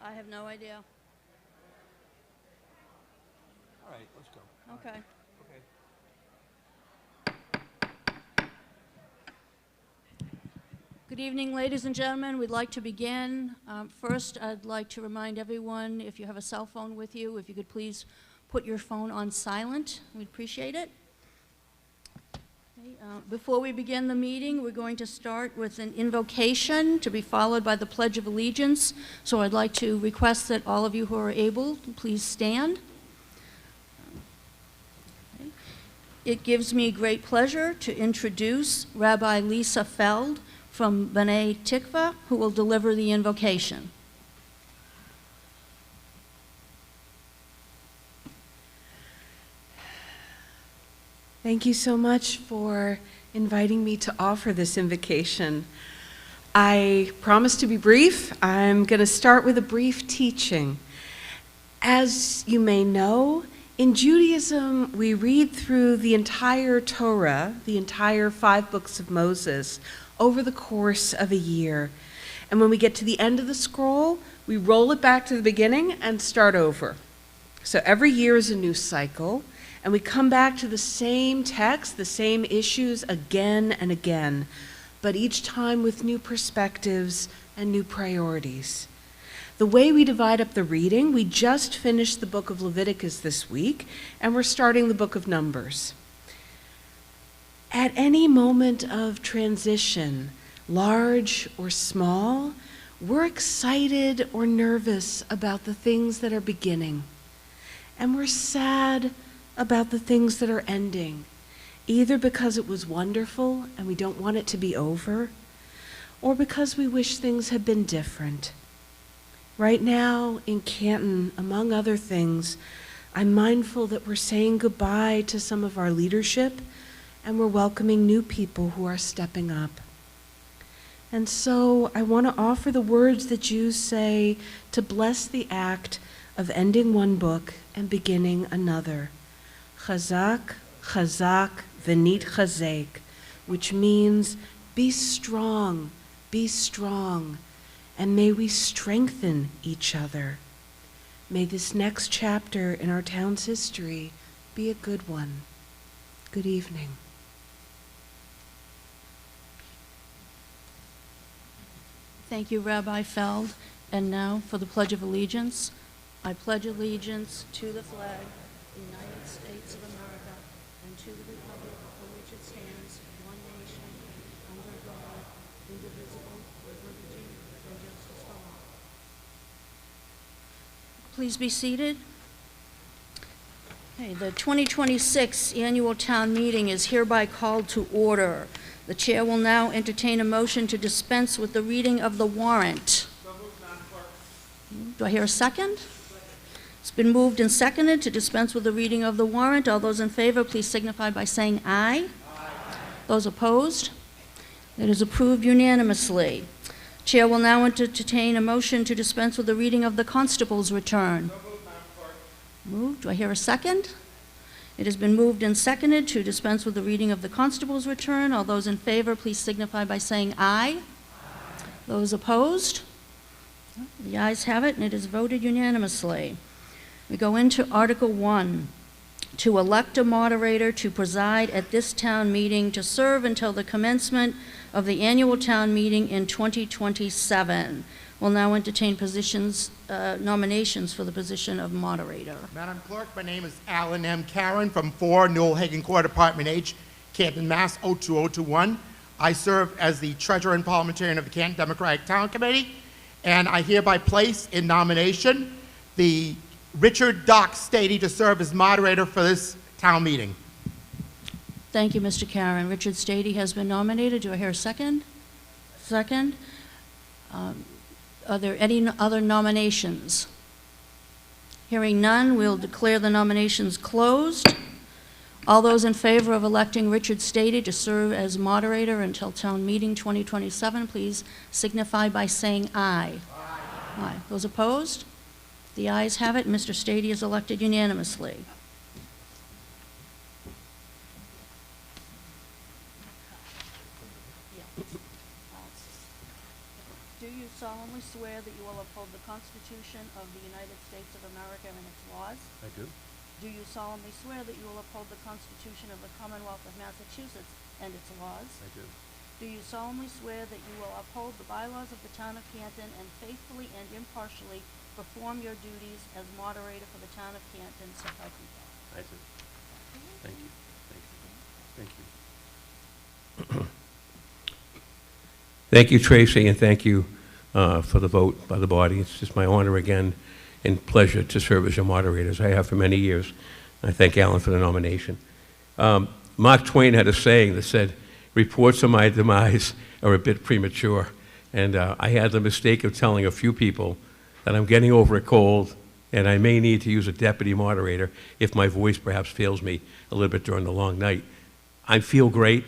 I have no idea. All right, let's go. Okay. Okay. Good evening, ladies and gentlemen. We'd like to begin. First, I'd like to remind everyone, if you have a cell phone with you, if you could please put your phone on silent. We'd appreciate it. Okay, before we begin the meeting, we're going to start with an invocation to be followed by the Pledge of Allegiance. So I'd like to request that all of you who are able, please stand. Okay. It gives me great pleasure to introduce Rabbi Lisa Feld from B'nai Tikva, who will deliver the invocation. Thank you so much for inviting me to offer this invocation. I promise to be brief. I'm going to start with a brief teaching. As you may know, in Judaism, we read through the entire Torah, the entire 5 books of Moses, over the course of a year. And when we get to the end of the scroll, we roll it back to the beginning and start over. So every year is a new cycle, and we come back to the same text, the same issues again and again, but each time with new perspectives and new priorities. The way we divide up the reading, we just finished the book of Leviticus this week, and we're starting the book of Numbers. At any moment of transition, large or small, we're excited or nervous about the things that are beginning. And we're sad about the things that are ending, either because it was wonderful and we don't want it to be over, or because we wish things had been different. Right now in Canton, among other things, I'm mindful that we're saying goodbye to some of our leadership, and we're welcoming new people who are stepping up. And so I want to offer the words that Jews say to bless the act of ending one book and beginning another. Chazak, chazak, v'nit chazek, which means be strong, and may we strengthen each other. May this next chapter in our town's history be a good one. Good evening. Thank you, Rabbi Feld. And now for the Pledge of Allegiance. I pledge allegiance to the flag of the United States of America and to the republic for which it stands, one nation, under God, indivisible, with liberty and justice for all. Please be seated. Okay, the 2026 annual town meeting is hereby called to order. The chair will now entertain a motion to dispense with the reading of the warrant. So moved, Madam Clerk. Do I hear a second? It's been moved and seconded to dispense with the reading of the warrant. All those in favor, please signify by saying aye. Aye. Those opposed? It is approved unanimously. Chair will now entertain a motion to dispense with the reading of the constable's return. So moved, Madam Clerk. Moved. Do I hear a second? It has been moved and seconded to dispense with the reading of the constable's return. All those in favor, please signify by saying aye. Aye. Those opposed? The ayes have it, and it is voted unanimously. We go into Article 1, to elect a moderator to preside at this town meeting to serve until the commencement of the annual town meeting in 2027. We'll now entertain nominations for the position of moderator. Madam Clerk, my name is Alan M. Karen from 4 Newell Hagen Court, Apartment H, Canton, Mass. 02021. I serve as the treasurer and parliamentarian of the Canton Democratic Town Committee, and I hereby place in nomination the Richard Doc Stady to serve as moderator for this town meeting. Thank you, Mr. Karen. Richard Stady has been nominated. Do I hear a second? Second. Are there any other nominations? Hearing none, we'll declare the nominations closed. All those in favor of electing Richard Stady to serve as moderator until town meeting 2027, please signify by saying aye. Aye. Aye. Those opposed? The ayes have it. Mr. Stady is elected unanimously. Do you solemnly swear that you will uphold the Constitution of the United States of America and its laws? I do. Do you solemnly swear that you will uphold the Constitution of the Commonwealth of Massachusetts and its laws? I do. Do you solemnly swear that you will uphold the bylaws of the town of Canton and faithfully and impartially perform your duties as moderator for the town of Canton, so help you God? I do. Thank you. Thank you. Thank you. Thank you, Tracy, and thank you for the vote by the body. It's just my honor again and pleasure to serve as your moderator, as I have for many years. I thank Alan for the nomination. Mark Twain had a saying that said, "Reports of my demise are a bit premature." And I had the mistake of telling a few people that I'm getting over a cold and I may need to use a deputy moderator if my voice perhaps fails me a little bit during the long night. I feel great.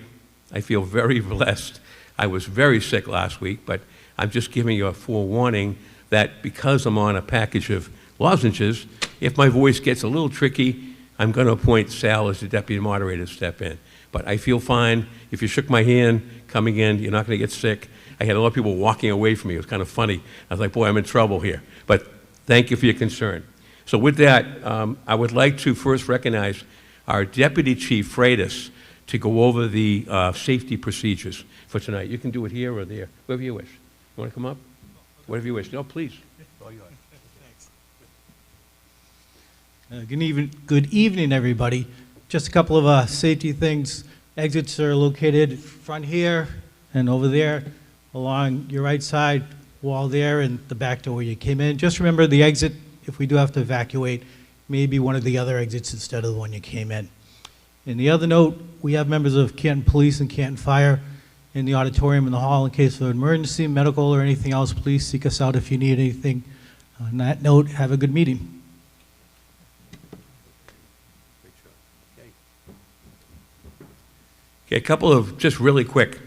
I feel very blessed. I was very sick last week, but I'm just giving you a forewarning that because I'm on a package of lozenges, if my voice gets a little tricky, I'm going to appoint Sal as the deputy moderator to step in. But I feel fine. If you shook my hand coming in, you're not going to get sick. I had a lot of people walking away from me. It was kind of funny. I was like, boy, I'm in trouble here. But thank you for your concern. So with that, I would like to first recognize our Deputy Chief Freitas to go over the safety procedures for tonight. You can do it here or there, wherever you wish. You want to come up? Whatever you wish. No, please. All yours. Good evening, everybody. Just a couple of safety things. Exits are located front here and over there, along your right side wall there, and the back door where you came in. Just remember the exit, if we do have to evacuate, maybe one of the other exits instead of the one you came in. And the other note, we have members of Canton Police and Canton Fire in the auditorium in the hall in case of emergency, medical, or anything else. Please seek us out if you need anything. On that note, have a good meeting. Okay, a couple of just really quick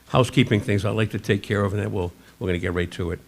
housekeeping things I'd like to take care of, and then we're going to get right to it.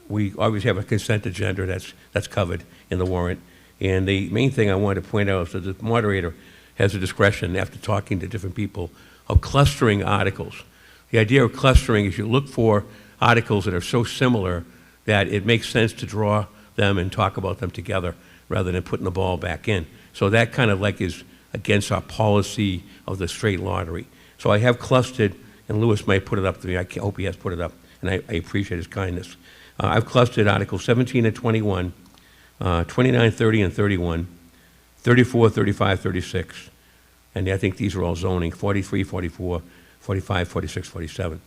We always have a consent agenda that's covered in the warrant, and the main thing I wanted to point out is that the moderator has a discretion after talking to different people of clustering articles. The idea of clustering is you look for articles that are so similar that it makes sense to draw them and talk about them together rather than putting the ball back in. So that kind of like is against our policy of the straight lottery. So I have clustered, and Lewis might put it up to me. I hope he has put it up, and I appreciate his kindness. I've clustered Articles 17 and 21, 29, 30, and 31, 34, 35, 36, and I think these are all zoning, 43, 44, 45, 46, 47.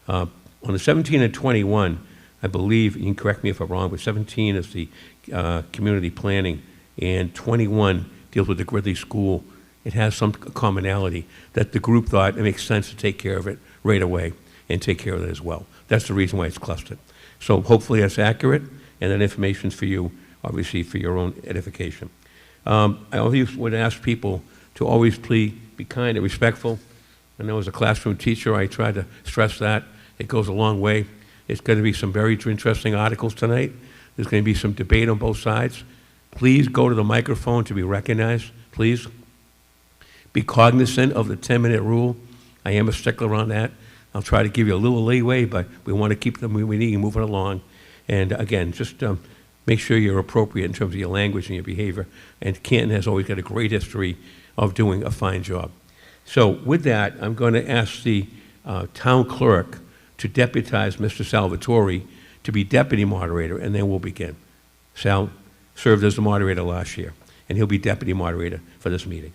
On the 17 and 21, I believe, you can correct me if I'm wrong, but 17 is the community planning, and 21 deals with the Gridley School. It has some commonality that the group thought it makes sense to take care of it right away and take care of it as well. That's the reason why it's clustered. So hopefully that's accurate, and that information's for you, obviously for your own edification. I always would ask people to always please be kind and respectful. I know as a classroom teacher, I try to stress that. It goes a long way. It's going to be some very interesting articles tonight. There's going to be some debate on both sides. Please go to the microphone to be recognized, please. Be cognizant of the 10-minute rule. I am a stickler on that. I'll try to give you a little leeway, but we want to keep them moving along. And again, just make sure you're appropriate in terms of your language and your behavior. And Canton has always got a great history of doing a fine job. So with that, I'm going to ask the town clerk to deputize Mr. Salvatore to be deputy moderator, and then we'll begin. Sal served as the moderator last year, and he'll be deputy moderator for this meeting.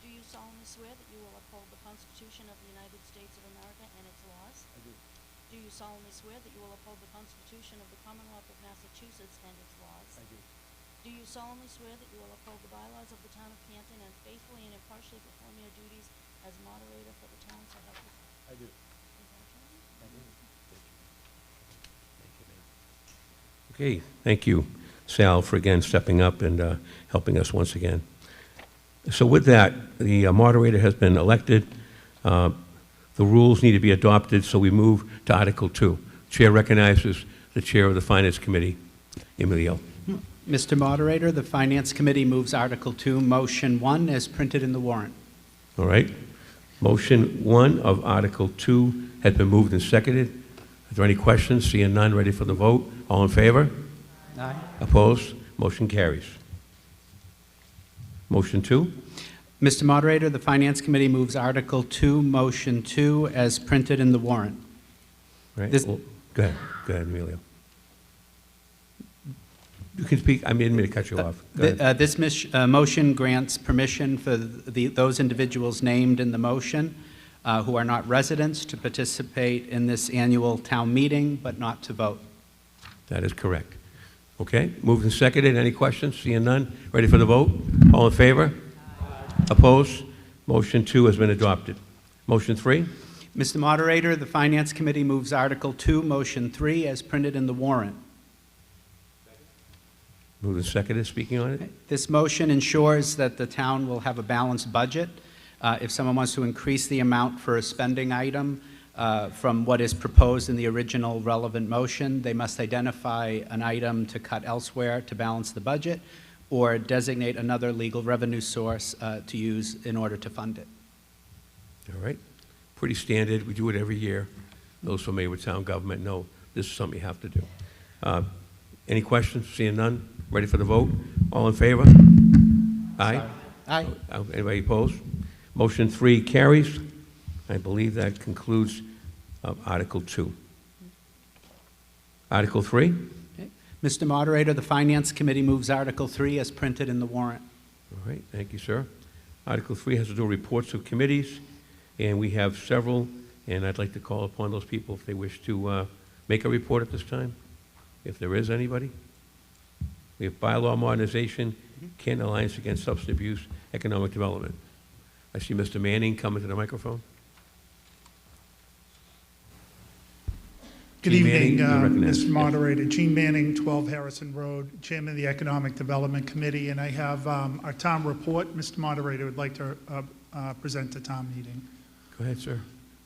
Do you solemnly swear that you will uphold the Constitution of the United States of America and its laws? I do. Do you solemnly swear that you will uphold the Constitution of the Commonwealth of Massachusetts and its laws? I do. Do you solemnly swear that you will uphold the bylaws of the town of Canton and faithfully and impartially perform your duties as moderator for the town, so help you God? I do. Congratulations. I do. Okay, thank you, Sal, for again stepping up and helping us once again. So with that, the moderator has been elected. The rules need to be adopted, so we move to Article 2. Chair recognizes the chair of the Finance Committee, Emilio. Mr. Moderator, the Finance Committee moves Article 2, Motion 1, as printed in the warrant. All right. Motion 1 of Article 2 has been moved and seconded. Are there any questions? Seeing none, ready for the vote? All in favor? Aye. Opposed? Motion carries. Motion 2? Mr. Moderator, the Finance Committee moves Article 2, Motion 2, as printed in the warrant. All right. This- Well, go ahead. Go ahead, Emilio. You can speak. I didn't mean to cut you off. Go ahead. This motion grants permission for those individuals named in the motion who are not residents to participate in this annual town meeting, but not to vote. That is correct. Okay, moved and seconded. Any questions? Seeing none, ready for the vote? All in favor? Opposed? Motion 2 has been adopted. Motion 3? Mr. Moderator, the Finance Committee moves Article 2, Motion 3, as printed in the warrant. Moved and seconded. Speaking on it? This motion ensures that the town will have a balanced budget. If someone wants to increase the amount for a spending item from what is proposed in the original relevant motion, they must identify an item to cut elsewhere to balance the budget, or designate another legal revenue source to use in order to fund it. All right. Pretty standard. We do it every year. Those familiar with town government know this is something you have to do. Any questions? Seeing none? Ready for the vote? All in favor? Aye. Aye. Anybody opposed? Motion 3 carries. I believe that concludes Article 2. Article 3? Okay. Mr. Moderator, the Finance Committee moves Article 3 as printed in the warrant. All right, thank you, sir. Article 3 has to do with reports of committees, and we have several, and I'd like to call upon those people if they wish to make a report at this time, if there is anybody. We have bylaw modernization, Canton Alliance Against Substance Abuse, economic development. I see Mr. Manning coming to the microphone. Good Gene evening, Manning, you're recognized. Mr. Moderator. Gene Manning, 12 Harrison Road, Chairman of the Economic Development Committee, and I have our town report. Mr. Moderator would like to present the town meeting. Go ahead, sir.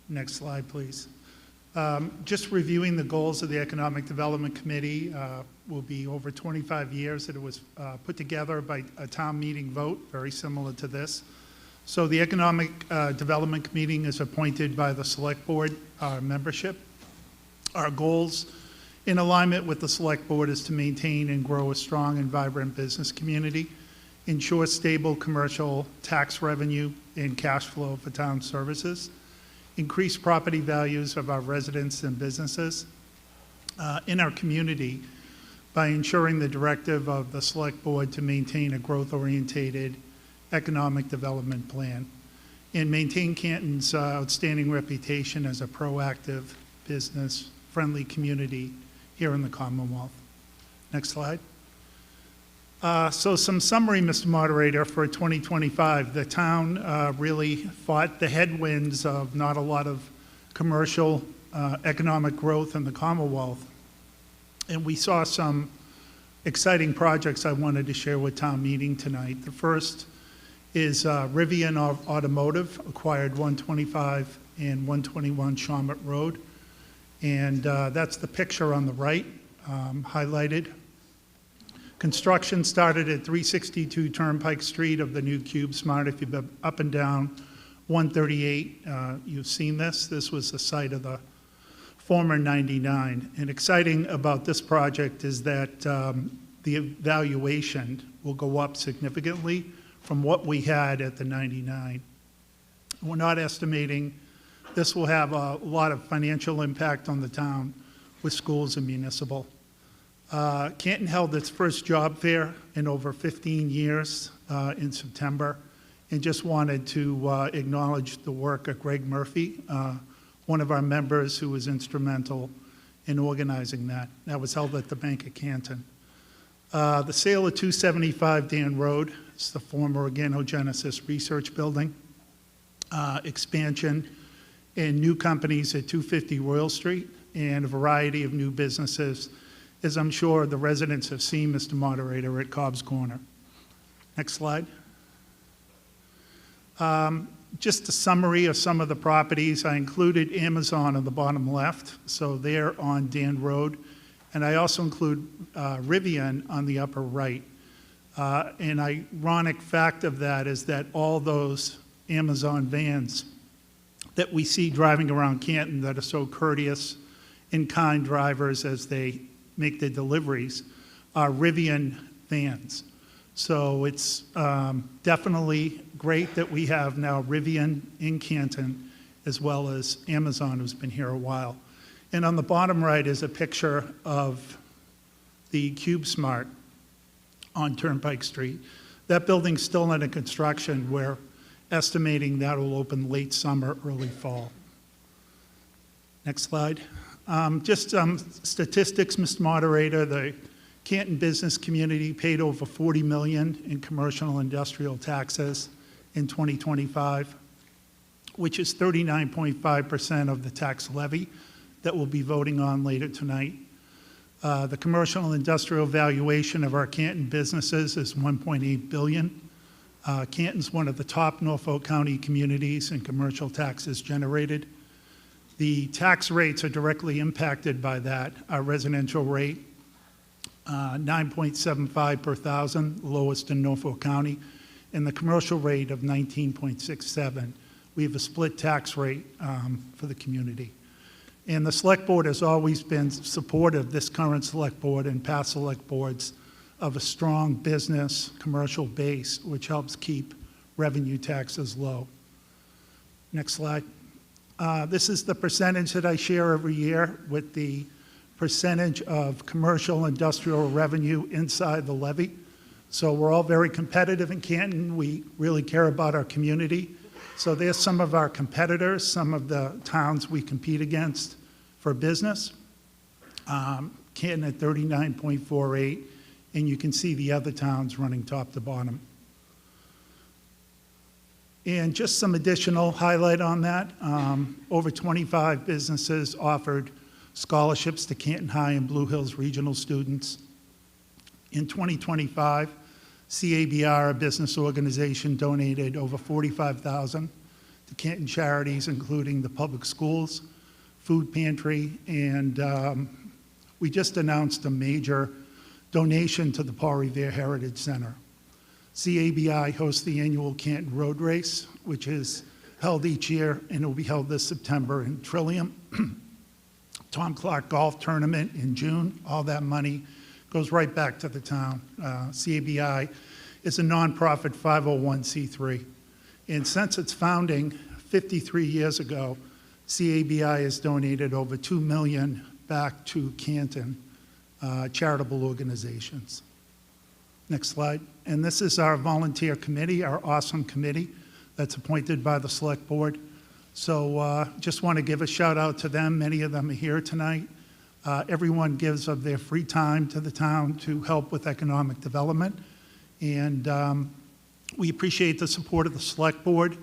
Next slide, please. Just reviewing the goals of the Economic Development Committee will be over 25 years that it was put together by a town meeting vote, very similar to this. So the Economic Development Committee is appointed by the Select Board membership. Our goals in alignment with the Select Board is to maintain and grow a strong and vibrant business community, ensure stable commercial tax revenue and cash flow for town services, increase property values of our residents and businesses in our community by ensuring the directive of the Select Board to maintain a growth-oriented economic development plan, and maintain Canton's outstanding reputation as a proactive, business-friendly community here in the Commonwealth. Next slide. So some summary, Mr. Moderator, for 2025. The town really fought the headwinds of not a lot of commercial economic growth in the Commonwealth. And we saw some exciting projects I wanted to share with town meeting tonight. The first is Rivian Automotive acquired 125 and 121 Shawmut Road. And that's the picture on the right, highlighted. Construction started at 362 Turnpike Street of the new Cube Smart. If you've been up and down 138, you've seen this. This was the site of the former 99. And exciting about this project is that the valuation will go up significantly from what we had at the 99. We're not estimating this will have a lot of financial impact on the town with schools and municipal. Canton held its first job fair in over 15 years in September, and just wanted to acknowledge the work of Greg Murphy, one of our members who was instrumental in organizing that. That was held at the Bank of Canton. The sale of 275 Dan Road, it's the former Organogenesis Research Building, expansion and new companies at 250 Royal Street, and a variety of new businesses, as I'm sure the residents have seen, Mr. Moderator, at Cobb's Corner. Next slide. Just a summary of some of the properties. I included Amazon on the bottom left. So they're on Dan Road And I also include Rivian on the upper right. An ironic fact of that is that all those Amazon vans that we see driving around Canton that are so courteous and kind drivers as they make their deliveries are Rivian vans. So it's definitely great that we have now Rivian in Canton, as well as Amazon, who's been here a while. And on the bottom right is a picture of the CubeSmart on Turnpike Street. That building's still under construction. We're estimating that will open late summer, early fall. Next slide. Just some statistics, Mr. Moderator. The Canton business community paid over $40 million in commercial and industrial taxes in 2025, which is 39.5% of the tax levy that we'll be voting on later tonight. The commercial and industrial valuation of our Canton businesses is $1.8 billion. Canton's one of the top Norfolk County communities in commercial taxes generated. The tax rates are directly impacted by that. Our residential rate, 9.75 per thousand, lowest in Norfolk County, and the commercial rate of 19.67. We have a split tax rate for the community. And the select board has always been supportive, this current select board and past select boards, of a strong business commercial base, which helps keep revenue taxes low. Next slide. This is the percentage that I share every year with the percentage of commercial industrial revenue inside the levy. So we're all very competitive in Canton. We really care about our community. So there's some of our competitors, some of the towns we compete against for business. Canton at 39.48, and you can see the other towns running top to bottom. And just some additional highlight on that, over 25 businesses offered scholarships to Canton High and Blue Hills regional students. In 2025, CABR, a business organization, donated over $45,000 to Canton charities, including the public schools, food pantry, and we just announced a major donation to the Paul Revere Heritage Center. CABI hosts the annual Canton Road Race, which is held each year, and it will be held this September in Trillium. Tom Clark Golf Tournament in June. All that money goes right back to the town. CABI is a nonprofit 501c3. And since its founding 53 years ago, CABI has donated over $2 million back to Canton charitable organizations. Next slide. And this is our volunteer committee, our awesome committee that's appointed by the select board. So just want to give a shout out to them. Many of them are here tonight. Everyone gives of their free time to the town to help with economic development. And we appreciate the support of the select board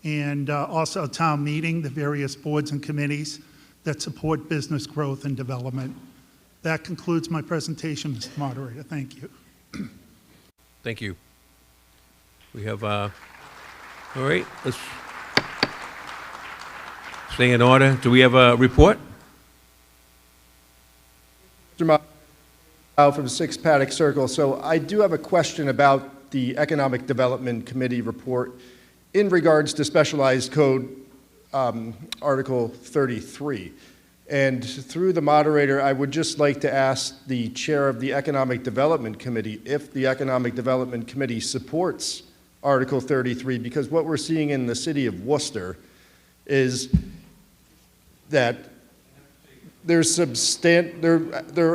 and also town meeting, the various boards and committees that support business growth and development. That concludes my presentation, Mr. Moderator. Thank you. Thank you. We have, all right, let's stay in order. Do we have a report? Mr. Mao from 6 Paddock Circle. So I do have a question about the Economic Development Committee report in regards to Specialized Code Article 33. And through the moderator, I would just like to ask the chair of the Economic Development Committee if the Economic Development Committee supports Article 33, because what we're seeing in the city of Worcester is that there's they're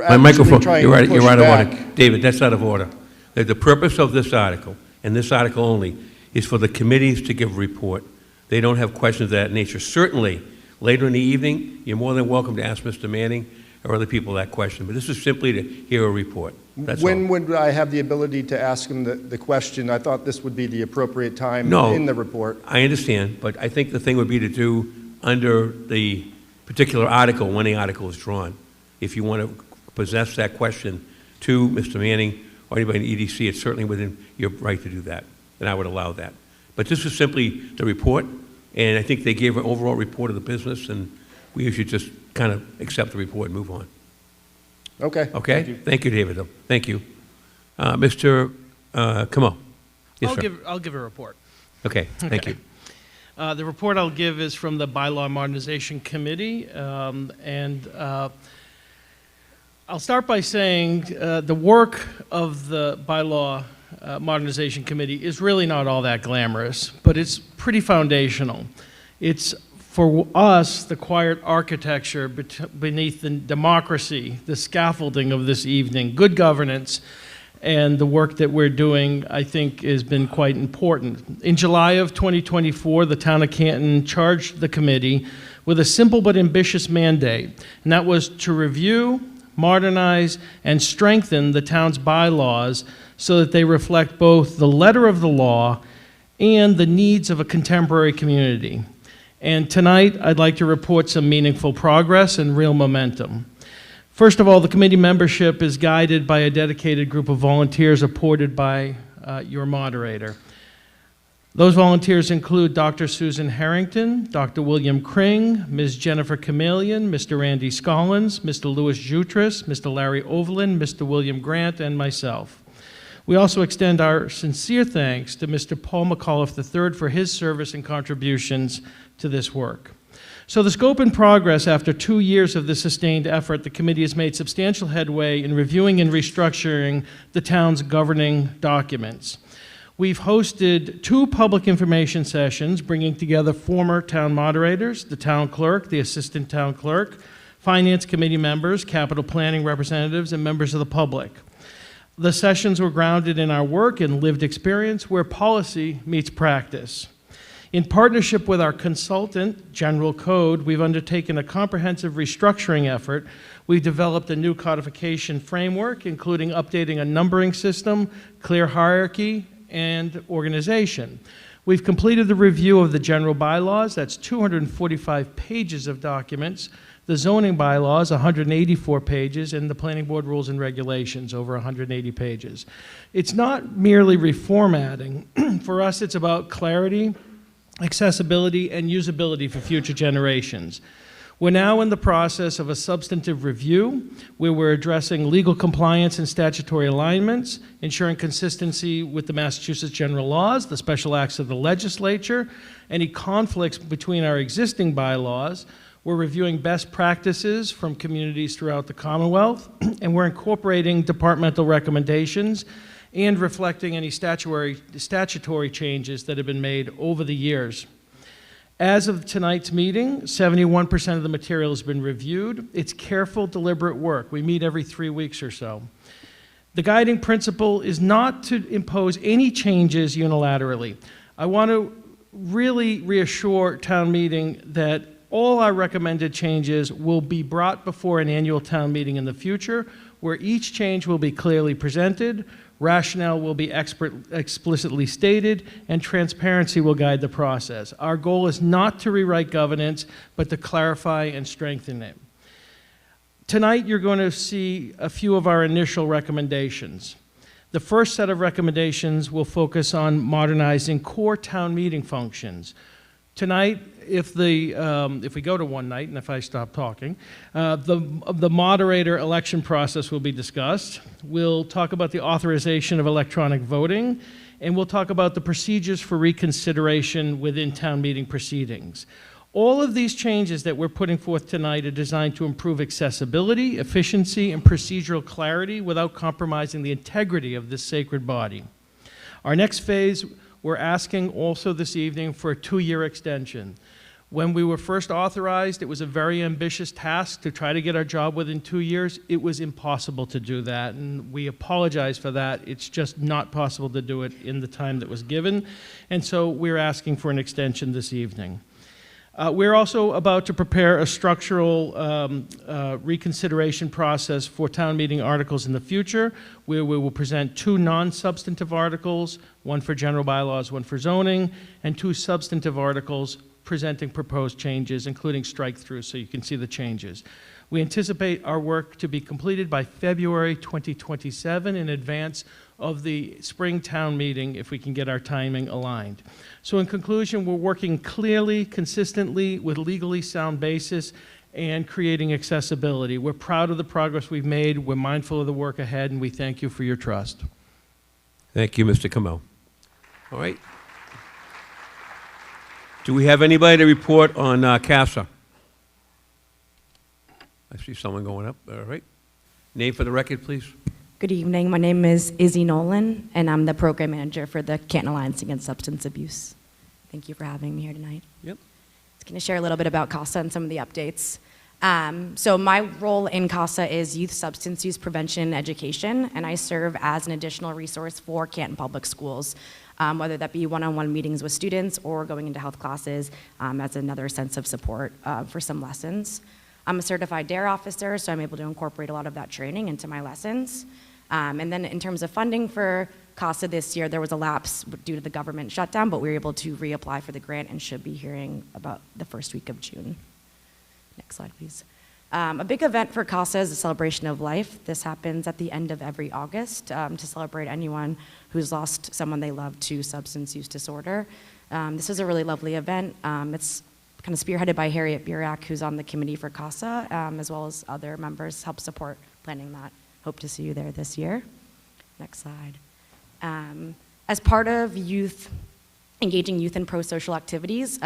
My microphone, trying you're to push out of back. order. David, that's out of order. The purpose of this article, and this article only, is for the committees to give a report. They don't have questions of that nature. Certainly, later in the evening, you're more than welcome to ask Mr. Manning or other people that question, but this is simply to hear a report. That's When all. would I have the ability to ask him the question? I thought this would be the appropriate time No, in the report. I understand, but I think the thing would be to do under the particular article when the article is drawn. If you want to possess that question to Mr. Manning or anybody in the EDC, it's certainly within your right to do that, and I would allow that. But this is simply the report, and I think they gave an overall report of the business, and we should just kind of accept the report and move on. Okay. Okay? Thank you, David. Thank you. Mr. Camo. Yes, sir. I'll give a report. Okay, thank you. The report I'll give is from the Bylaw Modernization Committee, I'll start by saying the work of the Bylaw Modernization Committee is really not all that glamorous, but it's pretty foundational. It's, for us, the quiet architecture beneath the democracy, the scaffolding of this evening, good governance, and the work that we're doing, I think, has been quite important. In July of 2024, the town of Canton charged the committee with a simple but ambitious mandate, and that was to review, modernize, and strengthen the town's bylaws so that they reflect both the letter of the law and the needs of a contemporary community. And tonight, I'd like to report some meaningful progress and real momentum. First of all, the committee membership is guided by a dedicated group of volunteers appointed by your moderator. Those volunteers include Dr. Susan Harrington, Dr. William Kring, Ms. Jennifer Chameleon, Mr. Randy Scollins, Mr. Louis Jutras, Mr. Larry Overland, Mr. William Grant, and myself. We also extend our sincere thanks to Mr. Paul McAuliffe III for his service and contributions to this work. So the scope and progress after 2 years of this sustained effort, the committee has made substantial headway in reviewing and restructuring the town's governing documents. We've hosted 2 public information sessions bringing together former town moderators, the town clerk, the assistant town clerk, finance committee members, capital planning representatives, and members of the public. The sessions were grounded in our work and lived experience where policy meets practice. In partnership with our consultant, General Code, we've undertaken a comprehensive restructuring effort. We've developed a new codification framework, including updating a numbering system, clear hierarchy, and organization. We've completed the review of the general bylaws, that's 245 pages of documents, the zoning bylaws, 184 pages, and the planning board rules and regulations, over 180 pages. It's not merely reformatting. For us, it's about clarity, accessibility, and usability for future generations. We're now in the process of a substantive review where we're addressing legal compliance and statutory alignments, ensuring consistency with the Massachusetts general laws, the special acts of the legislature, any conflicts between our existing bylaws. We're reviewing best practices from communities throughout the Commonwealth, and we're incorporating departmental recommendations and reflecting any statutory changes that have been made over the years. As of tonight's meeting, 71% of the material has been reviewed. It's careful, deliberate work. We meet every 3 weeks or so. The guiding principle is not to impose any changes unilaterally. I want to really reassure town meeting that all our recommended changes will be brought before an annual town meeting in the future, where each change will be clearly presented, rationale will be explicitly stated, and transparency will guide the process. Our goal is not to rewrite governance, but to clarify and strengthen it. Tonight, you're going to see a few of our initial recommendations. The first set of recommendations will focus on modernizing core town meeting functions. Tonight, if we go to one night, and if I stop talking, the moderator election process will be discussed. We'll talk about the authorization of electronic voting, and we'll talk about the procedures for reconsideration within town meeting proceedings. All of these changes that we're putting forth tonight are designed to improve accessibility, efficiency, and procedural clarity without compromising the integrity of this sacred body. Our next phase, we're asking also this evening for a 2-year extension. When we were first authorized, it was a very ambitious task to try to get our job within 2 years. It was impossible to do that, and we apologize for that. It's just not possible to do it in the time that was given, and so we're asking for an extension this evening. We're also about to prepare a structural reconsideration process for town meeting articles in the future, where we will present 2 non-substantive articles, one for general bylaws, one for zoning, and 2 substantive articles presenting proposed changes, including strike-throughs, so you can see the changes. We anticipate our work to be completed by February 2027 in advance of the spring town meeting if we can get our timing aligned. So in conclusion, we're working clearly, consistently, with legally sound basis, and creating accessibility. We're proud of the progress we've made, we're mindful of the work ahead, and we thank you for your trust. Thank you, Mr. Kamel. All right. Do we have anybody to report on CASA? I see someone going up. All right. Name for the record, please. Good evening. My name is Izzy Nolan, and I'm the program manager for the Canton Alliance Against Substance Abuse. Thank you for having me here tonight. Yep. I was going to share a little bit about CASA and some of the updates. So my role in CASA is youth substance use prevention and education, and I serve as an additional resource for Canton Public Schools, whether that be one-on-one meetings with students or going into health classes as another sense of support for some lessons. I'm a certified DARE officer, so I'm able to incorporate a lot of that training into my lessons. And then in terms of funding for CASA this year, there was a lapse due to the government shutdown, but we were able to reapply for the grant and should be hearing about the first week of June. Next slide, please. A big event for CASA is a celebration of life. This happens at the end of every August to celebrate anyone who's lost someone they love to substance use disorder. This is a really lovely event. It's kind of spearheaded by Harriet Burak, who's on the committee for CASA, as well as other members help support planning that. Hope to see you there this year. Next slide. As part of engaging youth in pro-social activities,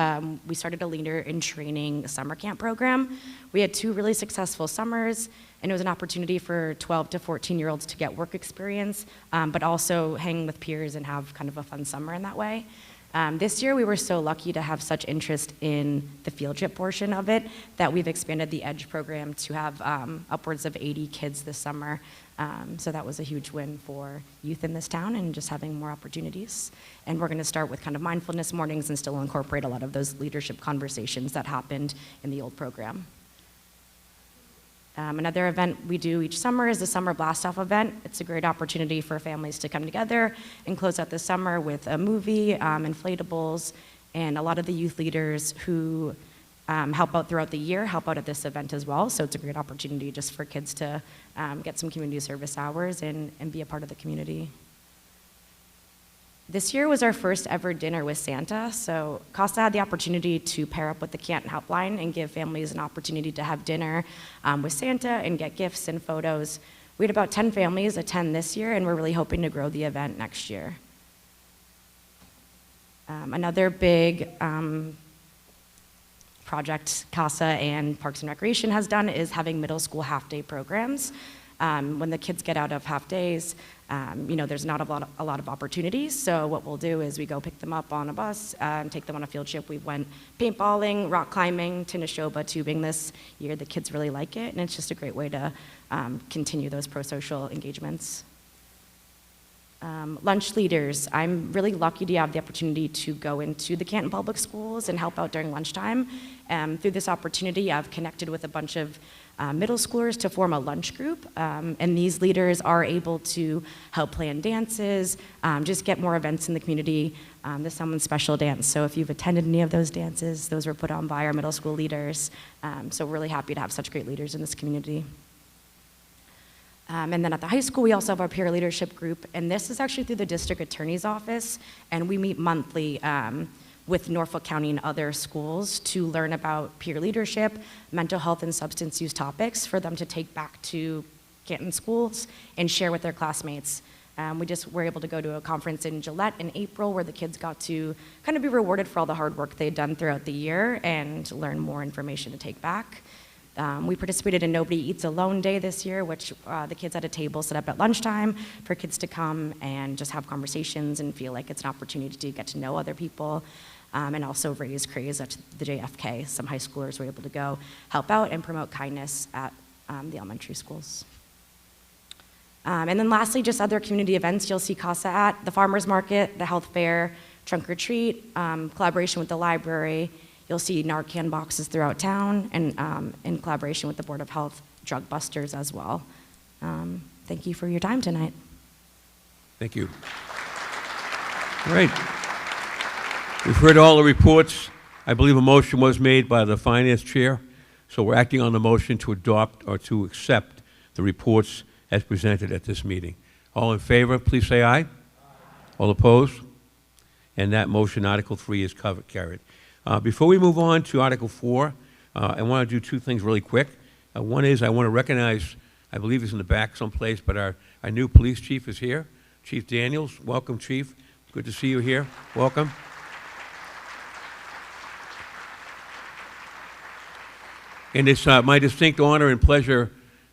we started a leader in training summer camp program. We had 2 really successful summers, and it was an opportunity for 12 to 14-year-olds to get work experience, but also hang with peers and have kind of a fun summer in that way. This year, we were so lucky to have such interest in the field trip portion of it that we've expanded the EDGE program to have upwards of 80 kids this summer. So that was a huge win for youth in this town and just having more opportunities. And we're going to start with kind of mindfulness mornings and still incorporate a lot of those leadership conversations that happened in the old program. Another event we do each summer is the Summer Blast-Off event. It's a great opportunity for families to come together and close out the summer with a movie, inflatables, and a lot of the youth leaders who help out throughout the year help out at this event as well. So it's a great opportunity just for kids to get some community service hours and be a part of the community. This year was our first ever dinner with Santa, so CASA had the opportunity to pair up with the Canton Helpline and give families an opportunity to have dinner with Santa and get gifts and photos. We had about 10 families attend this year, and we're really hoping to grow the event next year. Another big project CASA and Parks and Recreation has done is having middle school half-day programs. When the kids get out of half days, there's not a lot of opportunities. So what we'll do is we go pick them up on a bus and take them on a field trip. We went paintballing, rock climbing, Tinishoba tubing this year. The kids really like it, and it's just a great way to continue those pro-social engagements. Lunch leaders. I'm really lucky to have the opportunity to go into the Canton Public Schools and help out during lunchtime. Through this opportunity, I've connected with a bunch of middle schoolers to form a lunch group, and these leaders are able to help plan dances, just get more events in the community. This Someone's Special dance, so if you've attended any of those dances, those were put on by our middle school leaders. So we're really happy to have such great leaders in this community. And then at the high school, we also have our peer leadership group, and this is actually through the district attorney's office, and we meet monthly with Norfolk County and other schools to learn about peer leadership, mental health and substance use topics for them to take back to Canton schools and share with their classmates. We just were able to go to a conference in Gillette in April where the kids got to kind of be rewarded for all the hard work they'd done throughout the year and learn more information to take back. We participated in Nobody Eats Alone Day this year, which the kids had a table set up at lunchtime for kids to come and just have conversations and feel like it's an opportunity to get to know other people, and also raise craze at the JFK. Some high schoolers were able to go help out and promote kindness at the elementary schools. And then lastly, just other community events you'll see CASA at: the farmers market, the health fair, trunk or treat, collaboration with the library. You'll see Narcan boxes throughout town, and in collaboration with the Board of Health, drug busters as well. Thank you for your time tonight. Thank you. All right. We've heard all the reports. I believe a motion was made by the finance chair, so we're acting on the motion to adopt or to accept the reports as presented at this meeting. All in favor, please say aye. Aye. All opposed? And that motion, Article 3, is carried. Before we move on to Article 4, I want to do two things really quick. One is I want to recognize, I believe he's in the back someplace, but our new police chief is here, Chief Daniels. Welcome, Chief. Good to see you here. Welcome. And it's my distinct honor and pleasure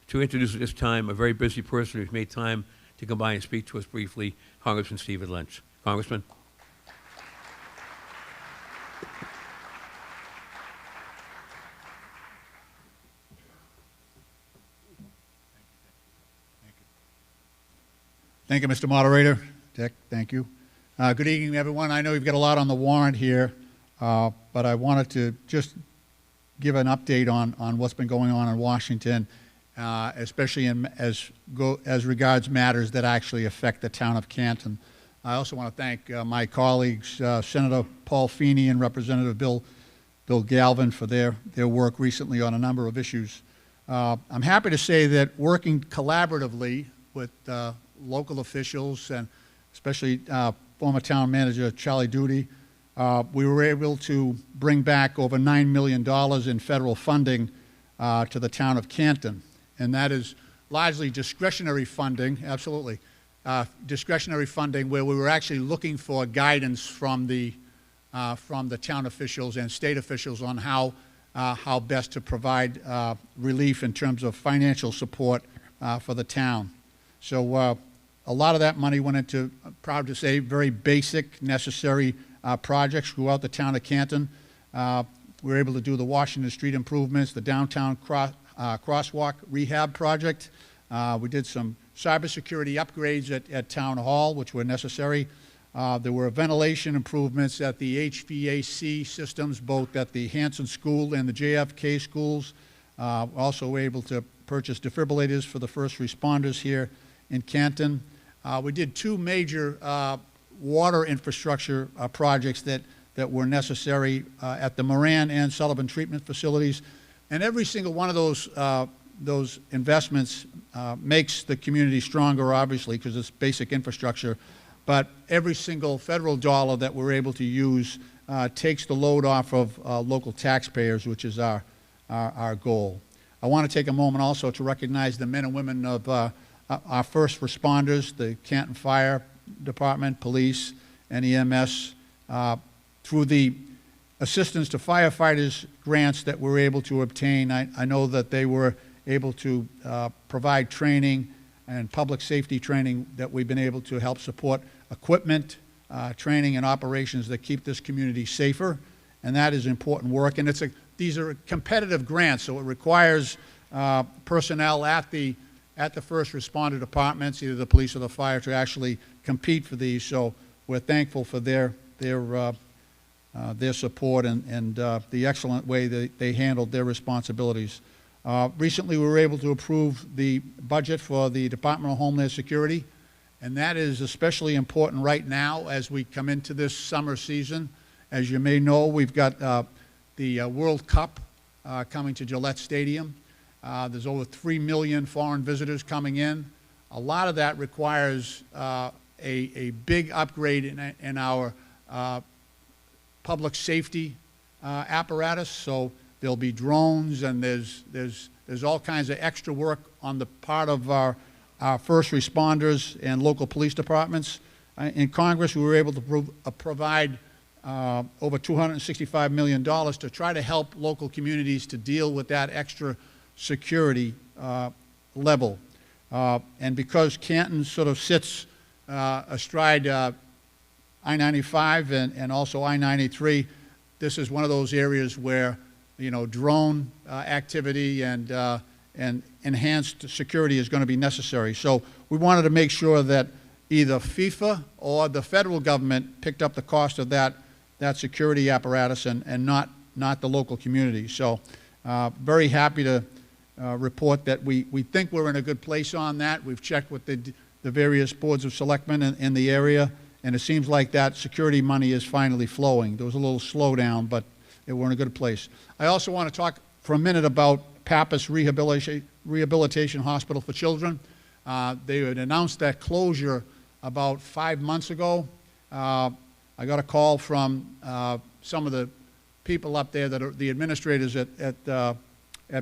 to introduce at this time a very busy person who's made time to come by and speak to us briefly, Congressman Stephen Lynch. Congressman. Thank you, Mr. Moderator. Dick, thank you. Good evening, everyone. I know you've got a lot on the warrant here, but I wanted to just give an update on what's been going on in Washington, especially as regards matters that actually affect the town of Canton. I also want to thank my colleagues, Senator Paul Feeney and Representative Bill Galvin, for their work recently on a number of issues. I'm happy to say that working collaboratively with local officials and especially former town manager Charlie Doody, we were able to bring back over $9 million in federal funding to the town of Canton. And that is largely discretionary funding, absolutely, discretionary funding where we were actually looking for guidance from the town officials and state officials on how best to provide relief in terms of financial support for the town. So a lot of that money went into, I'm proud to say, very basic, necessary projects throughout the town of Canton. We were able to do the Washington Street improvements, the downtown crosswalk rehab project. We did some cybersecurity upgrades at Town Hall, which were necessary. There were ventilation improvements at the HVAC systems, both at the Hanson School and the JFK schools. Also were able to purchase defibrillators for the first responders here in Canton. We did two major water infrastructure projects that were necessary at the Moran and Sullivan treatment facilities. And every single one of those investments makes the community stronger, obviously, because it's basic infrastructure. But every single federal dollar that we're able to use takes the load off of local taxpayers, which is our goal. I want to take a moment also to recognize the men and women of our first responders, the Canton Fire Department, police, and EMS, through the assistance to firefighters grants that we're able to obtain. I know that they were able to provide training and public safety training that we've been able to help support equipment, training, and operations that keep this community safer, and that is important work. And these are competitive grants, so it requires personnel at the first responder departments, either the police or the fire, to actually compete for these. So we're thankful for their support and the excellent way that they handled their responsibilities. Recently, we were able to approve the budget for the Department of Homeland Security, and that is especially important right now as we come into this summer season. As you may know, we've got the World Cup coming to Gillette Stadium. There's over 3 million foreign visitors coming in. A lot of that requires a big upgrade in our public safety apparatus. So there'll be drones, and there's all kinds of extra work on the part of our first responders and local police departments. In Congress, we were able to provide over $265 million to try to help local communities to deal with that extra security level. And because Canton sort of sits astride I-95 and also I-93, this is one of those areas where, you know, drone activity and enhanced security is going to be necessary. So we wanted to make sure that either FIFA or the federal government picked up the cost of that security apparatus and not the local community. So very happy to report that we think we're in a good place on that. We've checked with the various boards of selectmen in the area, and it seems like that security money is finally flowing. There was a little slowdown, but we're in a good place. I also want to talk for a minute about Pappas Rehabilitation Hospital for Children. They had announced that closure about 5 months ago. I got a call from some of the people up there that are the administrators at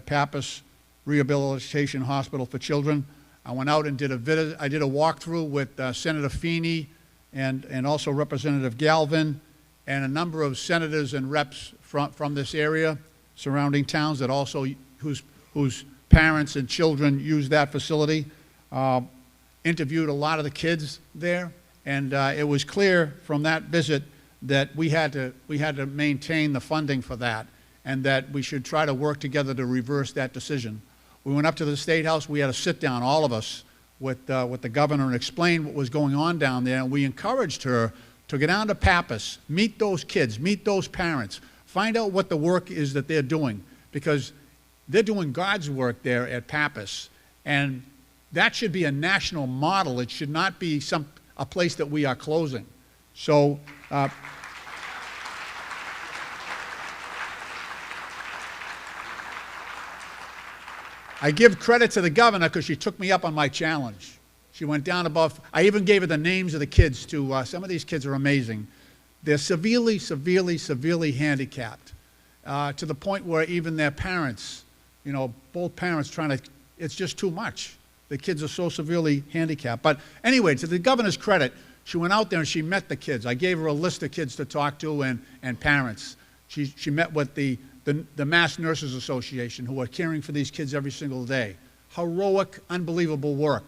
Pappas Rehabilitation Hospital for Children. I went out and did a walkthrough with Senator Feeney and also Representative Galvin and a number of senators and reps from this area, surrounding towns that also whose parents and children use that facility. Interviewed a lot of the kids there, and it was clear from that visit that we had to maintain the funding for that, and that we should try to work together to reverse that decision. We went up to the State House. We had a sit down, all of us, with the governor and explain what was going on down there, and we encouraged her to get down to Pappas, meet those kids, meet those parents, find out what the work is that they're doing, because they're doing God's work there at Pappas, and that should be a national model. It should not be a place that we are closing. So I give credit to the governor because she took me up on my challenge. She went down above. I even gave her the names of the kids too. Some of these kids are amazing. They're severely, severely, severely handicapped to the point where even their parents, both parents it's just too much. The kids are so severely handicapped. But anyway, to the governor's credit, she went out there and she met the kids. I gave her a list of kids to talk to and parents. She met with the Mass Nurses Association, who are caring for these kids every single day. Heroic, unbelievable work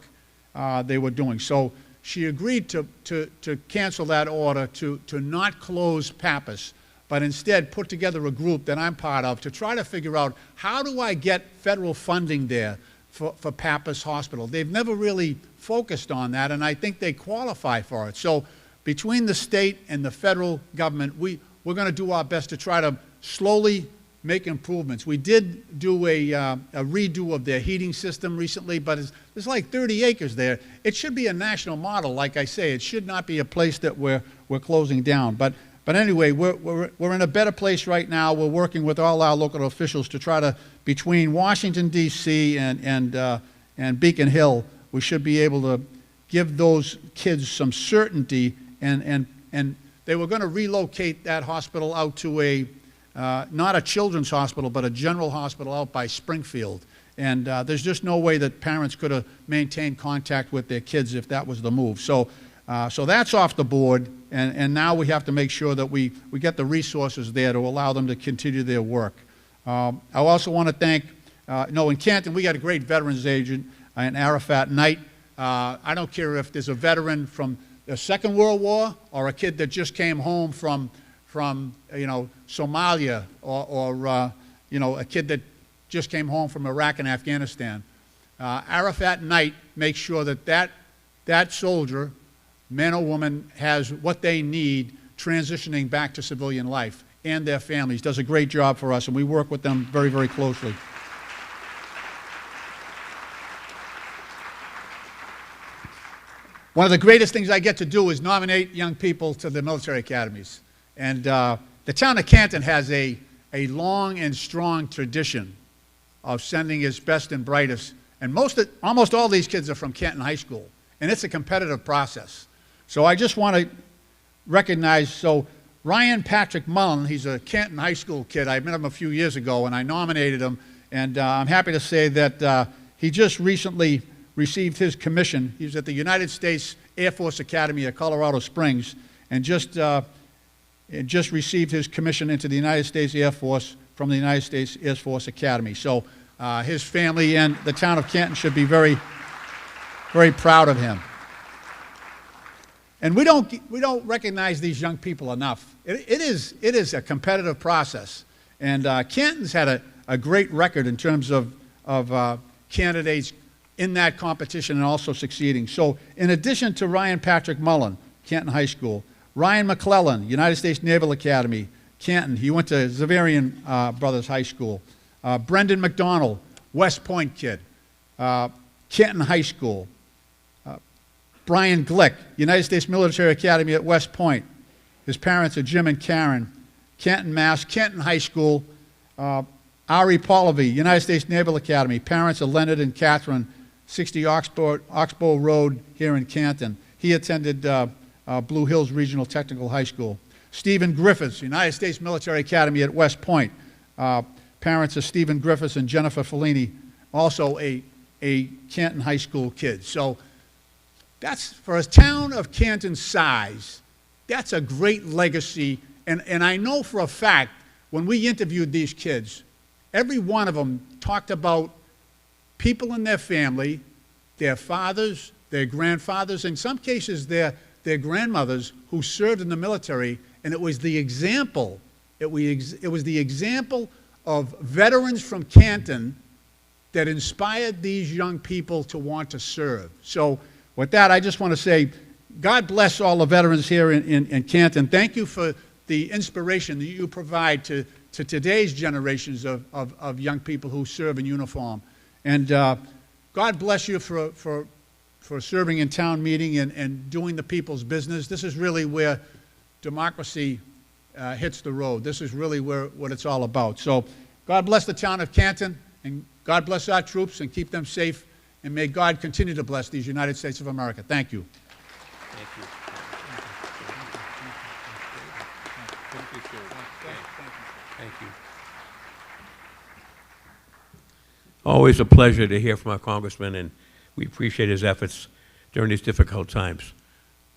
they were doing. So she agreed to cancel that order, to not close Pappas, but instead put together a group that I'm part of to try to figure out, how do I get federal funding there for Pappas Hospital? They've never really focused on that, and I think they qualify for it. So between the state and the federal government, we're going to do our best to try to slowly make improvements. We did do a redo of their heating system recently, but there's like 30 acres there. It should be a national model, like I say. It should not be a place that we're closing down. But anyway, we're in a better place right now. We're working with all our local officials to try to, between Washington, D.C. and Beacon Hill, we should be able to give those kids some certainty. And they were going to relocate that hospital out to not a children's hospital, but a general hospital out by Springfield. And there's just no way that parents could have maintained contact with their kids if that was the move. So that's off the board, and now we have to make sure that we get the resources there to allow them to continue their work. I also want to thank, in Canton we got a great veterans agent, an Arafat Knight. I don't care if there's a veteran from the Second World War or a kid that just came home from Somalia, or a kid that just came home from Iraq and Afghanistan. Arafat Knight makes sure that soldier, man or woman, has what they need transitioning back to civilian life, and their families. Does a great job for us, and we work with them very, very closely. One of the greatest things I get to do is nominate young people to the military academies. And the town of Canton has a long and strong tradition of sending its best and brightest. And almost all these kids are from Canton High School. And it's a competitive process. So I just want to recognize, Ryan Patrick Mullen, he's a Canton High School kid. I met him a few years ago, and I nominated him. And I'm happy to say that he just recently received his commission. He was at the United States Air Force Academy at Colorado Springs, and just received his commission into the United States Air Force from the United States Air Force Academy. So his family and the town of Canton should be very, very proud of him. And we don't recognize these young people enough. It is a competitive process, and Canton's had a great record in terms of candidates in that competition and also succeeding. So in addition to Ryan Patrick Mullen, Canton High School, Ryan McClellan, United States Naval Academy, Canton. He went to Zavarian Brothers High School. Brendan McDonald, West Point kid, Canton High School. Brian Glick, United States Military Academy at West Point. His parents are Jim and Karen. Canton, Mass, Canton High School. Ari Pallavi, United States Naval Academy. Parents are Leonard and Catherine, 60 Oxbow Road here in Canton. He attended Blue Hills Regional Technical High School. Stephen Griffiths, United States Military Academy at West Point. Parents of Stephen Griffiths and Jennifer Fellini, also a Canton High School kid. So that's, for a town of Canton's size, that's a great legacy. And I know for a fact, when we interviewed these kids, every one of them talked about people in their family, their fathers, their grandfathers, in some cases their grandmothers who served in the military, and it was the example, it was the example of veterans from Canton that inspired these young people to want to serve. So with that, I just want to say, God bless all the veterans here in Canton. Thank you for the inspiration that you provide to today's generations of young people who serve in uniform. And God bless you for serving in town meeting and doing the people's business. This is really where democracy hits the road. This is really what it's all about. So God bless the town of Canton, and God bless our troops and keep them safe, and may God continue to bless these United States of America. Thank you. Thank you. Thank you. Always a pleasure to hear from our Congressman, and we appreciate his efforts during these difficult times.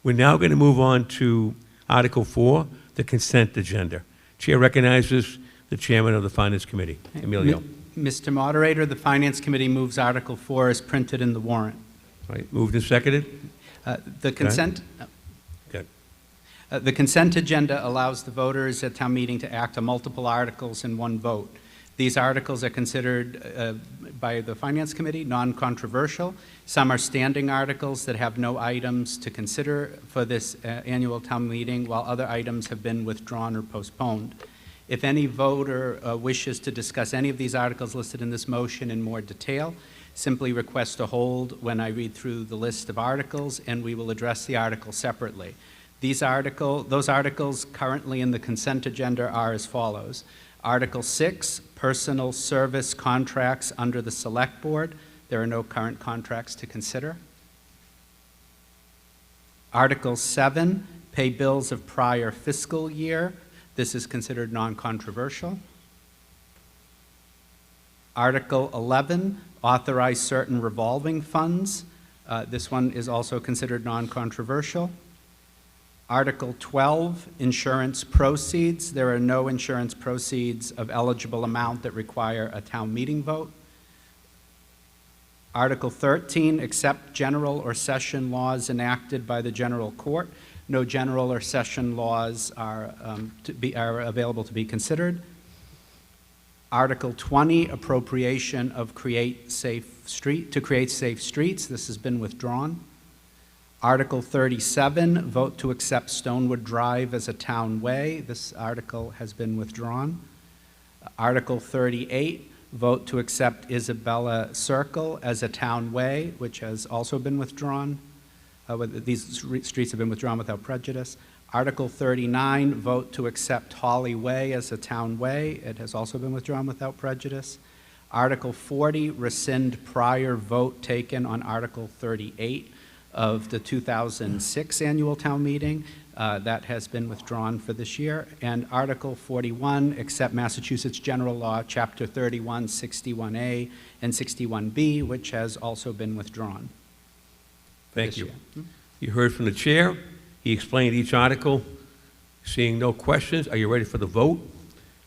We're now going to move on to Article 4, the consent agenda. Chair recognizes the Chairman of the Finance Committee, Emilio. Mr. Moderator, the Finance Committee moves Article 4 as printed in the warrant. Right, moved and seconded? The consent... Good. The consent agenda allows the voters at town meeting to act on multiple articles in one vote. These articles are considered by the Finance Committee non-controversial. Some are standing articles that have no items to consider for this annual town meeting, while other items have been withdrawn or postponed. If any voter wishes to discuss any of these articles listed in this motion in more detail, simply request a hold when I read through the list of articles, and we will address the article separately. Those articles currently in the consent agenda are as follows. Article 6, personal service contracts under the Select Board. There are no current contracts to consider. Article 7, pay bills of prior fiscal year. This is considered non-controversial. Article 11, authorize certain revolving funds. This one is also considered non-controversial. Article 12, insurance proceeds. There are no insurance proceeds of eligible amount that require a town meeting vote. Article 13, accept general or session laws enacted by the General Court. No general or session laws are available to be considered. Article 20, appropriation of to create safe streets. This has been withdrawn. Article 37, vote to accept Stonewood Drive as a town way. This article has been withdrawn. Article 38, vote to accept Isabella Circle as a town way, which has also been withdrawn. These streets have been withdrawn without prejudice. Article 39, vote to accept Holly Way as a town way. It has also been withdrawn without prejudice. Article 40, rescind prior vote taken on Article 38 of the 2006 annual town meeting. That has been withdrawn for this year. And Article 41, accept Massachusetts General Law, Chapter 31, 61A and 61B, which has also been withdrawn. Thank you. You heard from the chair. He explained each article. Seeing no questions, are you ready for the vote?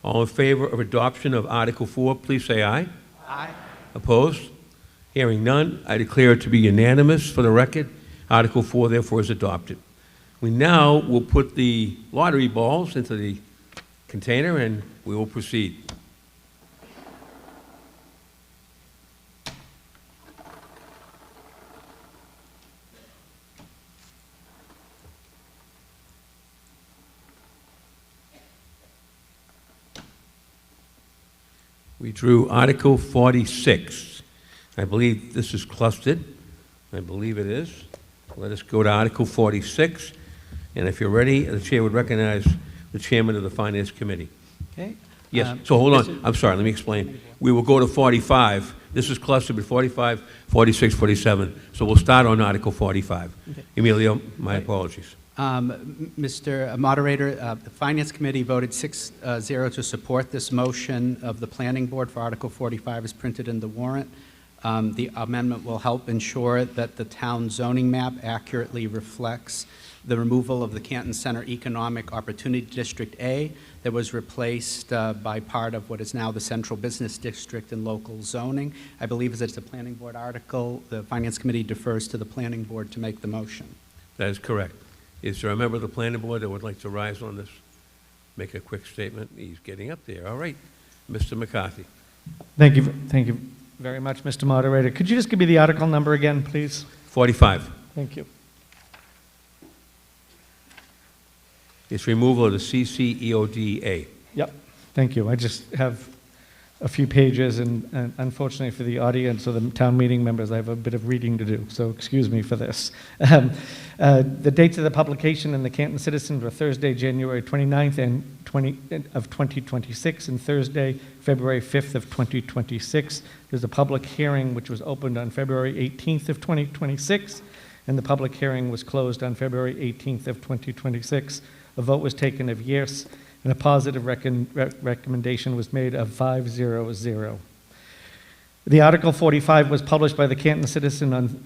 All in favor of adoption of Article 4, please say aye. Aye. Opposed? Hearing none, I declare it to be unanimous for the record. Article 4, therefore, is adopted. We now will put the lottery balls into the container and we will proceed. We drew Article 46. I believe this is clustered. I believe it is. Let us go to Article 46. And if you're ready, the chair would recognize the chairman of the Finance Committee. Okay. Yes, so hold on. I'm sorry, let me explain. We will go to 45. This is clustered with 45, 46, 47. So we'll start on Article 45. Okay. Emilio, my apologies. Mr. Moderator, the Finance Committee voted 6-0 to support this motion of the Planning Board for Article 45 as printed in the warrant. The amendment will help ensure that the town zoning map accurately reflects the removal of the Canton Center Economic Opportunity District A that was replaced by part of what is now the Central Business District and local zoning. I believe as it's a Planning Board article, the Finance Committee defers to the Planning Board to make the motion. That is correct. Is there a member of the planning board that would like to rise on this? Make a quick statement. He's getting up there. All right. Mr. McCarthy. Thank you very much, Mr. Moderator. Could you just give me the article number again, please? 45. Thank you. It's removal of the CCEODA. Yep, thank you. I just have a few pages, and unfortunately for the audience or the town meeting members, I have a bit of reading to do, so excuse me for this. The dates of the publication in the Canton Citizen were Thursday, January 29th of 2026, and Thursday, February 5th of 2026. There's a public hearing which was opened on February 18th of 2026, and the public hearing was closed on February 18th of 2026. A vote was taken of yes, and a positive recommendation was made of 5-0-0. The Article 45 was published by the Canton Citizen on,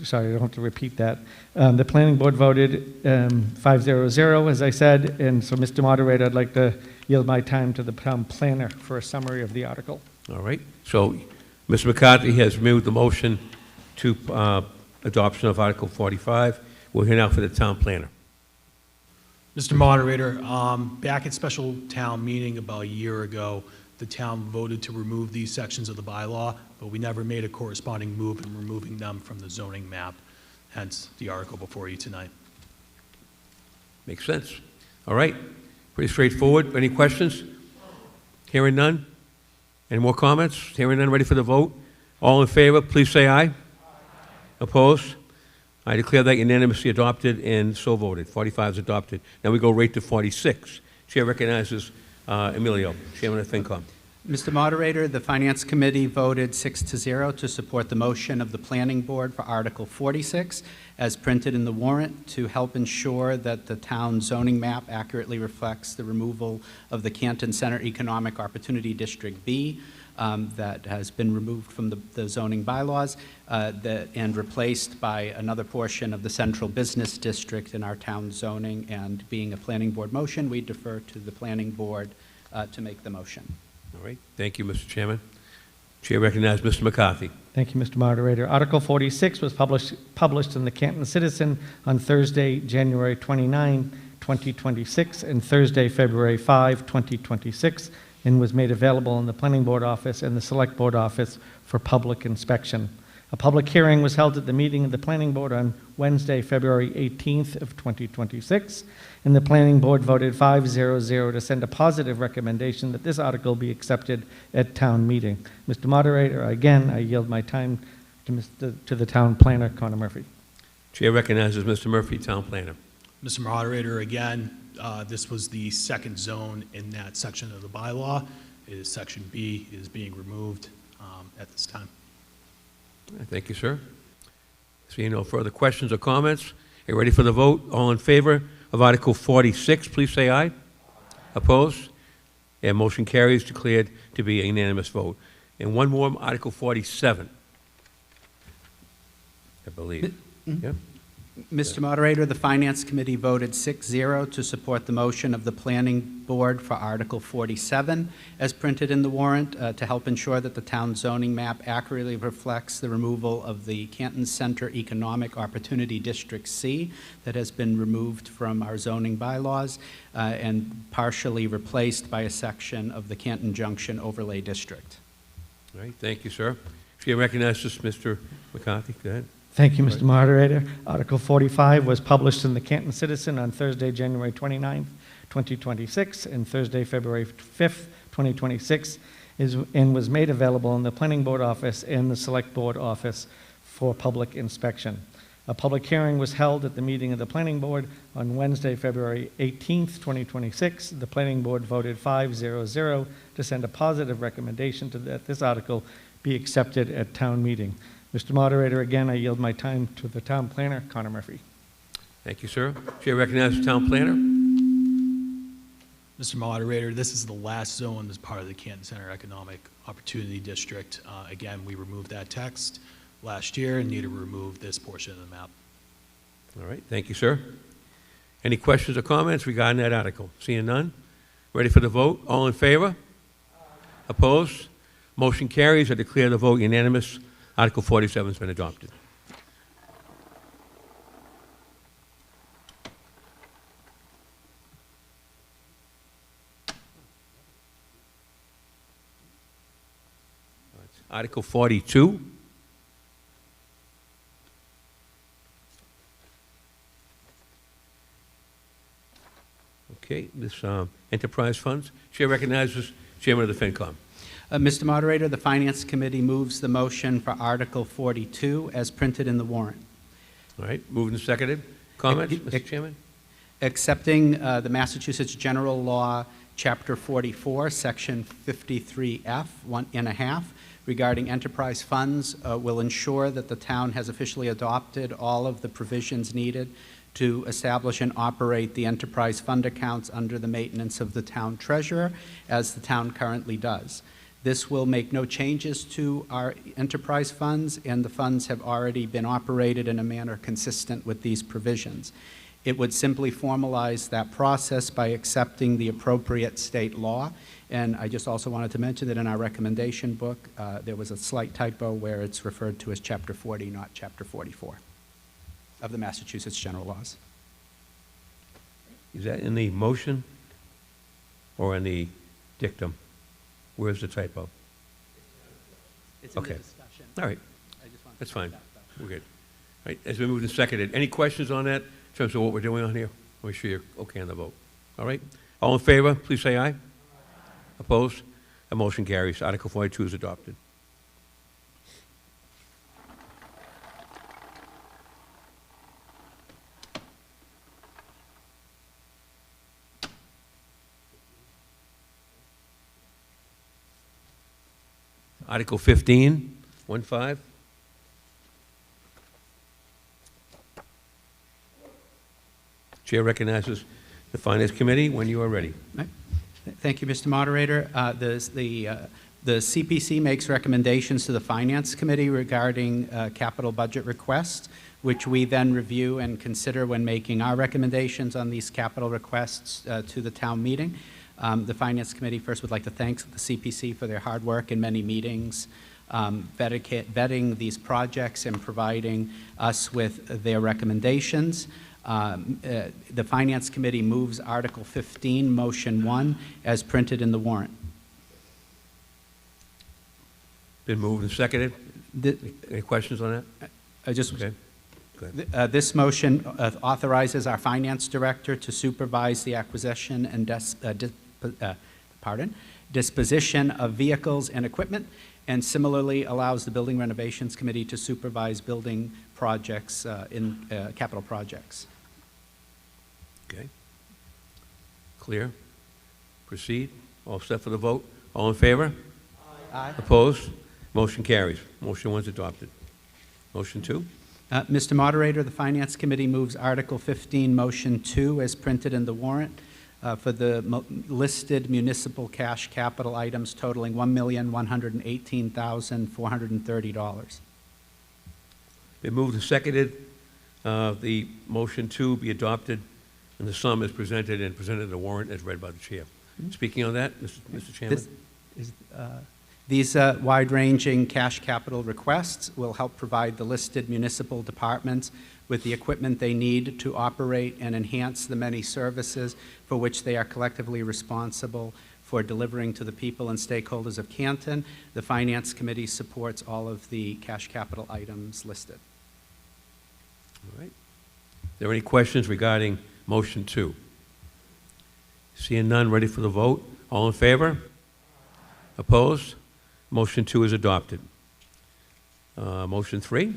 sorry, I don't have to repeat that. The Planning Board voted 5-0-0, as I said, and so, Mr. Moderator, I'd like to yield my time to the town planner for a summary of the article. All right. So, Mr. McCarthy has moved the motion to adoption of Article 45. We're here now for the town planner. Mr. Moderator, back at special town meeting about a year ago, the town voted to remove these sections of the bylaw, but we never made a corresponding move in removing them from the zoning map, hence the article before you tonight. Makes sense. All right. Pretty straightforward. Any questions? Hearing none? Any more comments? Hearing none, ready for the vote? All in favor, please say aye. Opposed? I declare that unanimously adopted and so voted. 45 is adopted. Now we go right to 46. Chair recognizes Emilio, Chairman of FinCom. Mr. Moderator, the Finance Committee voted 6-0 to support the motion of the Planning Board for Article 46 as printed in the warrant to help ensure that the town zoning map accurately reflects the removal of the Canton Center Economic Opportunity District B that has been removed from the zoning bylaws and replaced by another portion of the Central Business District in our town zoning. And being a Planning Board motion, we defer to the Planning Board to make the motion. All right. Thank you, Mr. Chairman. Chair recognizes Mr. McCarthy. Thank you, Mr. Moderator. Article 46 was published in the Canton Citizen on Thursday, January 29, 2026, and Thursday, February 5, 2026, and was made available in the Planning Board office and the Select Board office for public inspection. A public hearing was held at the meeting of the Planning Board on Wednesday, February 18th of 2026, and the Planning Board voted 5-0-0 to send a positive recommendation that this article be accepted at town meeting. Mr. Moderator, again, I yield my time to the town planner, Connor Murphy. Chair recognizes Mr. Murphy, town planner. Mr. Moderator, again, this was the second zone in that section of the bylaw. It is Section B. It is being removed at this time. Thank you, sir. Seeing no further questions or comments, are you ready for the vote? All in favor of Article 46, please say aye. Opposed? And motion carries, declared to be a unanimous vote. And one more, Article 47, I believe. Yep. Mr. Moderator, the Finance Committee voted 6-0 to support the motion of the Planning Board for Article 47 as printed in the warrant to help ensure that the town zoning map accurately reflects the removal of the Canton Center Economic Opportunity District C that has been removed from our zoning bylaws and partially replaced by a section of the Canton Junction Overlay District. All right, thank you, sir. Chair recognizes Mr. McCarthy. Go ahead. Thank you, Mr. Moderator. Article 45 was published in the Canton Citizen on Thursday, January 29th, 2026, and Thursday, February 5th, 2026, and was made available in the Planning Board office and the Select Board office for public inspection. A public hearing was held at the meeting of the Planning Board on Wednesday, February 18th, 2026. The Planning Board voted 5-0-0 to send a positive recommendation that this article be accepted at town meeting. Mr. Moderator, again, I yield my time to the town planner, Connor Murphy. Thank you, sir. Chair recognizes the town planner. Mr. Moderator, this is the last zone as part of the Canton Center Economic Opportunity District. Again, we removed that text last year and need to remove this portion of the map. All right, thank you, sir. Any questions or comments regarding that article? Seeing none? Ready for the vote? All in favor? Opposed? Motion carries. I declare the vote unanimous. Article 47 has been adopted. Article 42. Okay, this enterprise funds. Chair recognizes Chairman of the FinCom. Mr. Moderator, the Finance Committee moves the motion for Article 42 as printed in the warrant. All right, moved and seconded. Comments, Mr. Chairman? Accepting the Massachusetts General Law, Chapter 44, Section 53F, 1.5, regarding enterprise funds will ensure that the town has officially adopted all of the provisions needed to establish and operate the enterprise fund accounts under the maintenance of the town treasurer, as the town currently does. This will make no changes to our enterprise funds, and the funds have already been operated in a manner consistent with these provisions. It would simply formalize that process by accepting the appropriate state law. And I just also wanted to mention that in our recommendation book, there was a slight typo where it's referred to as Chapter 40, not Chapter 44 of the Massachusetts General Laws. Is that in the motion or in the dictum? Where's the typo? It's in Okay. the discussion. All right, I just wanted to that's point fine. that out. We're good. All right, as we moved and seconded, any questions on that in terms of what we're doing on here? Make sure you're okay on the vote. All right? All in favor, please say aye. Opposed? The motion carries. Article 42 is adopted. Article 15, 1-5. Chair recognizes the Finance Committee when you are ready. Right. Thank you, Mr. Moderator. The CPC makes recommendations to the Finance Committee regarding capital budget requests, which we then review and consider when making our recommendations on these capital requests to the town meeting. The Finance Committee first would like to thank the CPC for their hard work in many meetings, vetting these projects and providing us with their recommendations. The Finance Committee moves Article 15, Motion 1, as printed in the warrant. Been moved and seconded. Any questions on that? Okay. Go ahead. This motion authorizes our finance director to supervise the acquisition and disposition of vehicles and equipment, and similarly allows the Building Renovations Committee to supervise building projects in capital projects. Okay. Clear. Proceed. All set for the vote. All in favor? Aye. Opposed? Motion carries. Motion 1 is adopted. Motion 2? Mr. Moderator, the Finance Committee moves Article 15, Motion 2, as printed in the warrant for the listed municipal cash capital items totaling $1,118,430. Been moved and seconded. The motion 2 be adopted, and the sum is presented in the warrant as read by the chair. Speaking on that, Mr. Chairman? These wide-ranging cash capital requests will help provide the listed municipal departments with the equipment they need to operate and enhance the many services for which they are collectively responsible for delivering to the people and stakeholders of Canton. The Finance Committee supports all of the cash capital items listed. All right. Are there any questions regarding motion 2? Seeing none, ready for the vote? All in favor? Opposed? Motion 2 is adopted. Motion 3?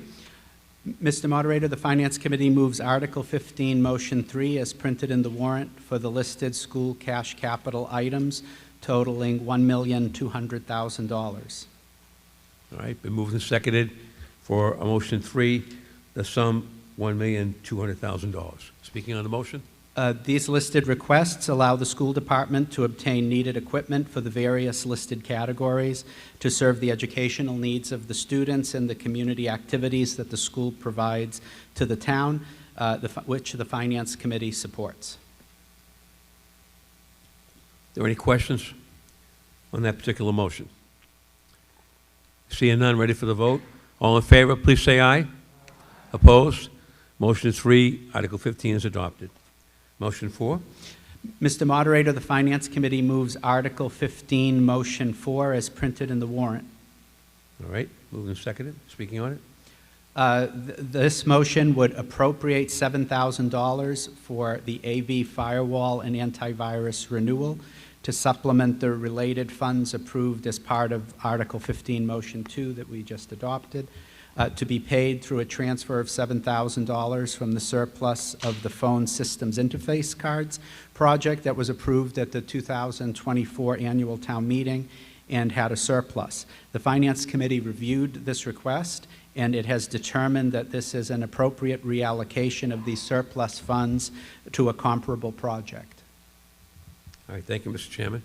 Mr. Moderator, the Finance Committee moves Article 15, Motion 3, as printed in the warrant for the listed school cash capital items totaling $1,200,000. All right, been moved and seconded for a motion 3. The sum $1,200,000. Speaking on the motion? These listed requests allow the school department to obtain needed equipment for the various listed categories to serve the educational needs of the students and the community activities that the school provides to the town, which the Finance Committee supports. Are there any questions on that particular motion? Seeing none, ready for the vote? All in favor, please say aye. Opposed? Motion 3, Article 15 is adopted. Motion 4. Mr. Moderator, the Finance Committee moves Article 15, Motion 4, as printed in the warrant. All right, moved and seconded. Speaking on it? This motion would appropriate $7,000 for the AV firewall and antivirus renewal to supplement the related funds approved as part of Article 15, Motion 2 that we just adopted, to be paid through a transfer of $7,000 from the surplus of the phone systems interface cards project that was approved at the 2024 annual town meeting and had a surplus. The Finance Committee reviewed this request, and it has determined that this is an appropriate reallocation of these surplus funds to a comparable project. All right, thank you, Mr. Chairman.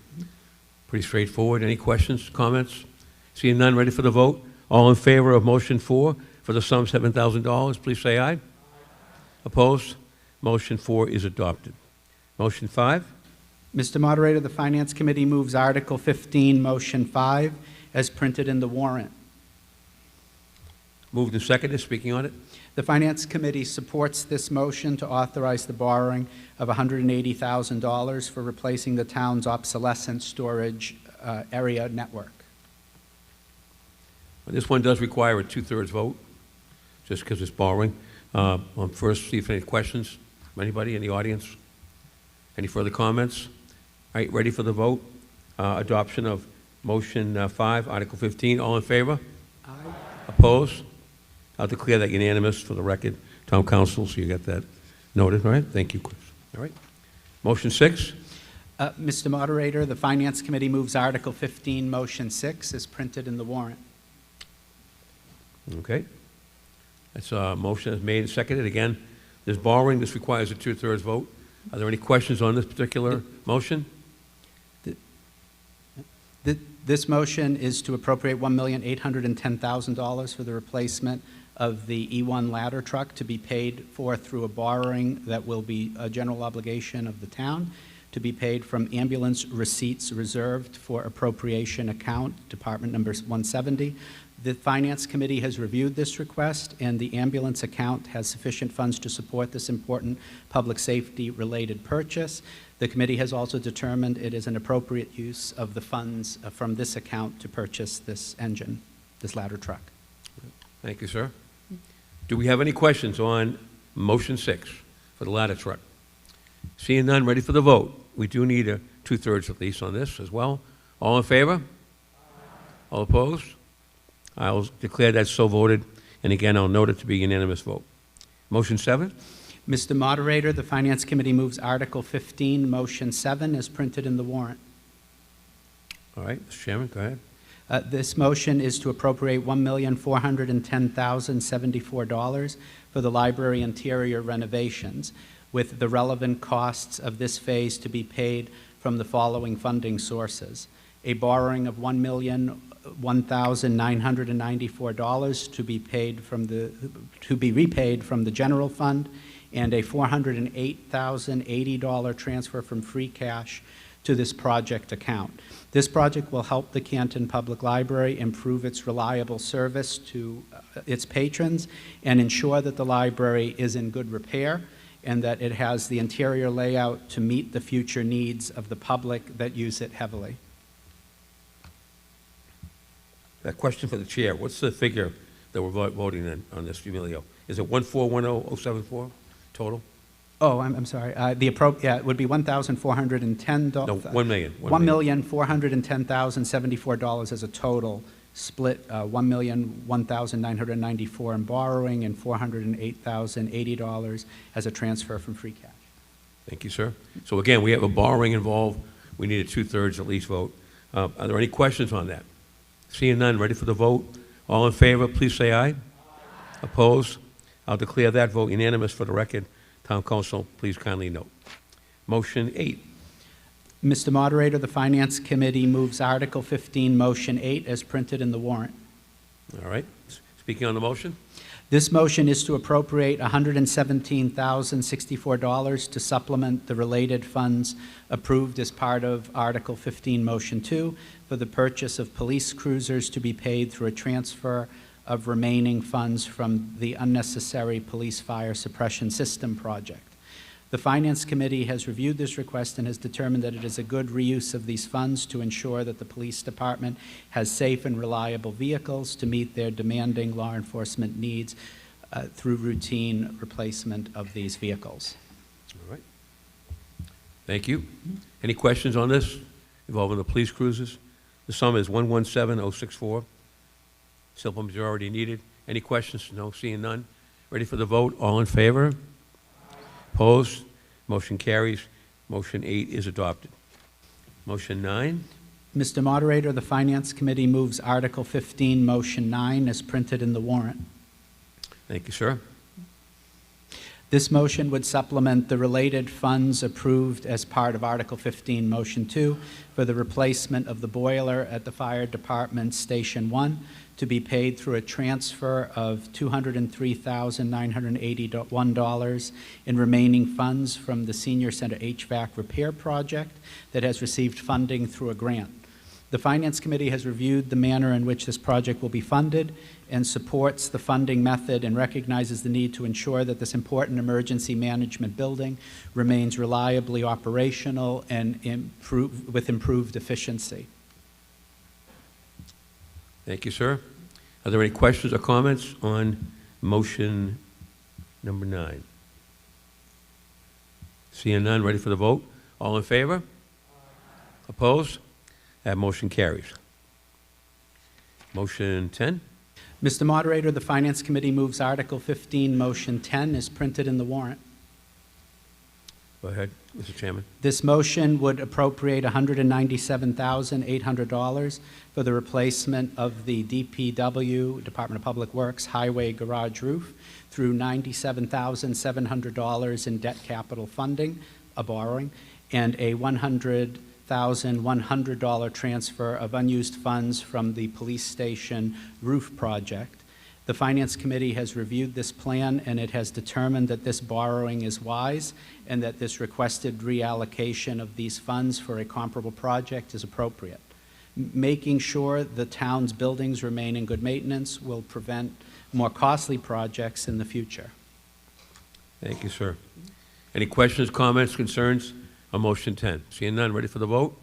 Pretty straightforward. Any questions, comments? Seeing none, ready for the vote? All in favor of motion 4 for the sum $7,000, please say aye. Opposed? Motion 4 is adopted. Motion 5. Mr. Moderator, the Finance Committee moves Article 15, Motion 5, as printed in the warrant. Moved and seconded. Speaking on it? The Finance Committee supports this motion to authorize the borrowing of $180,000 for replacing the town's obsolescent storage area network. This one does require a 2/3 vote, just because it's borrowing. First, see if any questions from anybody in the audience. Any further comments? All right, ready for the vote? Adoption of motion 5, Article 15. All in favor? Aye. Opposed? I'll declare that unanimous for the record. Town Council, so you get that noted. All right, thank you, Chris. All right. Motion 6. Mr. Moderator, the Finance Committee moves Article 15, Motion 6, as printed in the warrant. Okay. That's a motion that's made and seconded. Again, there's borrowing. This requires a 2/3 vote. Are there any questions on this particular motion? This motion is to appropriate $1,810,000 for the replacement of the E1 ladder truck to be paid for through a borrowing that will be a general obligation of the town, to be paid from ambulance receipts reserved for appropriation account, Department number 170. The Finance Committee has reviewed this request, and the ambulance account has sufficient funds to support this important public safety-related purchase. The committee has also determined it is an appropriate use of the funds from this account to purchase this engine, this ladder truck. Thank you, sir. Do we have any questions on motion 6 for the ladder truck? Seeing none, ready for the vote. We do need a 2/3 at least on this as well. All in favor? All opposed? I'll declare that so voted, and again, I'll note it to be a unanimous vote. Motion 7. Mr. Moderator, the Finance Committee moves Article 15, Motion 7, as printed in the warrant. All right, Mr. Chairman, go ahead. This motion is to appropriate $1,410,074 for the library interior renovations, with the relevant costs of this phase to be paid from the following funding sources: a borrowing of $1,001,994 to be repaid from the general fund, and a $408,080 transfer from free cash to this project account. This project will help the Canton Public Library improve its reliable service to its patrons and ensure that the library is in good repair and that it has the interior layout to meet the future needs of the public that use it heavily. A question for the chair. What's the figure that we're voting on this, Emilio? Is it 1410074 total? Oh, I'm sorry. It would be $1,410. No, 1 million. $1,410,074 as a total, split $1,001,994 in borrowing and $408,080 as a transfer from free cash. Thank you, sir. So again, we have a borrowing involved. We need a 2/3 at least vote. Are there any questions on that? Seeing none, ready for the vote? All in favor, please say aye. Opposed? I'll declare that vote unanimous for the record. Town Council, please kindly note. Motion 8. Mr. Moderator, the Finance Committee moves Article 15, Motion 8, as printed in the warrant. All right. Speaking on the motion? This motion is to appropriate $117,064 to supplement the related funds approved as part of Article 15, Motion 2, for the purchase of police cruisers to be paid through a transfer of remaining funds from the unnecessary police fire suppression system project. The Finance Committee has reviewed this request and has determined that it is a good reuse of these funds to ensure that the police department has safe and reliable vehicles to meet their demanding law enforcement needs through routine replacement of these vehicles. All right. Thank you. Any questions on this involving the police cruisers? The sum is 117,064. Simple majority needed. Any questions? No, seeing none. Ready for the vote? All in favor? Opposed? Motion carries. Motion 8 is adopted. Motion 9. Mr. Moderator, the Finance Committee moves Article 15, Motion 9, as printed in the warrant. Thank you, sir. This motion would supplement the related funds approved as part of Article 15, Motion 2, for the replacement of the boiler at the Fire Department Station 1 to be paid through a transfer of $203,981 in remaining funds from the Senior Center HVAC repair project that has received funding through a grant. The Finance Committee has reviewed the manner in which this project will be funded and supports the funding method and recognizes the need to ensure that this important emergency management building remains reliably operational and with improved efficiency. Thank you, sir. Are there any questions or comments on motion number 9? Seeing none, ready for the vote? All in favor? Opposed? That motion carries. Motion 10. Mr. Moderator, the Finance Committee moves Article 15, Motion 10, as printed in the warrant. Go ahead, Mr. Chairman. This motion would appropriate $197,800 for the replacement of the DPW, Department of Public Works, highway garage roof through $97,700 in debt capital funding, a borrowing, and a $100,100 transfer of unused funds from the police station roof project. The Finance Committee has reviewed this plan and it has determined that this borrowing is wise and that this requested reallocation of these funds for a comparable project is appropriate. Making sure the town's buildings remain in good maintenance will prevent more costly projects in the future. Thank you, sir. Any questions, comments, concerns on motion 10? Seeing none, ready for the vote?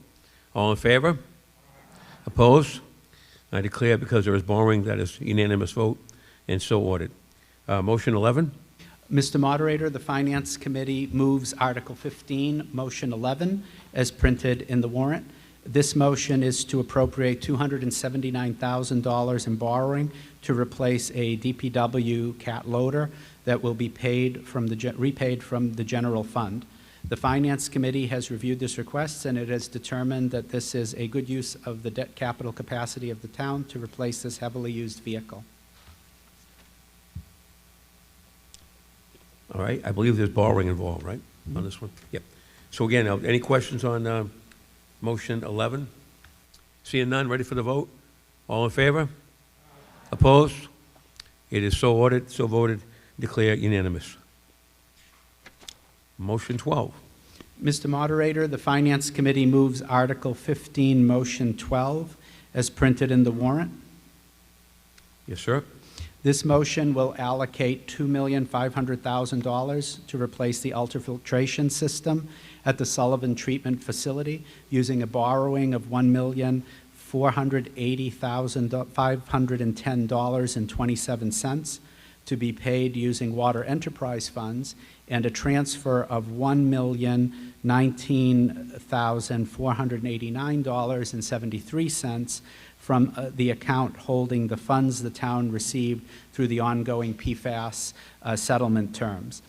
All in favor? Opposed? I declare, because there is borrowing, that is unanimous vote, and so ordered. Motion 11. Mr. Moderator, the Finance Committee moves Article 15, Motion 11, as printed in the warrant. This motion is to appropriate $279,000 in borrowing to replace a DPW cat loader that will be repaid from the general fund. The Finance Committee has reviewed this request and it has determined that this is a good use of the debt capital capacity of the town to replace this heavily used vehicle. All right, I believe there's borrowing involved, right, on this one? Yep. So again, any questions on motion 11? Seeing none, ready for the vote? All in favor? Opposed? It is so ordered, so voted, declare unanimous. Motion 12. Mr. Moderator, the Finance Committee moves Article 15, Motion 12, as printed in the warrant. Yes, sir. This motion will allocate $2,500,000 to replace the ultrafiltration system at the Sullivan Treatment Facility using a borrowing of $1,480,510.27 to be paid using water enterprise funds and a transfer of $1,019,489.73 from the account holding the funds the town received through the ongoing PFAS settlement terms.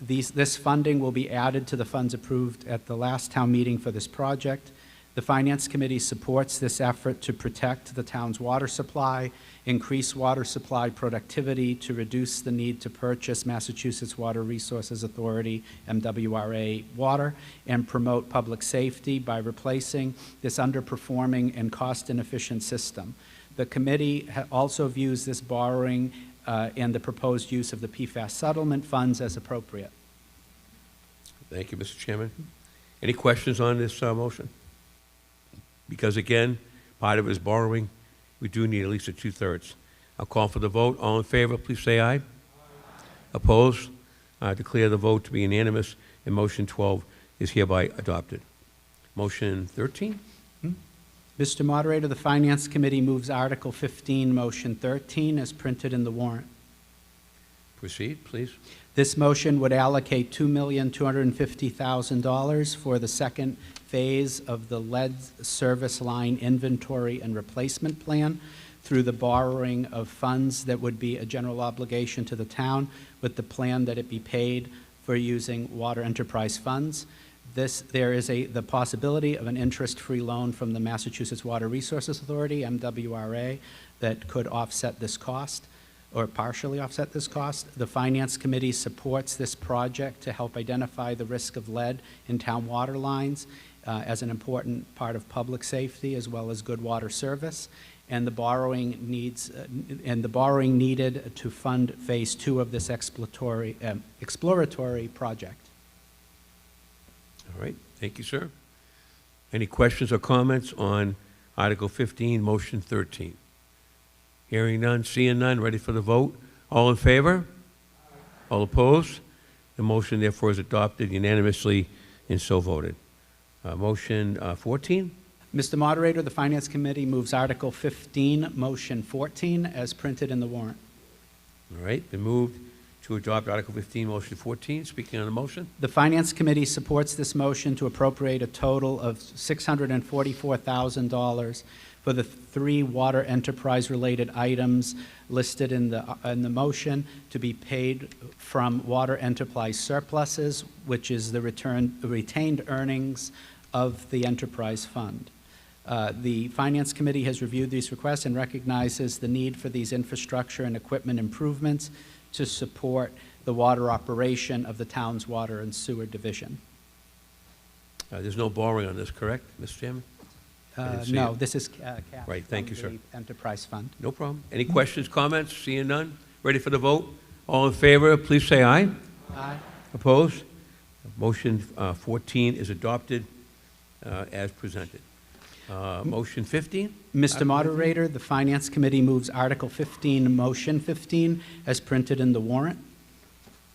This funding will be added to the funds approved at the last town meeting for this project. The Finance Committee supports this effort to protect the town's water supply, increase water supply productivity to reduce the need to purchase Massachusetts Water Resources Authority, MWRA, water, and promote public safety by replacing this underperforming and cost-inefficient system. The committee also views this borrowing and the proposed use of the PFAS settlement funds as appropriate. Thank you, Mr. Chairman. Any questions on this motion? Because again, part of it is borrowing. We do need at least a 2/3. I'll call for the vote. All in favor, please say aye. Aye. Opposed? I declare the vote to be unanimous, and motion 12 is hereby adopted. Motion 13? Mr. Moderator, the Finance Committee moves Article 15, Motion 13, as printed in the warrant. Proceed, please. This motion would allocate $2,250,000 for the second phase of the lead service line inventory and replacement plan through the borrowing of funds that would be a general obligation to the town, with the plan that it be paid for using water enterprise funds. There is the possibility of an interest-free loan from the Massachusetts Water Resources Authority, MWRA, that could offset this cost, or partially offset this cost. The Finance Committee supports this project to help identify the risk of lead in town water lines as an important part of public safety, as well as good water service, and the borrowing needed to fund Phase 2 of this exploratory project. All right, thank you, sir. Any questions or comments on Article 15, Motion 13? Hearing none, seeing none, ready for the vote? All in favor? All opposed? The motion, therefore, is adopted unanimously and so voted. Motion 14? Mr. Moderator, the Finance Committee moves Article 15, Motion 14, as printed in the warrant. All right, been moved to adopt Article 15, Motion 14. Speaking on the motion? The Finance Committee supports this motion to appropriate a total of $644,000 for the 3 water enterprise-related items listed in the motion to be paid from water enterprise surpluses, which is the retained earnings of the enterprise fund. The Finance Committee has reviewed these requests and recognizes the need for these infrastructure and equipment improvements to support the water operation of the town's water and sewer division. There's no borrowing on this, correct, Mr. Chairman? No, this is cash Right, thank you, from sir. the enterprise fund. No problem. Any questions, comments? Seeing none? Ready for the vote? All in favor, please say aye. Aye. Opposed? Motion 14 is adopted as presented. Motion 15? Mr. Moderator, the Finance Committee moves Article 15, Motion 15, as printed in the warrant.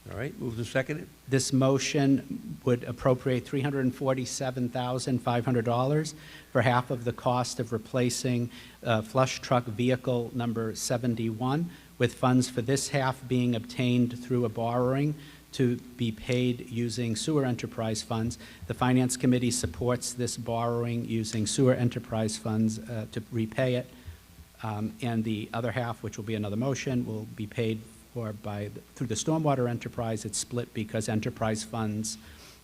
All right, moved and seconded. This motion would appropriate $347,500 for half of the cost of replacing flush truck vehicle number 71, with funds for this half being obtained through a borrowing to be paid using sewer enterprise funds. The Finance Committee supports this borrowing using sewer enterprise funds to repay it, and the other half, which will be another motion, will be paid for through the stormwater enterprise. It's split because enterprise funds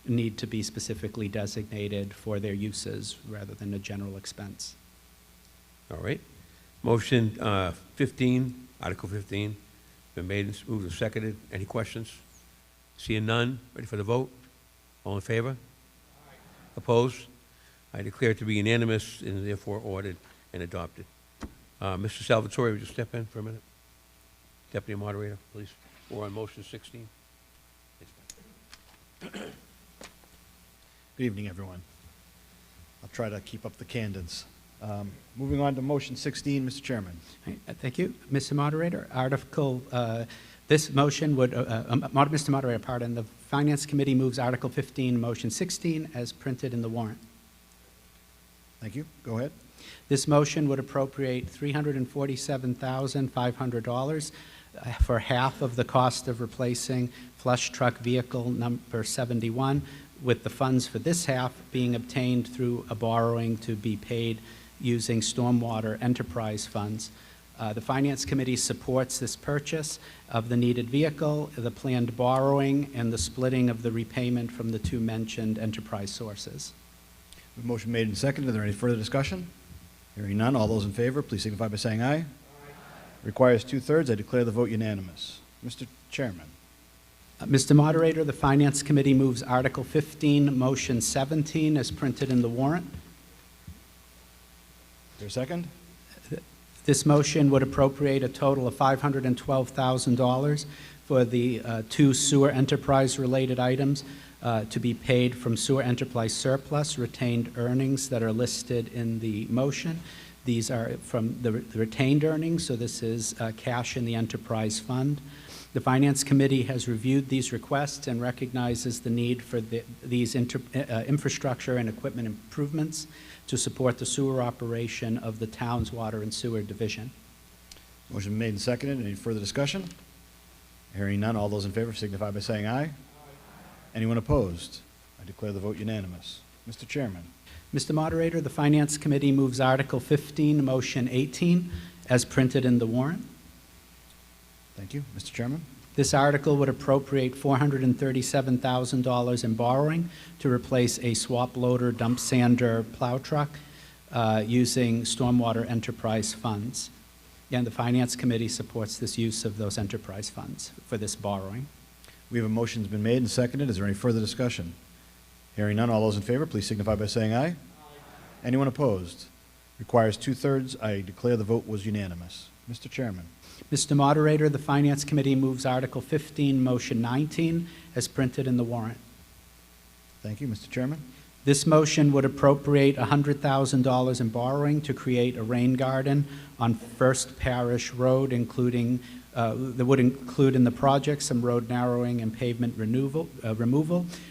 need to be specifically designated for their uses rather than a general expense. All right. Motion 15, Article 15, been made and moved and seconded. Any questions? Seeing none, ready for the vote? All in favor? Aye. Opposed? I declare it to be unanimous and therefore ordered and adopted. Mr. Salvatore, would you step in for a minute? Deputy Moderator, please. We're on motion 16. Good evening, everyone. I'll try to keep up the cadence. Moving on to motion 16, Mr. Chairman. Thank you, Mr. Moderator. This motion would, Mr. Moderator, pardon, the Finance Committee moves Article 15, Motion 16, as printed in the warrant. Thank you. Go ahead. This motion would appropriate $347,500 for half of the cost of replacing flush truck vehicle number 71, with the funds for this half being obtained through a borrowing to be paid using stormwater enterprise funds. The Finance Committee supports this purchase of the needed vehicle, the planned borrowing, and the splitting of the repayment from the 2 mentioned enterprise sources. Motion made and seconded. Are there any further discussion? Hearing none, all those in favor, please signify by saying aye. Aye. Requires 2/3. I declare the vote unanimous. Mr. Chairman. Mr. Moderator, the Finance Committee moves Article 15, Motion 17, as printed in the warrant. Is there a second? This motion would appropriate a total of $512,000 for the two sewer enterprise-related items to be paid from sewer enterprise surplus retained earnings that are listed in the motion. These are from the retained earnings, so this is cash in the enterprise fund. The Finance Committee has reviewed these requests and recognizes the need for these infrastructure and equipment improvements to support the sewer operation of the town's water and sewer division. Motion made and seconded. Any further discussion? Hearing none, all those in favor signify by saying aye. Aye. Anyone opposed? I declare the vote unanimous. Mr. Chairman. Mr. Moderator, the Finance Committee moves Article 15, Motion 18, as printed in the warrant. Thank you. Mr. Chairman. This article would appropriate $437,000 in borrowing to replace a swap loader dump sander plow truck using stormwater enterprise funds. And the Finance Committee supports this use of those enterprise funds for this borrowing. We have a motion that's been made and seconded. Is there any further discussion? Hearing none, all those in favor, please signify by saying aye. Aye. Anyone opposed? Requires 2/3. I declare the vote was unanimous. Mr. Chairman. Mr. Moderator, the Finance Committee moves Article 15, Motion 19, as printed in the warrant. Thank you, Mr. Chairman. This motion would appropriate $100,000 in borrowing to create a rain garden on First Parish Road, including that would include in the project some road narrowing and pavement removal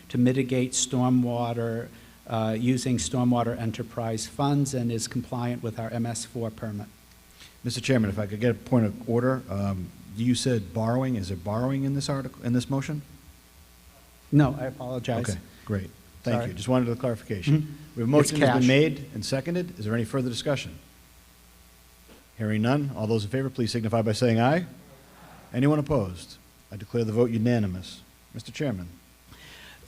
to mitigate stormwater using stormwater enterprise funds, and is compliant with our MS4 permit. Mr. Chairman, if I could get a point of order, you said borrowing. Is there borrowing in this article, in this motion? No, I apologize. Okay, great. Thank Sorry. you. Just wanted a clarification. Mhm. We have a motion that's cash. been made and seconded. Is there any further discussion? Hearing none, all those in favor, please signify by saying aye. Anyone opposed? I declare the vote unanimous. Mr. Chairman.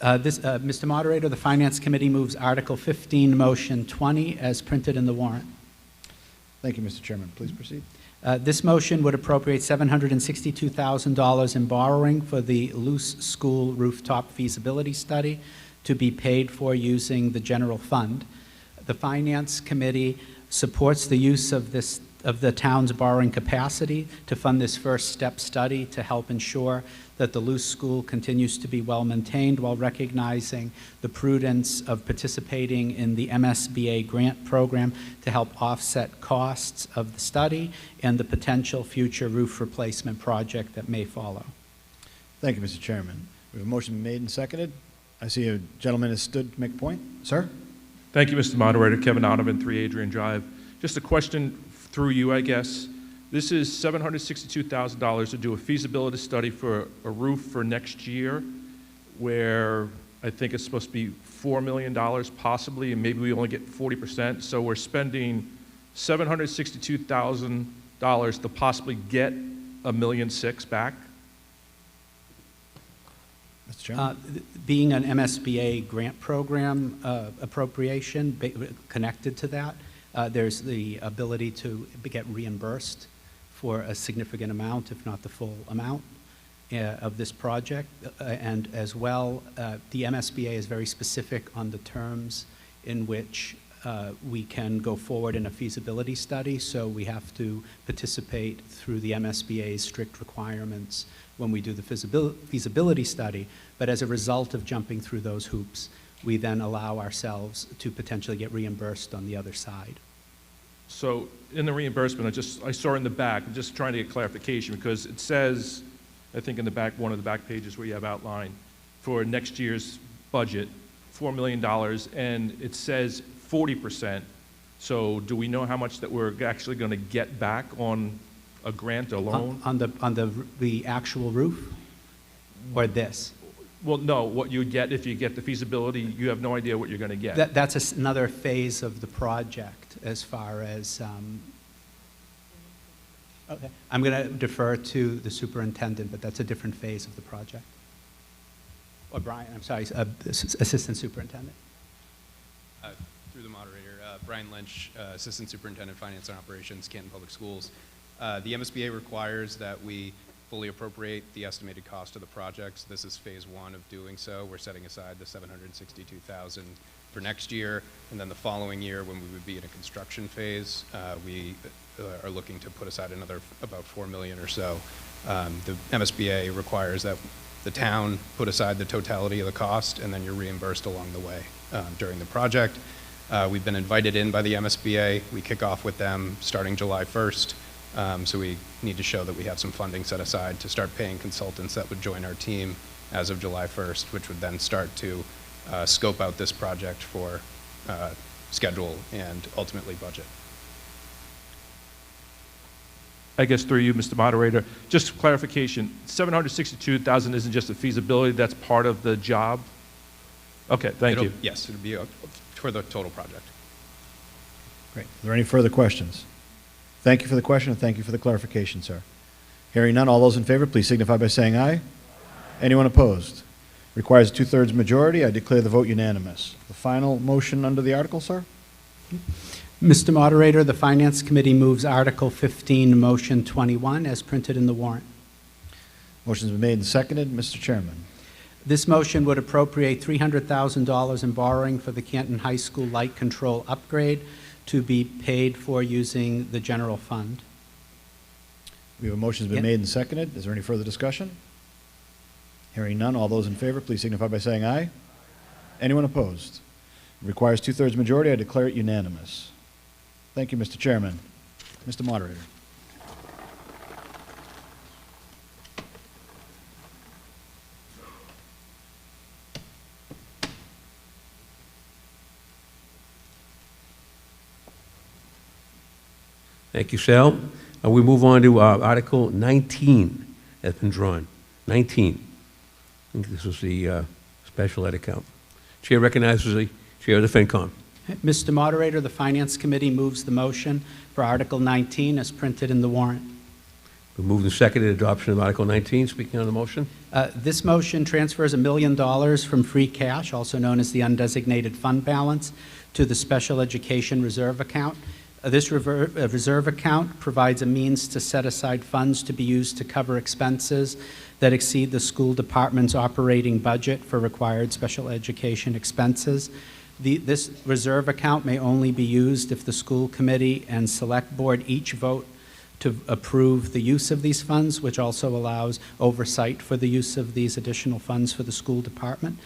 Mr. Moderator, the Finance Committee moves Article 15, Motion 20, as printed in the warrant. Thank you, Mr. Chairman. Please proceed. This motion would appropriate $762,000 in borrowing for the Luce School rooftop feasibility study to be paid for using the general fund. The Finance Committee supports the use of the town's borrowing capacity to fund this first step study to help ensure that the Luce School continues to be well maintained while recognizing the prudence of participating in the MSBA grant program to help offset costs of the study and the potential future roof replacement project that may follow. Thank you, Mr. Chairman. We have a motion made and seconded. I see a gentleman has stood to make a point. Sir? Thank you, Mr. Moderator. Kevin Donovan, 3 Adrian Drive. Just a question through you, I guess. This is $762,000 to do a feasibility study for a roof for next year, where I think it's supposed to be $4 million possibly, and maybe we only get 40%. So we're spending $762,000 to possibly get $1.6 million back. Mr. Chairman? Being an MSBA grant program appropriation connected to that, there's the ability to get reimbursed for a significant amount, if not the full amount, of this project. And as well, the MSBA is very specific on the terms in which we can go forward in a feasibility study, so we have to participate through the MSBA's strict requirements when we do the feasibility study. But as a result of jumping through those hoops, we then allow ourselves to potentially get reimbursed on the other side. So in the reimbursement, I saw in the back, I'm just trying to get clarification, because it says, I think in the back, one of the back pages where you have outlined for next year's budget, $4 million, and it says 40%. So do we know how much that we're actually going to get back on a grant alone? On the actual roof, or this? Well, no, what you get if you get the feasibility, you have no idea what you're going to get. That's another phase of the project as far as, okay. I'm going to defer to the superintendent, but that's a different phase of the project. Or Brian, I'm sorry, Assistant Superintendent. Through the moderator, Brian Lynch, Assistant Superintendent, Finance and Operations, Canton Public Schools. The MSBA requires that we fully appropriate the estimated cost of the projects. This is phase one of doing so. We're setting aside the $762,000 for next year, and then the following year, when we would be in a construction phase, we are looking to put aside another about $4 million or so. The MSBA requires that the town put aside the totality of the cost, and then you're reimbursed along the way during the project. We've been invited in by the MSBA. We kick off with them starting July 1st. So we need to show that we have some funding set aside to start paying consultants that would join our team as of July 1st, which would then start to scope out this project for schedule and ultimately budget. I guess through you, Mr. Moderator, just clarification, $762,000 isn't just a feasibility, that's part of the job? Okay, thank you. Yes, it'll be for the total project. Great. Are there any further questions? Thank you for the question, and thank you for the clarification, sir. Hearing none, all those in favor, please signify by saying aye. Anyone opposed? Requires a 2/3 majority. I declare the vote unanimous. The final motion under the article, sir? Mr. Moderator, the Finance Committee moves Article 15, Motion 21, as printed in the warrant. Motion's been made and seconded. Mr. Chairman. This motion would appropriate $300,000 in borrowing for the Canton High School light control upgrade to be paid for using the general fund. We have a motion that's been made and seconded. Is there any further discussion? Hearing none, all those in favor, please signify by saying aye. Anyone opposed? It requires 2/3 majority. I declare it unanimous. Thank you, Mr. Chairman. Mr. Moderator. Thank you, Sal. We move on to Article 19 that's been drawn. 19. I think this was the special ed account. Chair recognizes the Chair of the FinCom. Mr. Moderator, the Finance Committee moves the motion for Article 19 as printed in the warrant. We move the seconded adoption of Article 19. Speaking on the motion. This motion transfers $1 million from free cash, also known as the undesignated fund balance, to the Special Education Reserve Account. This reserve account provides a means to set aside funds to be used to cover expenses that exceed the school department's operating budget for required special education expenses. This reserve account may only be used if the school committee and select board each vote to approve the use of these funds, which also allows oversight for the use of these additional funds for the school department.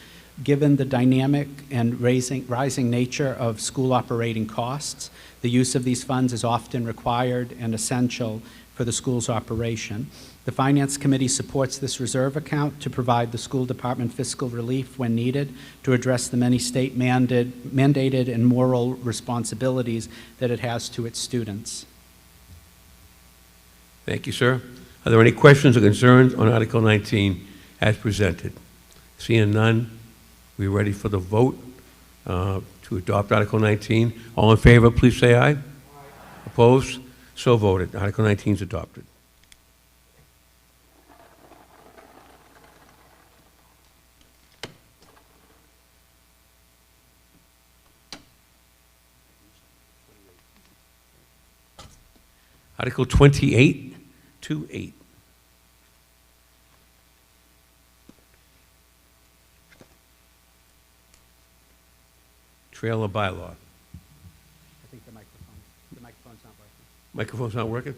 Given the dynamic and rising nature of school operating costs, the use of these funds is often required and essential for the school's operation. The Finance Committee supports this reserve account to provide the school department fiscal relief when needed to address the many state mandated and moral responsibilities that it has to its students. Thank you, sir. Are there any questions or concerns on Article 19 as presented? Seeing none, we're ready for the vote to adopt Article 19. All in favor, please say aye. Aye. Opposed? So voted. Article 19 is adopted. Article 28, 2-8. Trailer bylaw. I think the microphone's not working. Microphone's not working?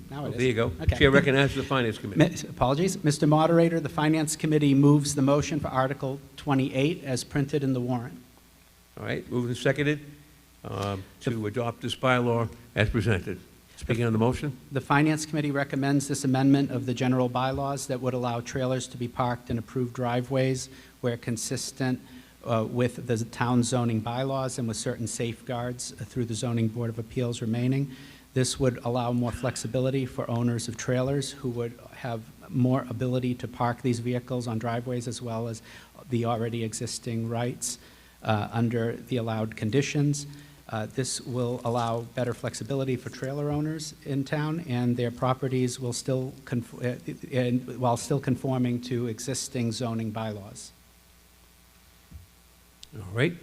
Now it is. There you go. Okay. Chair recognizes the Finance Committee. Apologies. Mr. Moderator, the Finance Committee moves the motion for Article 28 as printed in the warrant. All right, moved and seconded to adopt this bylaw as presented. Speaking on the motion. The Finance Committee recommends this amendment of the general bylaws that would allow trailers to be parked in approved driveways where consistent with the town zoning bylaws and with certain safeguards through the Zoning Board of Appeals remaining. This would allow more flexibility for owners of trailers who would have more ability to park these vehicles on driveways as well as the already existing rights under the allowed conditions. This will allow better flexibility for trailer owners in town, and their properties will still, while still conforming to existing zoning bylaws. All right.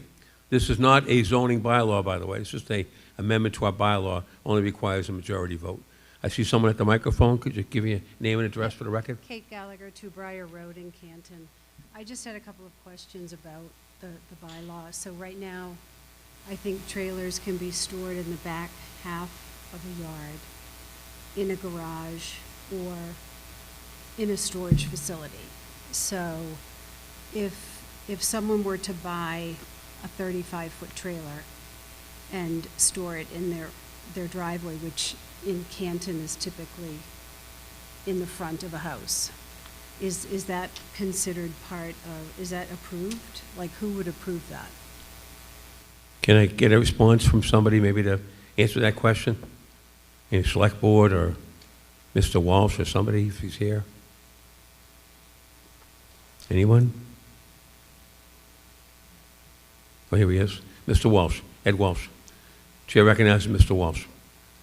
This is not a zoning bylaw, by the way. It's just a amendment to our bylaw, only requires a majority vote. I see someone at the microphone. Could you give your name and address for the record? Kate Gallagher, 2 Briar Road in Canton. I just had a couple of questions about the bylaw. So right now, I think trailers can be stored in the back half of a yard, in a garage, or in a storage facility. So if someone were to buy a 35-foot trailer and store it in their driveway, which in Canton is typically in the front of a house, is that considered part of, is that approved? Like, who would approve that? Can I get a response from somebody maybe to answer that question? Any select board or Mr. Walsh or somebody, if he's here? Anyone? Oh, here he is. Mr. Walsh, Ed Walsh. Chair recognizes Mr. Walsh,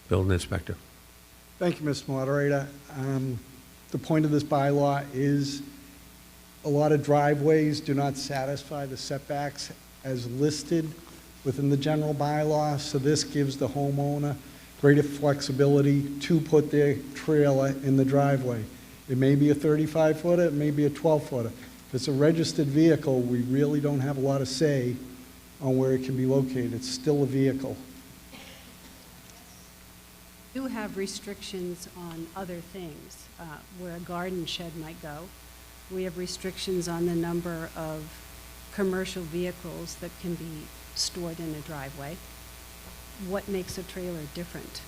Building Inspector. Thank you, Mr. Moderator. The point of this bylaw is a lot of driveways do not satisfy the setbacks as listed within the general bylaw, so this gives the homeowner greater flexibility to put their trailer in the driveway. It may be a 35-footer, it may be a 12-footer. If it's a registered vehicle, we really don't have a lot of say on where it can be located. It's still a vehicle. Do have restrictions on other things, where a garden shed might go. We have restrictions on the number of commercial vehicles that can be stored in a driveway. What makes a trailer different?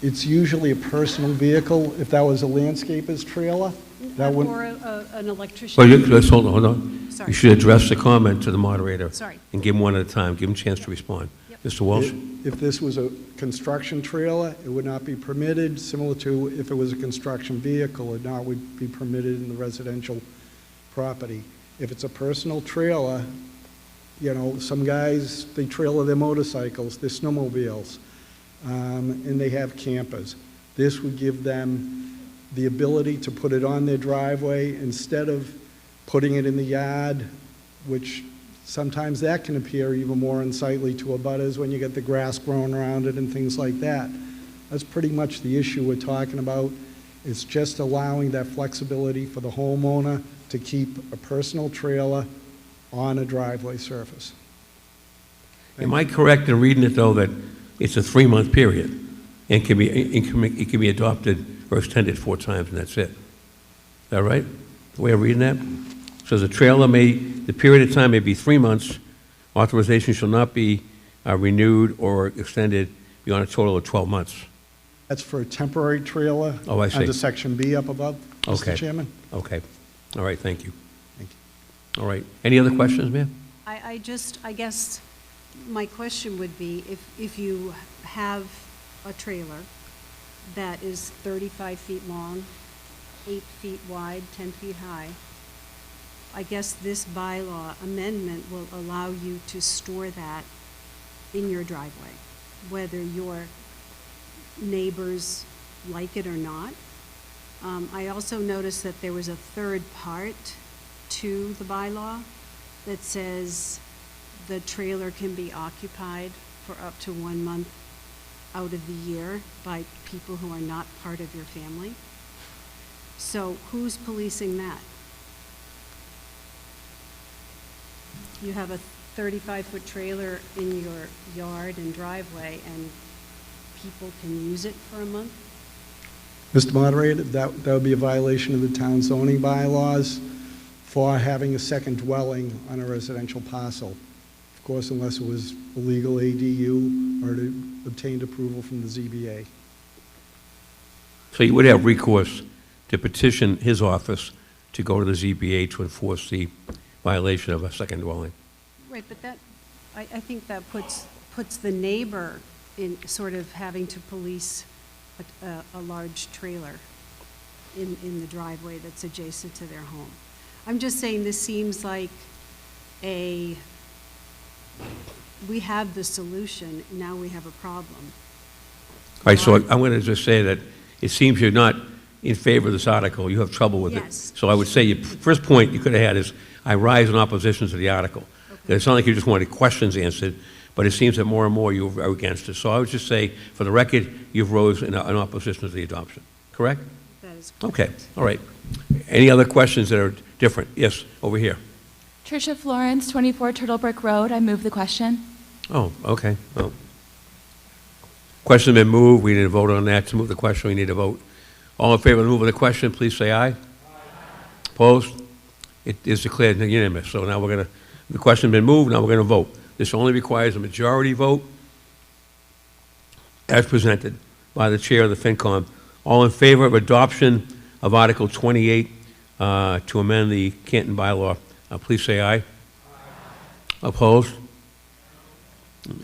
It's usually a personal vehicle. If that was a landscaper's trailer, that would... Or an electrician. Well, let's hold on. Sorry. You should address the comment to the moderator. Sorry. And give him one at a time. Give him a chance to respond. Yep. Mr. Walsh? If this was a construction trailer, it would not be permitted, similar to if it was a construction vehicle, it now would be permitted in the residential property. If it's a personal trailer, you know, some guys, they trailer their motorcycles, their snowmobiles, and they have campers. This would give them the ability to put it on their driveway instead of putting it in the yard, which sometimes that can appear even more unsightly to abutters when you get the grass growing around it and things like that. That's pretty much the issue we're talking about. It's just allowing that flexibility for the homeowner to keep a personal trailer on a driveway surface. Am I correct in reading it, though, that it's a 3-month period and it can be adopted or extended 4 times and that's it? Is that right? The way I'm reading that? So the trailer the period of time may be 3 months. Authorization shall not be renewed or extended beyond a total of 12 months. That's for a temporary trailer. Oh, I see. Under Section B up above, Okay. Mr. Chairman. Okay. All right, thank you. Thank you. All right. Any other questions, ma'am? I guess my question would be, if you have a trailer that is 35 feet long, 8 feet wide, 10 feet high, I guess this bylaw amendment will allow you to store that in your driveway, whether your neighbors like it or not. I also noticed that there was a third part to the bylaw that says the trailer can be occupied for up to 1 month out of the year by people who are not part of your family. So who's policing that? You have a 35-foot trailer in your yard and driveway, and people can use it for a month? Mr. Moderator, that would be a violation of the town zoning bylaws for having a second dwelling on a residential parcel. Of course, unless it was a legal ADU or it obtained approval from the ZBA. So you would have recourse to petition his office to go to the ZBA to enforce the violation of a second dwelling. Right, but that, I think that puts the neighbor in sort of having to police a large trailer in the driveway that's adjacent to their home. I'm just saying this seems like we have the solution, now we have a problem. All right, so I'm going to just say that it seems you're not in favor of this article, you have trouble with Yes. it. So I would say your first point you could have had is, I rise in opposition to the article. It's not like you just wanted questions answered, but it seems that more and more you are against it. So I would just say, for the record, you've rose in opposition to the adoption. Correct? That is Okay, all right. Any other questions that are different? Yes, over here. Tricia Florence, 24 Turtlebrook Road. I move the question. Oh, okay. Well, question been moved. We need to vote on that. To move the question, we need to vote. All in favor of the move of the question, please say aye. Opposed? It is declared unanimous. So now the question been moved, now we're going to vote. This only requires a majority vote as presented by the chair of the FinCom. All in favor of adoption of Article 28 to amend the Canton bylaw, please say aye. Opposed?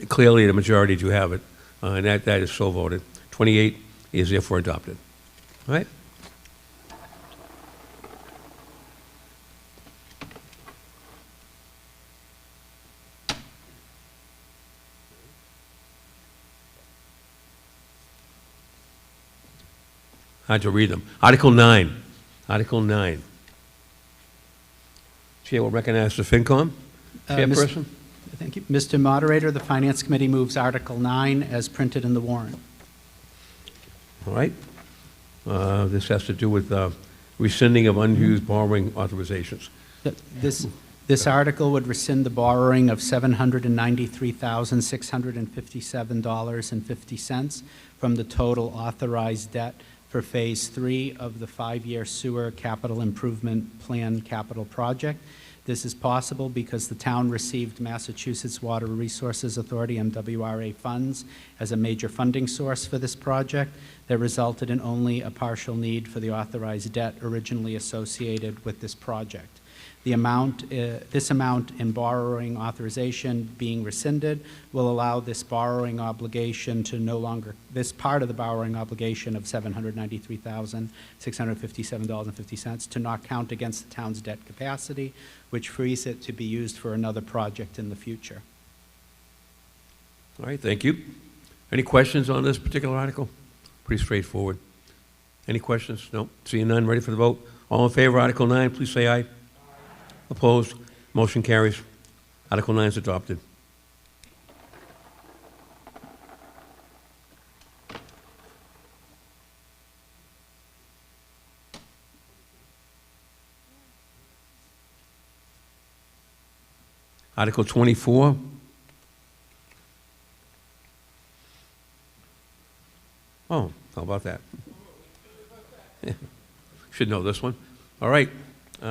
Clearly, the majority do have it, and that is so voted. 28 is therefore adopted. All right? Hard to read them. Article 9. Article 9. Chair will recognize the FinCom. Chairperson? Thank you. Mr. Moderator, the Finance Committee moves Article 9 as printed in the warrant. All right. This has to do with rescinding of unused borrowing authorizations. This article would rescind the borrowing of $793,657.50 from the total authorized debt for Phase 3 of the 5-year sewer capital improvement plan capital project. This is possible because the town received Massachusetts Water Resources Authority, MWRA funds, as a major funding source for this project that resulted in only a partial need for the authorized debt originally associated with this project. This amount in borrowing authorization being rescinded will allow this borrowing obligation to no longer, this part of the borrowing obligation of $793,657.50 to not count against the town's debt capacity, which frees it to be used for another project in the future. All right, thank you. Any questions on this particular article? Pretty straightforward. Any questions? No? Seeing none, ready for the vote? All in favor of Article 9, please say aye. Opposed? Motion carries. Article 9 is adopted. Article 24. Oh, how about that? Should know this one. All right.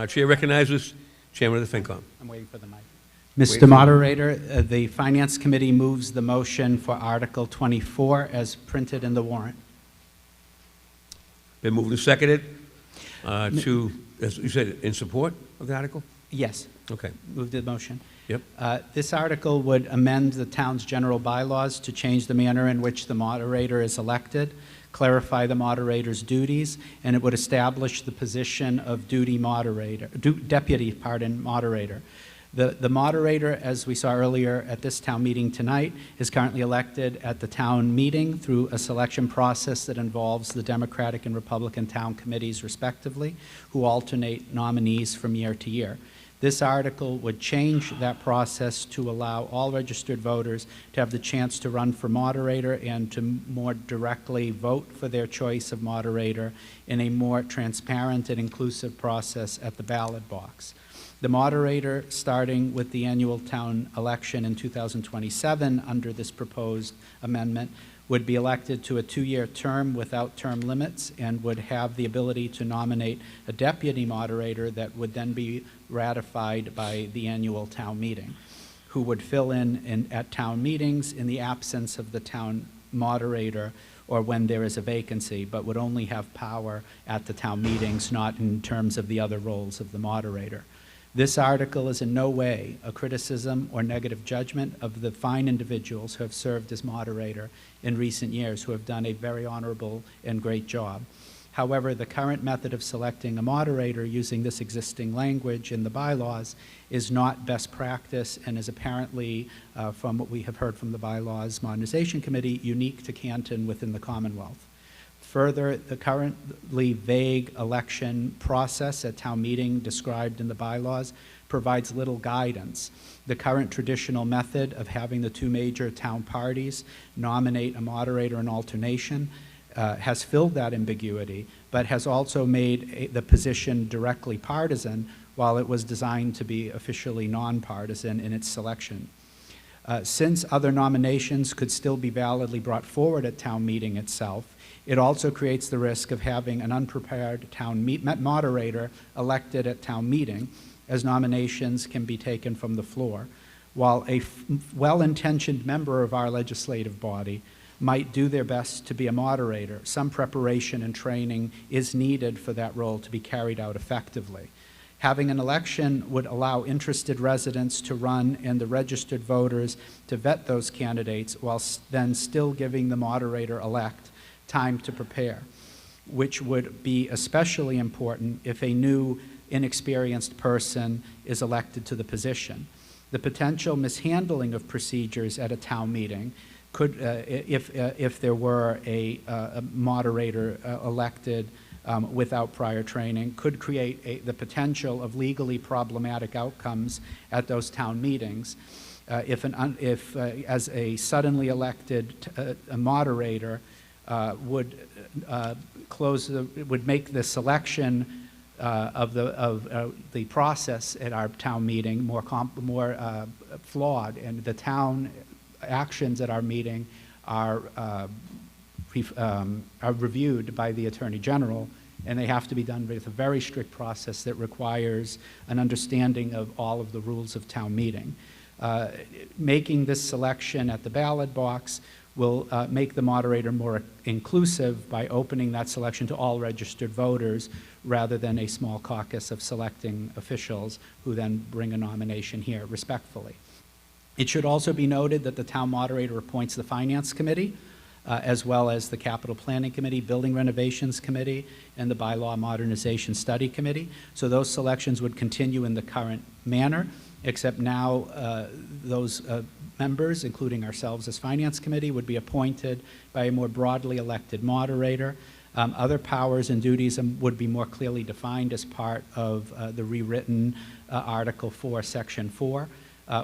Chair recognizes Chairman of the FinCom. I'm waiting for the mic. Mr. Moderator, the Finance Committee moves the motion for Article 24 as printed in the warrant. Been moved and seconded to, as you said, in support of the article? Yes. Okay. Move the motion. Yep. This article would amend the town's general bylaws to change the manner in which the moderator is elected, clarify the moderator's duties, and it would establish the position of deputy moderator. The moderator, as we saw earlier at this town meeting tonight, is currently elected at the town meeting through a selection process that involves the Democratic and Republican town committees respectively, who alternate nominees from year to year. This article would change that process to allow all registered voters to have the chance to run for moderator and to more directly vote for their choice of moderator in a more transparent and inclusive process at the ballot box. The moderator, starting with the annual town election in 2027 under this proposed amendment, would be elected to a 2-year term without term limits and would have the ability to nominate a deputy moderator that would then be ratified by the annual town meeting, who would fill in at town meetings in the absence of the town moderator or when there is a vacancy, but would only have power at the town meetings, not in terms of the other roles of the moderator. This article is in no way a criticism or negative judgment of the fine individuals who have served as moderator in recent years, who have done a very honorable and great job. However, the current method of selecting a moderator using this existing language in the bylaws is not best practice and is apparently, from what we have heard from the Bylaws Modernization Committee, unique to Canton within the Commonwealth. Further, the currently vague election process at town meeting described in the bylaws provides little guidance. The current traditional method of having the two major town parties nominate a moderator and alternation has filled that ambiguity, but has also made the position directly partisan, while it was designed to be officially nonpartisan in its selection. Since other nominations could still be validly brought forward at town meeting itself, it also creates the risk of having an unprepared town moderator elected at town meeting, as nominations can be taken from the floor, while a well-intentioned member of our legislative body might do their best to be a moderator. Some preparation and training is needed for that role to be carried out effectively. Having an election would allow interested residents to run and the registered voters to vet those candidates, while then still giving the moderator-elect time to prepare, which would be especially important if a new, inexperienced person is elected to the position. The potential mishandling of procedures at a town meeting could, if there were a moderator elected without prior training, could create the potential of legally problematic outcomes at those town meetings. If as a suddenly elected a moderator would make the selection of the process at our town meeting more flawed, and the town actions at our meeting are reviewed by the Attorney General, and they have to be done with a very strict process that requires an understanding of all of the rules of town meeting. Making this selection at the ballot box will make the moderator more inclusive by opening that selection to all registered voters rather than a small caucus of selecting officials who then bring a nomination here respectfully. It should also be noted that the town moderator appoints the Finance Committee, as well as the Capital Planning Committee, Building Renovations Committee, and the Bylaw Modernization Study Committee. So those selections would continue in the current manner, except now those members, including ourselves as Finance Committee, would be appointed by a more broadly elected moderator. Other powers and duties would be more clearly defined as part of the rewritten Article 4, Section 4.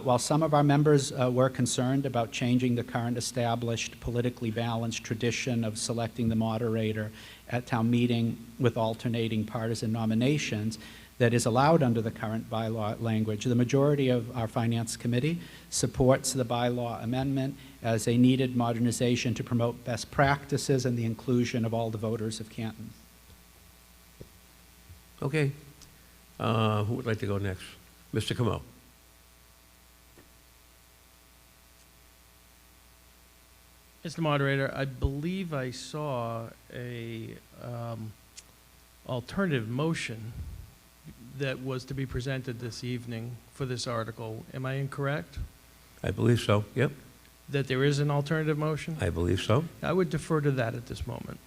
While some of our members were concerned about changing the current established politically balanced tradition of selecting the moderator at town meeting with alternating partisan nominations that is allowed under the current bylaw language, the majority of our Finance Committee supports the bylaw amendment as a needed modernization to promote best practices and the inclusion of all the voters of Canton. Okay. Who would like to go next? Mr. Camo. Mr. Moderator, I believe I saw a alternative motion that was to be presented this evening for this article. Am I incorrect? I believe so, yep. That there is an alternative motion? I believe so. I would defer to that at this moment.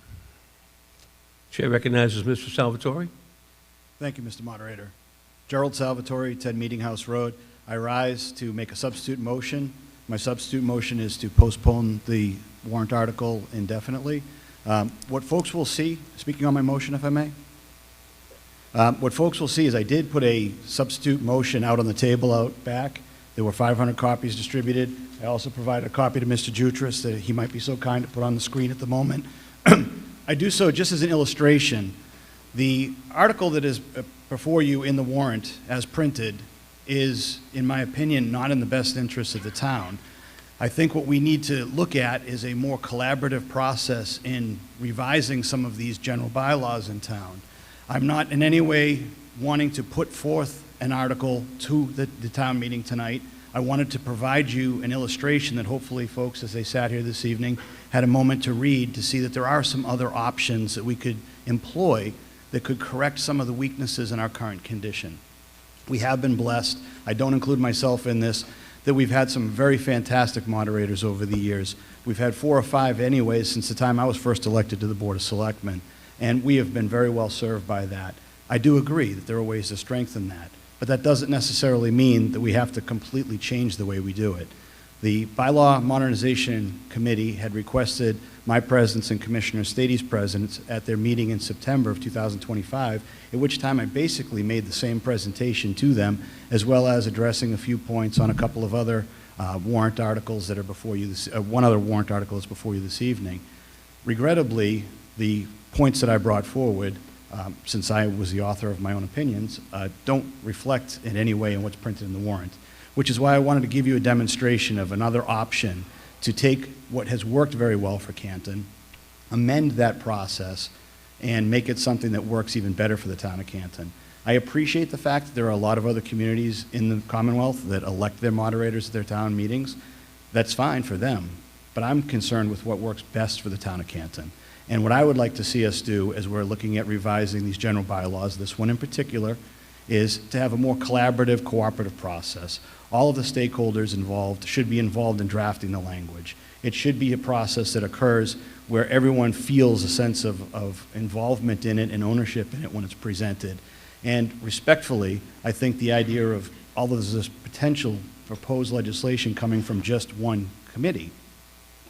Chair recognizes Mr. Salvatore. Thank you, Mr. Moderator. Gerald Salvatore, 10 Meeting House Road. I rise to make a substitute motion. My substitute motion is to postpone the warrant article indefinitely. What folks will see, speaking on my motion, if I may, what folks will see is I did put a substitute motion out on the table out back. There were 500 copies distributed. I also provided a copy to Mr. Jutras that he might be so kind to put on the screen at the moment. I do so just as an illustration. The article that is before you in the warrant as printed is, in my opinion, not in the best interest of the town. I think what we need to look at is a more collaborative process in revising some of these general bylaws in town. I'm not in any way wanting to put forth an article to the town meeting tonight. I wanted to provide you an illustration that hopefully folks, as they sat here this evening, had a moment to read to see that there are some other options that we could employ that could correct some of the weaknesses in our current condition. We have been blessed, I don't include myself in this, that we've had some very fantastic moderators over the years. We've had 4 or 5 anyways since the time I was first elected to the Board of Selectmen, and we have been very well served by that. I do agree that there are ways to strengthen that, but that doesn't necessarily mean that we have to completely change the way we do it. The Bylaw Modernization Committee had requested my presence and Commissioner Stady's presence at their meeting in September of 2025, at which time I basically made the same presentation to them, as well as addressing a few points on a couple of other warrant articles that are before you, one other warrant article is before you this evening. Regrettably, the points that I brought forward, since I was the author of my own opinions, don't reflect in any way in what's printed in the warrant, which is why I wanted to give you a demonstration of another option to take what has worked very well for Canton, amend that process, and make it something that works even better for the town of Canton. I appreciate the fact that there are a lot of other communities in the Commonwealth that elect their moderators at their town meetings. That's fine for them, but I'm concerned with what works best for the town of Canton. And what I would like to see us do as we're looking at revising these general bylaws, this one in particular, is to have a more collaborative, cooperative process. All of the stakeholders involved should be involved in drafting the language. It should be a process that occurs where everyone feels a sense of involvement in it and ownership in it when it's presented. And respectfully, I think the idea of all of this potential proposed legislation coming from just one committee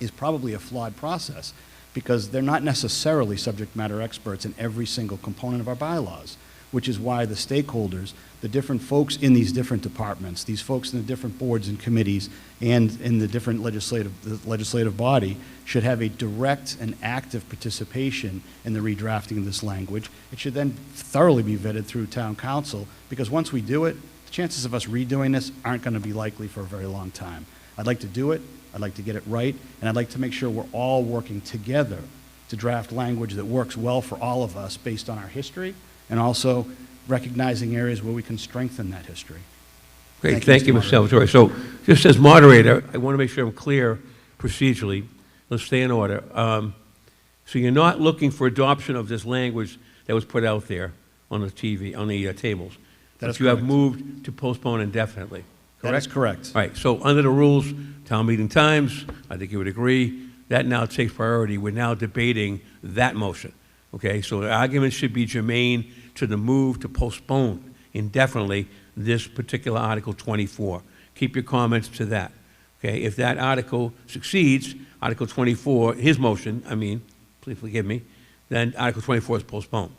is probably a flawed process, because they're not necessarily subject matter experts in every single component of our bylaws, which is why the stakeholders, the different folks in these different departments, these folks in the different boards and committees and in the different legislative body should have a direct and active participation in the redrafting of this language. It should then thoroughly be vetted through town council, because once we do it, the chances of us redoing this aren't going to be likely for a very long time. I'd like to do it, I'd like to get it right, and I'd like to make sure we're all working together to draft language that works well for all of us based on our history, and also recognizing areas where we can strengthen that history. Great, thank you, Mr. Salvatore. So, just as moderator, I want to make sure I'm clear procedurally. Let's stay in order. So you're not looking for adoption of this language that was put out there on the TV, on the tables. That is you have correct. moved to postpone indefinitely, correct? That is correct. All right, so under the rules, town meeting times, I think you would agree, that now takes priority. We're now debating that motion, okay? So the argument should be germane to the move to postpone indefinitely this particular Article 24. Keep your comments to that, okay? If that article succeeds, Article 24, his motion, please forgive me, then Article 24 is postponed.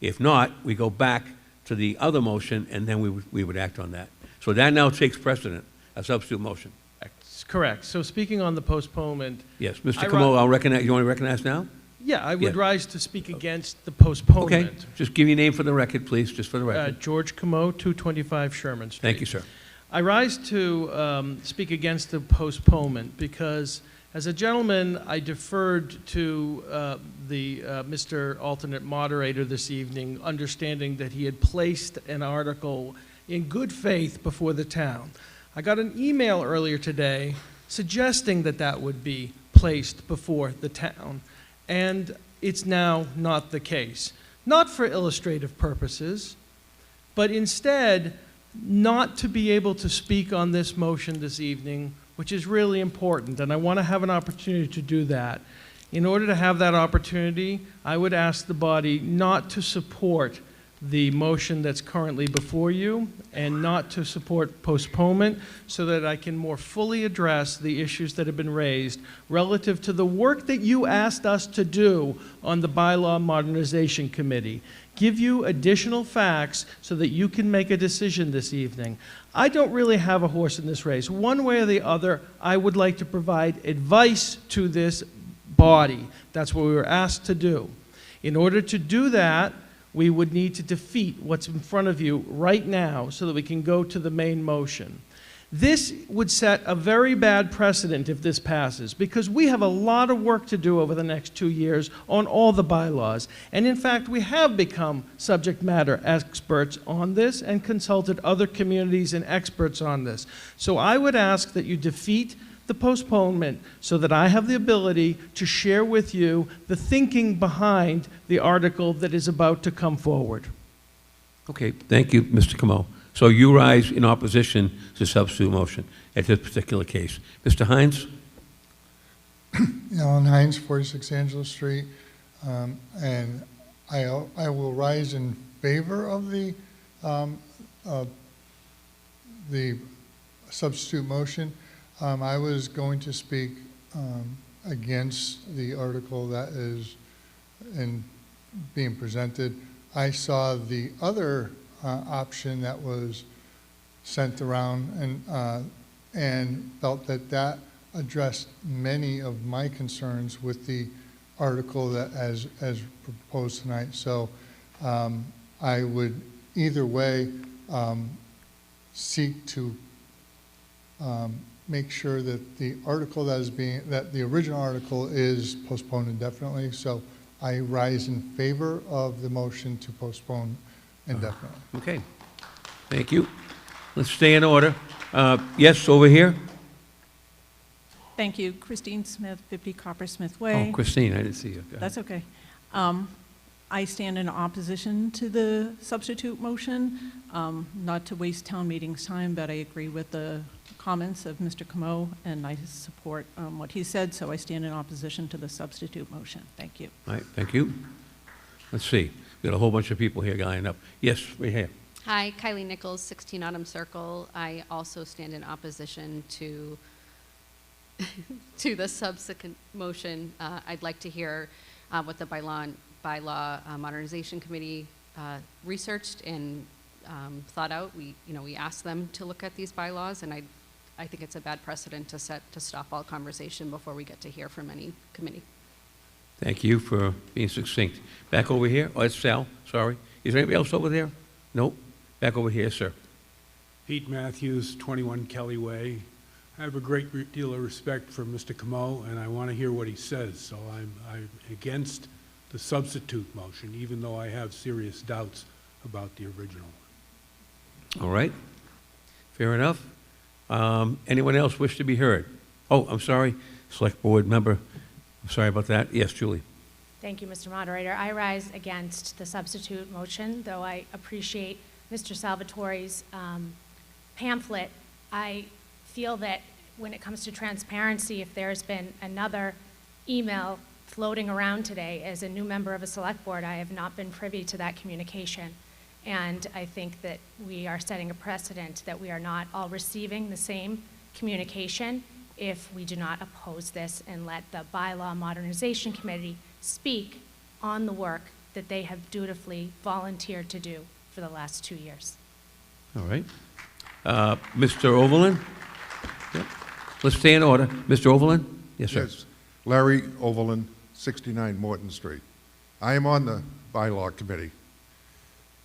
If not, we go back to the other motion, and then we would act on that. So that now takes precedent, a substitute motion. That's correct. So speaking on the postponement. Yes, Mr. Camo, I'll recognize, you want to recognize now? Yeah, I would Yeah. rise to speak against the postponement. Okay, just give your name for the record, please, just for the record. George Camo, 225 Sherman Street. Thank you, sir. I rise to speak against the postponement because, as a gentleman, I deferred to Mr. Alternate Moderator this evening, understanding that he had placed an article in good faith before the town. I got an email earlier today suggesting that that would be placed before the town, and it's now not the case. Not for illustrative purposes, but instead not to be able to speak on this motion this evening, which is really important, and I want to have an opportunity to do that. In order to have that opportunity, I would ask the body not to support the motion that's currently before you and not to support postponement, so that I can more fully address the issues that have been raised relative to the work that you asked us to do on the Bylaw Modernization Committee. Give you additional facts so that you can make a decision this evening. I don't really have a horse in this race. One way or the other, I would like to provide advice to this body. That's what we were asked to do. In order to do that, we would need to defeat what's in front of you right now so that we can go to the main motion. This would set a very bad precedent if this passes, because we have a lot of work to do over the next 2 years on all the bylaws. And in fact, we have become subject matter experts on this and consulted other communities and experts on this. So I would ask that you defeat the postponement so that I have the ability to share with you the thinking behind the article that is about to come forward. Okay, thank you, Mr. Camo. So you rise in opposition to substitute motion at this particular case. Mr. Hines? Alan Hines, 46 Angela Street, and I will rise in favor of the substitute motion. I was going to speak against the article that is being presented. I saw the other option that was sent around and felt that that addressed many of my concerns with the article that as proposed tonight. So I would either way seek to make sure that the article that the original article is postponed indefinitely. So I rise in favor of the motion to postpone indefinitely. Okay. Thank you. Let's stay in order. Yes, over here. Thank you. Christine Smith, 50 Coppersmith Way. Oh, Christine, I didn't see you. Go ahead. That's okay. I stand in opposition to the substitute motion, not to waste town meeting's time, but I agree with the comments of Mr. Camo, and I support what he said, so I stand in opposition to the substitute motion. Thank you. All right, thank you. Let's see. We've got a whole bunch of people here lined up. Yes, right here. Hi, Kylie Nichols, 16 Autumn Circle. I also stand in opposition to the subsequent motion. I'd like to hear what the bylaw modernization committee researched and thought out. We asked them to look at these bylaws, and I think it's a bad precedent to set to stop all conversation before we get to hear from any committee. Thank you for being succinct. Back over here. Oh, it's Sal. Sorry. Is there anybody else over there? Nope. Back over here, sir. Pete Matthews, 21 Kelly Way. I have a great deal of respect for Mr. Camo, and I want to hear what he says. So I'm against the substitute motion, even though I have serious doubts about the original. All right. Fair enough. Anyone else wish to be heard? Oh, I'm sorry. Select board member. I'm sorry about that. Yes, Julie. Thank you, Mr. Moderator. I rise against the substitute motion, though I appreciate Mr. Salvatore's pamphlet. I feel that when it comes to transparency, if there's been another email floating around today, as a new member of a select board, I have not been privy to that communication. And I think that we are setting a precedent that we are not all receiving the same communication if we do not oppose this and let the bylaw modernization committee speak on the work that they have dutifully volunteered to do for the last 2 years. All right. Mr. Overland? Yep. Let's stay in order. Mr. Overland? Yes, sir. Yes. Larry Overland, 69 Morton Street. I am on the bylaw committee.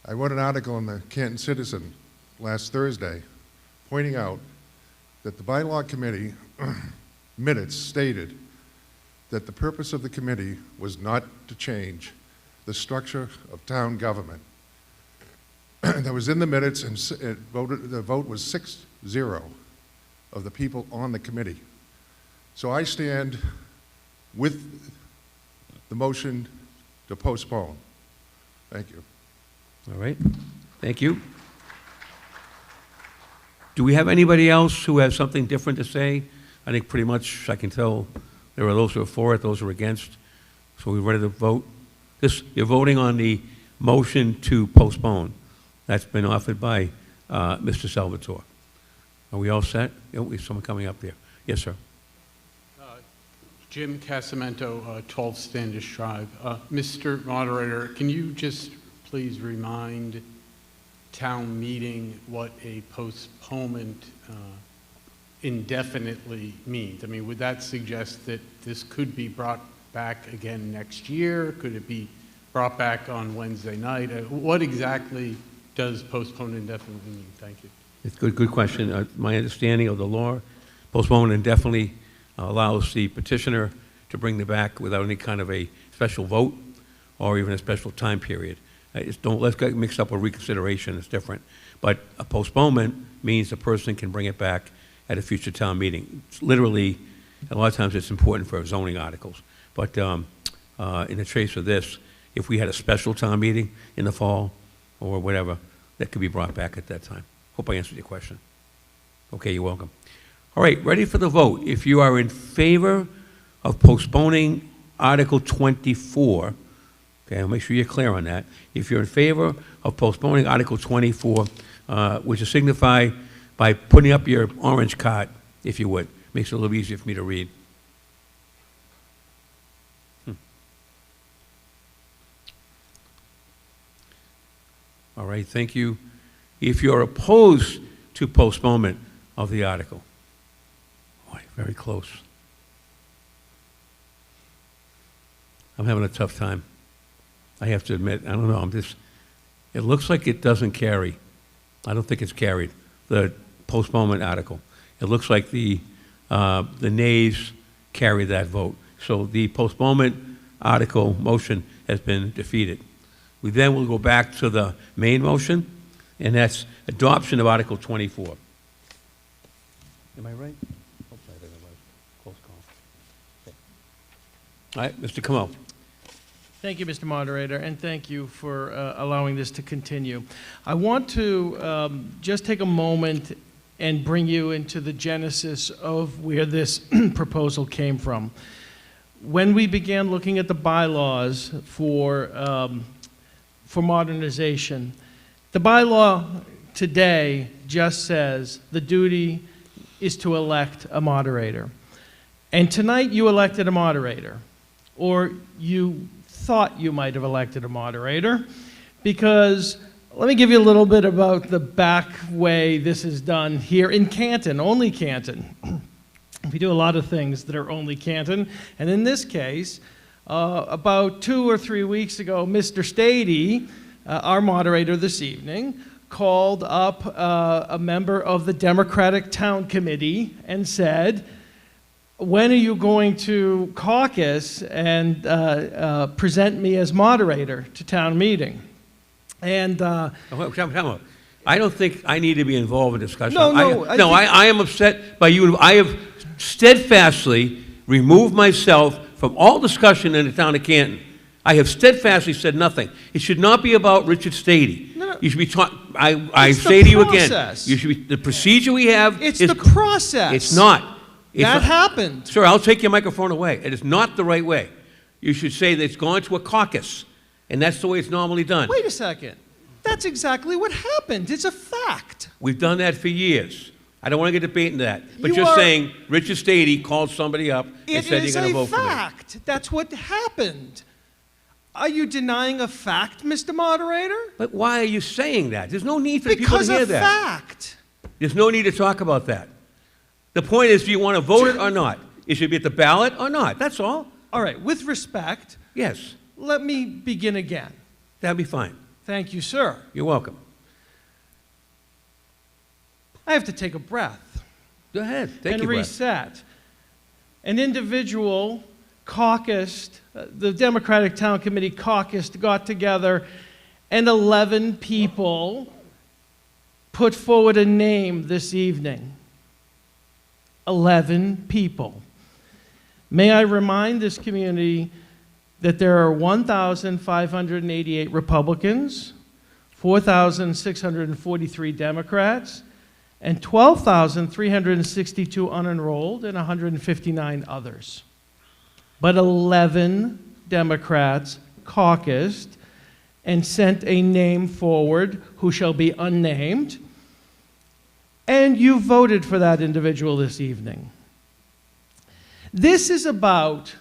I wrote an article in the Canton Citizen last Thursday pointing out that the bylaw committee minutes stated that the purpose of the committee was not to change the structure of town government. That was in the minutes, and the vote was 6-0 of the people on the committee. So I stand with the motion to postpone. Thank you. All right. Thank you. Do we have anybody else who has something different to say? I think pretty much I can tell there are those who are for it, those who are against. So we're ready to vote. You're voting on the motion to postpone. That's been offered by Mr. Salvatore. Are we all set? Oh, we have someone coming up there. Yes, sir. Jim Casamento, 12 Standish Drive. Mr. Moderator, can you just please remind town meeting what a postponement indefinitely means? I mean, would that suggest that this could be brought back again next year? Could it be brought back on Wednesday night? What exactly does postpone indefinitely mean? Thank you. It's a good question. My understanding of the law, postponement indefinitely allows the petitioner to bring it back without any kind of a special vote or even a special time period. Let's get mixed up with reconsideration. It's different. But a postponement means the person can bring it back at a future town meeting. It's literally, a lot of times it's important for zoning articles. But in the case of this, if we had a special town meeting in the fall or whatever, that could be brought back at that time. Hope I answered your question. Okay, you're welcome. All right, ready for the vote. If you are in favor of postponing Article 24, okay, I'll make sure you're clear on that. If you're in favor of postponing Article 24, which is signified by putting up your orange card, if you would, Makes it a little easier for me to read. All right, thank you. If you're opposed to postponement of the article, boy, very close. I'm having a tough time. I have to admit, I don't know, it looks like it doesn't carry. I don't think it's carried, the postponement article. It looks like the nays carry that vote. So the postponement article motion has been defeated. We then will go back to the main motion, and that's adoption of Article 24. Am I right? Hopefully I didn't have a close call. Okay. All right, Mr. Camo. Thank you, Mr. Moderator, and thank you for allowing this to continue. I want to just take a moment and bring you into the genesis of where this proposal came from. When we began looking at the bylaws for modernization, the bylaw today just says the duty is to elect a moderator. And tonight you elected a moderator, or you thought you might have elected a moderator, because let me give you a little bit about the back way this is done here in Canton, only Canton. We do a lot of things that are only Canton, and in this case, about 2 or 3 weeks ago, Mr. Stady, our moderator this evening, called up a member of the Democratic Town Committee and said, when are you going to caucus and present me as moderator to town meeting? And I don't think I need to be involved in discussion. No, I am upset by you. I have steadfastly removed myself from all discussion in the town of Canton. I have steadfastly said nothing. It should not be about Richard Stady. No. You should be talking. I say to you again. You should be. The procedure we have. It's the process. It's not. That happened. Sir, I'll take your microphone away. It is not the right way. You should say that it's gone to a caucus, and that's the way it's normally done. Wait a second. That's exactly what happened. It's a fact. We've done that for years. I don't want to get debating that. But just saying, Richard Stady called somebody up and said you're going to vote for me. It is a fact. That's what happened. Are you denying a fact, Mr. Moderator? But why are you saying that? There's no need for people to hear that. Because a fact. There's no need to talk about that. The point is, do you want to vote it or not? It should be at the ballot or not. That's all. All right. With respect. Yes. Let me begin again. That'd be fine. Thank you, sir. You're welcome. I have to take a breath. Go ahead. Take and your reset. Breath. An individual caucused, the Democratic Town Committee caucused, got together, and 11 people put forward a name this evening. 11 people. May I remind this community that there are 1,588 Republicans, 4,643 Democrats, and 12,362 unenrolled, and 159 others. But 11 Democrats caucused and sent a name forward who shall be unnamed, and you voted for that individual this evening. This is about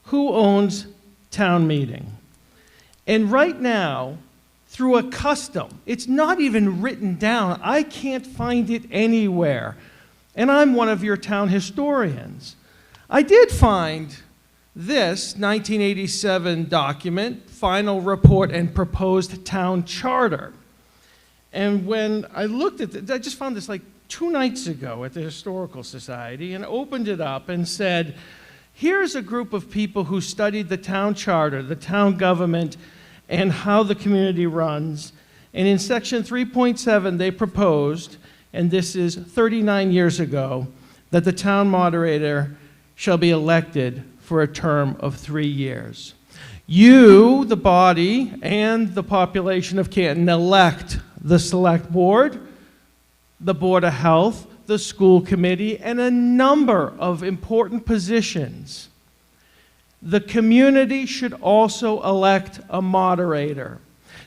who owns town meeting. And right now, through a custom, it's not even written down. I can't find it anywhere. And I'm one of your town historians. I did find this 1987 document, Final Report and Proposed Town Charter. And when I looked at it, I just found this like 2 nights ago at the Historical Society and opened it up and said, here's a group of people who studied the town charter, the town government, and how the community runs. And in section 3.7, they proposed, and this is 39 years ago, that the town moderator shall be elected for a term of 3 years. You, the body, and the population of Canton elect the select board, the Board of Health, the school committee, and a number of important positions. The community should also elect a moderator.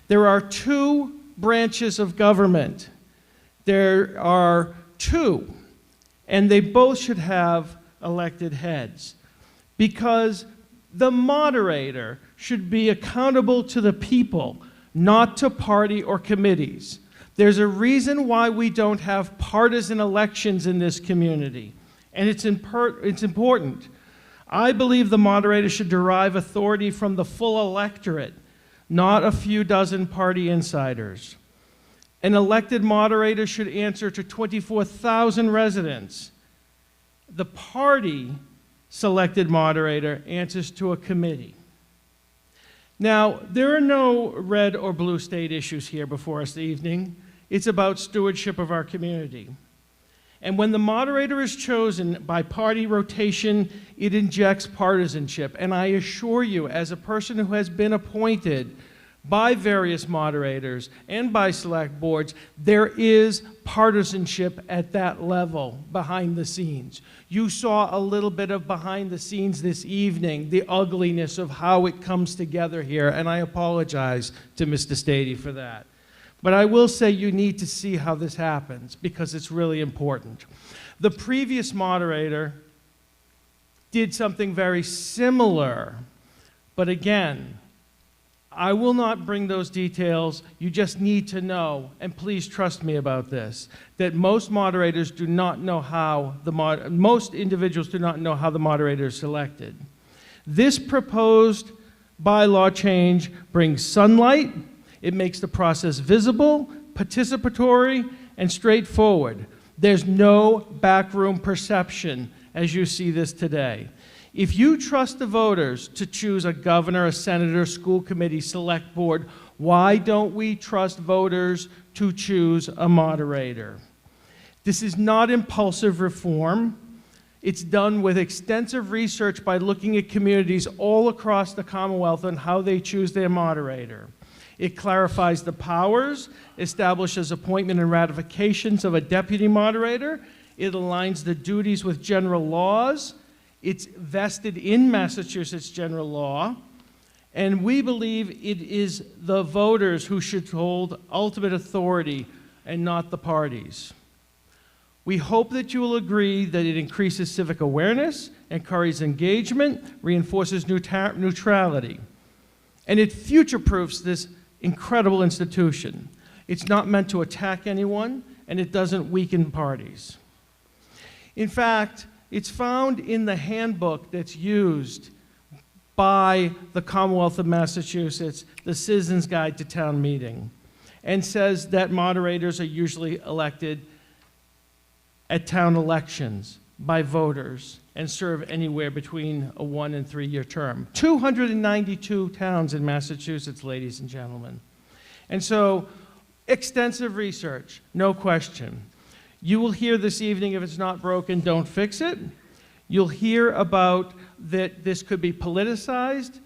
There are 2 branches of government. There are 2. and they both should have elected heads, because the moderator should be accountable to the people, not to party or committees. There's a reason why we don't have partisan elections in this community, and it's important. I believe the moderator should derive authority from the full electorate, not a few dozen party insiders. An elected moderator should answer to 24,000 residents. The party selected moderator answers to a committee. Now, there are no red or blue state issues here before us this evening. It's about stewardship of our community. And when the moderator is chosen by party rotation, it injects partisanship. And I assure you, as a person who has been appointed by various moderators and by select boards, there is partisanship at that level behind the scenes. You saw a little bit of behind the scenes this evening, the ugliness of how it comes together here, and I apologize to Mr. Stady for that. But I will say you need to see how this happens, because it's really important. The previous moderator did something very similar, but again, I will not bring those details. You just need to know, and please trust me about this, that most moderators do not know how most individuals do not know how the moderator is selected. This proposed bylaw change brings sunlight. It makes the process visible, participatory, and straightforward. There's no backroom perception as you see this today. If you trust the voters to choose a governor, a senator, school committee, select board, why don't we trust voters to choose a moderator? This is not impulsive reform. It's done with extensive research by looking at communities all across the Commonwealth and how they choose their moderator. It clarifies the powers, establishes appointment and ratifications of a deputy moderator. It aligns the duties with general laws. It's vested in Massachusetts general law, and we believe it is the voters who should hold ultimate authority and not the parties. We hope that you will agree that it increases civic awareness, encourages engagement, reinforces neutrality, and it future-proofs this incredible institution. It's not meant to attack anyone, and it doesn't weaken parties. In fact, it's found in the handbook that's used by the Commonwealth of Massachusetts, the Citizens Guide to Town Meeting, and says that moderators are usually elected at town elections by voters and serve anywhere between a 1- and 3-year term. 292 towns in Massachusetts, ladies and gentlemen. And so, extensive research, no question. You will hear this evening, if it's not broken, don't fix it. You'll hear about that this could be politicized.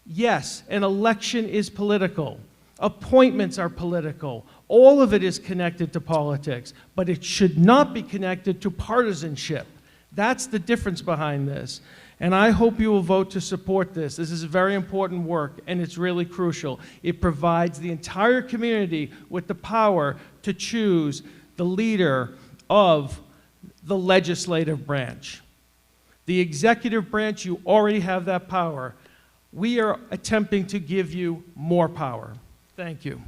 Yes, an election is political. Appointments are political. All of it is connected to politics, but it should not be connected to partisanship. That's the difference behind this. And I hope you will vote to support this. This is very important work, and it's really crucial. It provides the entire community with the power to choose the leader of the legislative branch. The executive branch, you already have that power. We are attempting to give you more power. Thank you.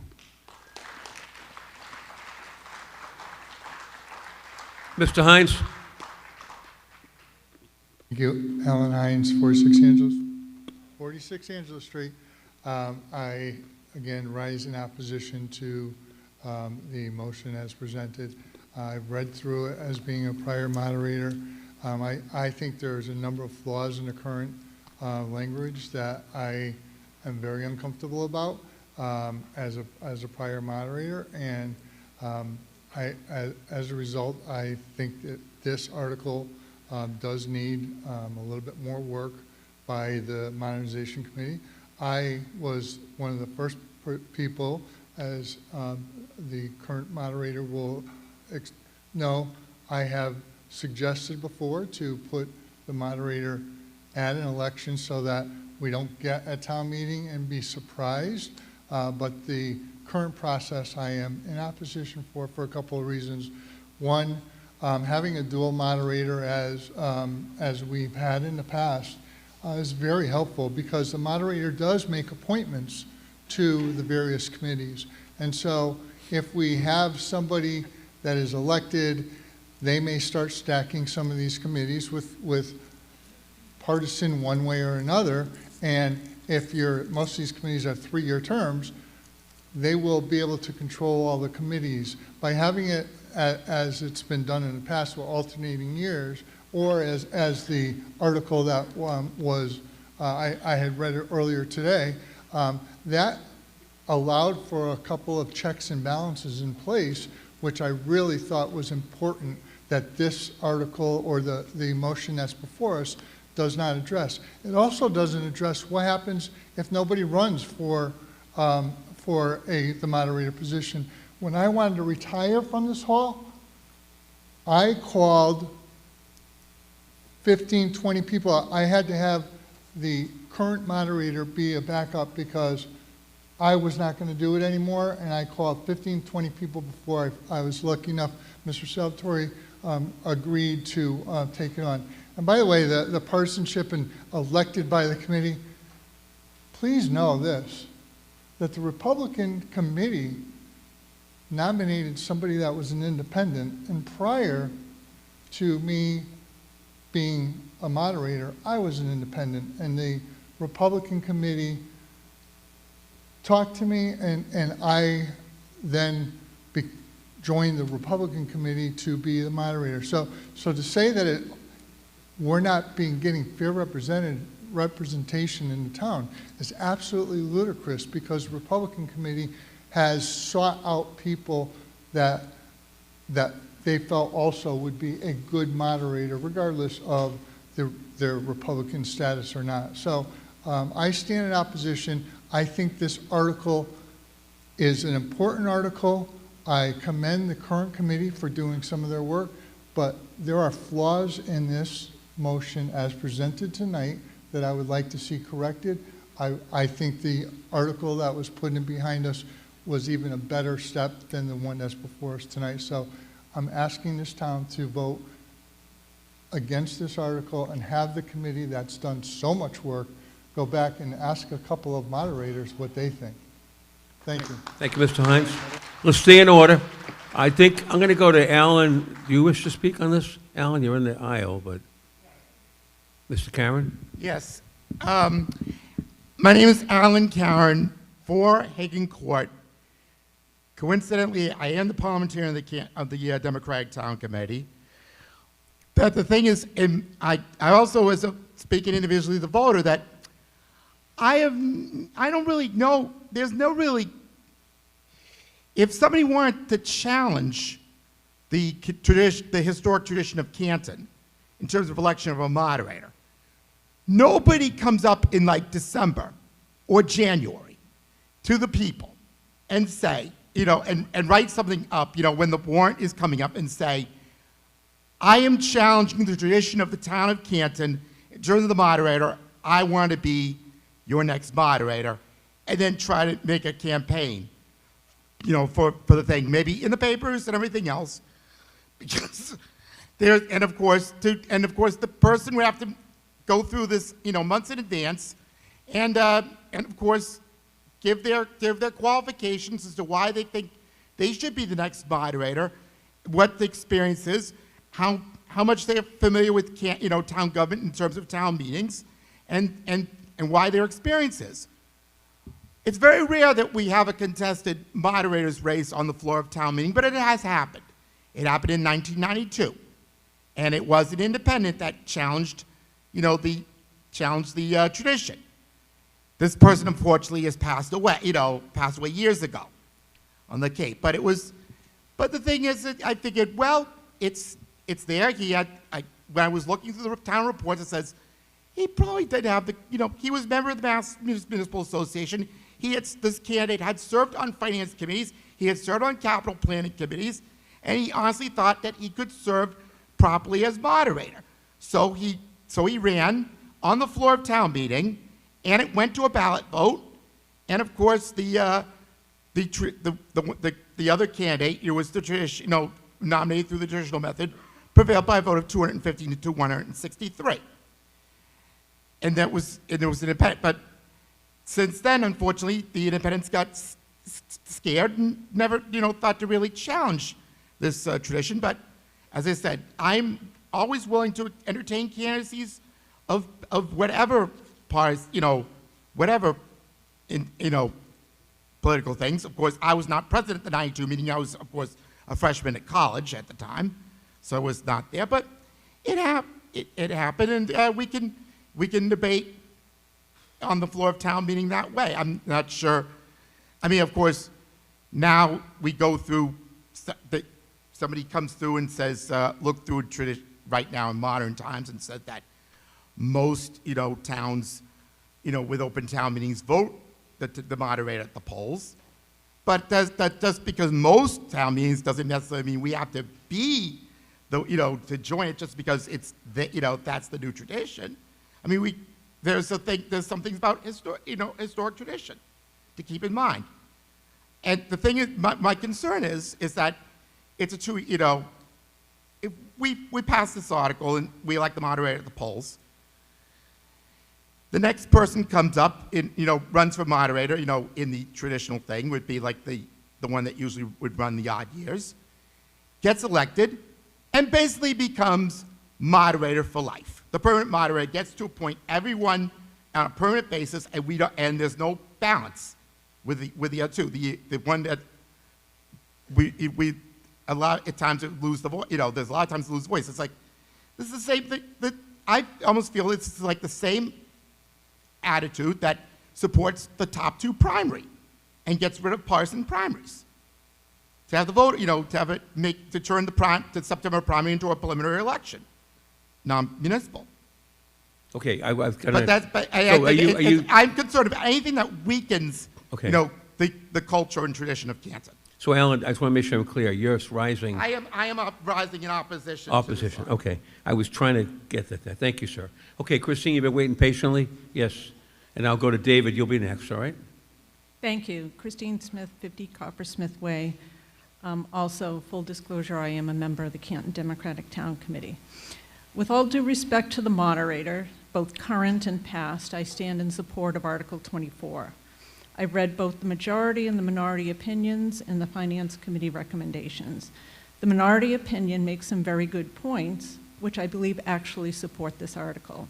Mr. Hines? Thank you. Alan Hines, 46 Angela Street. I, again, rise in opposition to the motion as presented. I've read through it as being a prior moderator. I think there's a number of flaws in the current language that I am very uncomfortable about as a prior moderator, and as a result, I think that this article does need a little bit more work by the Modernization Committee. I was one of the first people, as the current moderator will know, I have suggested before to put the moderator at an election so that we don't get a town meeting and be surprised. But the current process I am in opposition for a couple of reasons. One, having a dual moderator as we've had in the past is very helpful, because the moderator does make appointments to the various committees. And so if we have somebody that is elected, they may start stacking some of these committees with partisan one way or another. And if most of these committees are 3-year terms, they will be able to control all the committees. By having it as it's been done in the past with alternating years, or as the article that I had read it earlier today, that allowed for a couple of checks and balances in place, which I really thought was important, that this article or the motion that's before us does not address. It also doesn't address what happens if nobody runs for the moderator position. When I wanted to retire from this hall, I called 15, 20 people. I had to have the current moderator be a backup because I was not going to do it anymore, and I called 15, 20 people before I was lucky enough. Mr. Salvatore agreed to take it on. And by the way, the partisanship and elected by the committee, please know this, that the Republican committee nominated somebody that was an independent, and prior to me being a moderator, I was an independent, and the Republican committee talked to me, and I then joined the Republican committee to be the moderator. So to say that we're not getting fair representation in the town is absolutely ludicrous, because the Republican committee has sought out people that they felt also would be a good moderator, regardless of their Republican status or not. So I stand in opposition. I think this article is an important article. I commend the current committee for doing some of their work, but there are flaws in this motion as presented tonight that I would like to see corrected. I think the article that was put in behind us was even a better step than the one that's before us tonight. So I'm asking this town to vote against this article and have the committee that's done so much work go back and ask a couple of moderators what they think. Thank you. Thank you, Mr. Hines. Let's stay in order. I think I'm going to go to Alan. Do you wish to speak on this? Alan, you're in the aisle, but Mr. Karen? Yes. My name is Alan Karen, 4 Hagen Court. Coincidentally, I am the parliamentarian of the Democratic Town Committee. But the thing is, I also, as speaking individually, the voter, that I don't really know, there's no really, if somebody wanted to challenge the historic tradition of Canton in terms of election of a moderator, nobody comes up in like December or January to the people and say, and write something up, when the warrant is coming up, and say, I am challenging the tradition of the town of Canton in terms of the moderator. I want to be your next moderator, and then try to make a campaign, for the thing, maybe in the papers and everything else, because and of course the person would have to go through this, months in advance, and of course give their qualifications as to why they think they should be the next moderator, what the experience is, how much they're familiar with town government in terms of town meetings, and why their experience is. It's very rare that we have a contested moderator's race on the floor of town meeting, but it has happened. It happened in 1992, and it was an independent that challenged, the tradition. This person, unfortunately, has passed away years ago on the Cape. But the thing is, that I figured, well, it's there. When I was looking through the town reports, it says he probably did have he was a member of the Mass Municipal Association. This candidate had served on finance committees. He had served on capital planning committees, and he honestly thought that he could serve properly as moderator. So he ran on the floor of town meeting, and it went to a ballot vote. And of course, the other candidate, it was the tradition, nominated through the traditional method, prevailed by a vote of 215 to 163. And there was an independent, but since then, unfortunately, the independents got scared and never, thought to really challenge this tradition. But as I said, I'm always willing to entertain candidacies of whatever parties, whatever, political things. Of course, I was not present at the 92 meeting. I was, of course, a freshman at college at the time, so I was not there. But it happened, and we can debate on the floor of town meeting that way. I'm not sure. I mean, of course, now we go through, somebody comes through and says, look through tradition right now in modern times, and said that most, towns, with open town meetings vote the moderator at the polls. But that just because most town meetings doesn't necessarily mean we have to be, to join it just because it's, that's the new tradition. I mean, there's some things about historic tradition to keep in mind. And the thing is, my concern is that it's if we pass this article and we elect the moderator at the polls, the next person comes up and, runs for moderator, in the traditional thing would be like the one that usually would run the odd years, gets elected, and basically becomes moderator for life. The permanent moderator gets to appoint everyone on a permanent basis, and there's no balance with the other two. The one that we a lot at times lose the voice. There's a lot of times lose voice. It's like this is the same thing. That I almost feel it's like the same attitude that supports the top two primary and gets rid of partisan primaries. To have the vote, to turn the September primary into a preliminary election, non-municipal. Okay, I'm concerned about anything that weakens, okay, the culture and tradition of Canton. So, Alan, I just want to make sure I'm clear. You're rising. I am rising in opposition. Opposition. Okay, I was trying to get that there. Thank you, sir. Okay, Christine, you've been waiting patiently. Yes, and I'll go to David. You'll be next. All right. Thank you, Christine Smith, 50 Coppersmith Way. Also, full disclosure, I am a member of the Canton Democratic Town Committee. With all due respect to the moderator, both current and past, I stand in support of Article 24. I've read both the majority and the minority opinions and the Finance Committee recommendations. The minority opinion makes some very good points, which I believe actually support this article.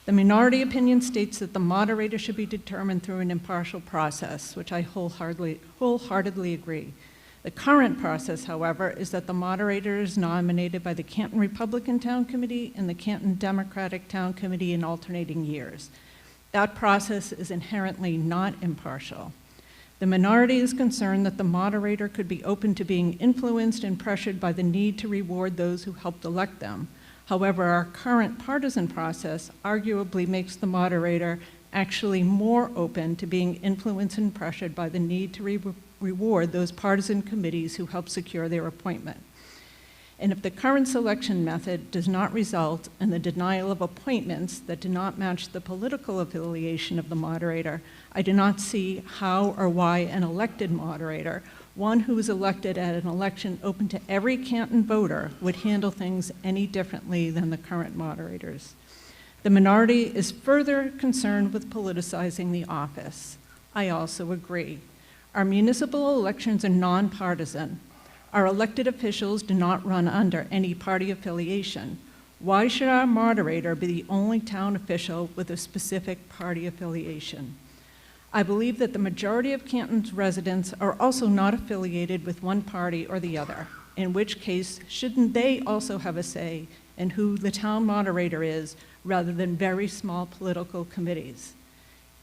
The minority opinion states that the moderator should be determined through an impartial process, which I wholeheartedly agree. The current process, however, is that the moderator is nominated by the Canton Republican Town Committee and the Canton Democratic Town Committee in alternating years. That process is inherently not impartial. The minority is concerned that the moderator could be open to being influenced and pressured by the need to reward those who helped elect them. However, our current partisan process arguably makes the moderator actually more open to being influenced and pressured by the need to reward those partisan committees who helped secure their appointment. And if the current selection method does not result in the denial of appointments that do not match the political affiliation of the moderator, I do not see how or why an elected moderator, one who is elected at an election open to every Canton voter, would handle things any differently than the current moderators. The minority is further concerned with politicizing the office. I also agree. Our municipal elections are nonpartisan. Our elected officials do not run under any party affiliation. Why should our moderator be the only town official with a specific party affiliation? I believe that the majority of Canton's residents are also not affiliated with one party or the other, in which case, shouldn't they also have a say in who the town moderator is, rather than very small political committees?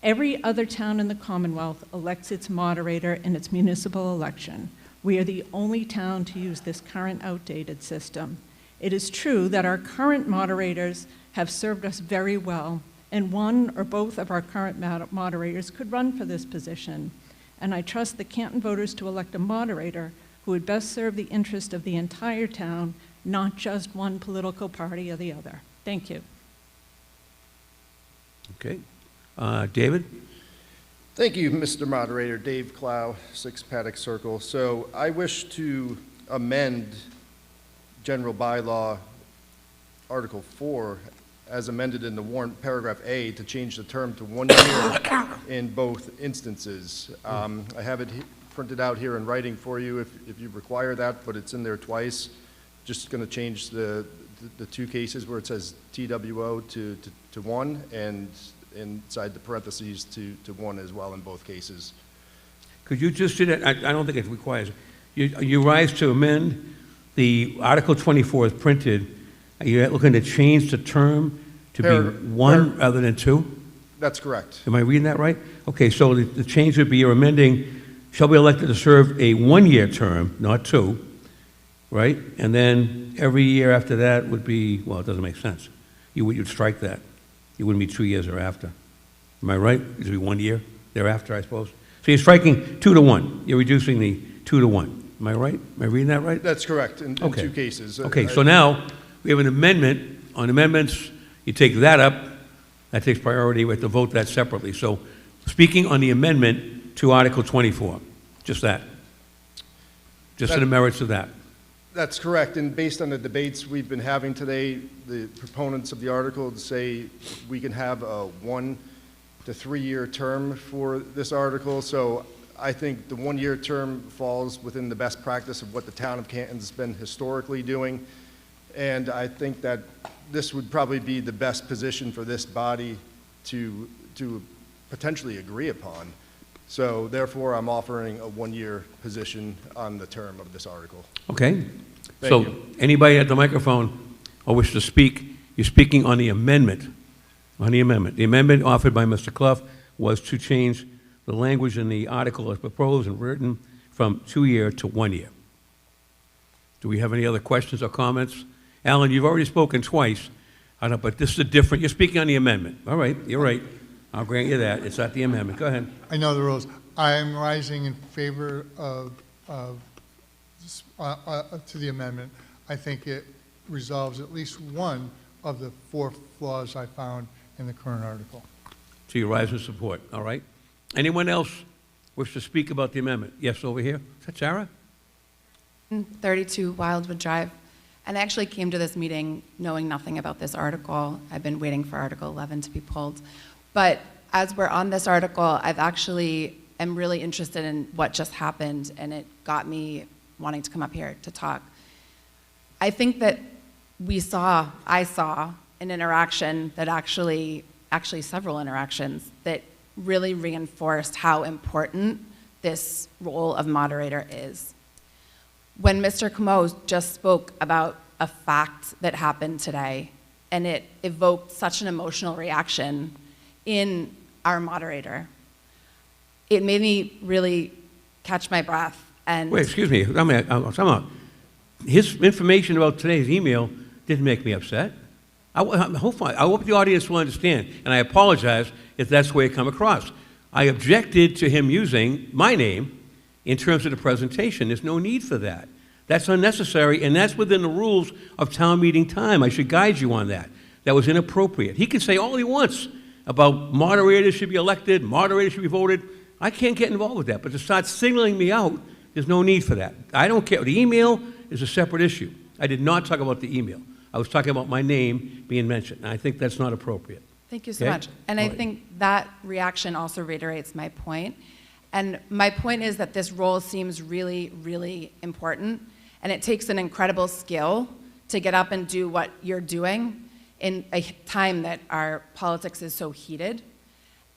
Every other town in the Commonwealth elects its moderator in its municipal election. We are the only town to use this current outdated system. It is true that our current moderators have served us very well, and one or both of our current moderators could run for this position. And I trust the Canton voters to elect a moderator who would best serve the interest of the entire town, not just one political party or the other. Thank you. Okay. David? Thank you, Mr. Moderator. Dave Clow, 6 Paddock Circle. So I wish to amend General Bylaw Article 4, as amended in the warrant, paragraph A, to change the term to 1 year in both instances. I have it printed out here in writing for you if you require that, but it's in there twice. Just going to change the two cases where it says TWO to 1, and inside the parentheses to 1 as well in both cases. Could you just do that? I don't think it requires it. You rise to amend the Article 24 is printed. Are you looking to change the term to be 1 rather than 2? That's correct. Am I reading that right? Okay, so the change would be you're amending, shall be elected to serve a 1-year term, not 2, right? And then every year after that would be, well, it doesn't make sense. You'd strike that. It wouldn't be 2 years thereafter. Am I right? It would be 1 year thereafter, I suppose. So you're striking 2 to 1. You're reducing the 2 to 1. Am I right? Am I reading that right? That's correct, in Okay. 2 cases. Okay, so now we have an amendment. On amendments, you take that up. That takes priority. We have to vote that separately. So speaking on the amendment to Article 24, just that. Just to the merits of that. That's correct, and based on the debates we've been having today, the proponents of the article say we can have a 1 to 3 year term for this article, so I think the 1 year term falls within the best practice of what the town of Canton's been historically doing, and I think that this would probably be the best position for this body to potentially agree upon. So therefore, I'm offering a 1 year position on the term of this article. Okay. Thank So you. anybody at the microphone or wish to speak, you're speaking on the amendment. On the amendment. The amendment offered by Mr. Clough was to change the language in the article as proposed and written from 2 year to 1 year. Do we have any other questions or comments? Alan, you've already spoken twice, I know, but this is a different, you're speaking on the amendment. All right, you're right. I'll grant you that. It's not the amendment. Go ahead. I know the rules. I'm rising in favor of to the amendment. I think it resolves at least one of the 4 flaws I found in the current article. So you rise in support, all right? Anyone else wish to speak about the amendment? Yes, over here. Is that Sarah? 32 Wildwood Drive. And I actually came to this meeting knowing nothing about this article. I've been waiting for Article 11 to be pulled. But as we're on this article, I've actually am really interested in what just happened, and it got me wanting to come up here to talk. I think that I saw an interaction that actually several interactions that really reinforced how important this role of moderator is. When Mr. Comeau just spoke about a fact that happened today, and it evoked such an emotional reaction in our moderator, it made me really catch my breath. And Wait, excuse me. Time out. His information about today's email didn't make me upset. I hope the audience will understand, and I apologize if that's the way it come across. I objected to him using my name in terms of the presentation. There's no need for that. That's unnecessary, and that's within the rules of town meeting time. I should guide you on that. That was inappropriate. He can say all he wants about moderators should be elected, moderators should be voted. I can't get involved with that, but to start singling me out, there's no need for that. I don't care. The email is a separate issue. I did not talk about the email. I was talking about my name being mentioned, and I think that's not appropriate. Thank you so Okay? much. And I think that reaction also reiterates my point. And my point is that this role seems really, really important. And it takes an incredible skill to get up and do what you're doing in a time that our politics is so heated.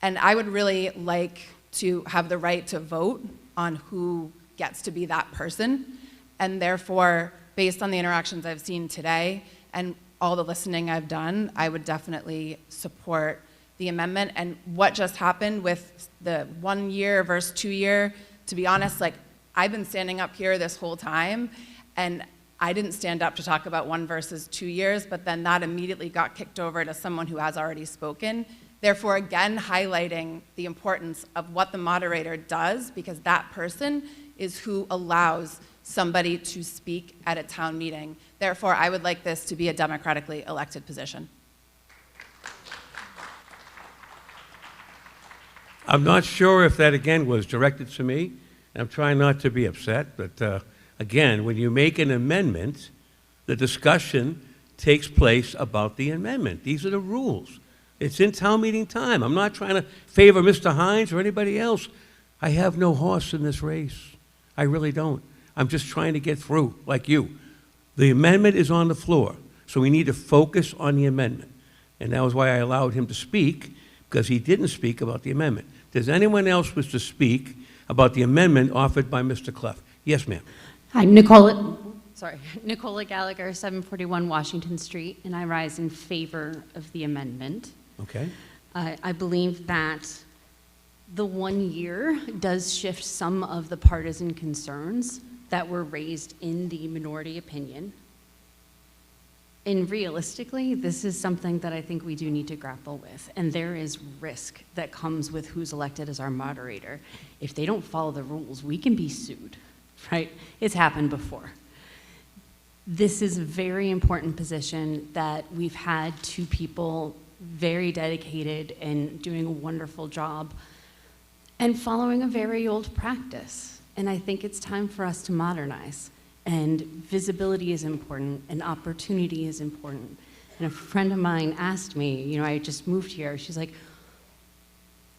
And I would really like to have the right to vote on who gets to be that person. And therefore, based on the interactions I've seen today and all the listening I've done, I would definitely support the amendment. And what just happened with the 1 year versus 2 year, to be honest, like, I've been standing up here this whole time, and I didn't stand up to talk about 1 versus 2 years, but then that immediately got kicked over to someone who has already spoken. Therefore, again, highlighting the importance of what the moderator does, because that person is who allows somebody to speak at a town meeting. Therefore, I would like this to be a democratically elected position. I'm not sure if that, again, was directed to me. I'm trying not to be upset, but again, when you make an amendment, the discussion takes place about the amendment. These are the rules. It's in town meeting time. I'm not trying to favor Mr. Hines or anybody else. I have no horse in this race. I really don't. I'm just trying to get through, like you. The amendment is on the floor, so we need to focus on the amendment. And that was why I allowed him to speak, because he didn't speak about the amendment. Does anyone else wish to speak about the amendment offered by Mr. Clough? Yes, ma'am. Hi, Nicola Gallagher, 741 Washington Street, and I rise in favor of the amendment. Okay. I believe that the 1 year does shift some of the partisan concerns that were raised in the minority opinion. And realistically, this is something that I think we do need to grapple with. And there is risk that comes with who's elected as our moderator. If they don't follow the rules, we can be sued, right? It's happened before. This is a very important position that we've had two people very dedicated and doing a wonderful job and following a very old practice. And I think it's time for us to modernize. And visibility is important, and opportunity is important. And a friend of mine asked me, you know, I just moved here, she's like,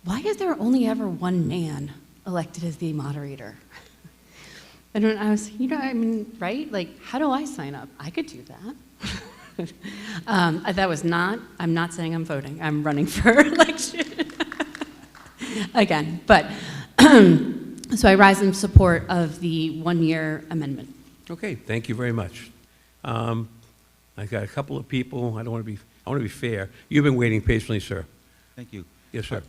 why is there only ever one man elected as the moderator? And I was, you know, I mean, right? Like, how do I sign up? I could do that. That was not, I'm not saying I'm voting, I'm running for election. Again, but, so I rise in support of the 1 year amendment. Okay, thank you very much. I got a couple of people. I want to be fair. You've been waiting patiently, sir. Thank you. Yes, sir.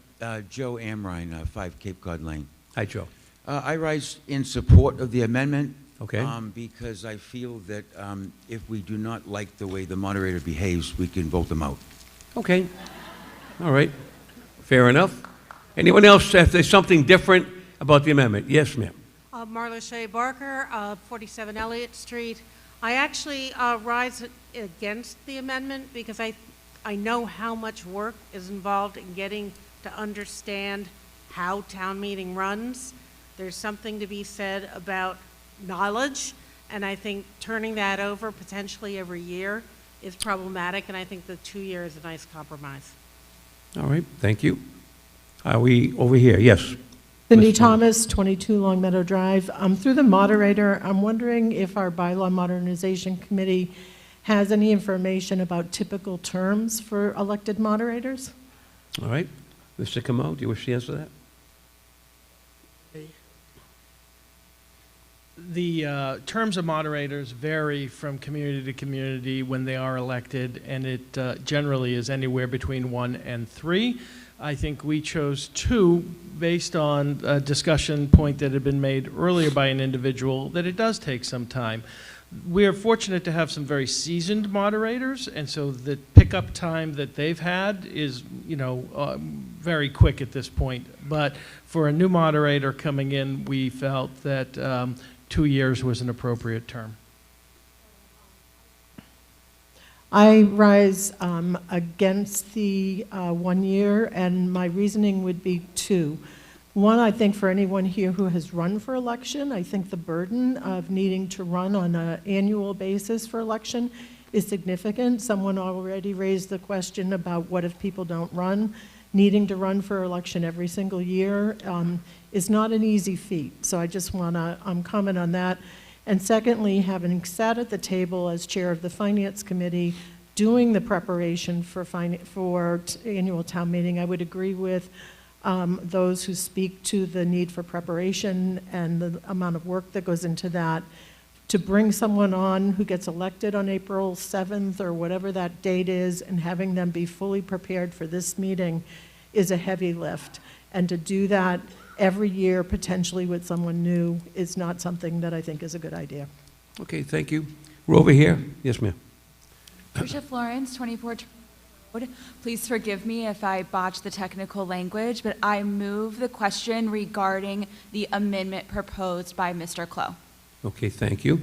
Joe Amrine, 5 Cape Cod Lane. Hi, Joe. I rise in support of the amendment. Okay. Because I feel that if we do not like the way the moderator behaves, we can vote them out. Okay. All right. Fair enough. Anyone else, if there's something different about the amendment? Yes, ma'am. Marla Shea Barker, 47 Elliott Street. I actually rise against the amendment because I know how much work is involved in getting to understand how town meeting runs. There's something to be said about knowledge, and I think turning that over potentially every year is problematic, and I think the 2 year is a nice compromise. All right, thank you. Are we over here? Yes. Cindy Thomas, 22 Long Meadow Drive. Through the moderator, I'm wondering if our bylaw modernization committee has any information about typical terms for elected moderators? All right. Mr. Camo, do you wish to answer that? The terms of moderators vary from community to community when they are elected, and it generally is anywhere between 1 and 3. I think we chose 2 based on a discussion point that had been made earlier by an individual that it does take some time. We are fortunate to have some very seasoned moderators, and so the pickup time that they've had is, you know, very quick at this point. But for a new moderator coming in, we felt that 2 years was an appropriate term. I rise against the 1 year, and my reasoning would be 2. One, I think for anyone here who has run for election, I think the burden of needing to run on an annual basis for election is significant. Someone already raised the question about what if people don't run. Needing to run for election every single year is not an easy feat. So I just want to comment on that. And secondly, having sat at the table as chair of the Finance Committee, doing the preparation for annual town meeting, I would agree with those who speak to the need for preparation and the amount of work that goes into that. To bring someone on who gets elected on April 7th or whatever that date is and having them be fully prepared for this meeting is a heavy lift. And to do that every year, potentially with someone new, is not something that I think is a good idea. Okay, thank you. We're over here. Yes, ma'am. Tricia Florence, 24 Road. Please forgive me if I botch the technical language, but I move the question regarding the amendment proposed by Mr. Clough. Okay, thank you.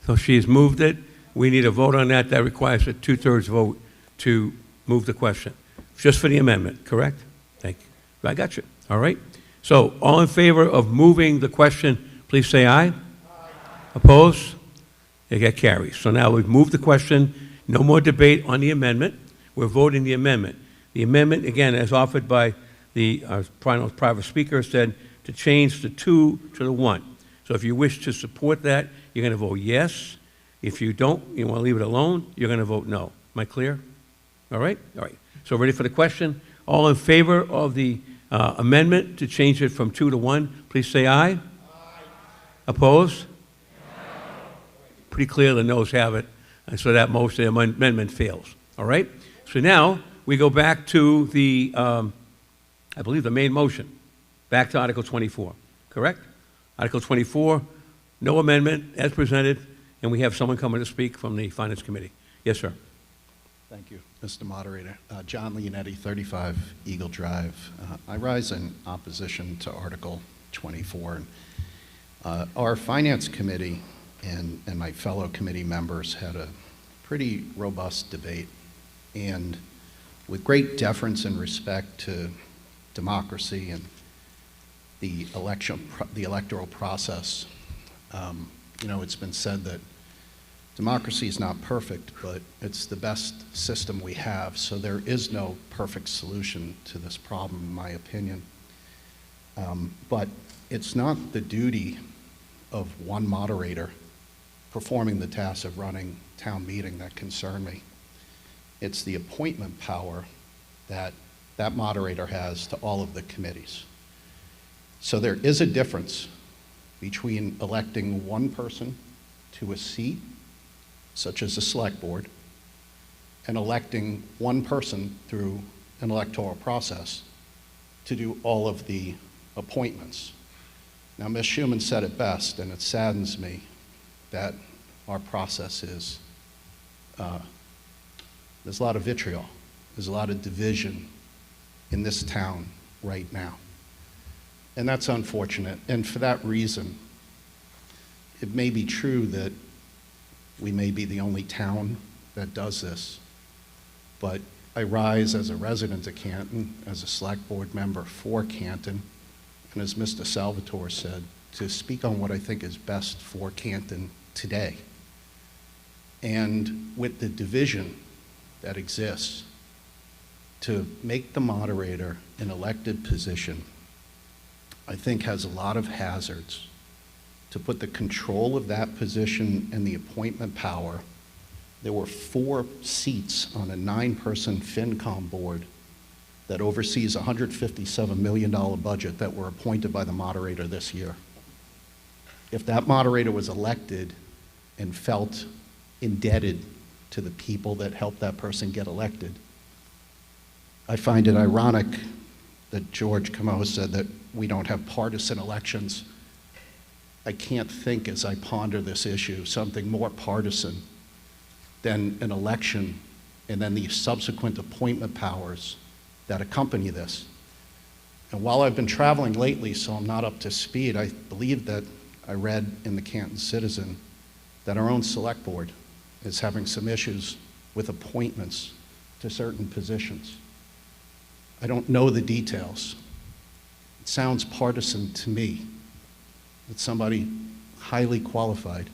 So she's moved it. We need a vote on that. That requires a 2/3 vote to move the question. Just for the amendment, correct? Thank you. I got you. All right. So all in favor of moving the question, please say aye. Aye. Opposed? It carries. So now we've moved the question. No more debate on the amendment. We're voting the amendment. The amendment, again, as offered by the private speaker, said to change the 2 to the 1. So if you wish to support that, you're going to vote yes. If you don't, you want to leave it alone, you're going to vote no. Am I clear? All right? All right. So ready for the question? All in favor of the amendment to change it from 2 to 1, please say aye. Aye. Opposed? No. Pretty clear the noes have it, and so that motion, the amendment fails. All right? So now we go back to the, I believe, the main motion, back to Article 24, correct? Article 24, no amendment as presented, and we have someone coming to speak from the Finance Committee. Yes, sir. Thank you, Mr. Moderator. John Leonetti, 35 Eagle Drive. I rise in opposition to Article 24. Our Finance Committee and my fellow committee members had a pretty robust debate, and with great deference and respect to democracy and the electoral process. You know, it's been said that democracy is not perfect, but it's the best system we have, so there is no perfect solution to this problem, in my opinion. But it's not the duty of one moderator performing the task of running town meeting that concern me. It's the appointment power that that moderator has to all of the committees. So there is a difference between electing one person to a seat, such as the select board, and electing one person through an electoral process to do all of the appointments. Now, Ms. Schuman said it best, and it saddens me that our process is, there's a lot of vitriol, there's a lot of division in this town right now. And that's unfortunate, and for that reason, it may be true that we may be the only town that does this, but I rise as a resident of Canton, as a select board member for Canton, and as Mr. Salvatore said, to speak on what I think is best for Canton today. And with the division that exists, to make the moderator an elected position, I think has a lot of hazards. To put the control of that position and the appointment power, there were 4 seats on a 9-person FinCom board that oversees a $157 million budget that were appointed by the moderator this year. If that moderator was elected and felt indebted to the people that helped that person get elected, I find it ironic that George Camo said that we don't have partisan elections. I can't think, as I ponder this issue, something more partisan than an election and then the subsequent appointment powers that accompany this. And while I've been traveling lately, so I'm not up to speed, I believe that I read in the Canton Citizen that our own select board is having some issues with appointments to certain positions. I don't know the details. It sounds partisan to me that somebody highly qualified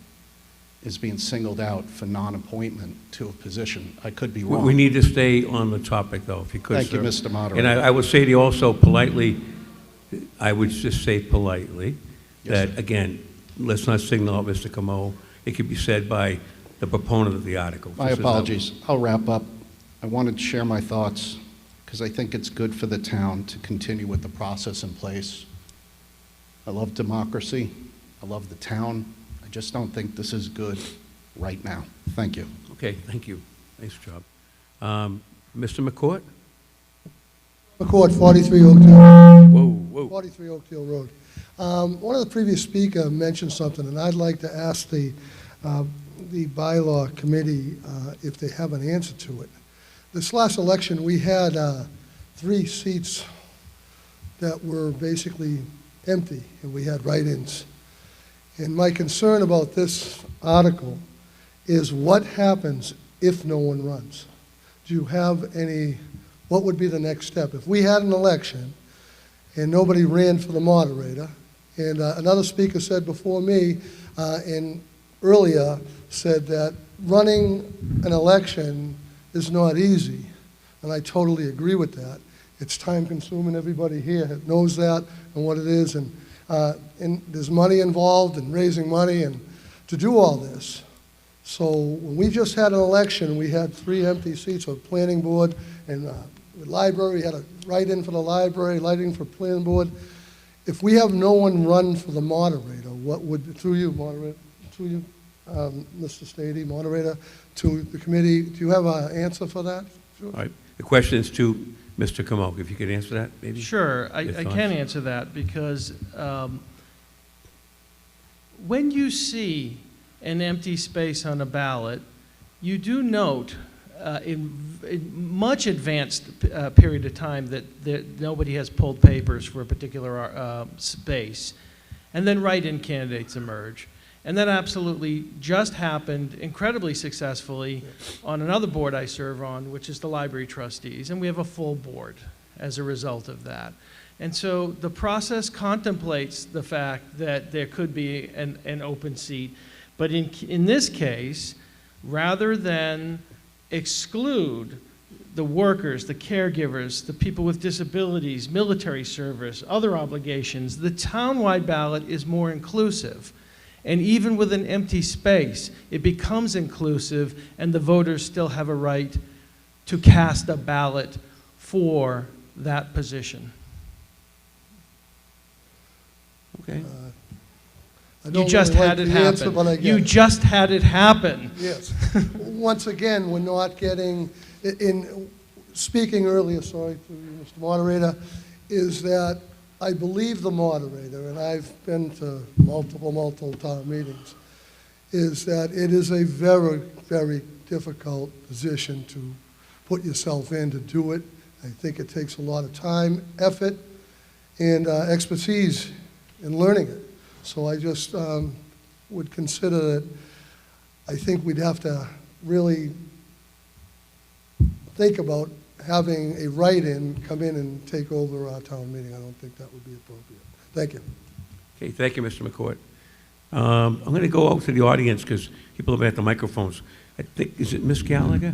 is being singled out for non-appointment to a position. I could be wrong. We need to stay on the topic, though, if you could, Thank you, sir. Mr. Moderator. And I would say to you also politely, I would just say politely, Yes, that, sir. again, let's not signal out Mr. Camo. It could be said by the proponent of the article. My This is not- apologies. I'll wrap up. I wanted to share my thoughts because I think it's good for the town to continue with the process in place. I love democracy. I love the town. I just don't think this is good right now. Thank you. Okay, thank you. Nice job. Mr. McCourt? McCourt, 43 Oakdale. Whoa, whoa. 43 Oakdale Road. One of the previous speakers mentioned something, and I'd like to ask the bylaw committee if they have an answer to it. This last election, we had 3 seats that were basically empty, and we had write-ins. And my concern about this article is what happens if no one runs? Do you have any, what would be the next step? If we had an election and nobody ran for the moderator, and another speaker said before me, and earlier said that running an election is not easy, and I totally agree with that. It's time-consuming. Everybody here knows that and what it is, and there's money involved in raising money and to do all this. So when we just had an election, we had 3 empty seats for planning board and the library. We had a write-in for the library, write-in for planning board. If we have no one run for the moderator, what would, through you, moderator, through you, Mr. Stady, moderator, to the committee, do you have an answer for that? All right. The question is to Mr. Camo. If you could answer that, maybe? Sure, I can answer that because when you see an empty space on a ballot, you do note in much advanced period of time that nobody has pulled papers for a particular space, and then write-in candidates emerge. And that absolutely just happened incredibly successfully on another board I serve on, which is the library trustees, and we have a full board as a result of that. And so the process contemplates the fact that there could be an open seat, but in this case, rather than exclude the workers, the caregivers, the people with disabilities, military service, other obligations, the townwide ballot is more inclusive. And even with an empty space, it becomes inclusive, and the voters still have a right to cast a ballot for that position. Okay. You just had it happen. You just had it happen. Yes. Once again, we're not getting, in speaking earlier, sorry, to you, Mr. Moderator, is that I believe the moderator, and I've been to multiple town meetings, is that it is a very, very difficult position to put yourself in to do it. I think it takes a lot of time, effort, and expertise in learning it. So I just would consider that I think we'd have to really think about having a write-in come in and take over our town meeting. I don't think that would be appropriate. Thank you. Okay, thank you, Mr. McCourt. I'm going to go out to the audience because people have at the microphones. I think, is it Ms. Gallagher?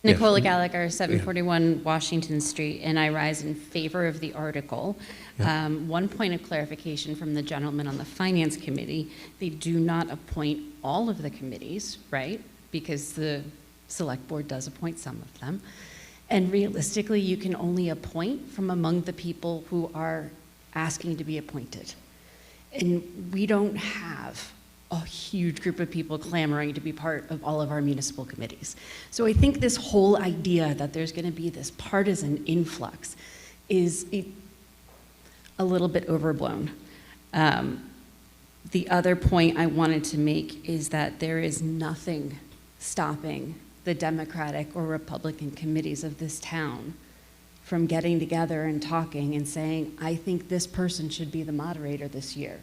Nicola Yes. Gallagher, 741 Washington Street, and I rise in favor of the article. Yeah. One point of clarification from the gentleman on the Finance Committee, they do not appoint all of the committees, right? Because the Select Board does appoint some of them. And realistically, you can only appoint from among the people who are asking to be appointed. And we don't have a huge group of people clamoring to be part of all of our municipal committees. So I think this whole idea that there's going to be this partisan influx is a little bit overblown. The other point I wanted to make is that there is nothing stopping the Democratic or Republican committees of this town from getting together and talking and saying, I think this person should be the moderator this year,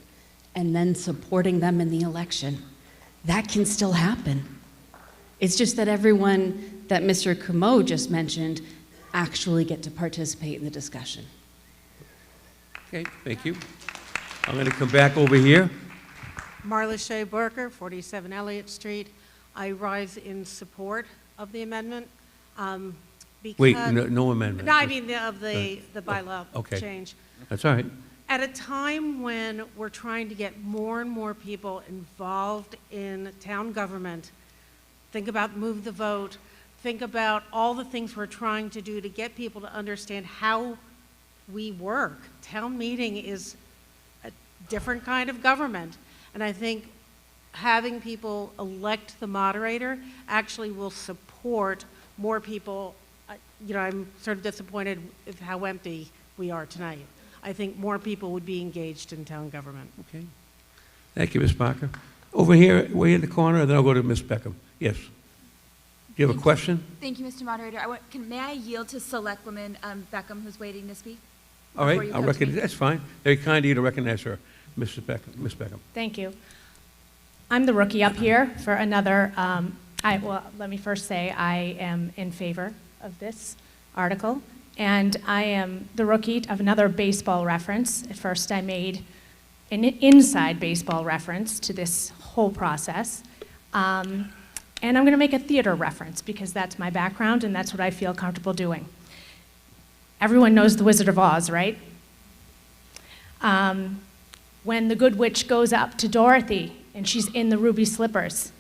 and then supporting them in the election. That can still happen. It's just that everyone that Mr. Camo just mentioned actually get to participate in the discussion. Okay, thank you. I'm going to come back over here. Marla Shea Barker, 47 Elliott Street. I rise in support of the amendment. Because, Wait, no amendment. No, I mean of the bylaw okay. change. That's all right. At a time when we're trying to get more and more people involved in town government, think about Move the Vote, think about all the things we're trying to do to get people to understand how we work. Town meeting is a different kind of government, and I think having people elect the moderator actually will support more people. You know, I'm sort of disappointed with how empty we are tonight. I think more people would be engaged in town government. Okay. Thank you, Ms. Barker. Over here, way in the corner, and then I'll go to Ms. Beckham. Yes. Do you have a question? Thank you, Mr. Moderator. May I yield to Selectwoman Beckham, who's waiting to speak? All right, I'll recognize. That's fine. Very kind of you to recognize her, Ms. Beckham. Ms. Beckham. Thank you. I'm the rookie up here for another. Well, let me first say I am in favor of this article, and I am the rookie of another baseball reference. At first, I made an inside baseball reference to this whole process. And I'm going to make a theater reference because that's my background and that's what I feel comfortable doing. Everyone knows The Wizard of Oz, right? When the good witch goes up to Dorothy and she's in the ruby slippers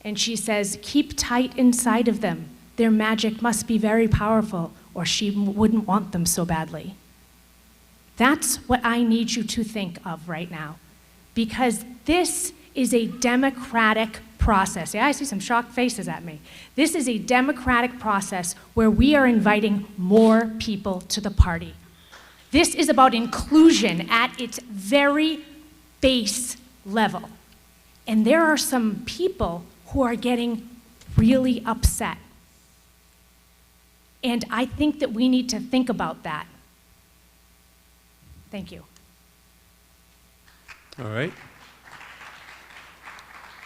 and she says, "Keep tight inside of them. Their magic must be very powerful or she wouldn't want them so badly." That's what I need you to think of right now, because this is a democratic process. Yeah, I see some shocked faces at me. This is a democratic process where we are inviting more people to the party. This is about inclusion at its very base level. And there are some people who are getting really upset. And I think that we need to think about that. Thank you. All right.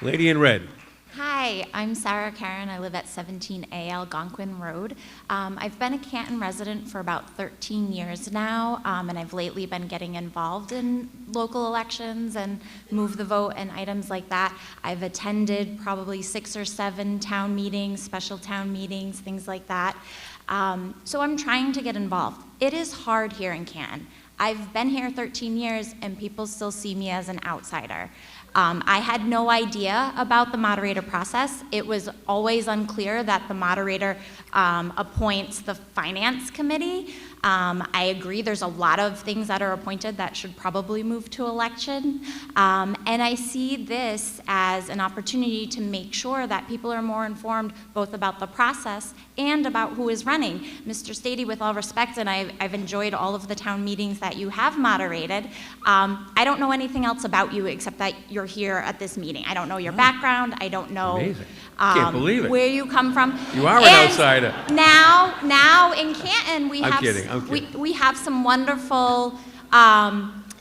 Lady in red. Hi, I'm Sarah Karen. I live at 17A Algonquin Road. I've been a Canton resident for about 13 years now, and I've lately been getting involved in local elections and move the vote and items like that. I've attended probably 6 or 7 town meetings, special town meetings, things like that. So I'm trying to get involved. It is hard here in Canton. I've been here 13 years and people still see me as an outsider. I had no idea about the moderator process. It was always unclear that the moderator appoints the finance committee. I agree there's a lot of things that are appointed that should probably move to election. And I see this as an opportunity to make sure that people are more informed both about the process and about who is running. Mr. Stady, with all respect, and I've enjoyed all of the town meetings that you have moderated, I don't know anything else about you except that you're here at this meeting. I don't know your background. I don't know Amazing. Can't believe it. where you come from. You are an And outsider. Now in Canton, we I'm have kidding. we have some wonderful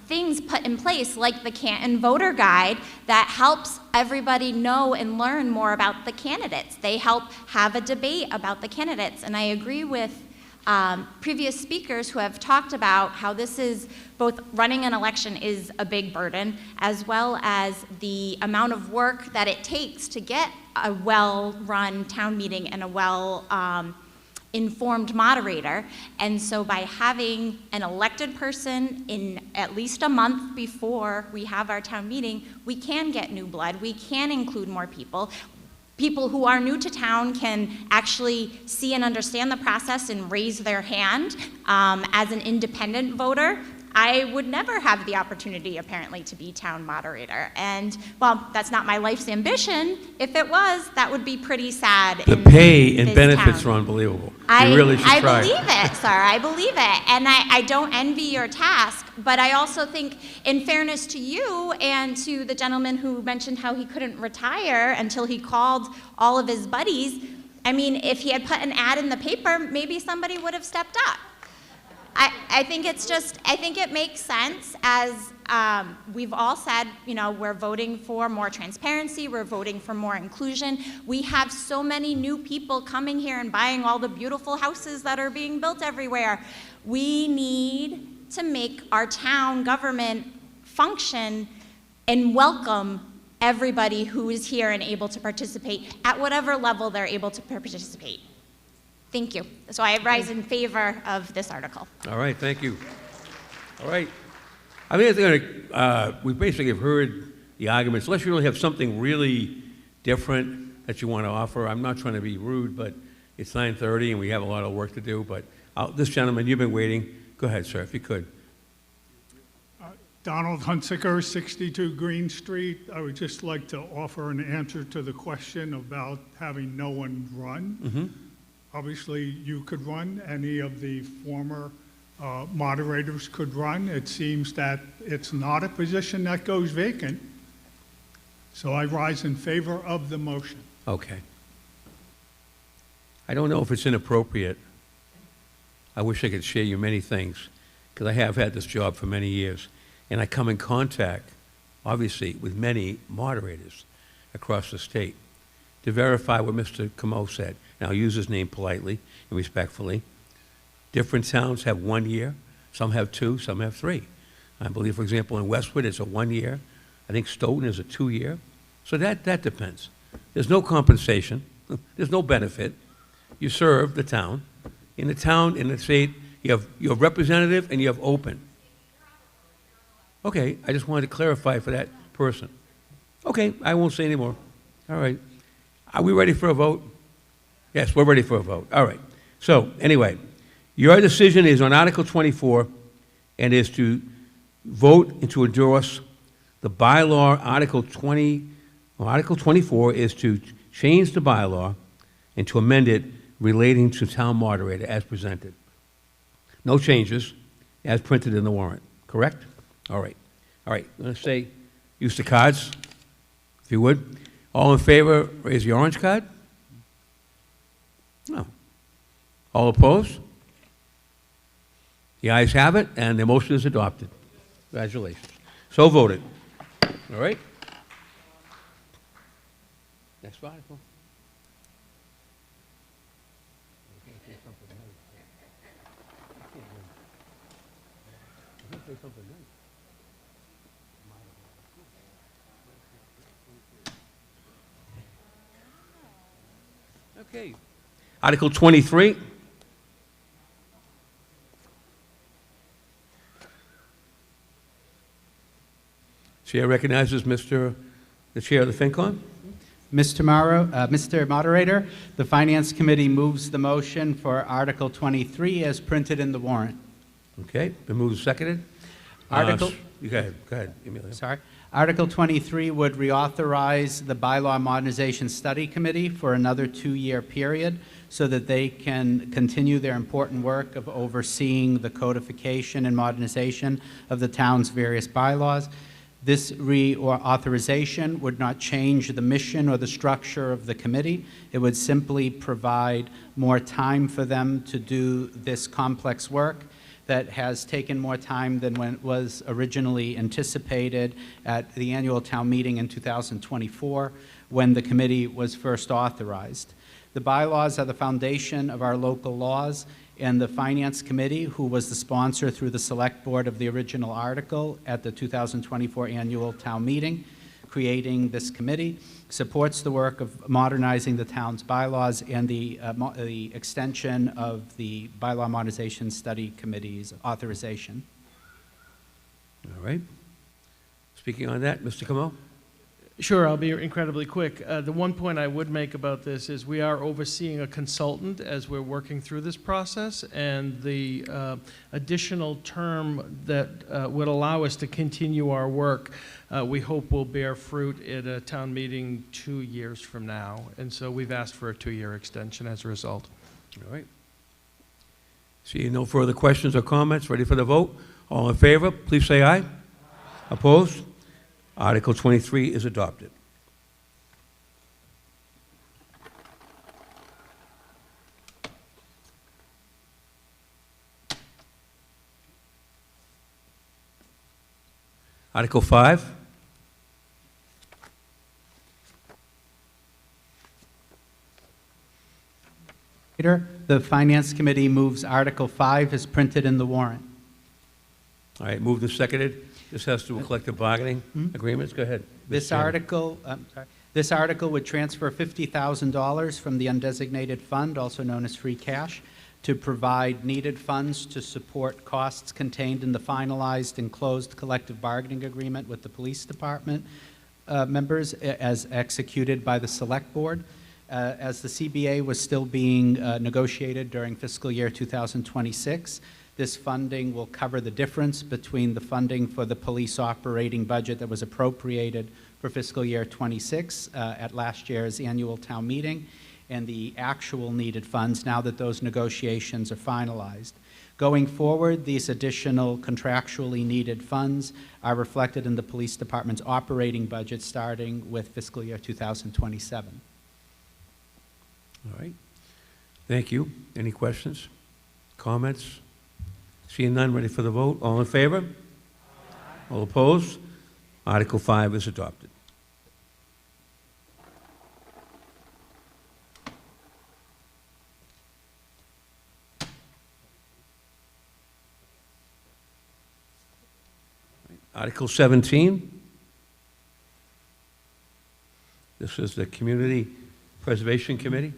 things put in place, like the Canton voter guide that helps everybody know and learn more about the candidates. They help have a debate about the candidates, and I agree with previous speakers who have talked about how this is both running an election is a big burden, as well as the amount of work that it takes to get a well-run town meeting and a well-informed moderator. And so by having an elected person in at least a month before we have our town meeting, we can get new blood, we can include more people. People who are new to town can actually see and understand the process and raise their hand. As an independent voter, I would never have the opportunity, apparently, to be town moderator. And, well, that's not my life's ambition. If it was, that would be pretty sad. The pay and benefits are unbelievable. You really should try. I believe it, sir. I believe it. And I don't envy your task, but I also think, in fairness to you and to the gentleman who mentioned how he couldn't retire until he called all of his buddies, I mean, if he had put an ad in the paper, maybe somebody would have stepped up. I think it's just, I think it makes sense, as we've all said, you know, we're voting for more transparency, we're voting for more inclusion. We have so many new people coming here and buying all the beautiful houses that are being built everywhere. We need to make our town government function and welcome everybody who is here and able to participate at whatever level they're able to participate. Thank you. So I rise in favor of this article. All right, thank you. All right. I think we basically have heard the arguments. Unless you really have something really different that you want to offer. I'm not trying to be rude, but it's 9:30 and we have a lot of work to do. But this gentleman, you've been waiting. Go ahead, sir, if you could. Donald Hunsaker, 62 Green Street. I would just like to offer an answer to the question about having no one run. Mm-hmm. Obviously, you could run. Any of the former moderators could run. It seems that it's not a position that goes vacant. So I rise in favor of the motion. Okay. I don't know if it's inappropriate. I wish I could share you many things, because I have had this job for many years, and I come in contact, obviously, with many moderators across the state to verify what Mr. Camo said. And I'll use his name politely and respectfully. Different towns have 1 year, some have 2, some have 3. I believe, for example, in Westwood, it's a 1 year. I think Stoughton is a 2 year. So that depends. There's no compensation. There's no benefit. You serve the town. In the state, you have representative and you have open. Okay, I just wanted to clarify for that person. Okay, I won't say any more. All right. Are we ready for a vote? Yes, we're ready for a vote. All right. So, anyway, your decision is on Article 24 and is to vote and to endorse the bylaw. Article 24 is to change the bylaw and to amend it relating to town moderator as presented. No changes, as printed in the warrant, correct? All right. All right, I'm going to say, use the cards, if you would. All in favor, raise your orange card. No. All opposed? The ayes have it, and the motion is adopted. Congratulations. So voted. All right? Next article. Okay. Article 23. Chair recognizes the Chair of the FinCon. Mr. Moderator, the Finance Committee moves the motion for Article 23 as printed in the warrant. Okay, been moved and seconded. Article. Go ahead, Emilio. Sorry. Article 23 would reauthorize the Bylaw Modernization Study Committee for another 2-year period so that they can continue their important work of overseeing the codification and modernization of the town's various bylaws. This reauthorization would not change the mission or the structure of the committee. It would simply provide more time for them to do this complex work that has taken more time than when it was originally anticipated at the annual town meeting in 2024 when the committee was first authorized. The bylaws are the foundation of our local laws, and the Finance Committee, who was the sponsor through the Select Board of the original article at the 2024 annual town meeting, creating this committee, supports the work of modernizing the town's bylaws and the extension of the Bylaw Modernization Study Committee's authorization. All right. Speaking on that, Mr. Camo? Sure, I'll be incredibly quick. The one point I would make about this is we are overseeing a consultant as we're working through this process, and the additional term that would allow us to continue our work, we hope will bear fruit at a town meeting 2 years from now. And so we've asked for a 2-year extension as a result. All right. Seeing no further questions or comments, ready for the vote? All in favor, please say aye. Opposed? Article 23 is adopted. Article 5. The Finance Committee moves Article 5 as printed in the warrant. All right, moved and seconded. This has to do with collective bargaining agreements. Go ahead. This article would transfer $50,000 from the undesignated fund, also known as free cash, to provide needed funds to support costs contained in the finalized and closed collective bargaining agreement with the police department members as executed by the Select Board. As the CBA was still being negotiated during fiscal year 2026, this funding will cover the difference between the funding for the police operating budget that was appropriated for fiscal year 26 at last year's annual town meeting and the actual needed funds now that those negotiations are finalized. Going forward, these additional contractually needed funds are reflected in the police department's operating budget starting with fiscal year 2027. All right. Thank you. Any questions? Comments? Seeing none, ready for the vote? All in favor? All opposed? Article 5 is adopted. Article 17. This is the Community Preservation Committee.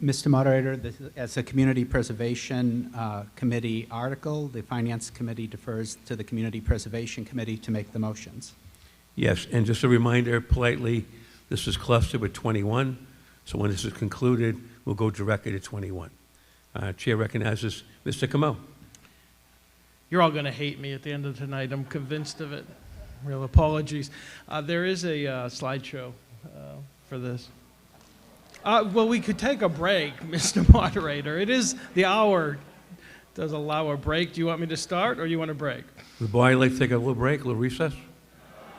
Mr. Moderator, this is, as a Community Preservation Committee article, the Finance Committee defers to the Community Preservation Committee to make the motions. Yes, and just a reminder, politely, this is clustered with 21, so when this is concluded, we'll go directly to 21. Chair recognizes Mr. Camo. You're all going to hate me at the end of tonight. I'm convinced of it. Real apologies. There is a slideshow for this. Well, we could take a break, Mr. Moderator. It is the hour does allow a break. Do you want me to start or you want a break? Would the body like to take a little break, a little recess?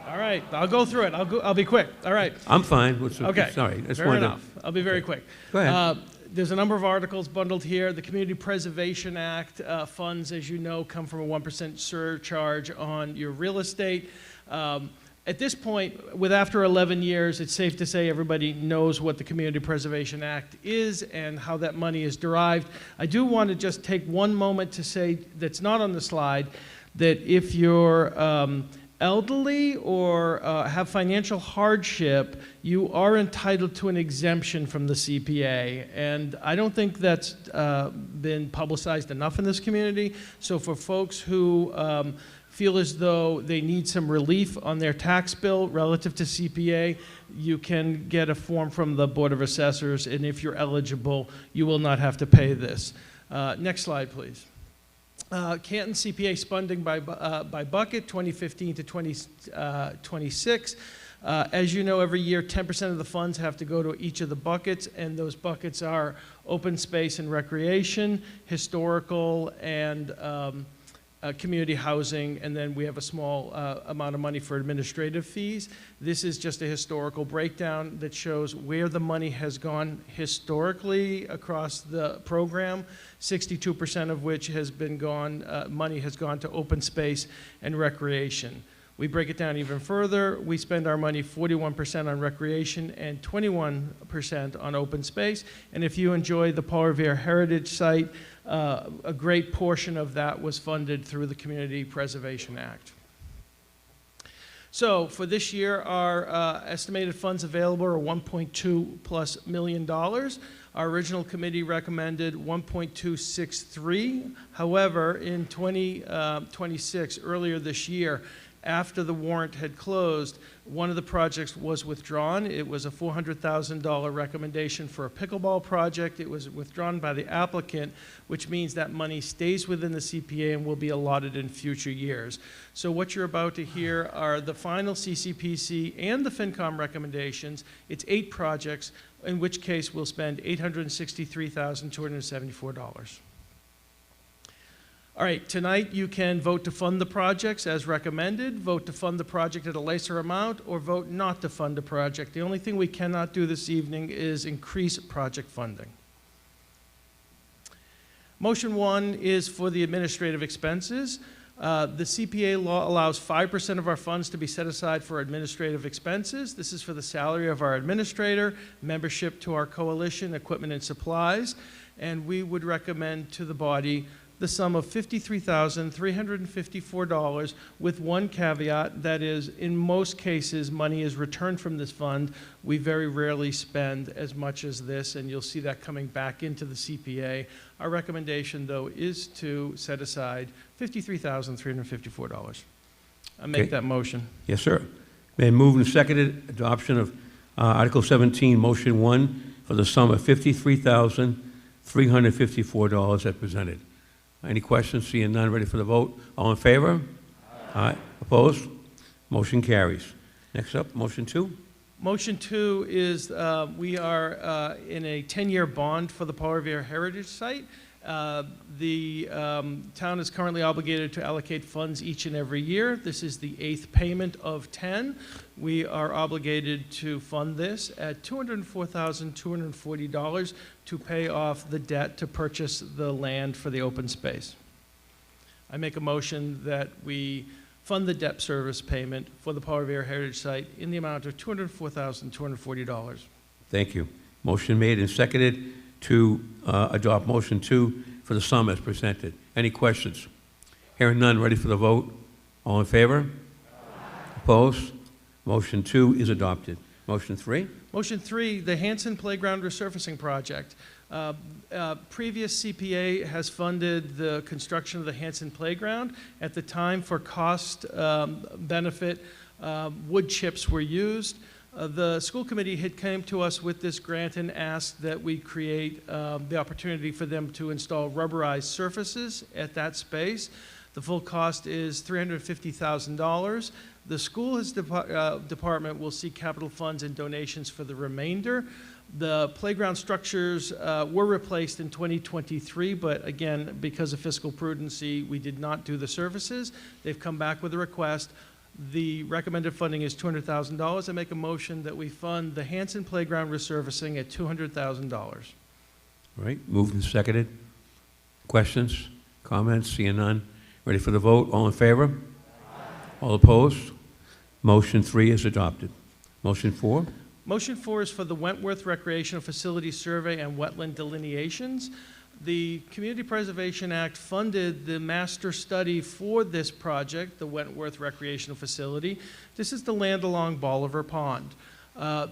All right, I'll go through it. I'll be quick. All right. I'm fine. Okay. Sorry. Fair enough. I'll be very quick. Go ahead. There's a number of articles bundled here. The Community Preservation Act funds, as you know, come from a 1% surcharge on your real estate. At this point, with after 11 years, it's safe to say everybody knows what the Community Preservation Act is and how that money is derived. I do want to just take one moment to say, that's not on the slide, that if you're elderly or have financial hardship, you are entitled to an exemption from the CPA. And I don't think that's been publicized enough in this community. So for folks who feel as though they need some relief on their tax bill relative to CPA, you can get a form from the Board of Assessors, and if you're eligible, you will not have to pay this. Next slide, please. Canton CPA funding by bucket, 2015 to 2026. As you know, every year 10% of the funds have to go to each of the buckets, and those buckets are open space and recreation, historical, and community housing, and then we have a small amount of money for administrative fees. This is just a historical breakdown that shows where the money has gone historically across the program, 62% of which has been money has gone to open space and recreation. We break it down even further. We spend our money 41% on recreation and 21% on open space. And if you enjoy the Paul Revere Heritage Site, a great portion of that was funded through the Community Preservation Act. So for this year, our estimated funds available are $1.2+ million. Our original committee recommended 1.263. However, in 2026, earlier this year, after the warrant had closed, one of the projects was withdrawn. It was a $400,000 recommendation for a pickleball project. It was withdrawn by the applicant, which means that money stays within the CPA and will be allotted in future years. So what you're about to hear are the final CCPC and the FinCom recommendations. It's 8 projects, in which case we'll spend $863,274. All right, tonight you can vote to fund the projects as recommended, vote to fund the project at a lesser amount, or vote not to fund the project. The only thing we cannot do this evening is increase project funding. Motion 1 is for the administrative expenses. The CPA law allows 5% of our funds to be set aside for administrative expenses. This is for the salary of our administrator, membership to our coalition, equipment and supplies, and we would recommend to the body the sum of $53,354 with one caveat, that is, in most cases, money is returned from this fund. We very rarely spend as much as this, and you'll see that coming back into the CPA. Our recommendation, though, is to set aside $53,354. I make that motion. Yes, sir. May move and seconded adoption of Article 17, Motion 1, for the sum of $53,354 as presented. Any questions? Seeing none, ready for the vote. All in favor? Aye. Opposed? Motion carries. Next up, Motion 2. Motion 2 is we are in a 10-year bond for the Paul Revere Heritage Site. The town is currently obligated to allocate funds each and every year. This is the 8th payment of 10. We are obligated to fund this at $204,240 to pay off the debt to purchase the land for the open space. I make a motion that we fund the debt service payment for the Paul Revere Heritage Site in the amount of $204,240. Thank you. Motion made and seconded to adopt Motion 2 for the sum as presented. Any questions? Hearing none, ready for the vote. All in favor? Opposed? Motion 2 is adopted. Motion 3? Motion 3, the Hanson Playground Resurfacing Project. Previous CPA has funded the construction of the Hanson Playground. At the time, for cost benefit, wood chips were used. The school committee had came to us with this grant and asked that we create the opportunity for them to install rubberized surfaces at that space. The full cost is $350,000. The school department will seek capital funds and donations for the remainder. The playground structures were replaced in 2023, but again, because of fiscal prudency, we did not do the surfaces. They've come back with a request. The recommended funding is $200,000. I make a motion that we fund the Hanson Playground resurfacing at $200,000. All right, moved and seconded. Questions, comments? Seeing none. Ready for the vote? All in favor? Aye. All opposed? Motion 3 is adopted. Motion 4? Motion 4 is for the Wentworth Recreational Facility Survey and Wetland Delineations. The Community Preservation Act funded the master study for this project, the Wentworth Recreational Facility. This is the land along Bolivar Pond.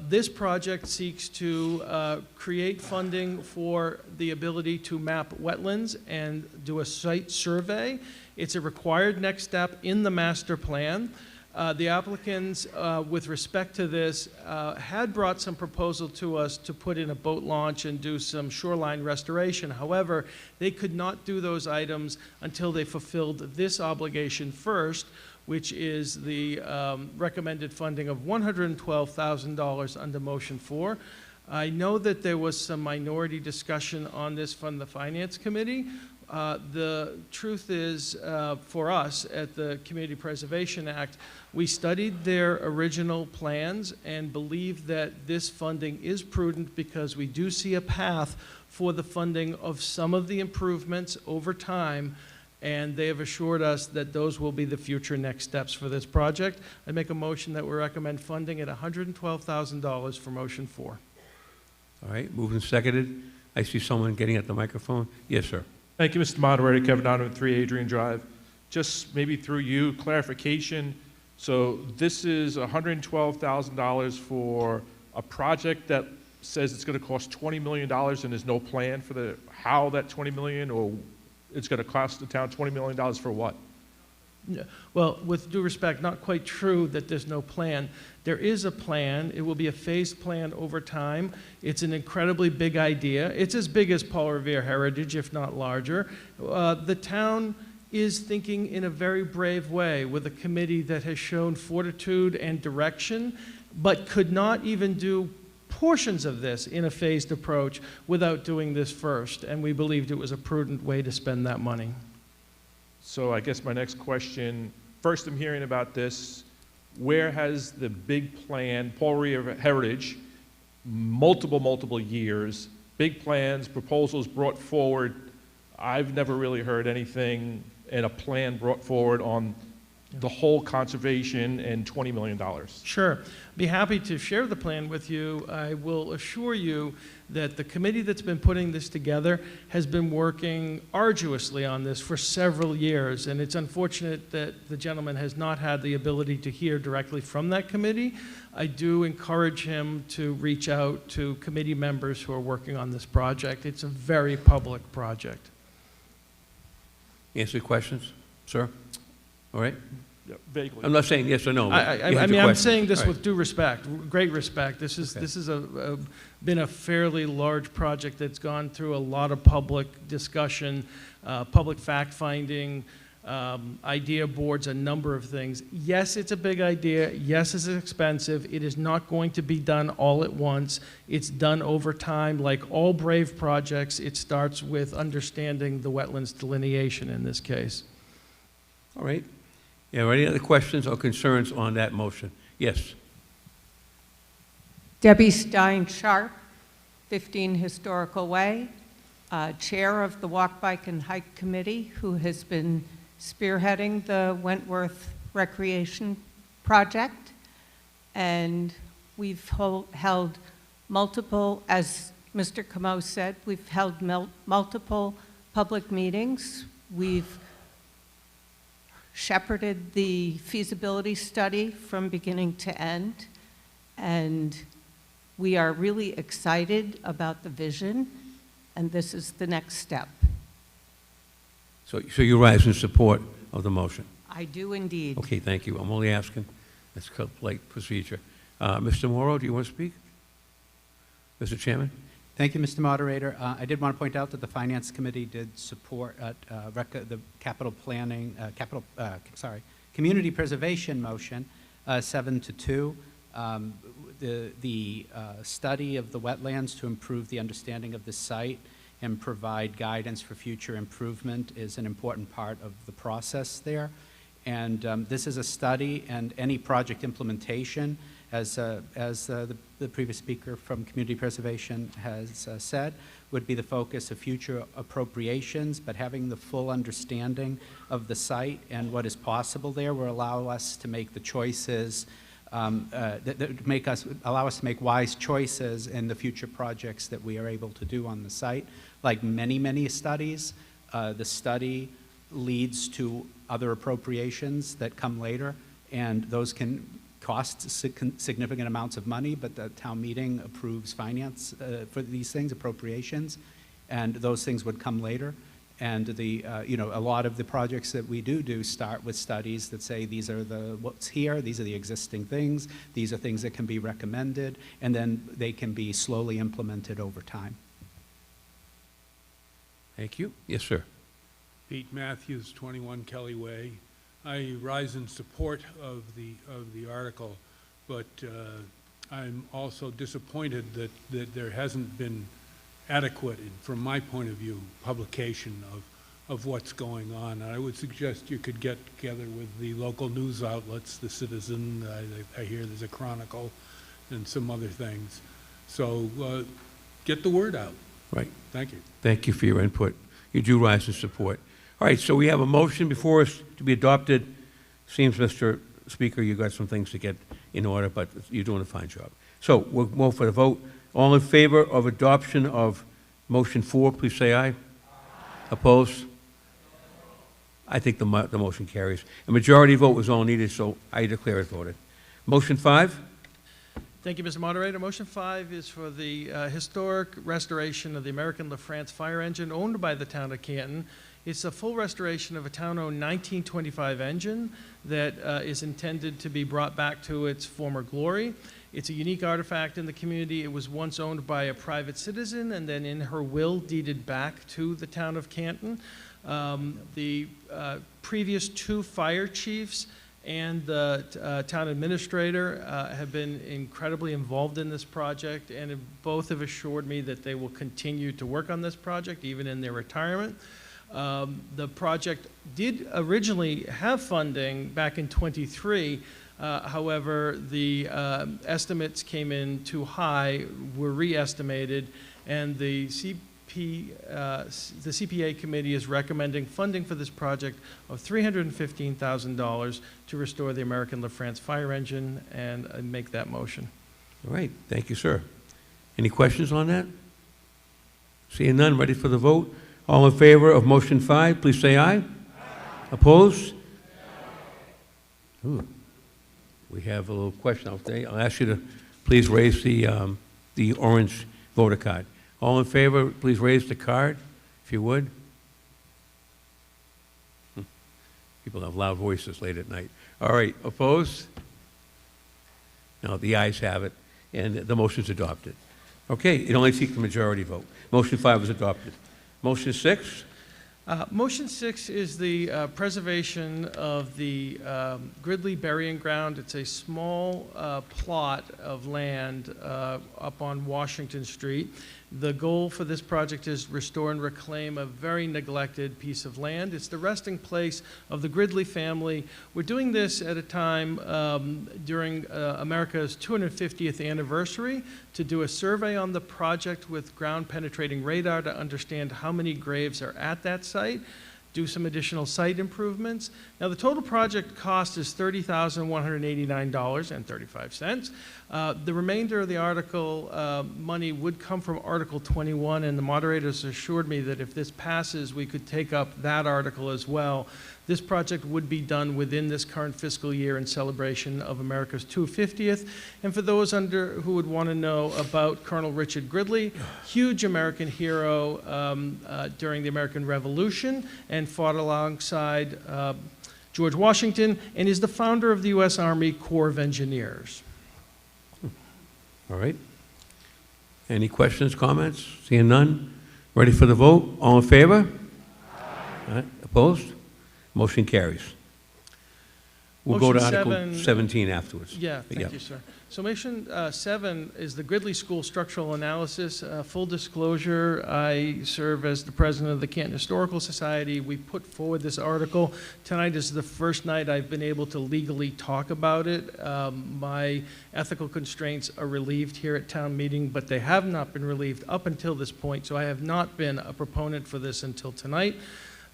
This project seeks to create funding for the ability to map wetlands and do a site survey. It's a required next step in the master plan. The applicants, with respect to this, had brought some proposal to us to put in a boat launch and do some shoreline restoration. However, they could not do those items until they fulfilled this obligation first, which is the recommended funding of $112,000 under Motion 4. I know that there was some minority discussion on this from the Finance Committee. The truth is, for us at the Community Preservation Act, we studied their original plans and believe that this funding is prudent because we do see a path for the funding of some of the improvements over time, and they have assured us that those will be the future next steps for this project. I make a motion that we recommend funding at $112,000 for Motion 4. All right, moved and seconded. I see someone getting at the microphone. Yes, sir. Thank you, Mr. Moderator. Kevin Donovan, 3 Adrian Drive. Just maybe through you, clarification. So this is $112,000 for a project that says it's going to cost $20 million and there's no plan for how that $20 million, or it's going to cost the town $20 million for what? Yeah. Well, with due respect, not quite true that there's no plan. There is a plan. It will be a phased plan over time. It's an incredibly big idea. It's as big as Paul Revere Heritage, if not larger. The town is thinking in a very brave way with a committee that has shown fortitude and direction, but could not even do portions of this in a phased approach without doing this first. And we believed it was a prudent way to spend that money. So I guess my next question, first I'm hearing about this. Where has the big plan, Paul Revere Heritage, multiple years, big plans, proposals brought forward? I've never really heard anything and a plan brought forward on the whole conservation and $20 million. Sure. Be happy to share the plan with you. I will assure you that the committee that's been putting this together has been working arduously on this for several years, and it's unfortunate that the gentleman has not had the ability to hear directly from that committee. I do encourage him to reach out to committee members who are working on this project. It's a very public project. Answer questions, sir? All right. Yeah, vaguely. I'm not saying yes or no. I mean, I'm saying this with due respect, great respect. This is been a fairly large project that's gone through a lot of public discussion, public fact-finding, idea boards, a number of things. Yes, it's a big idea. Yes, it's expensive. It is not going to be done all at once. It's done over time. Like all brave projects, it starts with understanding the wetlands delineation in this case. All right. Yeah, any other questions or concerns on that motion? Yes. Debbie Stein-Sharp, 15 Historical Way, Chair of the Walk, Bike, and Hike Committee, who has been spearheading the Wentworth Recreation Project. And we've held multiple, as Mr. Comeau said, we've held multiple public meetings. We've shepherded the feasibility study from beginning to end, and we are really excited about the vision, and this is the next step. So you rise in support of the motion? I do indeed. Okay, thank you. I'm only asking. That's like procedure. Mr. Morrow, do you want to speak? Mr. Chairman? Thank you, Mr. Moderator. I did want to point out that the Finance Committee did support the capital planning, community preservation motion, 7-2. The study of the wetlands to improve the understanding of the site and provide guidance for future improvement is an important part of the process there. And this is a study, and any project implementation, as the previous speaker from Community Preservation has said, would be the focus of future appropriations, but having the full understanding of the site and what is possible there will allow us to make the choices, allow us to make wise choices in the future projects that we are able to do on the site. Like many, many studies, the study leads to other appropriations that come later, and those can cost significant amounts of money, but the town meeting approves finance for these things, appropriations, and those things would come later. And a lot of the projects that we do start with studies that say these are what's here, these are the existing things, these are things that can be recommended, and then they can be slowly implemented over time. Thank you. Yes, sir. Pete Matthews, 21 Kelly Way. I rise in support of the article, but I'm also disappointed that there hasn't been adequate, from my point of view, publication of what's going on. I would suggest you could get together with the local news outlets, the Citizen, I hear there's a Chronicle, and some other things. So get the word out. Right. Thank you. Thank you for your input. You do rise in support. All right, so we have a motion before us to be adopted. Seems, Mr. Speaker, you got some things to get in order, but you're doing a fine job. So we'll move for the vote. All in favor of adoption of motion 4, please say aye. Aye. Opposed? I think the motion carries. A majority vote was all needed, so I declare it voted. Motion 5? Thank you, Mr. Moderator. Motion 5 is for the historic restoration of the American LaFrance fire engine owned by the town of Canton. It's a full restoration of a town-owned 1925 engine that is intended to be brought back to its former glory. It's a unique artifact in the community. It was once owned by a private citizen and then in her will deeded back to the town of Canton. The previous 2 fire chiefs and the town administrator have been incredibly involved in this project, and both have assured me that they will continue to work on this project even in their retirement. The project did originally have funding back in '23. However, the estimates came in too high, were re-estimated, and the CPA committee is recommending funding for this project of $315,000 to restore the American LaFrance fire engine, and I make that motion. All right, thank you, sir. Any questions on that? Seeing none, ready for the vote? All in favor of motion 5, please say aye. Aye. Opposed? Ooh. We have a little question out there. I'll ask you to please raise the orange voter card. All in favor, please raise the card, if you would. People have loud voices late at night. All right, opposed? No, the ayes have it, and the motion's adopted. Okay, it only seeks the majority vote. Motion 5 is adopted. Motion 6? Motion 6 is the preservation of the Gridley Burying Ground. It's a small plot of land up on Washington Street. The goal for this project is restore and reclaim a very neglected piece of land. It's the resting place of the Gridley family. We're doing this at a time during America's 250th anniversary to do a survey on the project with ground-penetrating radar to understand how many graves are at that site, do some additional site improvements. Now, the total project cost is $30,189.35. The remainder of the article money would come from Article 21, and the moderators assured me that if this passes, we could take up that article as well. This project would be done within this current fiscal year in celebration of America's 250th. And for those who would want to know about Colonel Richard Gridley, huge American hero during the American Revolution, and fought alongside George Washington, and is the founder of the U.S. Army Corps of Engineers. All right. Any questions, comments? Seeing none? Ready for the vote? All in favor? All right. Opposed? Motion carries. We'll go to Motion Article 17 afterwards. Yeah, thank you, sir. So motion 7 is the Gridley School Structural Analysis. Full disclosure, I serve as the president of the Canton Historical Society. We put forward this article. Tonight is the first night I've been able to legally talk about it. My ethical constraints are relieved here at town meeting, but they have not been relieved up until this point, so I have not been a proponent for this until tonight.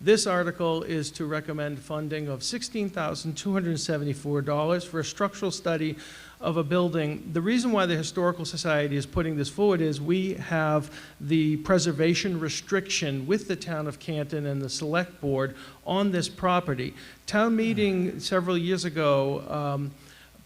This article is to recommend funding of $16,274 for a structural study of a building. The reason why the Historical Society is putting this forward is we have the preservation restriction with the town of Canton and the Select Board on this property. Town meeting several years ago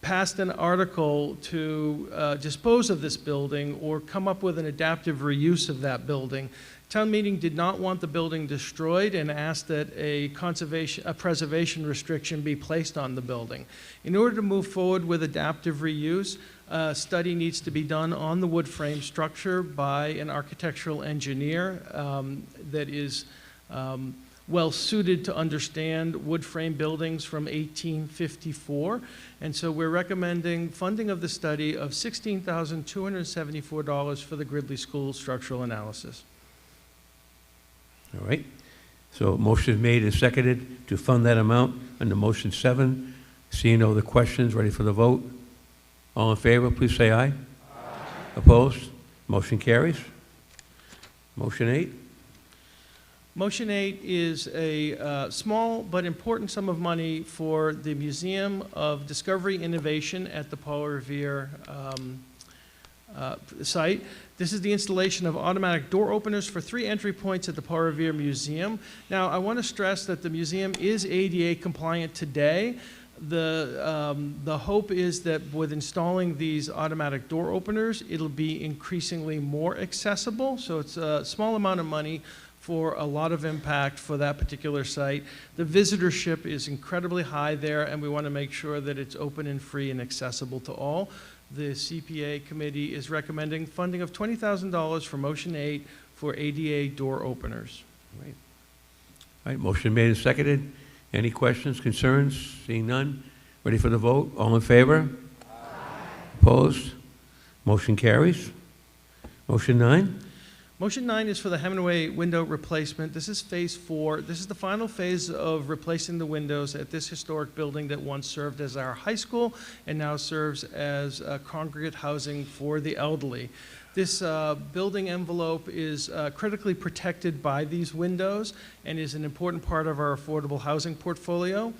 passed an article to dispose of this building or come up with an adaptive reuse of that building. Town meeting did not want the building destroyed and asked that a preservation restriction be placed on the building. In order to move forward with adaptive reuse, a study needs to be done on the wood frame structure by an architectural engineer that is well suited to understand wood frame buildings from 1854. And so we're recommending funding of the study of $16,274 for the Gridley School structural analysis. All right. So motion made and seconded to fund that amount under motion 7. Seeing no other questions, ready for the vote? All in favor, please say aye. Aye. Opposed? Motion carries. Motion 8. Motion 8 is a small but important sum of money for the Museum of Discovery Innovation at the Paul Revere site. This is the installation of automatic door openers for 3 entry points at the Paul Revere Museum. Now, I want to stress that the museum is ADA compliant today. The hope is that with installing these automatic door openers, it'll be increasingly more accessible. So it's a small amount of money for a lot of impact for that particular site. The visitorship is incredibly high there, and we want to make sure that it's open and free and accessible to all. The CPA committee is recommending funding of $20,000 for motion 8 for ADA door openers. All right. All right, motion made and seconded. Any questions, concerns? Seeing none. Ready for the vote? All in favor? Aye. Opposed? Motion carries. Motion 9. Motion 9 is for the Hemingway window replacement. This is phase 4. This is the final phase of replacing the windows at this historic building that once served as our high school and now serves as congregate housing for the elderly. This building envelope is critically protected by these windows and is an important part of our affordable housing portfolio.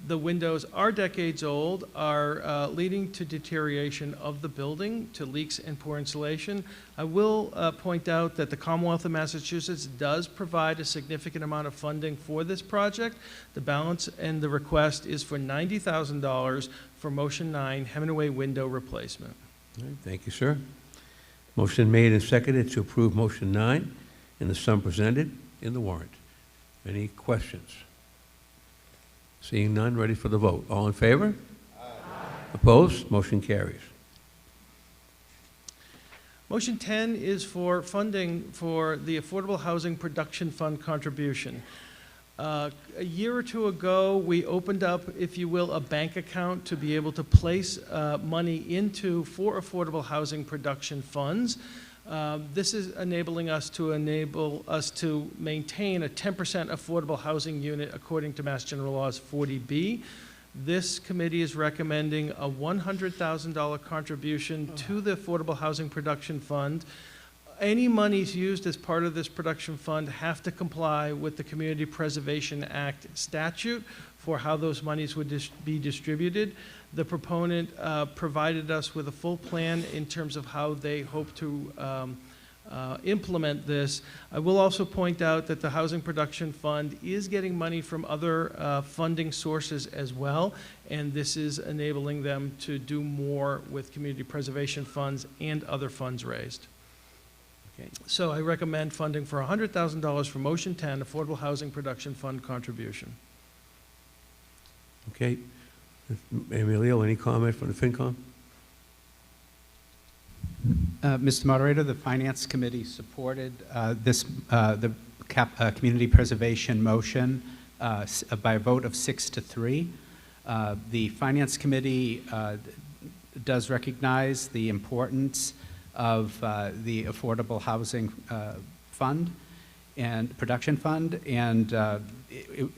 The windows are decades old, are leading to deterioration of the building, to leaks and poor insulation. I will point out that the Commonwealth of Massachusetts does provide a significant amount of funding for this project. The balance and the request is for $90,000 for motion 9, Hemingway window replacement. All right, thank you, sir. Motion made and seconded to approve motion 9 in the sum presented in the warrant. Any questions? Seeing none, ready for the vote. All in favor? Aye. Opposed? Motion carries. Motion 10 is for funding for the Affordable Housing Production Fund contribution. A year or two ago, we opened up, if you will, a bank account to be able to place money into for affordable housing production funds. This is enabling us to maintain a 10% affordable housing unit according to Mass General Laws 40B. This committee is recommending a $100,000 contribution to the Affordable Housing Production Fund. Any monies used as part of this production fund have to comply with the Community Preservation Act statute for how those monies would be distributed. The proponent provided us with a full plan in terms of how they hope to implement this. I will also point out that the Housing Production Fund is getting money from other funding sources as well, and this is enabling them to do more with community preservation funds and other funds raised. Okay. So I recommend funding for $100,000 for Motion 10, Affordable Housing Production Fund contribution. Okay. Emilio, any comment from the FinCom? Mr. Moderator, the Finance Committee supported the community preservation motion by a vote of 6-3. The Finance Committee does recognize the importance of the Affordable Housing Fund and Production Fund, and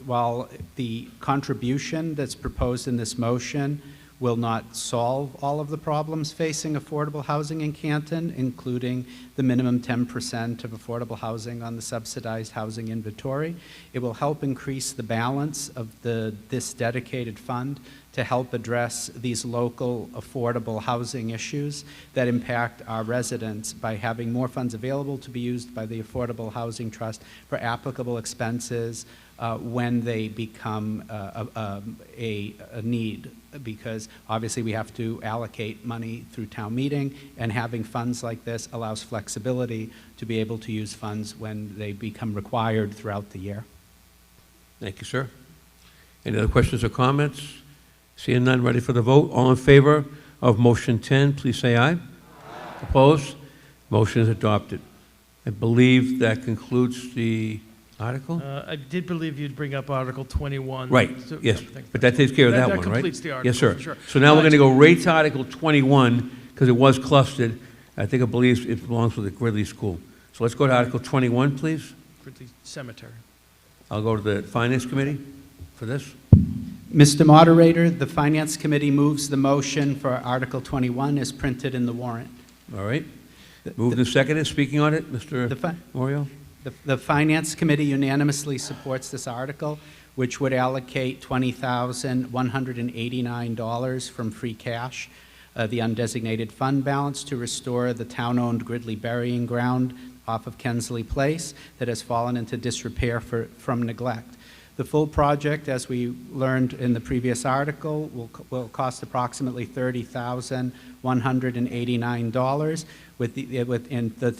while the contribution that's proposed in this motion will not solve all of the problems facing affordable housing in Canton, including the minimum 10% of affordable housing on the subsidized housing inventory. It will help increase the balance of this dedicated fund to help address these local affordable housing issues that impact our residents by having more funds available to be used by the Affordable Housing Trust for applicable expenses when they become a need, because obviously we have to allocate money through town meeting, and having funds like this allows flexibility to be able to use funds when they become required throughout the year. Thank you, sir. Any other questions or comments? Seeing none, ready for the vote. All in favor of motion 10, please say aye. Aye. Opposed? Motion is adopted. I believe that concludes the article. I did believe you'd bring up Article 21. Right, So, yes, yeah, but that takes care of that one, right? That completes the article, Yes, sir. for sure. So now we're going to go right to Article 21, because it was clustered. I believe it belongs to the Gridley School. So let's go to Article 21, please. For the cemetery. I'll go to the Finance Committee for this. Mr. Moderator, the Finance Committee moves the motion for Article 21 as printed in the warrant. All right. Moved and seconded. Speaking on it, Mr. Morio? The Finance Committee unanimously supports this article, which would allocate $20,189 from free cash, the undesignated fund balance, to restore the town-owned Gridley burying ground off of Kensley Place that has fallen into disrepair from neglect. The full project, as we learned in the previous article, will cost approximately $30,189, and the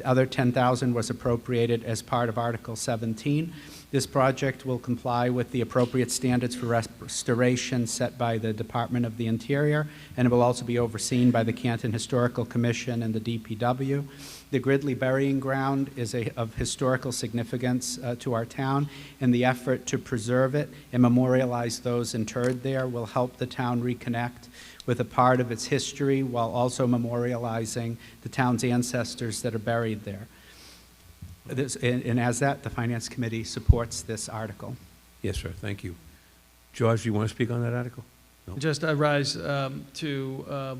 other $10,000 was appropriated as part of Article 17. This project will comply with the appropriate standards for restoration set by the Department of the Interior, and it will also be overseen by the Canton Historical Commission and the DPW. The Gridley burying ground is of historical significance to our town, and the effort to preserve it and memorialize those interred there will help the town reconnect with a part of its history while also memorializing the town's ancestors that are buried there. And as that, the Finance Committee supports this article. Yes, sir. Thank you. George, do you want to speak on that article? No. Just I rise to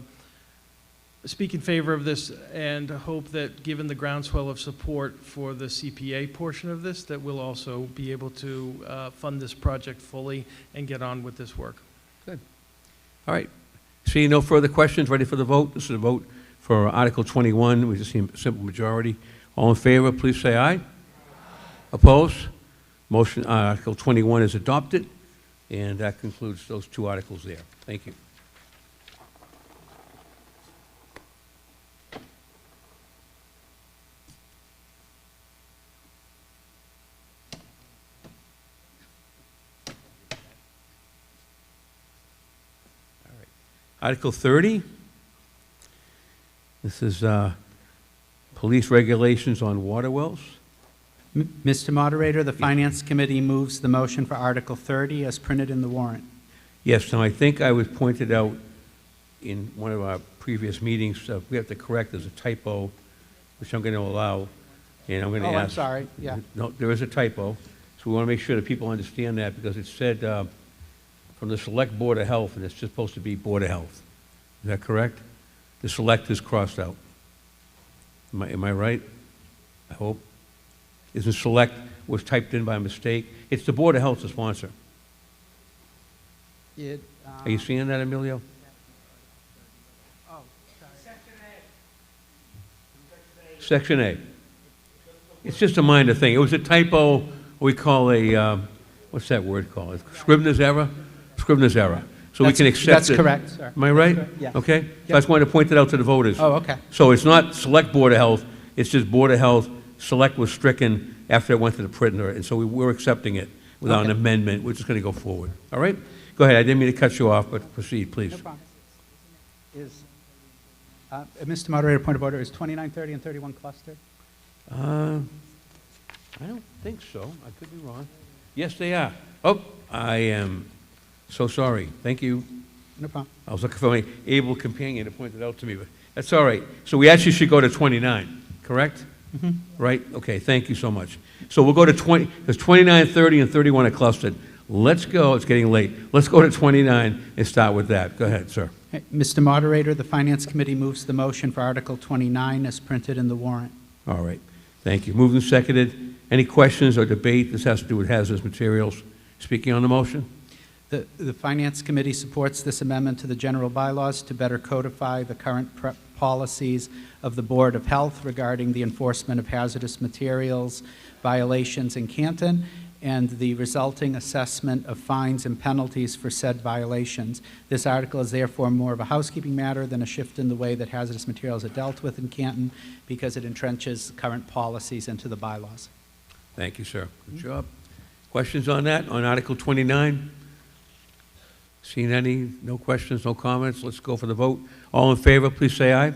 speak in favor of this, and hope that, given the groundswell of support for the CPA portion of this, that we'll also be able to fund this project fully and get on with this work. Good. All right. Seeing no further questions, ready for the vote? This is a vote for Article 21. We just need a simple majority. All in favor, please say aye. Aye. Opposed? Motion, Article 21 is adopted, and that concludes those two articles there. Thank you. Article 30, this is police regulations on water wells. Mr. Moderator, the Finance Committee moves the motion for Article 30 as printed in the warrant. Yes, now I think I was pointed out in one of our previous meetings, we have to correct, there's a typo, which I'm going to allow, and I'm going to ask. Oh, I'm sorry, yeah. No, there is a typo, so we want to make sure that people understand that, because it said from the Select Board of Health, and it's just supposed to be Board of Health. Is that correct? The select is crossed out. Am I right? I hope. Isn't select was typed in by mistake? It's the Board of Health's sponsor. Are you seeing that, Emilio? Oh, sorry. Section A. It's just a minor thing. It was a typo, we call a, what's that word called? Scrivener's error? Scrivener's error. So we That's- can accept it. that's correct, sir. Am I right? That's correct, yeah. Okay? So I Yep. just wanted to point it out to the voters. Oh, okay. So it's not Select Board of Health, it's just Board of Health. Select was stricken after it went to the printer, and so we're accepting it without an Okay. amendment. We're just going to go forward. All right? Go ahead. I didn't mean to cut you off, but proceed, please. No problem. Mr. Moderator, point of order, is 29, 30, and 31 clustered? I don't think so. I could be wrong. Yes, they are. Oh, I am so sorry. Thank you. No problem. I was looking for my able companion to point it out to me, but that's all right. So we actually should go to 29, correct? Mhm. Right? Okay, thank you so much. So we'll go to 20, because 29, 30, and 31 are clustered. Let's go, it's getting late. Let's go to 29 and start with that. Go ahead, sir. Mr. Moderator, the Finance Committee moves the motion for Article 29 as printed in the warrant. All right, thank you. Moved and seconded. Any questions or debate? This has to do with hazardous materials. Speaking on the motion? The Finance Committee supports this amendment to the general bylaws to better codify the current policies of the Board of Health regarding the enforcement of hazardous materials violations in Canton and the resulting assessment of fines and penalties for said violations. This article is therefore more of a housekeeping matter than a shift in the way that hazardous materials are dealt with in Canton because it entrenches current policies into the bylaws. Thank you, sir. Good job. Questions on that, on Article 29? Seen any? No questions, no comments? Let's go for the vote. All in favor, please say aye.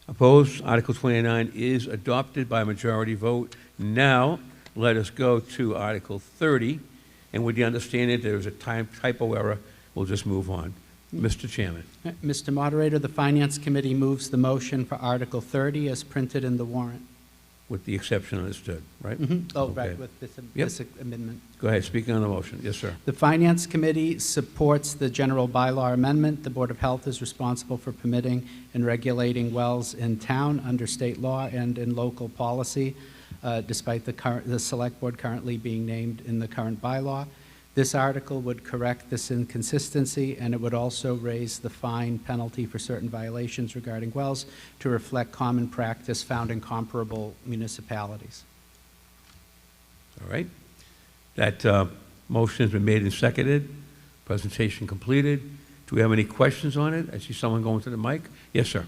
Opposed? Article 29 is adopted by majority vote. Now, let us go to Article 30, and with the understanding that there's a typo error, we'll just move on. Mr. Chairman. Mr. Moderator, the Finance Committee moves the motion for Article 30 as printed in the warrant. With the exception understood, right? Oh, Okay. right, with this Yep. this amendment. Go ahead, speaking on the motion. Yes, sir. The Finance Committee supports the general bylaw amendment. The Board of Health is responsible for permitting and regulating wells in town under state law and in local policy, despite the Select Board currently being named in the current bylaw. This article would correct this inconsistency, and it would also raise the fine penalty for certain violations regarding wells to reflect common practice found in comparable municipalities. All right. That motion has been made and seconded. Presentation completed. Do we have any questions on it? I see someone going to the mic. Yes, sir.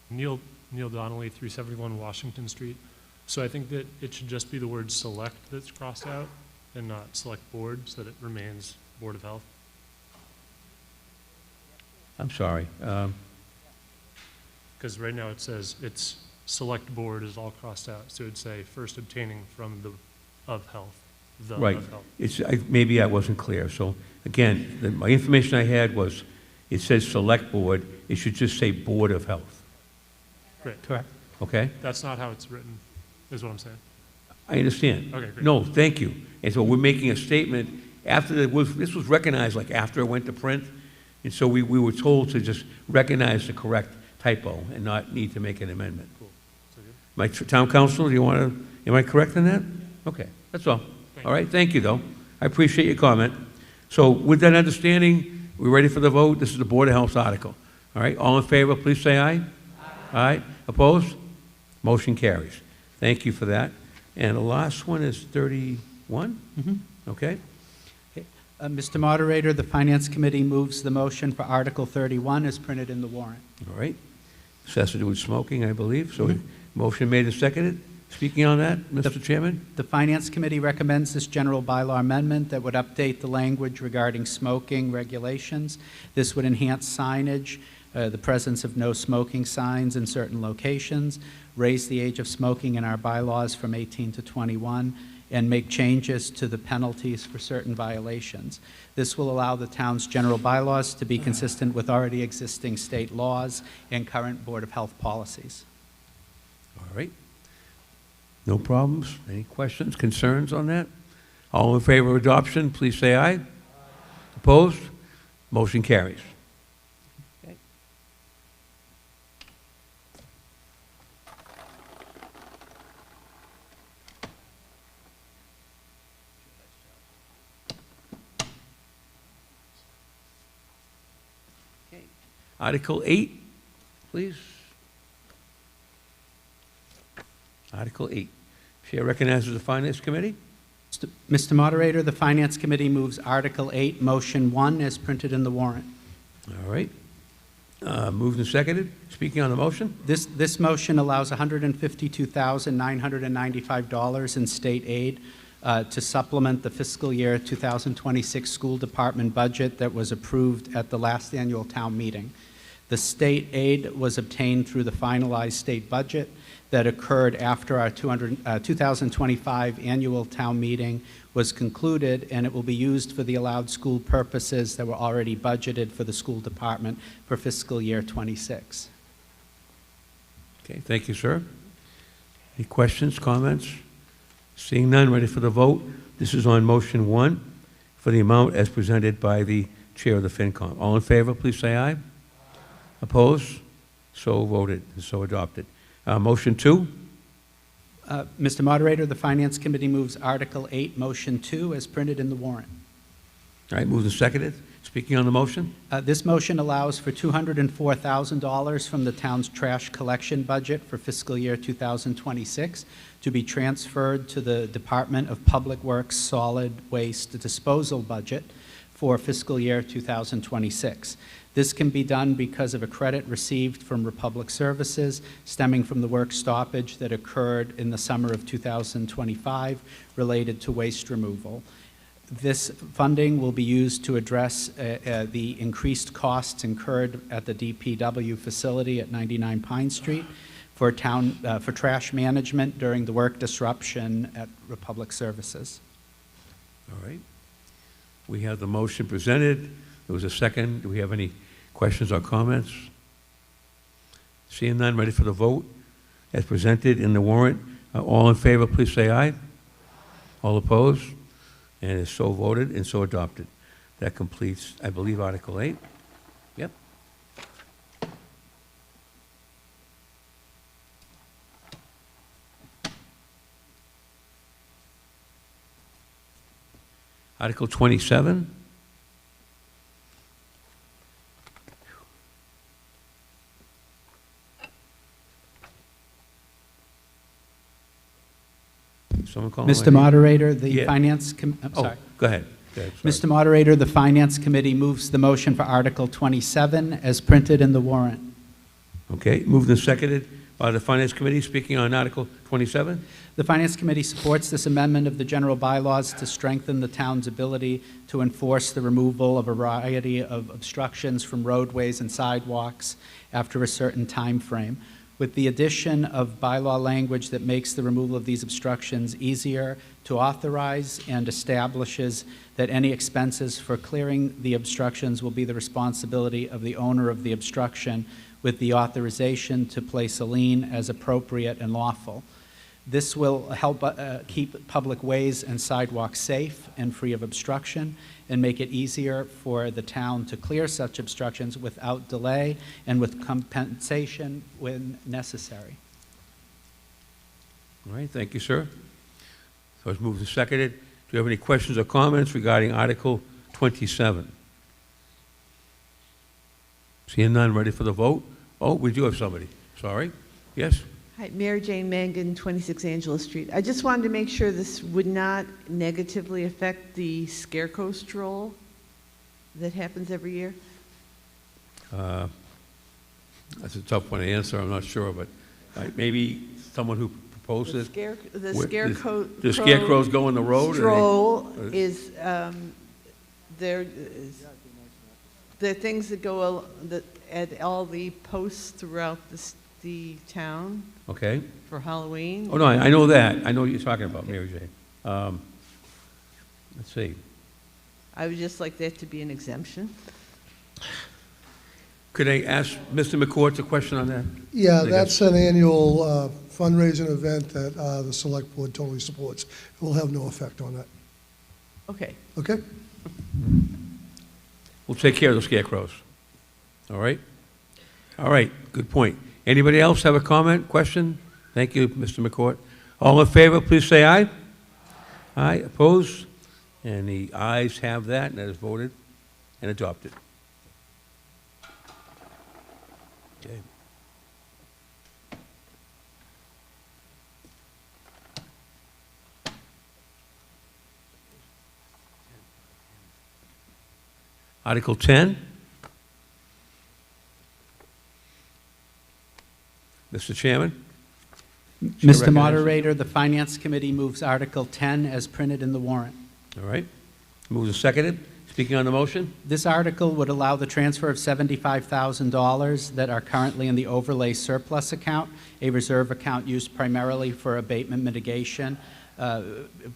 Neil Donnelly, 371 Washington Street. So I think that it should just be the word select that's crossed out and not select board, so that it remains Board of Health. I'm sorry. Because right now it says it's select board is all crossed out. So it would say first obtaining from the of health, the Right. of health. Maybe I wasn't clear. So again, my information I had was, it says Select Board. It should just say Board of Health. Great. Correct. Okay? That's not how it's written, is what I'm saying. I understand. Okay, great. No, thank you. And so we're making a statement after this was recognized like after it went to print, and so we were told to just recognize the correct typo and not need to make an amendment. Cool. So good. My town council, do you want to, am I correct in that? Okay, that's all. All right, thank you, though. I appreciate your comment. So with that understanding, we're ready for the vote. This is the Board of Health article. All right, all in favor, please say aye. Aye. Opposed? Motion carries. Thank you for that. And the last one is 31? Okay. Mr. Moderator, the Finance Committee moves the motion for Article 31 as printed in the warrant. All right. This has to do with smoking, I believe. So motion made and seconded. Speaking on that, Mr. Chairman? The Finance Committee recommends this general bylaw amendment that would update the language regarding smoking regulations. This would enhance signage, the presence of no smoking signs in certain locations, raise the age of smoking in our bylaws from 18 to 21, and make changes to the penalties for certain violations. This will allow the town's general bylaws to be consistent with already existing state laws and current Board of Health policies. All right. No problems? Any questions, concerns on that? All in favor of adoption, please say aye. Opposed? Motion carries. Okay. Article 8, please. Article 8. Chair recognizes the Finance Committee. Mr. Moderator, the Finance Committee moves Article 8, Motion 1, as printed in the warrant. All right. Moved and seconded. Speaking on the motion. This motion allows $152,995 in state aid to supplement the fiscal year 2026 school department budget that was approved at the last annual town meeting. The state aid was obtained through the finalized state budget that occurred after our 2025 annual town meeting was concluded, and it will be used for the allowed school purposes that were already budgeted for the school department for fiscal year 26. Okay, thank you, sir. Any questions, comments? Seeing none, ready for the vote. This is on motion 1 for the amount as presented by the chair of the FinCom. All in favor, please say aye. Opposed? So voted and so adopted. Motion 2. Mr. Moderator, the Finance Committee moves Article 8, Motion 2, as printed in the warrant. All right, moved and seconded. Speaking on the motion. This motion allows for $204,000 from the town's trash collection budget for fiscal year 2026 to be transferred to the Department of Public Works Solid Waste Disposal budget for fiscal year 2026. This can be done because of a credit received from Republic Services stemming from the work stoppage that occurred in the summer of 2025 related to waste removal. This funding will be used to address the increased costs incurred at the DPW facility at 99 Pine Street for trash management during the work disruption at Republic Services. All right. We have the motion presented. There was a second. Do we have any questions or comments? Seeing none, ready for the vote. As presented in the warrant, all in favor, please say aye. All opposed? And is so voted and so adopted. That completes, I believe, Article 8. Yep. Article 27. Someone call Mr. Moderator, the Yeah. Finance Oh, sorry. go ahead. Go ahead, sorry. Mr. Moderator, the Finance Committee moves the motion for Article 27 as printed in the warrant. Okay, moved and seconded by the Finance Committee. Speaking on Article 27. The Finance Committee supports this amendment of the general bylaws to strengthen the town's ability to enforce the removal of a variety of obstructions from roadways and sidewalks after a certain time frame, with the addition of bylaw language that makes the removal of these obstructions easier to authorize and establishes that any expenses for clearing the obstructions will be the responsibility of the owner of the obstruction, with the authorization to place a lien as appropriate and lawful. This will help keep public ways and sidewalks safe and free of obstruction, and make it easier for the town to clear such obstructions without delay and with compensation when necessary. All right, thank you, sir. So it's moved and seconded. Do you have any questions or comments regarding Article 27? Seeing none, ready for the vote? Oh, we do have somebody. Sorry. Yes? Hi, Mary Jane Mangan, 26 Angela Street. I just wanted to make sure this would not negatively affect the scarecrow stroll that happens every year. That's a tough one to answer. I'm not sure, but maybe someone who proposed it. The scarecrow. The scarecrows go in the road? Stroll is, there are things that go at all the posts throughout the town. Okay. For Halloween. Oh, no, I know that. I know what you're talking about, Mary Jane. Let's see. I would just like that to be an exemption. Could I ask Mr. McCourt a question on that? Yeah, that's an annual fundraising event that the Select Board totally supports. It will have no effect on that. Okay. Okay? We'll take care of the scarecrows. All right? All right, good point. Anybody else have a comment, question? Thank you, Mr. McCourt. All in favor, please say aye. Aye, opposed? And the ayes have that, and that is voted and adopted. Okay. Article 10. Mr. Chairman? Chair Mr. recognizes- Moderator, the Finance Committee moves Article 10 as printed in the warrant. All right. Moved and seconded. Speaking on the motion? This article would allow the transfer of $75,000 that are currently in the overlay surplus account, a reserve account used primarily for abatement mitigation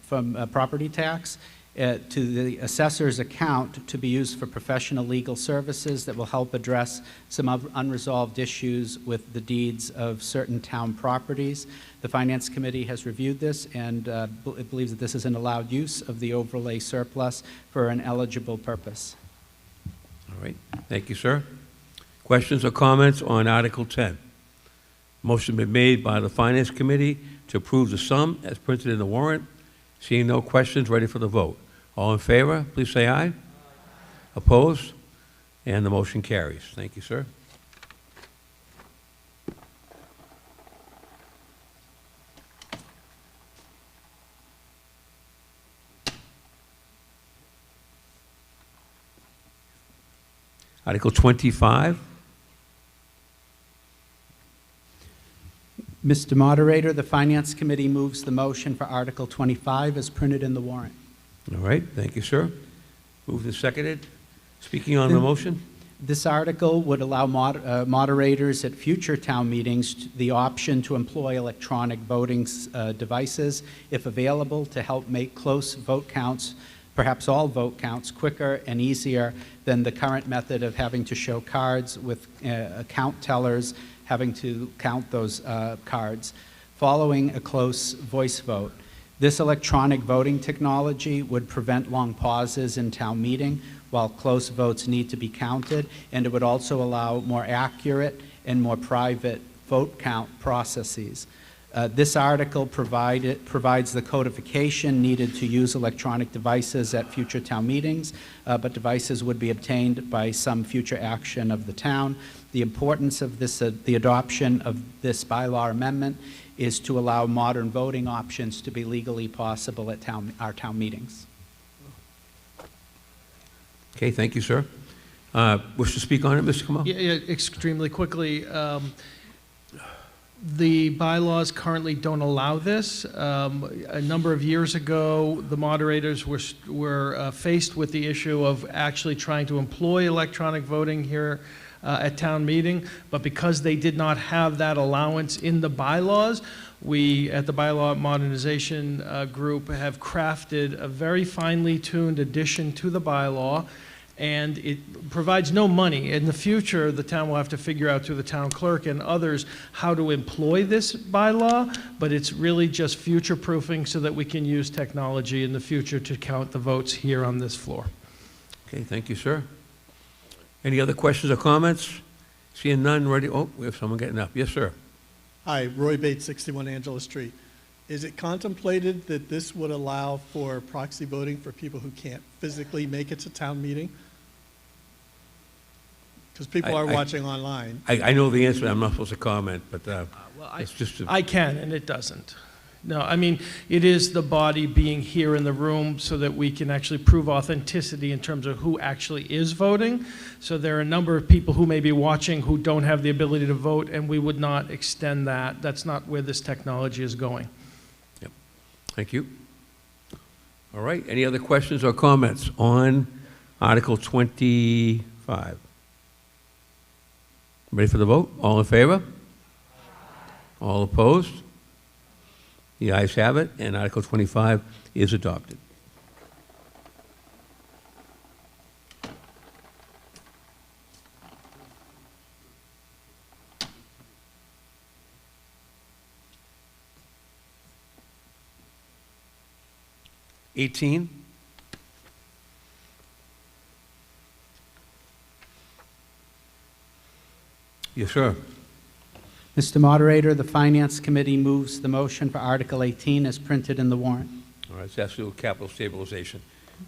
from property tax, to the assessor's account to be used for professional legal services that will help address some unresolved issues with the deeds of certain town properties. The Finance Committee has reviewed this and believes that this is an allowed use of the overlay surplus for an eligible purpose. All right. Thank you, sir. Questions or comments on Article 10? Motion been made by the Finance Committee to approve the sum as printed in the warrant. Seeing no questions, ready for the vote. All in favor, please say aye. Opposed? And the motion carries. Thank you, sir. Article 25. Mr. Moderator, the Finance Committee moves the motion for Article 25 as printed in the warrant. All right, thank you, sir. Moved and seconded. Speaking on the motion? This article would allow moderators at future town meetings the option to employ electronic voting devices, if available, to help make close vote counts, perhaps all vote counts, quicker and easier than the current method of having to show cards with count tellers having to count those cards following a close voice vote. This electronic voting technology would prevent long pauses in town meeting while close votes need to be counted, and it would also allow more accurate and more private vote count processes. This article provides the codification needed to use electronic devices at future town meetings, but devices would be obtained by some future action of the town. The importance of this, the adoption of this bylaw amendment is to allow modern voting options to be legally possible at our town meetings. Okay, thank you, sir. Wish to speak on it, Mr. Kamal? Yeah, extremely quickly. The bylaws currently don't allow this. A number of years ago, the moderators were faced with the issue of actually trying to employ electronic voting here at town meeting, but because they did not have that allowance in the bylaws, we at the bylaw modernization group have crafted a very finely tuned addition to the bylaw, and it provides no money. In the future, the town will have to figure out through the town clerk and others how to employ this bylaw, but it's really just future proofing so that we can use technology in the future to count the votes here on this floor. Okay, thank you, sir. Any other questions or comments? Seeing none, ready? Oh, we have someone getting up. Yes, sir. Hi, Roy Bates, 61 Angela Street. Is it contemplated that this would allow for proxy voting for people who can't physically make it to town meeting? Because people are watching online. I know the answer. I'm not supposed to comment, but it's just I can, and it doesn't. No, I mean, it is the body being here in the room so that we can actually prove authenticity in terms of who actually is voting. So there are a number of people who may be watching who don't have the ability to vote, and we would not extend that. That's not where this technology is going. Yep. Thank you. All right. Any other questions or comments on Article 25? Ready for the vote? All in favor? All opposed? The ayes have it, and Article 25 is adopted. (18) Yes, sir. Mr. Moderator, the Finance Committee moves the motion for Article 18 as printed in the warrant. All right, so that's to do with capital stabilization.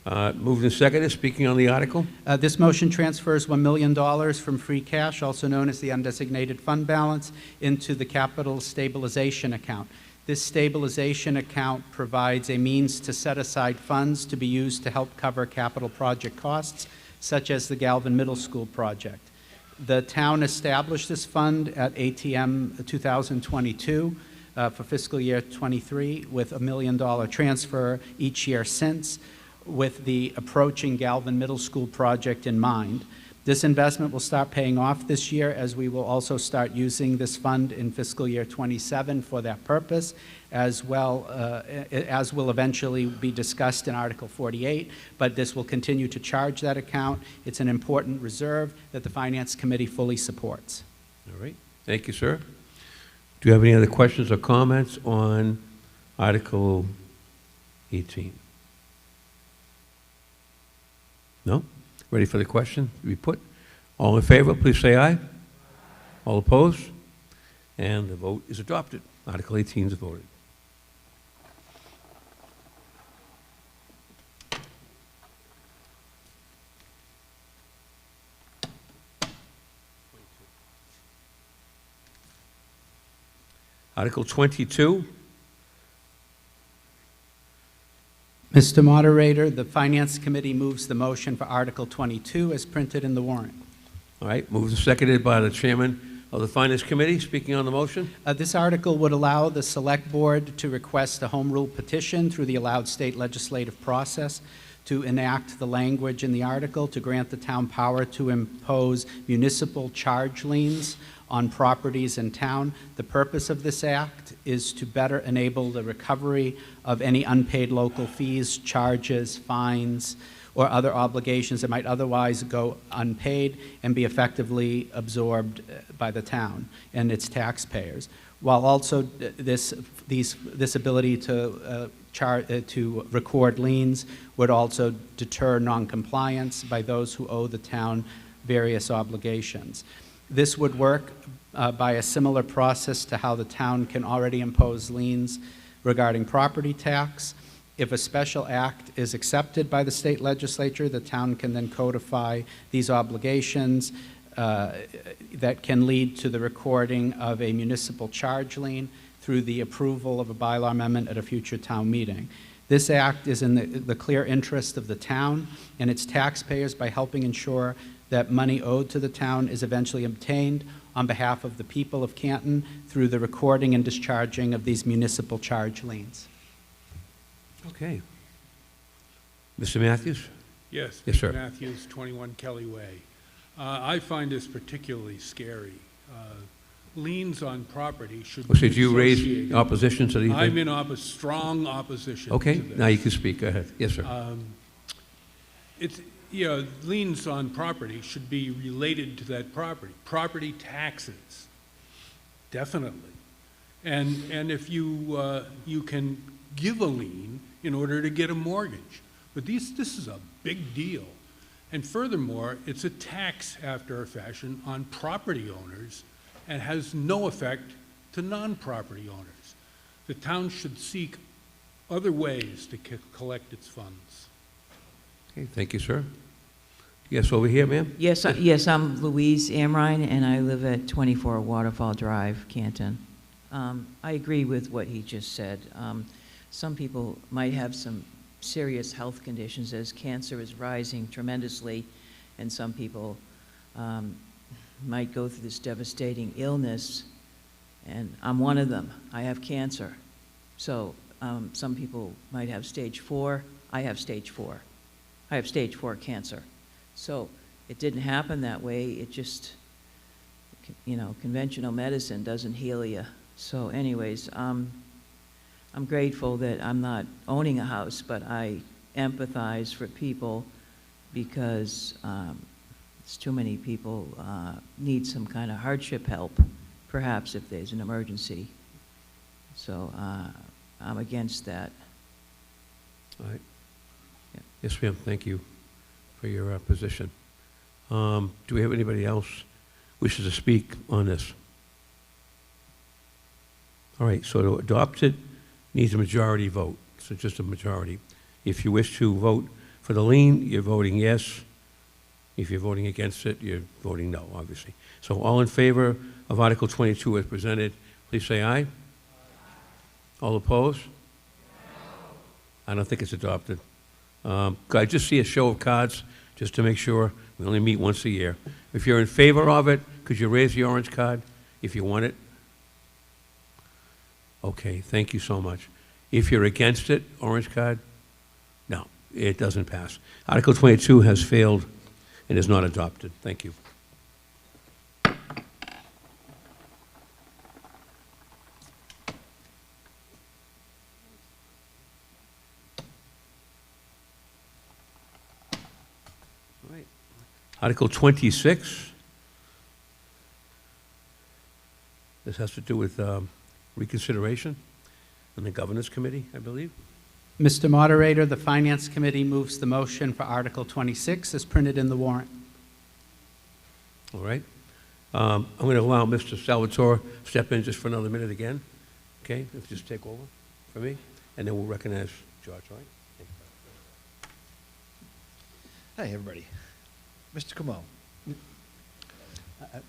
Moved and seconded. Speaking on the article. This motion transfers $1 million from free cash, also known as the undesignated fund balance, into the capital stabilization account. This stabilization account provides a means to set aside funds to be used to help cover capital project costs such as the Galvin Middle School project. The town established this fund at ATM 2022 for fiscal year 23 with $1 million transfer each year since, with the approaching Galvin Middle School project in mind. This investment will start paying off this year, as we will also start using this fund in fiscal year 27 for that purpose, as well as will eventually be discussed in Article 48, but this will continue to charge that account. It's an important reserve that the Finance Committee fully supports. All right. Thank you, sir. Do you have any other questions or comments on Article 18? No? Ready for the question to be put? All in favor, please say aye. All opposed? And the vote is adopted. Article 18 is voted. Article 22. Mr. Moderator, the Finance Committee moves the motion for Article 22 as printed in the warrant. All right, moved and seconded by the chairman of the Finance Committee. Speaking on the motion. This article would allow the Select Board to request a home rule petition through the allowed state legislative process to enact the language in the article to grant the town power to impose municipal charge liens on properties in town. The purpose of this act is to better enable the recovery of any unpaid local fees, charges, fines, or other obligations that might otherwise go unpaid and be effectively absorbed by the town and its taxpayers, while also this ability to record liens would also deter noncompliance by those who owe the town various obligations. This would work by a similar process to how the town can already impose liens regarding property tax. If a special act is accepted by the state legislature, the town can then codify these obligations that can lead to the recording of a municipal charge lien through the approval of a bylaw amendment at a future town meeting. This act is in the clear interest of the town and its taxpayers by helping ensure that money owed to the town is eventually obtained on behalf of the people of Canton through the recording and discharging of these municipal charge liens. Okay. Mr. Matthews? Yes, Yes, Mr. sir. Matthews, 21 Kelly Way. I find this particularly scary. Liens on property should be Did you raise associated. opposition to these? I'm in strong opposition Okay, to this. now you can speak. Go ahead. Yes, sir. Liens on property should be related to that property. Property taxes, definitely. And if you can give a lien in order to get a mortgage. But this is a big deal. And furthermore, it's a tax after a fashion on property owners and has no effect to non-property owners. The town should seek other ways to collect its funds. Okay, thank you, sir. Yes, over here, ma'am? Yes, yes, I'm Louise Amrine, and I live at 24 Waterfall Drive, Canton. I agree with what he just said. Some people might have some serious health conditions as cancer is rising tremendously, and some people might go through this devastating illness, and I'm one of them. I have cancer. So some people might have stage 4. I have stage 4. I have stage 4 cancer. So it didn't happen that way. It just, you know, conventional medicine doesn't heal you. So anyways, I'm grateful that I'm not owning a house, but I empathize for people because it's too many people need some kind of hardship help, perhaps if there's an emergency. So I'm against that. All right. Yeah. Yes, ma'am. Thank you for your position. Do we have anybody else wishes to speak on this? All right, so to adopt it needs a majority vote, so just a majority. If you wish to vote for the lien, you're voting yes. If you're voting against it, you're voting no, obviously. So all in favor of Article 22 as presented, please say aye. All opposed? I don't think it's adopted. Could I just see a show of cards just to make sure. We only meet once a year. If you're in favor of it, could you raise the orange card if you want it? Okay, thank you so much. If you're against it, orange card? No, it doesn't pass. Article 22 has failed and is not adopted. Thank you. All right. Article 26. This has to do with reconsideration in the Governance Committee, I believe. Mr. Moderator, the Finance Committee moves the motion for Article 26 as printed in the warrant. All right. I'm going to allow Mr. Salvatore to step in just for another minute again. Okay, if you just take over for me, and then we'll recognize George, all right? Hi, everybody. Mr. Como.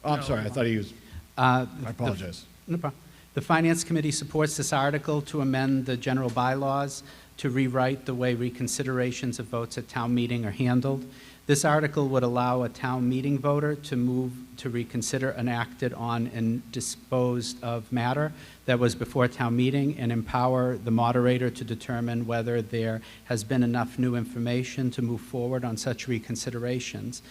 I'm sorry, I thought he was, I apologize. No problem. The Finance Committee supports this article to amend the general bylaws to rewrite the way reconsiderations of votes at town meeting are handled. This article would allow a town meeting voter to move to reconsider an acted on and disposed of matter that was before town meeting and empower the moderator to determine whether there has been enough new information to move forward on such reconsiderations.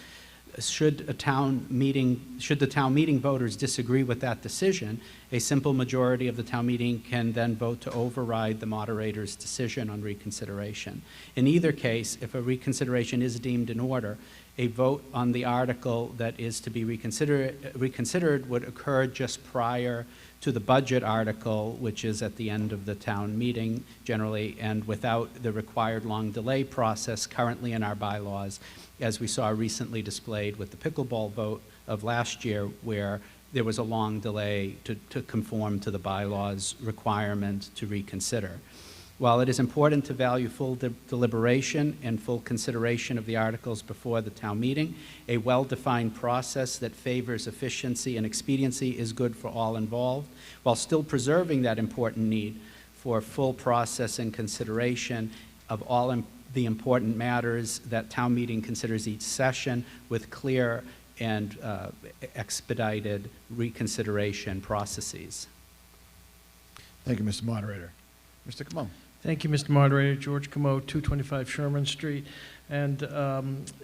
Should the town meeting voters disagree with that decision, a simple majority of the town meeting can then vote to override the moderator's decision on reconsideration. In either case, if a reconsideration is deemed in order, a vote on the article that is to be reconsidered would occur just prior to the budget article, which is at the end of the town meeting generally, and without the required long delay process currently in our bylaws, as we saw recently displayed with the pickleball vote of last year, where there was a long delay to conform to the bylaws requirement to reconsider. While it is important to value full deliberation and full consideration of the articles before the town meeting, a well-defined process that favors efficiency and expediency is good for all involved, while still preserving that important need for full process and consideration of all the important matters that town meeting considers each session with clear and expedited reconsideration processes. Thank you, Mr. Moderator. Mr. Como. Thank you, Mr. Moderator. George Como, 225 Sherman Street. And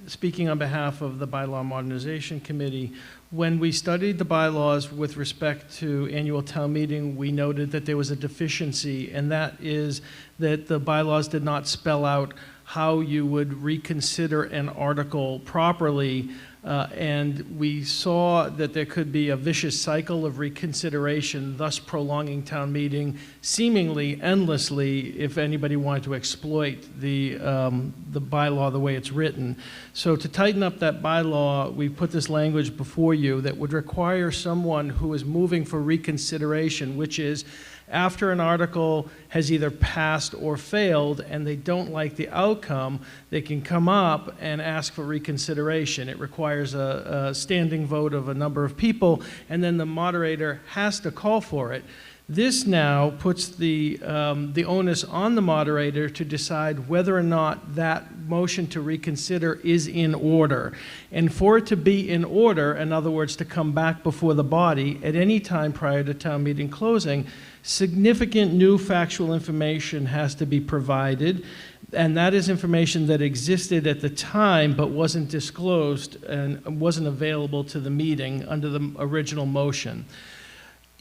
speaking on behalf of the Bylaw Modernization Committee, when we studied the bylaws with respect to annual town meeting, we noted that there was a deficiency, and that is that the bylaws did not spell out how you would reconsider an article properly, and we saw that there could be a vicious cycle of reconsideration, thus prolonging town meeting seemingly endlessly if anybody wanted to exploit the bylaw the way it's written. So to tighten up that bylaw, we put this language before you that would require someone who is moving for reconsideration, which is after an article has either passed or failed and they don't like the outcome, they can come up and ask for reconsideration. It requires a standing vote of a number of people, and then the moderator has to call for it. This now puts the onus on the moderator to decide whether or not that motion to reconsider is in order. And for it to be in order, in other words, to come back before the body at any time prior to town meeting closing, significant new factual information has to be provided, and that is information that existed at the time but wasn't disclosed and wasn't available to the meeting under the original motion.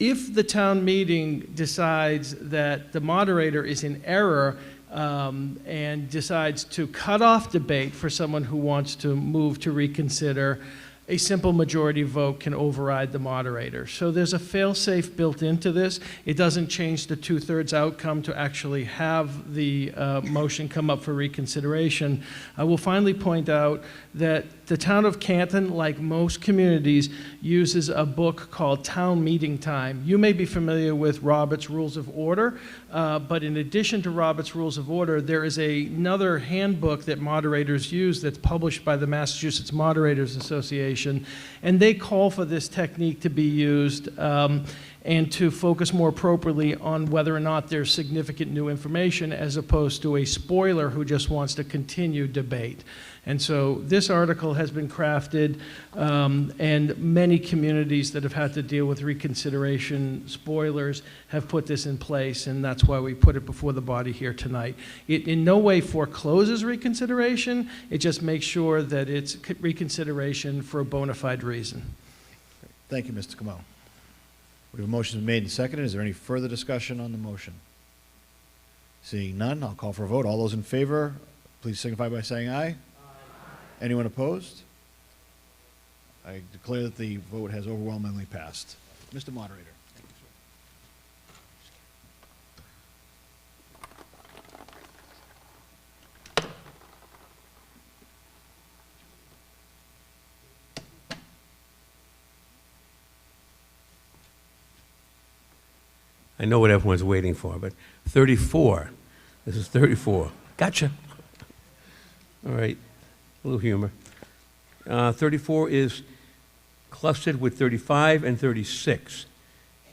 If the town meeting decides that the moderator is in error and decides to cut off debate for someone who wants to move to reconsider, a simple majority vote can override the moderator. So there's a fail-safe built into this. It doesn't change the two-thirds outcome to actually have the motion come up for reconsideration. I will finally point out that the town of Canton, like most communities, uses a book called Town Meeting Time. You may be familiar with Robert's Rules of Order, but in addition to Robert's Rules of Order, there is another handbook that moderators use that's published by the Massachusetts Moderators Association, and they call for this technique to be used. and to focus more appropriately on whether or not there's significant new information as opposed to a spoiler who just wants to continue debate. And so this article has been crafted, and many communities that have had to deal with reconsideration spoilers have put this in place, and that's why we put it before the body here tonight. It in no way forecloses reconsideration, it just makes sure that it's reconsideration for a bona fide reason. Thank you, Mr. Camo. We have a motion made and seconded. Is there any further discussion on the motion? Seeing none, I'll call for a vote. All those in favor, please signify by saying aye. Anyone opposed? I declare that the vote has overwhelmingly passed. Mr. Moderator. I know what everyone's waiting for, but 34. This is 34. Gotcha. All right. A little humor. 34 is clustered with 35 and 36.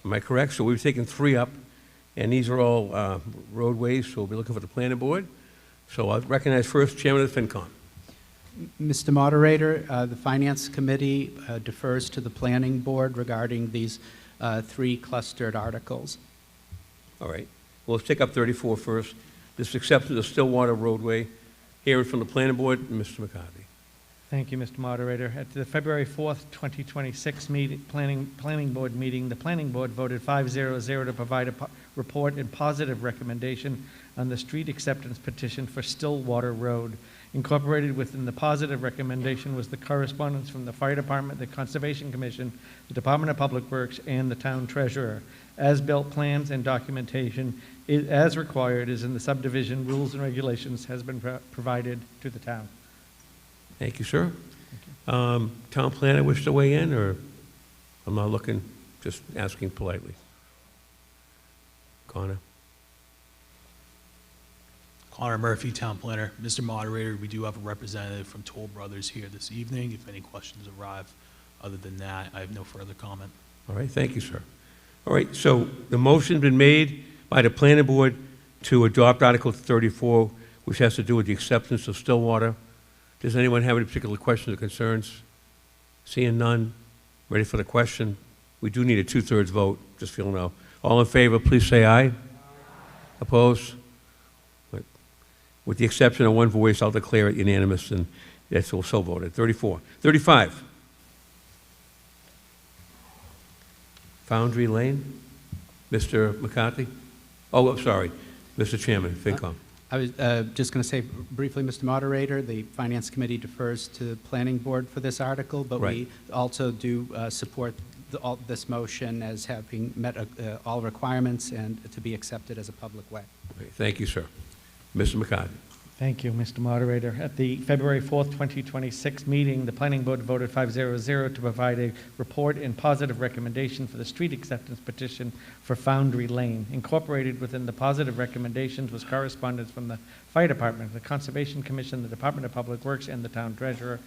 Am I correct? So we've taken 3 up, and these are all roadways, so we'll be looking for the planning board. So I'll recognize first Chairman of the FinCom. Mr. Moderator, the Finance Committee defers to the Planning Board regarding these 3 clustered articles. All right. Well, let's take up 34 first. This acceptance of Stillwater Roadway. Hearing from the planning board, Mr. McCarthy. Thank you, Mr. Moderator. At the February 4th, 2026 planning board meeting, the planning board voted 5-0-0 to provide a report and positive recommendation on the street acceptance petition for Stillwater Road. Incorporated within the positive recommendation was the correspondence from the Fire Department, the Conservation Commission, the Department of Public Works, and the Town Treasurer. As-built plans and documentation, as required, is in the subdivision rules and regulations, has been provided to the town. Thank you, sir. Town planner wish to weigh in, or I'm not looking, just asking politely. Connor. Connor Murphy, Town Planner. Mr. Moderator, we do have a representative from Toll Brothers here this evening. If any questions arrive, other than that, I have no further comment. All right, thank you, sir. All right, so the motion's been made by the planning board to adopt Article 34, which has to do with the acceptance of Stillwater. Does anyone have any particular questions or concerns? Seeing none, ready for the question? We do need a 2/3 vote, just so you know. All in favor, please say aye. Opposed? With the exception of one voice, I'll declare it unanimous, and that's also voted. 34. 35. Foundry Lane. Mr. McCarthy? Oh, I'm sorry. Mr. Chairman, FinCom. I was just going to say briefly, Mr. Moderator, the Finance Committee defers to the Planning Board for this article, but Right. we also do support this motion as having met all requirements and to be accepted as a public way. Okay, thank you, sir. Mr. McCarthy. Thank you, Mr. Moderator. At the February 4th, 2026 meeting, the planning board voted 5-0-0 to provide a report and positive recommendation for the street acceptance petition for Foundry Lane. Incorporated within the positive recommendations was correspondence from the Fire Department, the Conservation Commission, the Department of Public Works, and the Town Treasurer.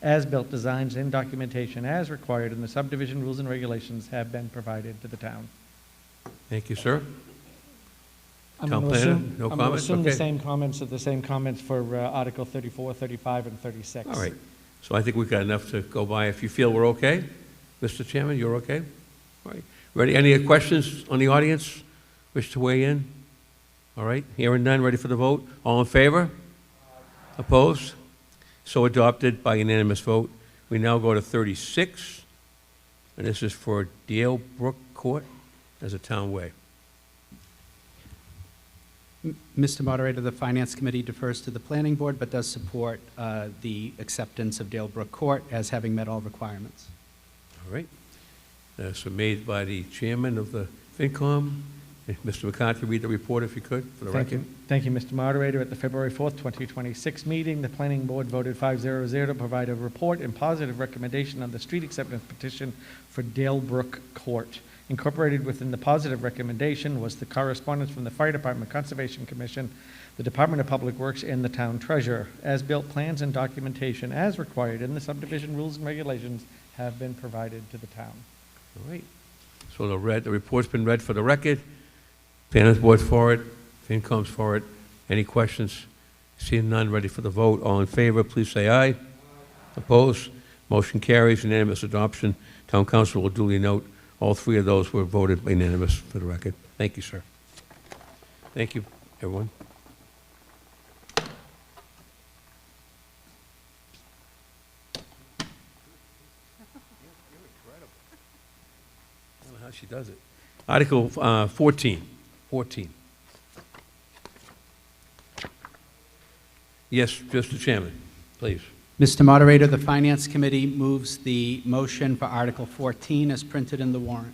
As-built designs and documentation as required in the subdivision rules and regulations have been provided to the town. Thank you, sir. I'm Town going to planner, assume, no I'm gonna comments? assume the Okay. same comments are the same comments for Article 34, 35, and 36. All right. So I think we've got enough to go by. If you feel we're okay, Mr. Chairman, you're okay? All right. Ready? Any questions on the audience? Wish to weigh in? All right. Hearing none, ready for the vote? All in favor? Opposed? So adopted by unanimous vote. We now go to 36, and this is for Dale Brook Court as a town way. Mr. Moderator, the Finance Committee defers to the Planning Board, but does support the acceptance of Dalebrook Court as having met all requirements. All right. So made by the chairman of the FinCom. Mr. McCarthy, read the report if you could, for the record. Thank you, Mr. Moderator. At the February 4th, 2026 meeting, the planning board voted 5-0-0 to provide a report and positive recommendation on the street acceptance petition for Dalebrook Court. Incorporated within the positive recommendation was the correspondence from the Fire Department, Conservation Commission, the Department of Public Works, and the Town Treasurer. As-built plans and documentation as required in the subdivision rules and regulations have been provided to the town. All right. So the report's been read for the record. Planners Board's for it. FinCom's for it. Any questions? Seeing none, ready for the vote. All in favor, please say aye. Opposed? Motion carries, unanimous adoption. Town Council will duly note all three of those were voted unanimous for the record. Thank you, sir. Thank you, everyone. I don't know how she does it. Article 14. Yes, Mr. Chairman, please. Mr. Moderator, the Finance Committee moves the motion for Article 14 as printed in the warrant.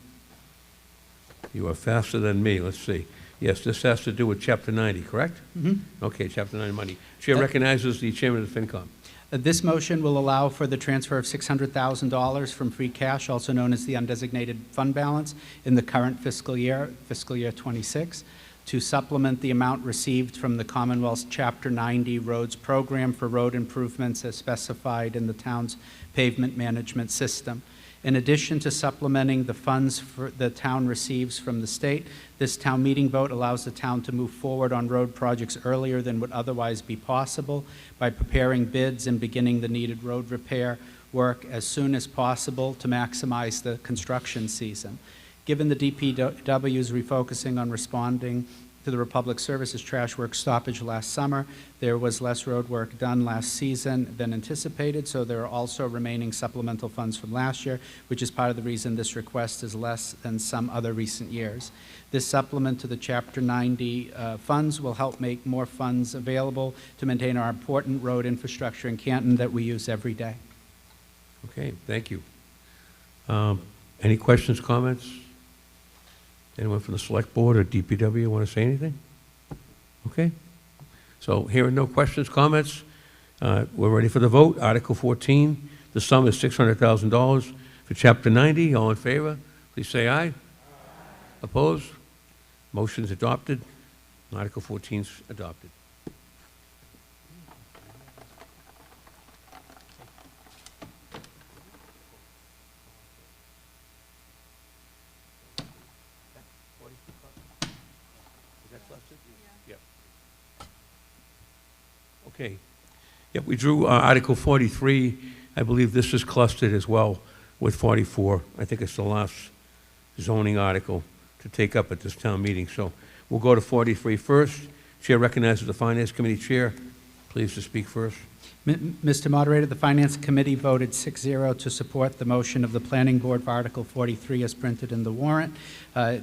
You are faster than me. Let's see. Yes, this has to do with Chapter 90, correct? Mm-hmm. Okay, Chapter 90 money. Chair recognizes the Chairman of the FinCom. This motion will allow for the transfer of $600,000 from free cash, also known as the undesignated fund balance, in the current fiscal year 26, to supplement the amount received from the Commonwealth's Chapter 90 Roads Program for road improvements as specified in the town's pavement management system. In addition to supplementing the funds the town receives from the state, this town meeting vote allows the town to move forward on road projects earlier than would otherwise be possible by preparing bids and beginning the needed road repair work as soon as possible to maximize the construction season. Given the DPW's refocusing on responding to the Republic Services trash work stoppage last summer, there was less road work done last season than anticipated, so there are also remaining supplemental funds from last year, which is part of the reason this request is less than some other recent years. This supplement to the Chapter 90 funds will help make more funds available to maintain our important road infrastructure in Canton that we use every day. Okay, thank you. Any questions, comments? Anyone from the Select Board or DPW want to say anything? Okay. So hearing no questions, comments, we're ready for the vote. Article 14, the sum is $600,000 for Chapter 90. All in favor, please say aye. Opposed? Motion is adopted. Article 14 is adopted. Okay. Yep, we drew Article 43. I believe this is clustered as well with 44. I think it's the last zoning article to take up at this town meeting. So we'll go to 43 first. Chair recognizes the Finance Committee Chair. Please to speak first. Mr. Moderator, the Finance Committee voted 6-0 to support the motion of the Planning Board for Article 43 as printed in the warrant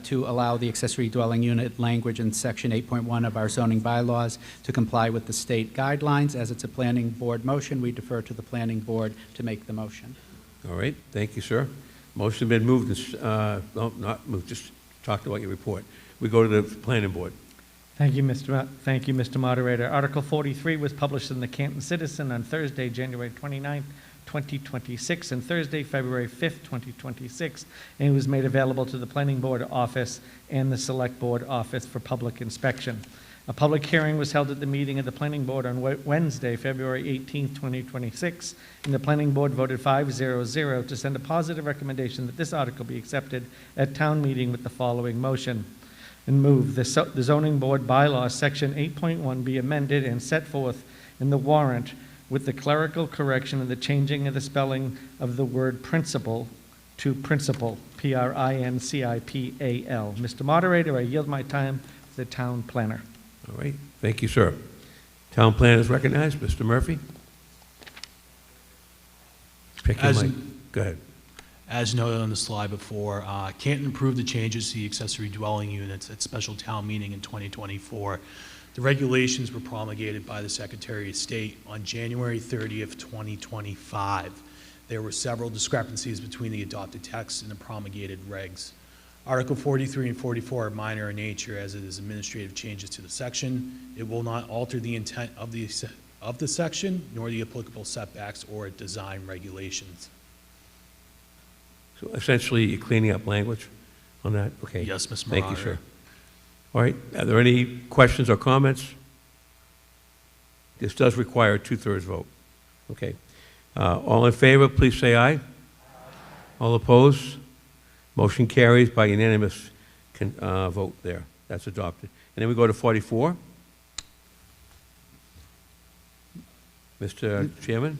to allow the accessory dwelling unit language in Section 8.1 of our zoning bylaws to comply with the state guidelines. As it's a Planning Board motion, we defer to the Planning Board to make the motion. All right, thank you, sir. Motion been moved, well, not moved, just talked about your report. We go to the Planning Board. Thank you, Mr. Moderator. Article 43 was published in the Canton Citizen on Thursday, January 29th, 2026, and Thursday, February 5th, 2026, and it was made available to the Planning Board office and the Select Board office for public inspection. A public hearing was held at the meeting of the Planning Board on Wednesday, February 18th, 2026, and the Planning Board voted 5-0-0 to send a positive recommendation that this article be accepted at town meeting with the following motion. And move the zoning board bylaws section 8.1 be amended and set forth in the warrant with the clerical correction and the changing of the spelling of the word principal to principal, P-R-I-N-C-I-P-A-L. Mr. Moderator, I yield my time to the town planner. All right, thank you, sir. Town planner is recognized. Mr. Murphy. Pick your mic. Go ahead. As noted on the slide before, Canton approved the changes to the accessory dwelling units at special town meeting in 2024. The regulations were promulgated by the Secretary of State on January 30th, 2025. There were several discrepancies between the adopted text and the promulgated regs. Article 43 and 44 are minor in nature as it is administrative changes to the section. It will not alter the intent of the section nor the applicable setbacks or design regulations. So essentially, you're cleaning up language on that? Okay. Yes, Mr. Thank you, sir. All right. Are there any questions or comments? This does require a 2/3 vote. Okay. All in favor, please say aye. All opposed? Motion carries by unanimous vote there. That's adopted. And then we go to 44. Mr. Chairman?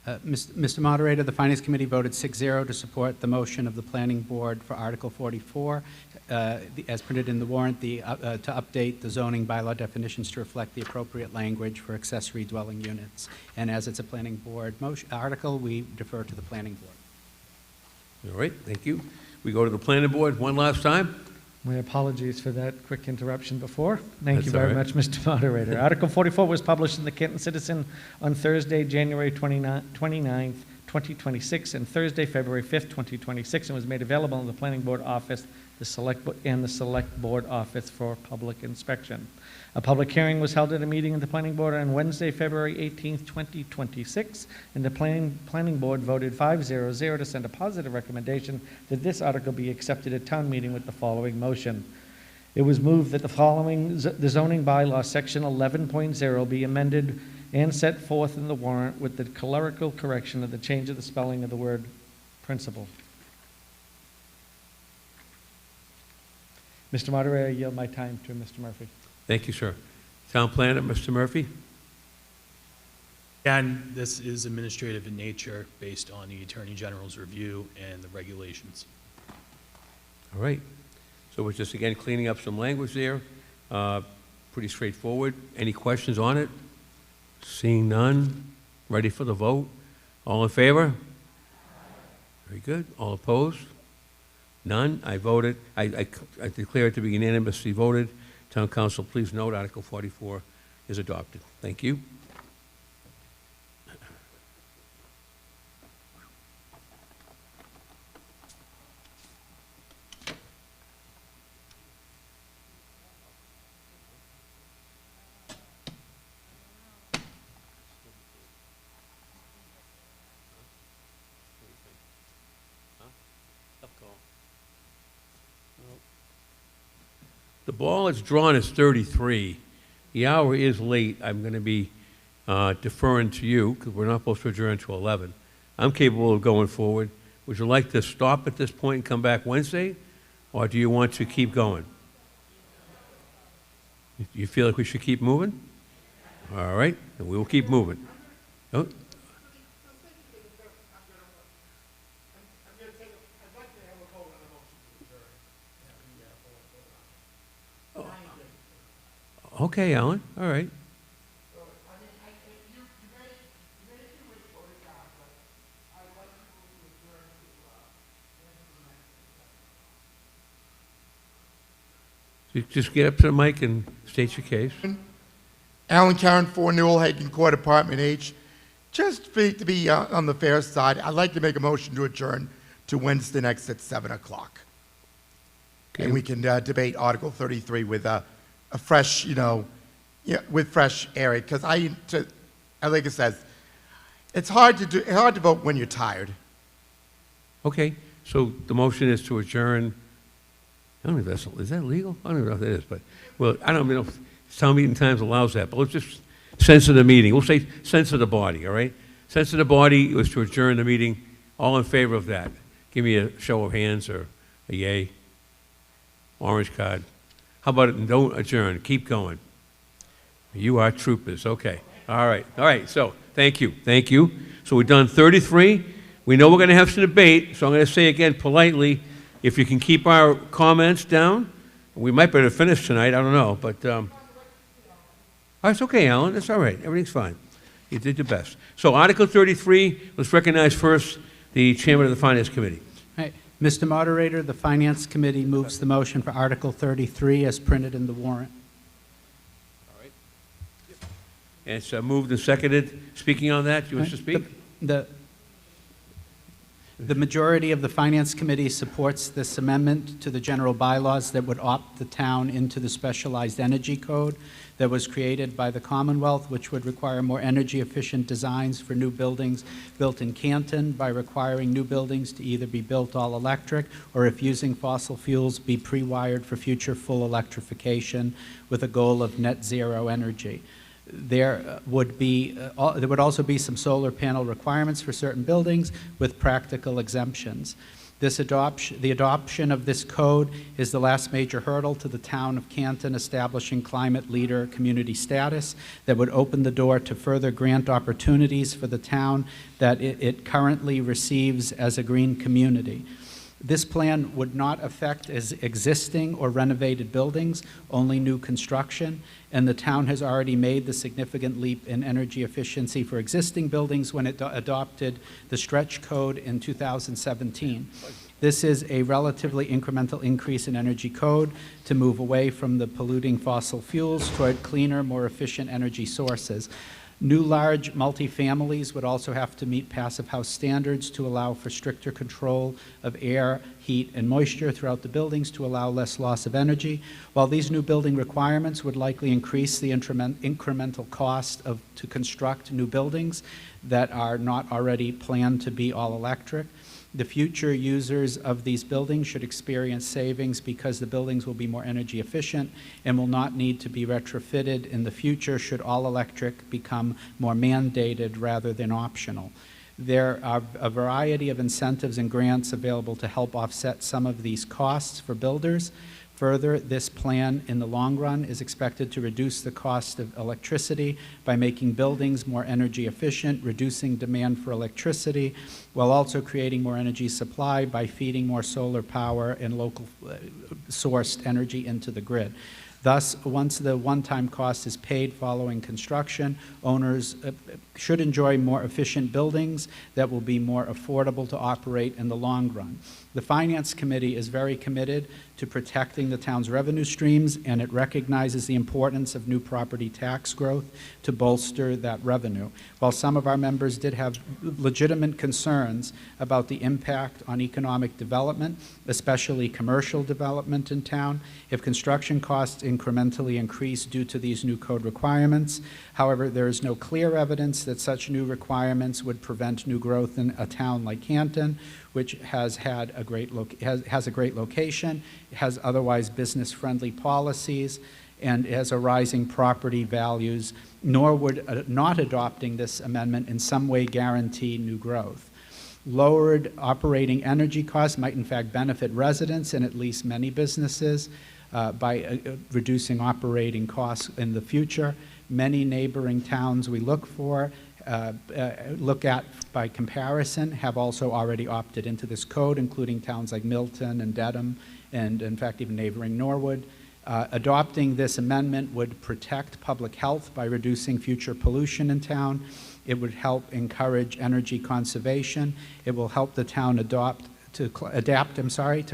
Mr. Moderator, the Finance Committee voted 6-0 to support the motion of the Planning Board for Article 44, as printed in the warrant, to update the zoning bylaw definitions to reflect the appropriate language for accessory dwelling units. And as it's a Planning Board article, we defer to the Planning Board. All right, thank you. We go to the Planning Board one last time. My apologies for that quick interruption before. Thank That's you very all right. much, Mr. Moderator. Article 44 was published in the Canton Citizen on Thursday, January 29th, 2026, and Thursday, February 5th, 2026, and was made available in the Planning Board office, the Select Board office for public inspection. A public hearing was held at a meeting of the Planning Board on Wednesday, February 18th, 2026, and the Planning Board voted 5-0 to send a positive recommendation that this article be accepted at town meeting with the following motion. It was moved that the zoning bylaw, section 11.0, be amended and set forth in the warrant with the clerical correction of the change of the spelling of the word principal. Mr. Moderator, I yield my time to Mr. Murphy. Thank you, sir. Town Planner, Mr. Murphy? Again, this is administrative in nature based on the Attorney General's review and the regulations. All right. So we're just, again, cleaning up some language there. Pretty straightforward. Any questions on it? Seeing none. Ready for the vote? All in favor? Very good. All opposed? None. I voted. I declare it to be unanimously voted. Town Council, please note Article 44 is adopted. Thank you. The ball is drawn as 33. The hour is late. I'm going to be deferring to you because we're not supposed to adjourn until 11. I'm capable of going forward. Would you like to stop at this point and come back Wednesday, or do you want to keep going? You feel like we should keep moving? All right, then we will keep moving. Oh. Okay, Alan, all right. Just get up to the mic and state your case. Alan Karen, 4 Newell Hagen Court, Apartment H. Just to be on the fair side, I'd like to make a motion to adjourn to Wednesday next at 7 o'clock. Okay. And we can debate Article 33 with a fresh, with fresh area. Because like I said, it's hard to vote when you're tired. Okay, so the motion is to adjourn. I don't know if is that legal? I don't even know if that is, but, well, I don't know if town meeting times allows that, but let's just sense of the meeting. We'll say sense of the body, all right? Sense of the body was to adjourn the meeting. All in favor of that? Give me a show of hands or a yay. Orange card. How about it? Don't adjourn. Keep going. You are troopers. Okay. All right. All right. So thank you. Thank you. So we've done 33. We know we're going to have some debate, so I'm going to say again politely, if you can keep our comments down, we might better finish tonight. I don't know. But oh, it's okay, Alan. It's all right. Everything's fine. You did your best. So Article 33, let's recognize first the chairman of the Finance Committee. All right. Mr. Moderator, the Finance Committee moves the motion for Article 33 as printed in the warrant. All right. And it's moved and seconded. Speaking on that, do you wish to speak? The majority of the Finance Committee supports this amendment to the general bylaws that would opt the town into the specialized energy code that was created by the Commonwealth, which would require more energy-efficient designs for new buildings built in Canton by requiring new buildings to either be built all electric or, if using fossil fuels, be pre-wired for future full electrification with a goal of net zero energy. There would also be some solar panel requirements for certain buildings with practical exemptions. The adoption of this code is the last major hurdle to the town of Canton establishing climate leader community status that would open the door to further grant opportunities for the town that it currently receives as a green community. This plan would not affect existing or renovated buildings, only new construction, and the town has already made the significant leap in energy efficiency for existing buildings when it adopted the stretch code in 2017. This is a relatively incremental increase in energy code to move away from the polluting fossil fuels toward cleaner, more efficient energy sources. New large multifamilies would also have to meet passive house standards to allow for stricter control of air, heat, and moisture throughout the buildings to allow less loss of energy. While these new building requirements would likely increase the incremental cost to construct new buildings that are not already planned to be all electric, the future users of these buildings should experience savings because the buildings will be more energy efficient and will not need to be retrofitted in the future should all electric become more mandated rather than optional. There are a variety of incentives and grants available to help offset some of these costs for builders. Further, this plan in the long run is expected to reduce the cost of electricity by making buildings more energy efficient, reducing demand for electricity, while also creating more energy supply by feeding more solar power and local sourced energy into the grid. Thus, once the one-time cost is paid following construction, owners should enjoy more efficient buildings that will be more affordable to operate in the long run. The Finance Committee is very committed to protecting the town's revenue streams, and it recognizes the importance of new property tax growth to bolster that revenue. While some of our members did have legitimate concerns about the impact on economic development, especially commercial development in town, if construction costs incrementally increase due to these new code requirements. However, there is no clear evidence that such new requirements would prevent new growth in a town like Canton, which has had a great has a great location, has otherwise business-friendly policies, and has a rising property values, nor would not adopting this amendment in some way guarantee new growth. Lowered operating energy costs might in fact benefit residents and at least many businesses by reducing operating costs in the future. Many neighboring towns we look at by comparison have also already opted into this code, including towns like Milton and Dedham, and in fact even neighboring Norwood. Adopting this amendment would protect public health by reducing future pollution in town. It would help encourage energy conservation. It will help the town adapt to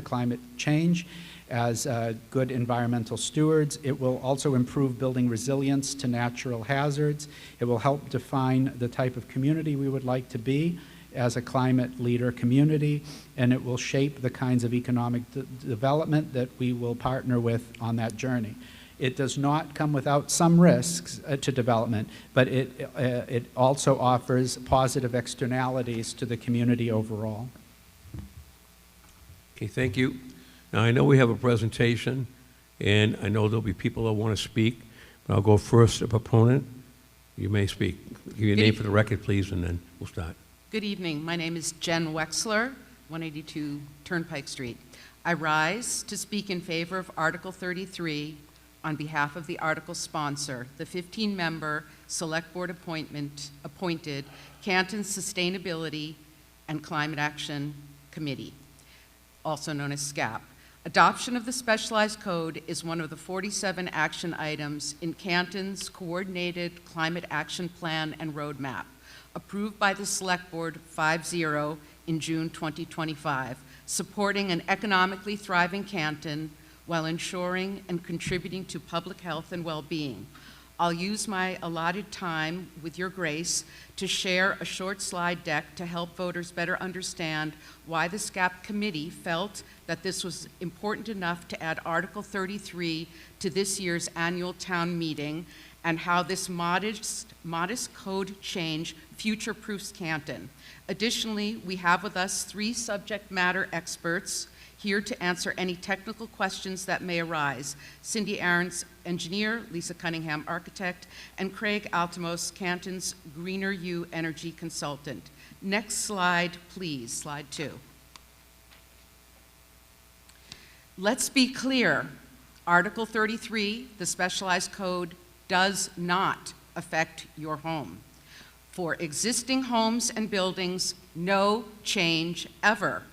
climate change as good environmental stewards. It will also improve building resilience to natural hazards. It will help define the type of community we would like to be as a climate leader community, and it will shape the kinds of economic development that we will partner with on that journey. It does not come without some risks to development, but it also offers positive externalities to the community overall. Okay, thank you. Now, I know we have a presentation, and I know there'll be people that want to speak, but I'll go first, the proponent. You may speak. Give your name for the record, please, and then we'll start. Good evening. My name is Jen Wexler, 182 Turnpike Street. I rise to speak in favor of Article 33 on behalf of the article sponsor, the 15-member Select Board appointed Canton Sustainability and Climate Action Committee, also known as SCAP. Adoption of the specialized code is one of the 47 action items in Canton's Coordinated Climate Action Plan and Roadmap, approved by the Select Board 5-0 in June 2025, supporting an economically thriving Canton while ensuring and contributing to public health and well-being. I'll use my allotted time, with your grace, to share a short slide deck to help voters better understand why the SCAP committee felt that this was important enough to add Article 33 to this year's annual town meeting, and how this modest code change future-proofs Canton. Additionally, we have with us 3 subject matter experts here to answer any technical questions that may arise. Cindy Aarons, engineer, Lisa Cunningham, architect, and Craig Altimos, Canton's Greener U energy consultant. Next slide, please, slide 2. Let's be clear. Article 33, the specialized code, does not affect your home. For existing homes and buildings, no change ever.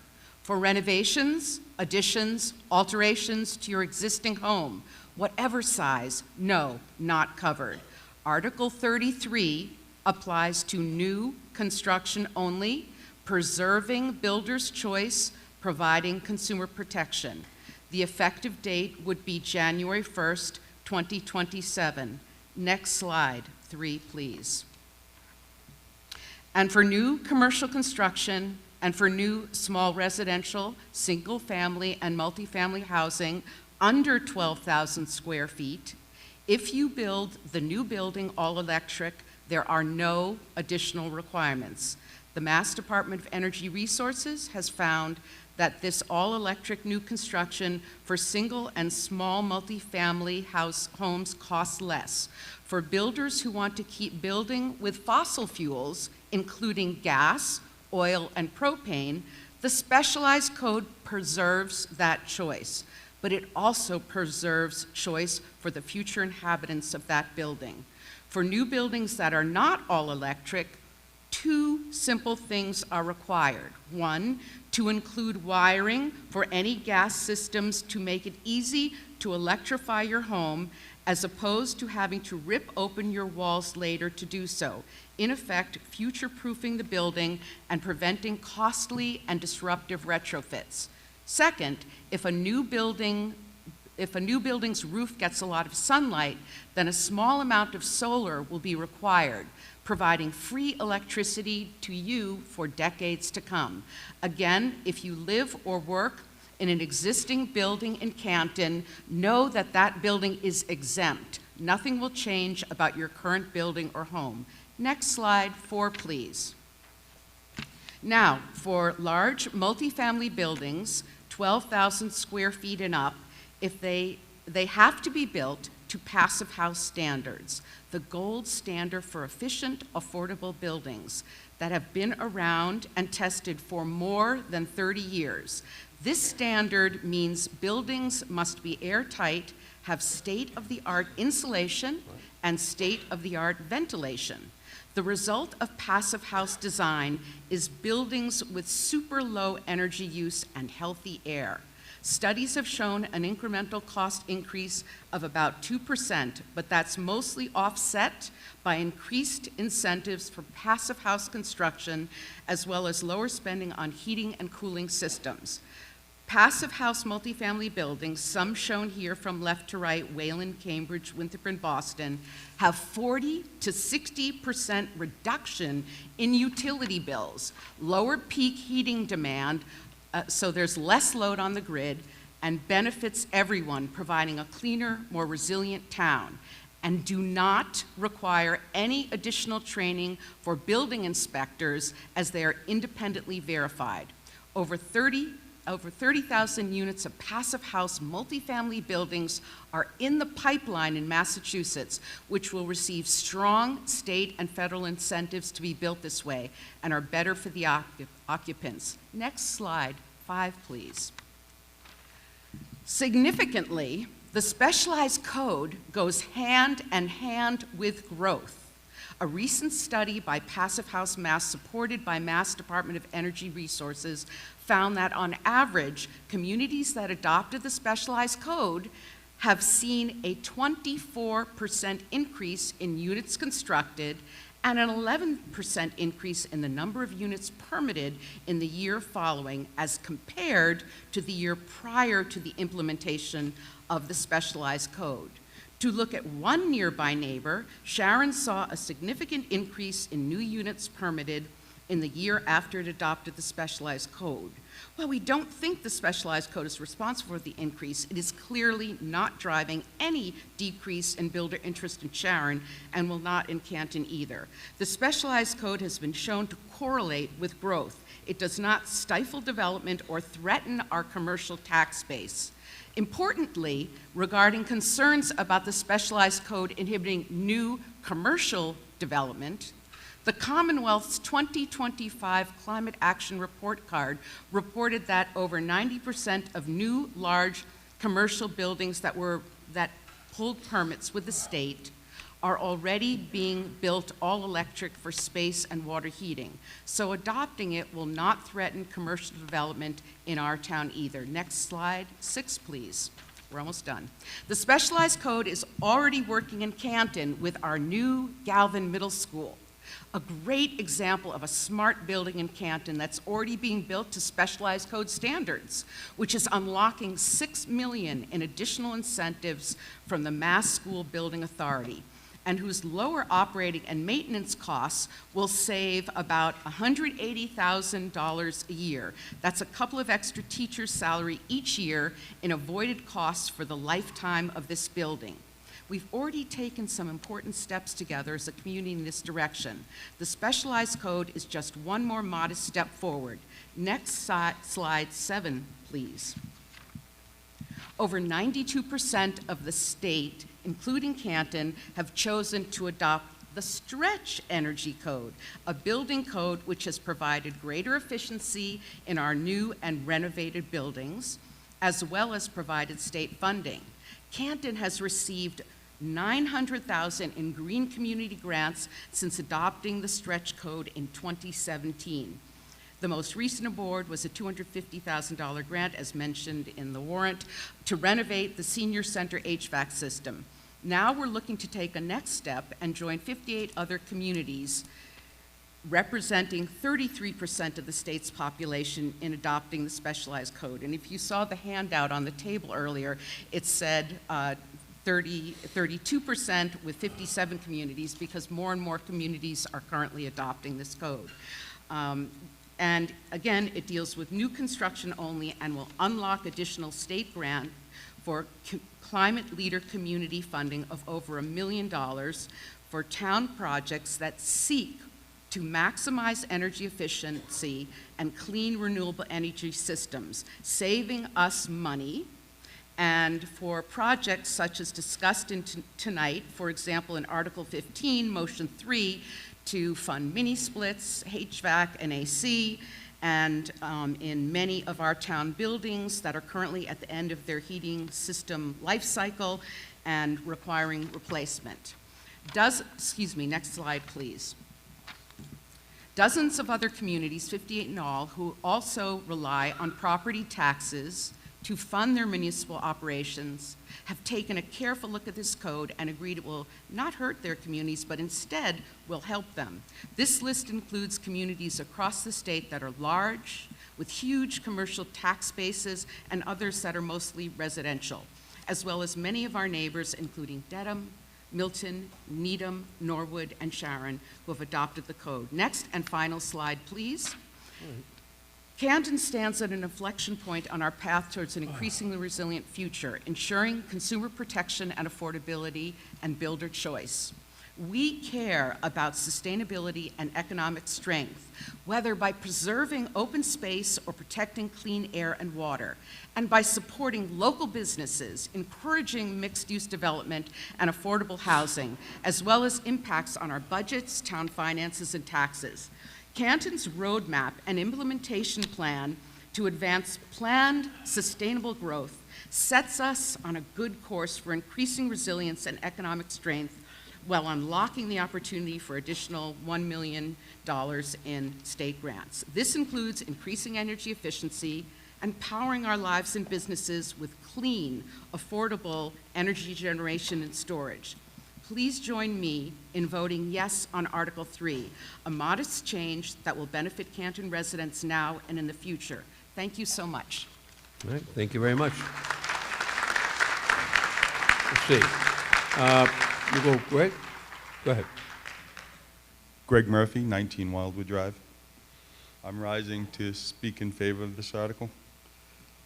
For renovations, additions, alterations to your existing home, whatever size, no, not covered. Article 33 applies to new construction only, preserving builder's choice, providing consumer protection. The effective date would be January 1st, 2027. Next slide, 3, please. And for new commercial construction and for new small residential, single-family, and multifamily housing under 12,000 square feet, if you build the new building all electric, there are no additional requirements. The Mass Department of Energy Resources has found that this all-electric new construction for single and small multifamily homes costs less. For builders who want to keep building with fossil fuels, including gas, oil, and propane, the specialized code preserves that choice, but it also preserves choice for the future inhabitants of that building. For new buildings that are not all electric, 2 simple things are required. 1, to include wiring for any gas systems to make it easy to electrify your home, as opposed to having to rip open your walls later to do so. In effect, future-proofing the building and preventing costly and disruptive retrofits. Second, if a new building's roof gets a lot of sunlight, then a small amount of solar will be required, providing free electricity to you for decades to come. Again, if you live or work in an existing building in Canton, know that that building is exempt. Nothing will change about your current building or home. Next slide, 4, please. Now, for large multifamily buildings, 12,000 square feet and up, if they have to be built to Passive House standards, the gold standard for efficient, affordable buildings that have been around and tested for more than 30 years. This standard means buildings must be airtight, have state-of-the-art insulation, and state-of-the-art ventilation. The result of Passive House design is buildings with super low energy use and healthy air. Studies have shown an incremental cost increase of about 2%, but that's mostly offset by increased incentives for Passive House construction, as well as lower spending on heating and cooling systems. Passive House multifamily buildings, some shown here from left to right, Wayland, Cambridge, Winthrop, and Boston, have 40 to 60% reduction in utility bills, lower peak heating demand, so there's less load on the grid, and benefits everyone, providing a cleaner, more resilient town, and do not require any additional training for building inspectors, as they are independently verified. Over 30,000 units of Passive House multifamily buildings are in the pipeline in Massachusetts, which will receive strong state and federal incentives to be built this way and are better for the occupants. Next slide, 5, please. Significantly, the specialized code goes hand in hand with growth. A recent study by Passive House Mass, supported by Mass Department of Energy Resources, found that on average, communities that adopted the specialized code have seen a 24% increase in units constructed and an 11% increase in the number of units permitted in the year following, as compared to the year prior to the implementation of the specialized code. To look at one nearby neighbor, Sharon saw a significant increase in new units permitted in the year after it adopted the specialized code. While we don't think the specialized code is responsible for the increase, it is clearly not driving any decrease in builder interest in Sharon, and will not in Canton either. The specialized code has been shown to correlate with growth. It does not stifle development or threaten our commercial tax base. Importantly, regarding concerns about the specialized code inhibiting new commercial development, the Commonwealth's 2025 Climate Action Report Card reported that over 90% of new large commercial buildings that pulled permits with the state are already being built all electric for space and water heating. So adopting it will not threaten commercial development in our town either. Next slide, 6, please. We're almost done. The specialized code is already working in Canton with our new Galvin Middle School. A great example of a smart building in Canton that's already being built to specialized code standards, which is unlocking $6 million in additional incentives from the Mass School Building Authority, and whose lower operating and maintenance costs will save about $180,000 a year. That's a couple of extra teachers' salary each year in avoided costs for the lifetime of this building. We've already taken some important steps together as a community in this direction. The specialized code is just one more modest step forward. Next slide 7, please. Over 92% of the state, including Canton, have chosen to adopt the stretch energy code, a building code which has provided greater efficiency in our new and renovated buildings, as well as provided state funding. Canton has received $900,000 in green community grants since adopting the stretch code in 2017. The most recent award was a $250,000 grant, as mentioned in the warrant, to renovate the senior center HVAC system. Now we're looking to take a next step and join 58 other communities representing 33% of the state's population in adopting the specialized code. And if you saw the handout on the table earlier, it said 32% with 57 communities, because more and more communities are currently adopting this code. And again, it deals with new construction only and will unlock additional state grant for climate leader community funding of over $1 million for town projects that seek to maximize energy efficiency and clean renewable energy systems, saving us money. And for projects such as discussed tonight, for example, in Article 15, Motion 3, to fund mini splits, HVAC and AC, and in many of our town buildings that are currently at the end of their heating system life cycle and requiring replacement. Next slide, please. Dozens of other communities, 58 in all, who also rely on property taxes to fund their municipal operations, have taken a careful look at this code and agreed it will not hurt their communities, but instead will help them. This list includes communities across the state that are large, with huge commercial tax bases, and others that are mostly residential, as well as many of our neighbors, including Dedham, Milton, Needham, Norwood, and Sharon, who have adopted the code. Next and final slide, please. Canton stands at an inflection point on our path towards an increasingly resilient future, ensuring consumer protection and affordability and builder choice. We care about sustainability and economic strength, whether by preserving open space or protecting clean air and water, and by supporting local businesses, encouraging mixed-use development and affordable housing, as well as impacts on our budgets, town finances, and taxes. Canton's roadmap and implementation plan to advance planned sustainable growth sets us on a good course for increasing resilience and economic strength while unlocking the opportunity for additional $1 million in state grants. This includes increasing energy efficiency and powering our lives and businesses with clean, affordable energy generation and storage. Please join me in voting yes on Article 3, a modest change that will benefit Canton residents now and in the future. Thank you so much. All right, thank you very much. Let's see. You go, Greg? Go ahead. Greg Murphy, 19 Wildwood Drive. I'm rising to speak in favor of this article.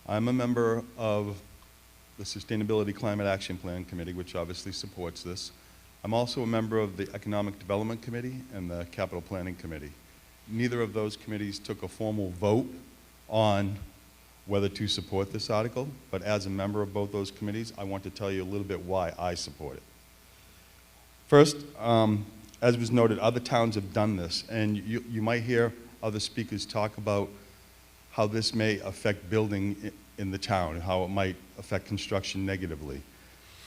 I'm a member of the Sustainability Climate Action Plan Committee, which obviously supports this. I'm also a member of the Economic Development Committee and the Capital Planning Committee. Neither of those committees took a formal vote on whether to support this article, but as a member of both those committees, I want to tell you a little bit why I support it. First, as was noted, other towns have done this, and you might hear other speakers talk about how this may affect building in the town, how it might affect construction negatively.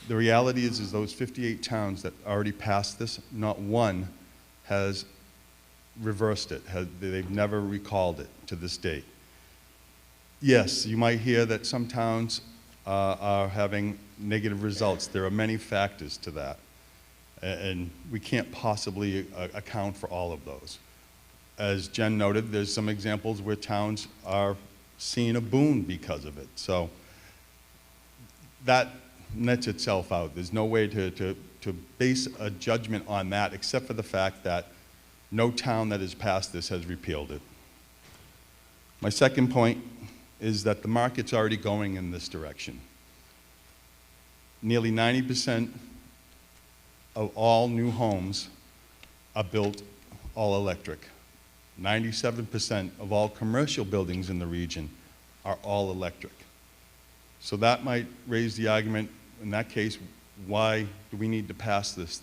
The reality is those 58 towns that already passed this, not one has reversed it. They've never recalled it to this date. Yes, you might hear that some towns are having negative results. There are many factors to that, and we can't possibly account for all of those. As Jen noted, there's some examples where towns are seeing a boon because of it. So that nets itself out. There's no way to base a judgment on that except for the fact that no town that has passed this has repealed it. My second point is that the market's already going in this direction. Nearly 90% of all new homes are built all electric. 97% of all commercial buildings in the region are all electric. So that might raise the argument, in that case, why do we need to pass this?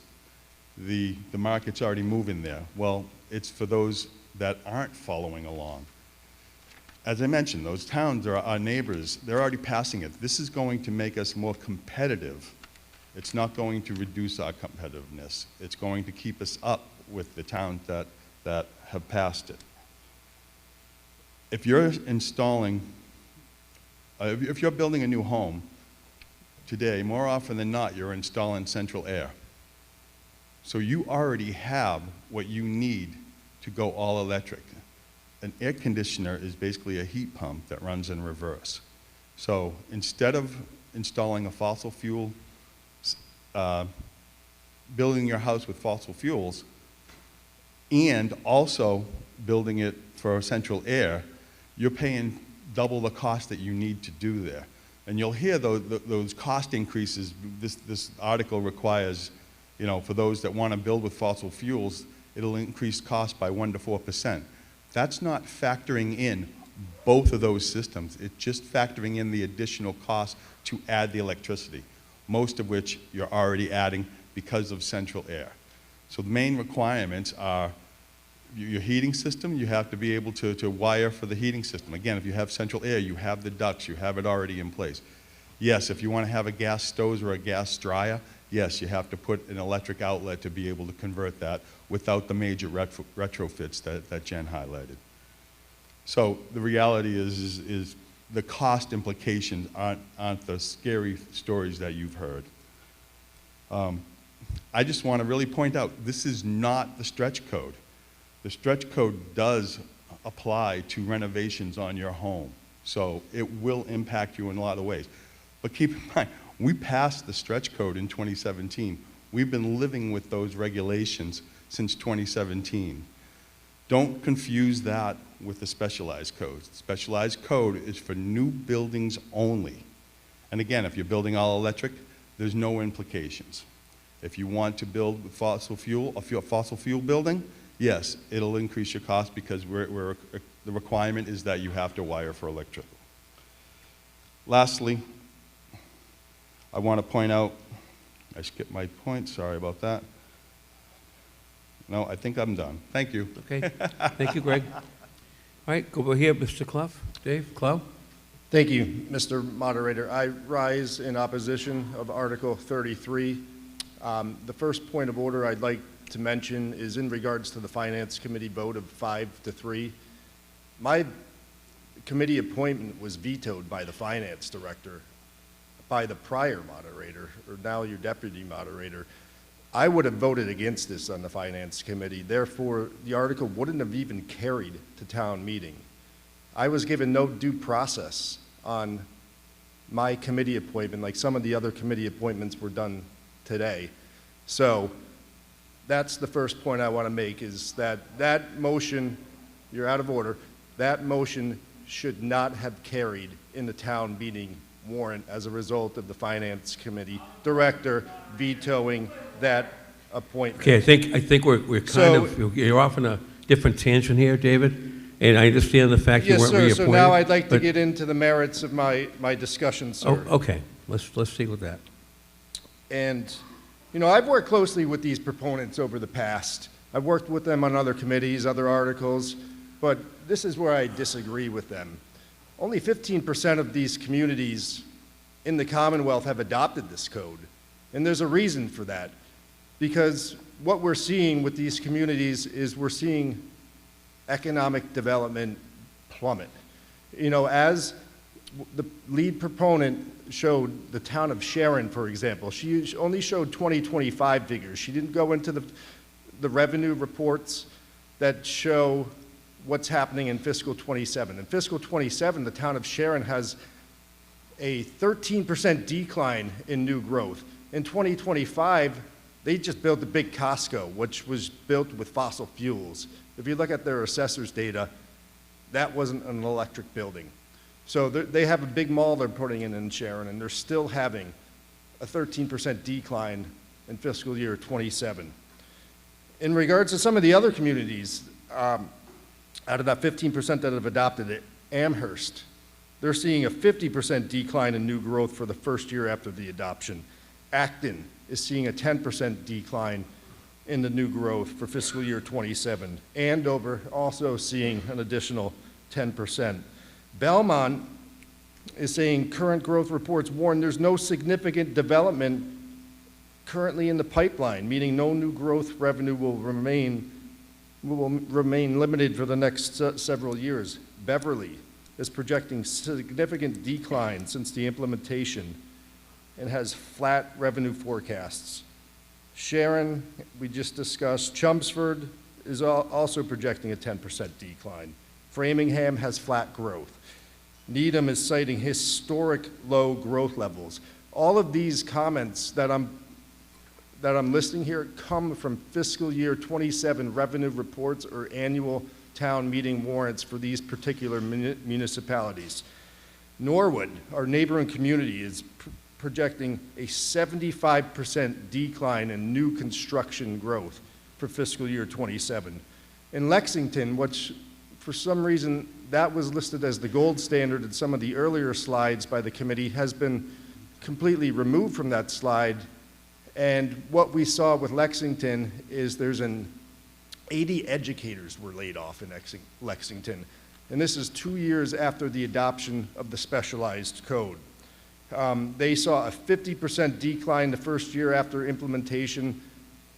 The market's already moving there. Well, it's for those that aren't following along. As I mentioned, those towns are our neighbors. They're already passing it. This is going to make us more competitive. It's not going to reduce our competitiveness. It's going to keep us up with the towns that have passed it. If you're installing, if you're building a new home today, more often than not, you're installing central air. So you already have what you need to go all electric. An air conditioner is basically a heat pump that runs in reverse. So instead of installing a fossil fuel, building your house with fossil fuels, and also building it for central air, you're paying double the cost that you need to do there. And you'll hear those cost increases. This article requires, you know, for those that want to build with fossil fuels, it'll increase cost by 1% to 4%. That's not factoring in both of those systems. It's just factoring in the additional cost to add the electricity, most of which you're already adding because of central air. So the main requirements are your heating system. You have to be able to wire for the heating system. Again, if you have central air, you have the ducts, you have it already in place. Yes, if you want to have a gas stove or a gas dryer, yes, you have to put an electric outlet to be able to convert that without the major retrofits that Jen highlighted. So the reality is the cost implications aren't the scary stories that you've heard. I just want to really point out, this is not the stretch code. The stretch code does apply to renovations on your home, so it will impact you in a lot of ways. But keep in mind, we passed the stretch code in 2017. We've been living with those regulations since 2017. Don't confuse that with the specialized code. The specialized code is for new buildings only. And again, if you're building all electric, there's no implications. If you want to build with fossil fuel, a fossil fuel building, yes, it'll increase your cost because the requirement is that you have to wire for electric. Lastly, I want to point out, I skipped my point, sorry about that. No, I think I'm done. Thank you. Okay, thank you, Greg. All right, go over here, Mr. Clough. Dave, Clough? Thank you, Mr. Moderator. I rise in opposition of Article 33. The first point of order I'd like to mention is in regards to the Finance Committee vote of 5-3. My committee appointment was vetoed by the Finance Director, by the prior moderator, or now your deputy moderator. I would have voted against this on the Finance Committee. Therefore, the article wouldn't have even carried to town meeting. I was given no due process on my committee appointment, like some of the other committee appointments were done today. So that's the first point I want to make, is that that motion, you're out of order, that motion should not have carried in the town meeting warrant as a result of the Finance Committee Director vetoing that appointment. Okay, I think we're kind of, you're off on a different tangent here, David, and I understand the fact you weren't reappointed. Yes, sir, so now I'd like to get into the merits of my discussion, sir. Oh, okay, let's see with that. And, you know, I've worked closely with these proponents over the past. I've worked with them on other committees, other articles, but this is where I disagree with them. only 15% of these communities in the Commonwealth have adopted this code. And there's a reason for that, because what we're seeing with these communities is we're seeing economic development plummet. You know, as the lead proponent showed, the town of Sharon, for example, she only showed 2025 figures. She didn't go into the revenue reports that show what's happening in fiscal 27. In fiscal 27, the town of Sharon has a 13% decline in new growth. In 2025, they just built the big Costco, which was built with fossil fuels. If you look at their assessor's data, that wasn't an electric building. So they have a big mall they're putting in Sharon, and they're still having a 13% decline in fiscal year 27. In regards to some of the other communities, out of that 15% that have adopted it, Amherst, they're seeing a 50% decline in new growth for the first year after the adoption. Acton is seeing a 10% decline in the new growth for fiscal year 27. Andover also seeing an additional 10%. Belmont is saying current growth reports warn there's no significant development currently in the pipeline, meaning no new growth revenue will remain limited for the next several years. Beverly is projecting significant decline since the implementation and has flat revenue forecasts. Sharon, we just discussed. Chelmsford is also projecting a 10% decline. Framingham has flat growth. Needham is citing historic low growth levels. All of these comments that I'm listing here come from fiscal year 27 revenue reports or annual town meeting warrants for these particular municipalities. Norwood, our neighboring community, is projecting a 75% decline in new construction growth for fiscal year 27. In Lexington, which for some reason that was listed as the gold standard in some of the earlier slides by the committee, has been completely removed from that slide. And what we saw with Lexington is there's 80 educators were laid off in Lexington. And this is 2 years after the adoption of the specialized code. They saw a 50% decline the first year after implementation.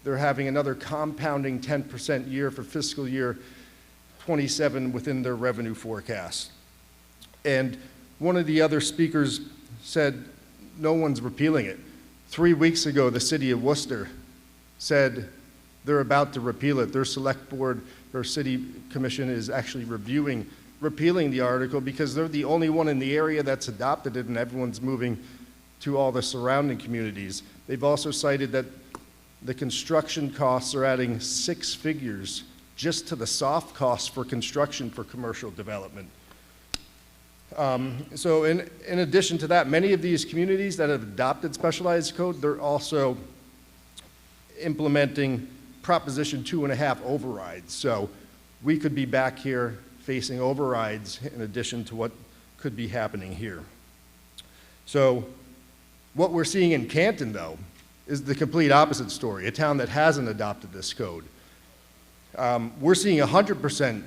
They're having another compounding 10% year for fiscal year 27 within their revenue forecast. And one of the other speakers said, no one's repealing it. 3 weeks ago, the city of Worcester said they're about to repeal it. Their select board, their city commission is actually repealing the article because they're the only one in the area that's adopted it, and everyone's moving to all the surrounding communities. They've also cited that the construction costs are adding 6 figures just to the soft costs for construction for commercial development. So in addition to that, many of these communities that have adopted specialized code, they're also implementing Proposition 2.5 overrides. So we could be back here facing overrides in addition to what could be happening here. So what we're seeing in Canton, though, is the complete opposite story, a town that hasn't adopted this code. We're seeing a 100%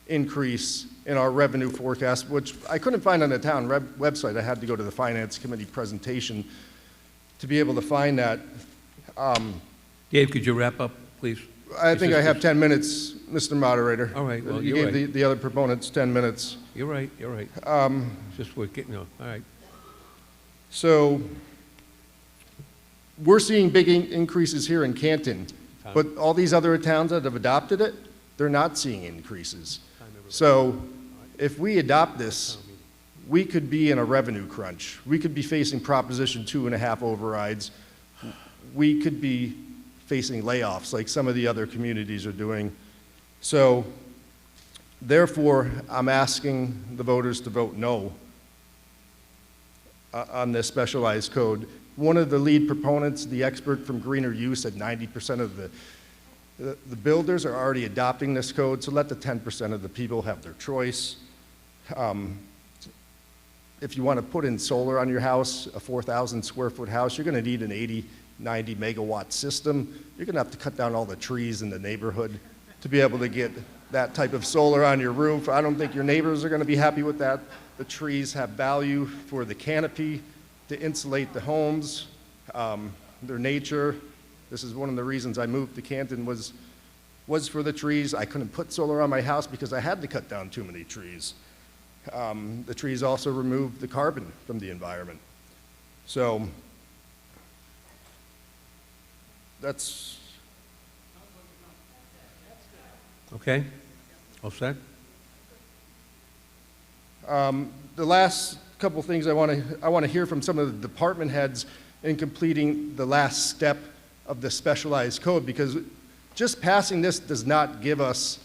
increase in our revenue forecast, which I couldn't find on the town website. I had to go to the Finance Committee presentation to be able to find that. Dave, could you wrap up, please? I think I have 10 minutes, Mr. Moderator. All right, well, you you're gave right. the other proponents 10 minutes. You're right, you're right. Just we're getting, all right. So we're seeing big increases here in Canton, but all these other towns that have adopted it, they're not seeing increases. So if we adopt this, we could be in a revenue crunch. We could be facing Proposition 2.5 overrides. We could be facing layoffs like some of the other communities are doing. So therefore, I'm asking the voters to vote no on this specialized code. One of the lead proponents, the expert from Greener Use, said 90% of the builders are already adopting this code, so let the 10% of the people have their choice. If you want to put in solar on your house, a 4,000 square foot house, you're going to need an 80, 90 megawatt system. You're going to have to cut down all the trees in the neighborhood to be able to get that type of solar on your roof. I don't think your neighbors are going to be happy with that. The trees have value for the canopy, to insulate the homes, their nature. This is one of the reasons I moved to Canton was for the trees. I couldn't put solar on my house because I had to cut down too many trees. The trees also remove the carbon from the environment. So that's... Okay? All set? The last couple things I want to hear from some of the department heads in completing the last step of the specialized code, because just passing this does not give us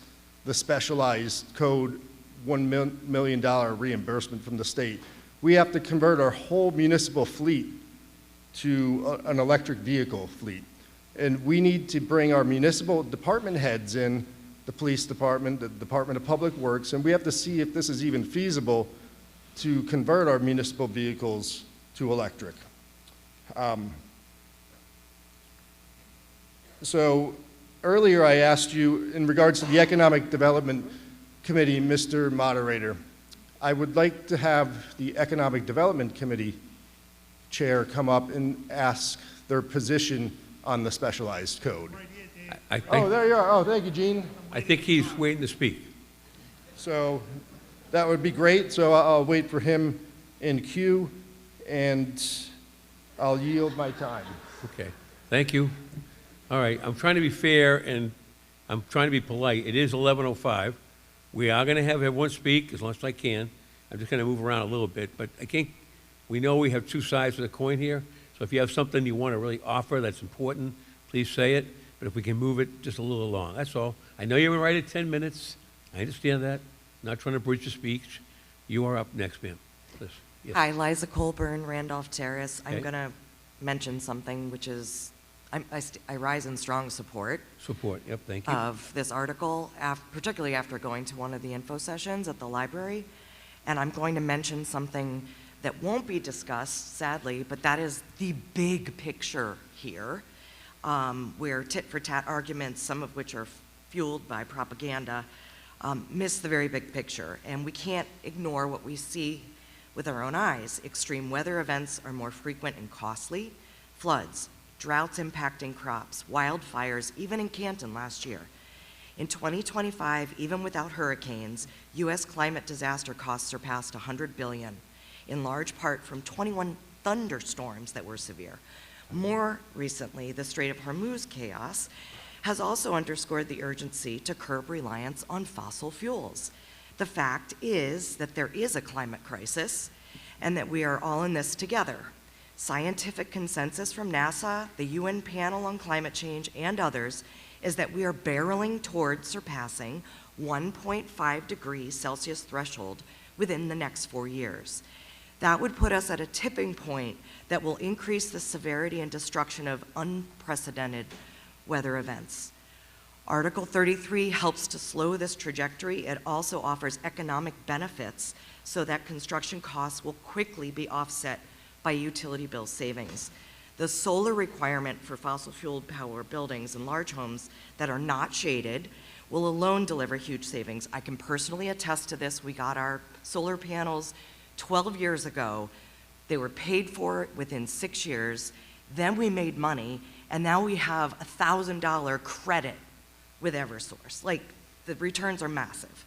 the specialized code $1 million reimbursement from the state. We have to convert our whole municipal fleet to an electric vehicle fleet. And we need to bring our municipal department heads in, the police department, the Department of Public Works, and we have to see if this is even feasible to convert our municipal vehicles to electric. So earlier I asked you in regards to the Economic Development Committee, Mr. Moderator, I would like to have the Economic Development Committee chair come up and ask their position on the specialized code. I think, Oh, there you are. Oh, thank you, Gene. I think he's waiting to speak. So that would be great. So I'll wait for him in queue, and I'll yield my time. Okay, thank you. All right, I'm trying to be fair and I'm trying to be polite. It is 11:05. We are going to have everyone speak as long as I can. I'm just going to move around a little bit, but I think we know we have two sides of the coin here. So if you have something you want to really offer that's important, please say it. But if we can move it just a little along, that's all. I know you're right at 10 minutes. I understand that. I'm not trying to bridge the speech. You are up next, ma'am. Please. Yes. Hi, Liza Colburn, Randolph Terrace. Okay. I'm going to mention something which is, I rise in strong support Support, yep, thank you. of this article, particularly after going to one of the info sessions at the library. And I'm going to mention something that won't be discussed, sadly, but that is the big picture here, where tit-for-tat arguments, some of which are fueled by propaganda, miss the very big picture. And we can't ignore what we see with our own eyes. Extreme weather events are more frequent and costly. Floods, droughts impacting crops, wildfires, even in Canton last year. In 2025, even without hurricanes, U.S. climate disaster costs surpassed $100 billion, in large part from 21 thunderstorms that were severe. More recently, the Strait of Hormuz chaos has also underscored the urgency to curb reliance on fossil fuels. The fact is that there is a climate crisis and that we are all in this together. Scientific consensus from NASA, the UN Panel on Climate Change, and others is that we are barreling toward surpassing 1.5 degrees Celsius threshold within the next 4 years. That would put us at a tipping point that will increase the severity and destruction of unprecedented weather events. Article 33 helps to slow this trajectory. It also offers economic benefits so that construction costs will quickly be offset by utility bill savings. The solar requirement for fossil fuel power buildings and large homes that are not shaded will alone deliver huge savings. I can personally attest to this. We got our solar panels 12 years ago. They were paid for within 6 years. Then we made money, and now we have a $1,000 credit with Eversource. Like, the returns are massive.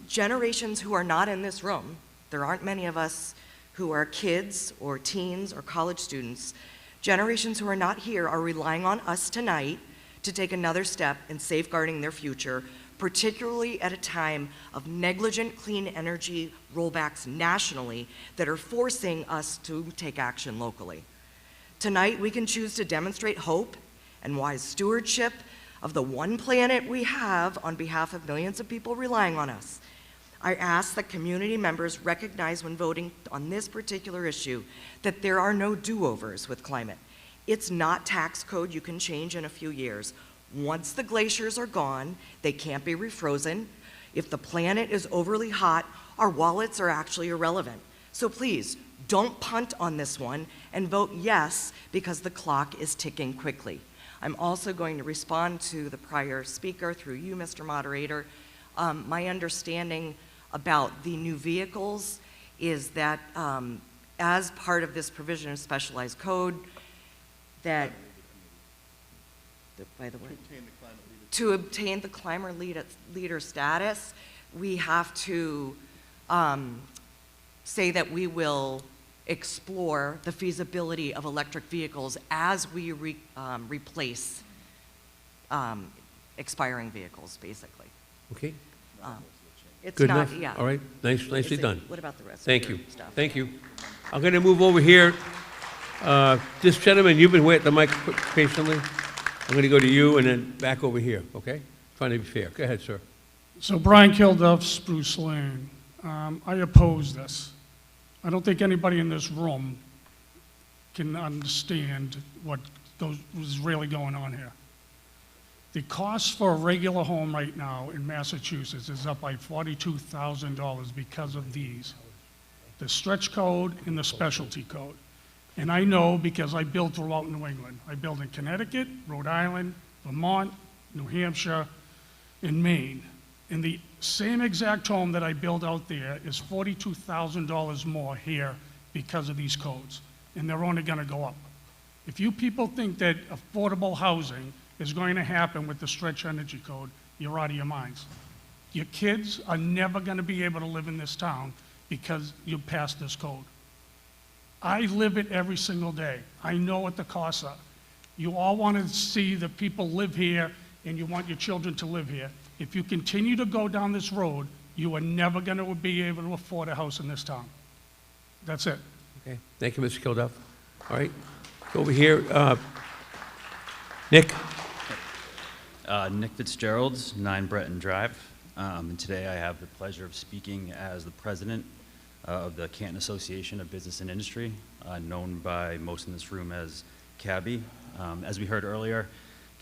Generations who are not in this room, there aren't many of us who are kids or teens or college students, generations who are not here are relying on us tonight to take another step in safeguarding their future, particularly at a time of negligent clean energy rollbacks nationally that are forcing us to take action locally. Tonight, we can choose to demonstrate hope and wise stewardship of the one planet we have on behalf of millions of people relying on us. I ask that community members recognize when voting on this particular issue that there are no do-overs with climate. It's not tax code you can change in a few years. Once the glaciers are gone, they can't be refrozen. If the planet is overly hot, our wallets are actually irrelevant. So please, don't punt on this one and vote yes because the clock is ticking quickly. I'm also going to respond to the prior speaker through you, Mr. Moderator. My understanding about the new vehicles is that as part of this provision of specialized code, that, by the way, to obtain the climate leader status, we have to say that we will explore the feasibility of electric vehicles as we replace expiring vehicles, basically. Okay? It's Good not, enough? yeah. All right, nicely done. What about the rest of Thank your you. stuff? Thank you. I'm going to move over here. This gentleman, you've been waiting at the mic patiently. I'm going to go to you and then back over here, okay? Trying to be fair. Go ahead, sir. So Brian Kilduff, Spruce Lane. I oppose this. I don't think anybody in this room can understand what is really going on here. The cost for a regular home right now in Massachusetts is up by $42,000 because of these. The stretch code and the specialty code. And I know because I build throughout New England. I build in Connecticut, Rhode Island, Vermont, New Hampshire, and Maine. And the same exact home that I build out there is $42,000 more here because of these codes. And they're only gonna go up. If you people think that affordable housing is going to happen with the stretch energy code, you're out of your minds. Your kids are never gonna be able to live in this town because you passed this code. I live it every single day. I know what the costs are. You all want to see that people live here and you want your children to live here. If you continue to go down this road, you are never going to be able to afford a house in this town. That's it. Okay, thank you, Mr. Kilduff. All right, go over here. Nick? Nick Fitzgerald, 9 Breton Drive. And today I have the pleasure of speaking as the president of the Canton Association of Business and Industry, known by most in this room as CABI. As we heard earlier,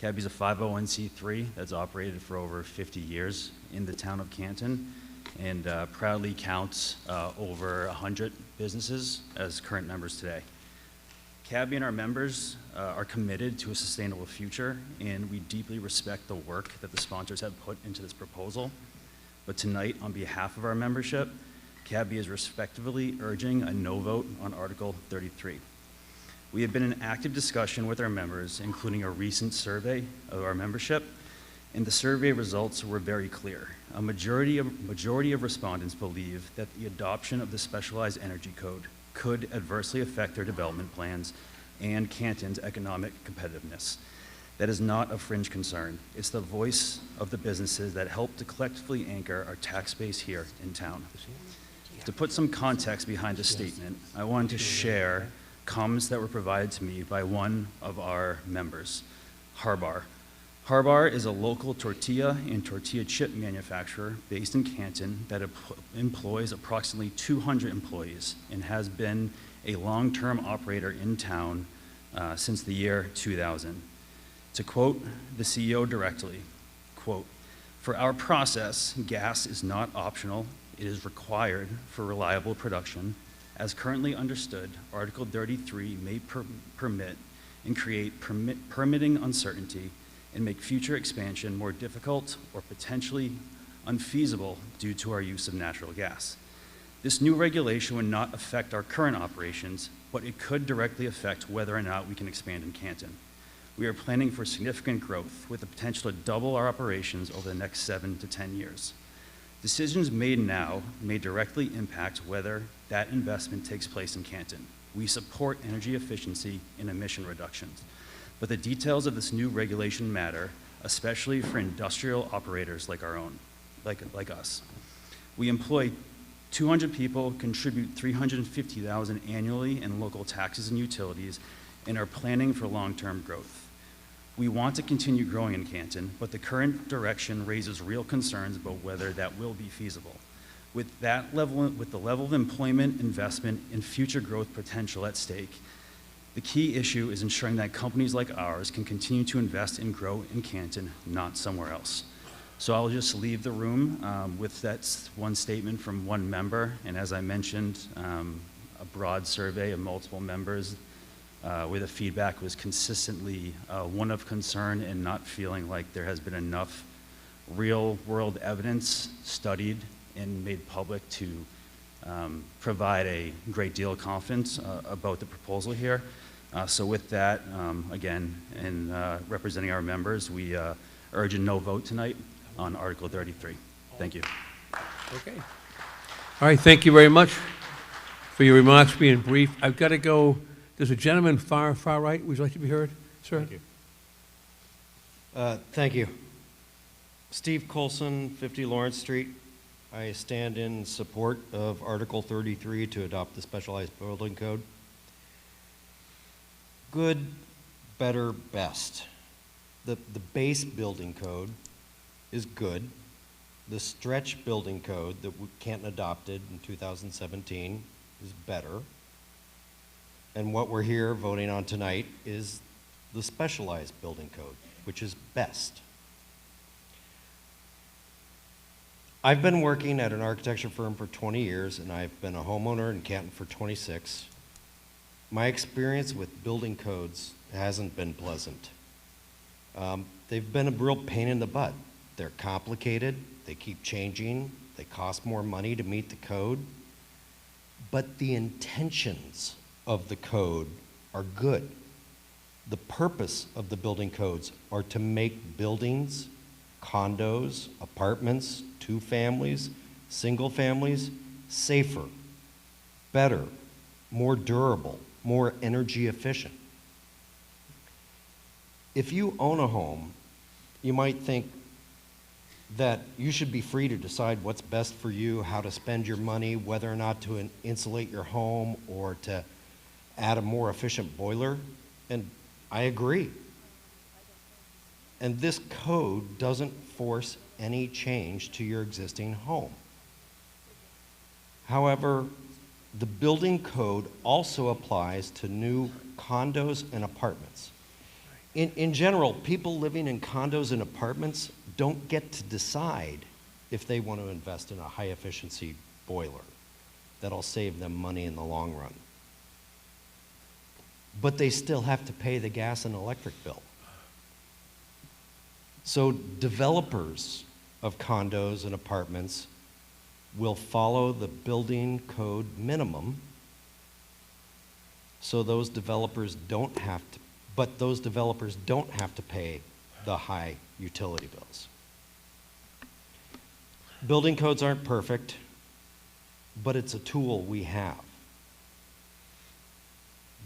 CABI is a 501c3 that's operated for over 50 years in the town of Canton and proudly counts over 100 businesses as current members today. CABI and our members are committed to a sustainable future, and we deeply respect the work that the sponsors have put into this proposal. But tonight, on behalf of our membership, CABI is respectfully urging a no vote on Article 33. We have been in active discussion with our members, including a recent survey of our membership, and the survey results were very clear. A majority of respondents believe that the adoption of the Specialized Energy Code could adversely affect their development plans and Canton's economic competitiveness. That is not a fringe concern. It's the voice of the businesses that help to collectively anchor our tax base here in town. To put some context behind this statement, I wanted to share comments that were provided to me by one of our members, Harbar. Harbar is a local tortilla and tortilla chip manufacturer based in Canton that employs approximately 200 employees and has been a long-term operator in town since the year 2000. To quote the CEO directly, quote, "For our process, gas is not optional. It is required for reliable production. As currently understood, Article 33 may permit and create permitting uncertainty and make future expansion more difficult or potentially unfeasible due to our use of natural gas. This new regulation would not affect our current operations, but it could directly affect whether or not we can expand in Canton. We are planning for significant growth with the potential to double our operations over the next 7 to 10 years. Decisions made now may directly impact whether that investment takes place in Canton. We support energy efficiency and emission reductions, but the details of this new regulation matter, especially for industrial operators like our own, like us. We employ 200 people, contribute $350,000 annually in local taxes and utilities, and are planning for long-term growth. We want to continue growing in Canton, but the current direction raises real concerns about whether that will be feasible. With the level of employment, investment, and future growth potential at stake, the key issue is ensuring that companies like ours can continue to invest and grow in Canton, not somewhere else. So I'll just leave the room with that one statement from one member, and as I mentioned, a broad survey of multiple members where the feedback was consistently one of concern and not feeling like there has been enough real-world evidence studied and made public to provide a great deal of confidence about the proposal here. So with that, again, and representing our members, we urge a no vote tonight on Article 33. Thank you. Okay. All right, thank you very much for your remarks being brief. I've got to go. There's a gentleman far right. Would you like to be heard, sir? Thank you. Thank you. Steve Colson, 50 Lawrence Street. I stand in support of Article 33 to adopt the specialized building code. Good, better, best. The base building code is good. The stretch building code that Canton adopted in 2017 is better. And what we're here voting on tonight is the specialized building code, which is best. I've been working at an architecture firm for 20 years, and I've been a homeowner in Canton for 26. My experience with building codes hasn't been pleasant. They've been a real pain in the butt. They're complicated, they keep changing, they cost more money to meet the code, but the intentions of the code are good. The purpose of the building codes are to make buildings, condos, apartments, two families, single families, safer, better, more durable, more energy efficient. If you own a home, you might think that you should be free to decide what's best for you, how to spend your money, whether or not to insulate your home or to add a more efficient boiler, and I agree. And this code doesn't force any change to your existing home. However, the building code also applies to new condos and apartments. In general, people living in condos and apartments don't get to decide if they want to invest in a high-efficiency boiler that'll save them money in the long run. But they still have to pay the gas and electric bill. So developers of condos and apartments will follow the building code minimum, so those developers don't have to, but those developers don't have to pay the high utility bills. Building codes aren't perfect, but it's a tool we have.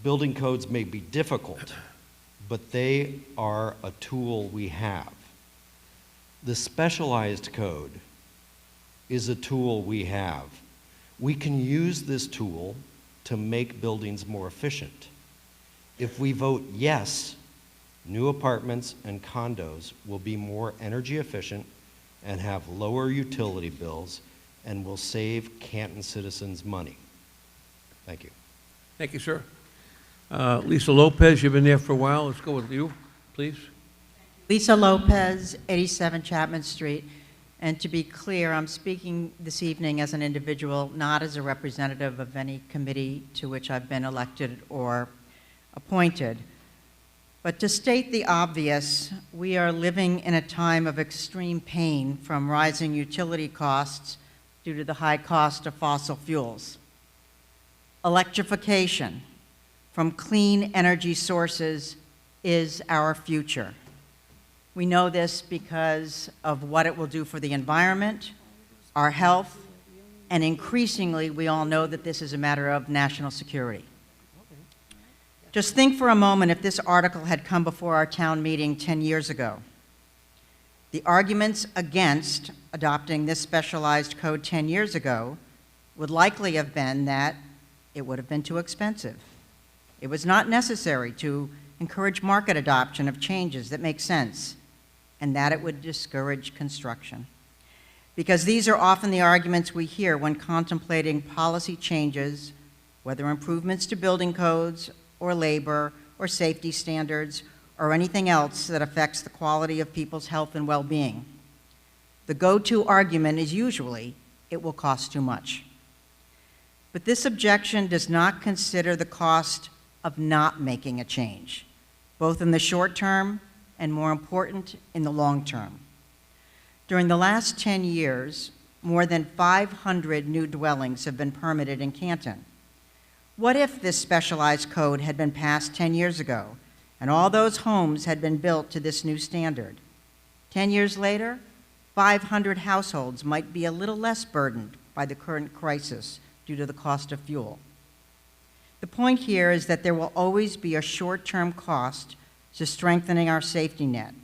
Building codes may be difficult, but they are a tool we have. The specialized code is a tool we have. We can use this tool to make buildings more efficient. If we vote yes, new apartments and condos will be more energy efficient and have lower utility bills and will save Canton citizens money. Thank you. Thank you, sir. Lisa Lopez, you've been there for a while. Let's go with you, please. Lisa Lopez, 87 Chapman Street. And to be clear, I'm speaking this evening as an individual, not as a representative of any committee to which I've been elected or appointed. But to state the obvious, we are living in a time of extreme pain from rising utility costs due to the high cost of fossil fuels. Electrification from clean energy sources is our future. We know this because of what it will do for the environment, our health, and increasingly we all know that this is a matter of national security. Just think for a moment if this article had come before our town meeting 10 years ago. The arguments against adopting this specialized code 10 years ago would likely have been that it would have been too expensive. It was not necessary to encourage market adoption of changes that make sense, and that it would discourage construction. Because these are often the arguments we hear when contemplating policy changes, whether improvements to building codes or labor or safety standards or anything else that affects the quality of people's health and well-being. The go-to argument is usually, it will cost too much. But this objection does not consider the cost of not making a change, both in the short term and, more important, in the long term. During the last 10 years, More than 500 new dwellings have been permitted in Canton. What if this specialized code had been passed 10 years ago and all those homes had been built to this new standard? 10 years later, 500 households might be a little less burdened by the current crisis due to the cost of fuel. The point here is that there will always be a short-term cost to strengthening our safety net,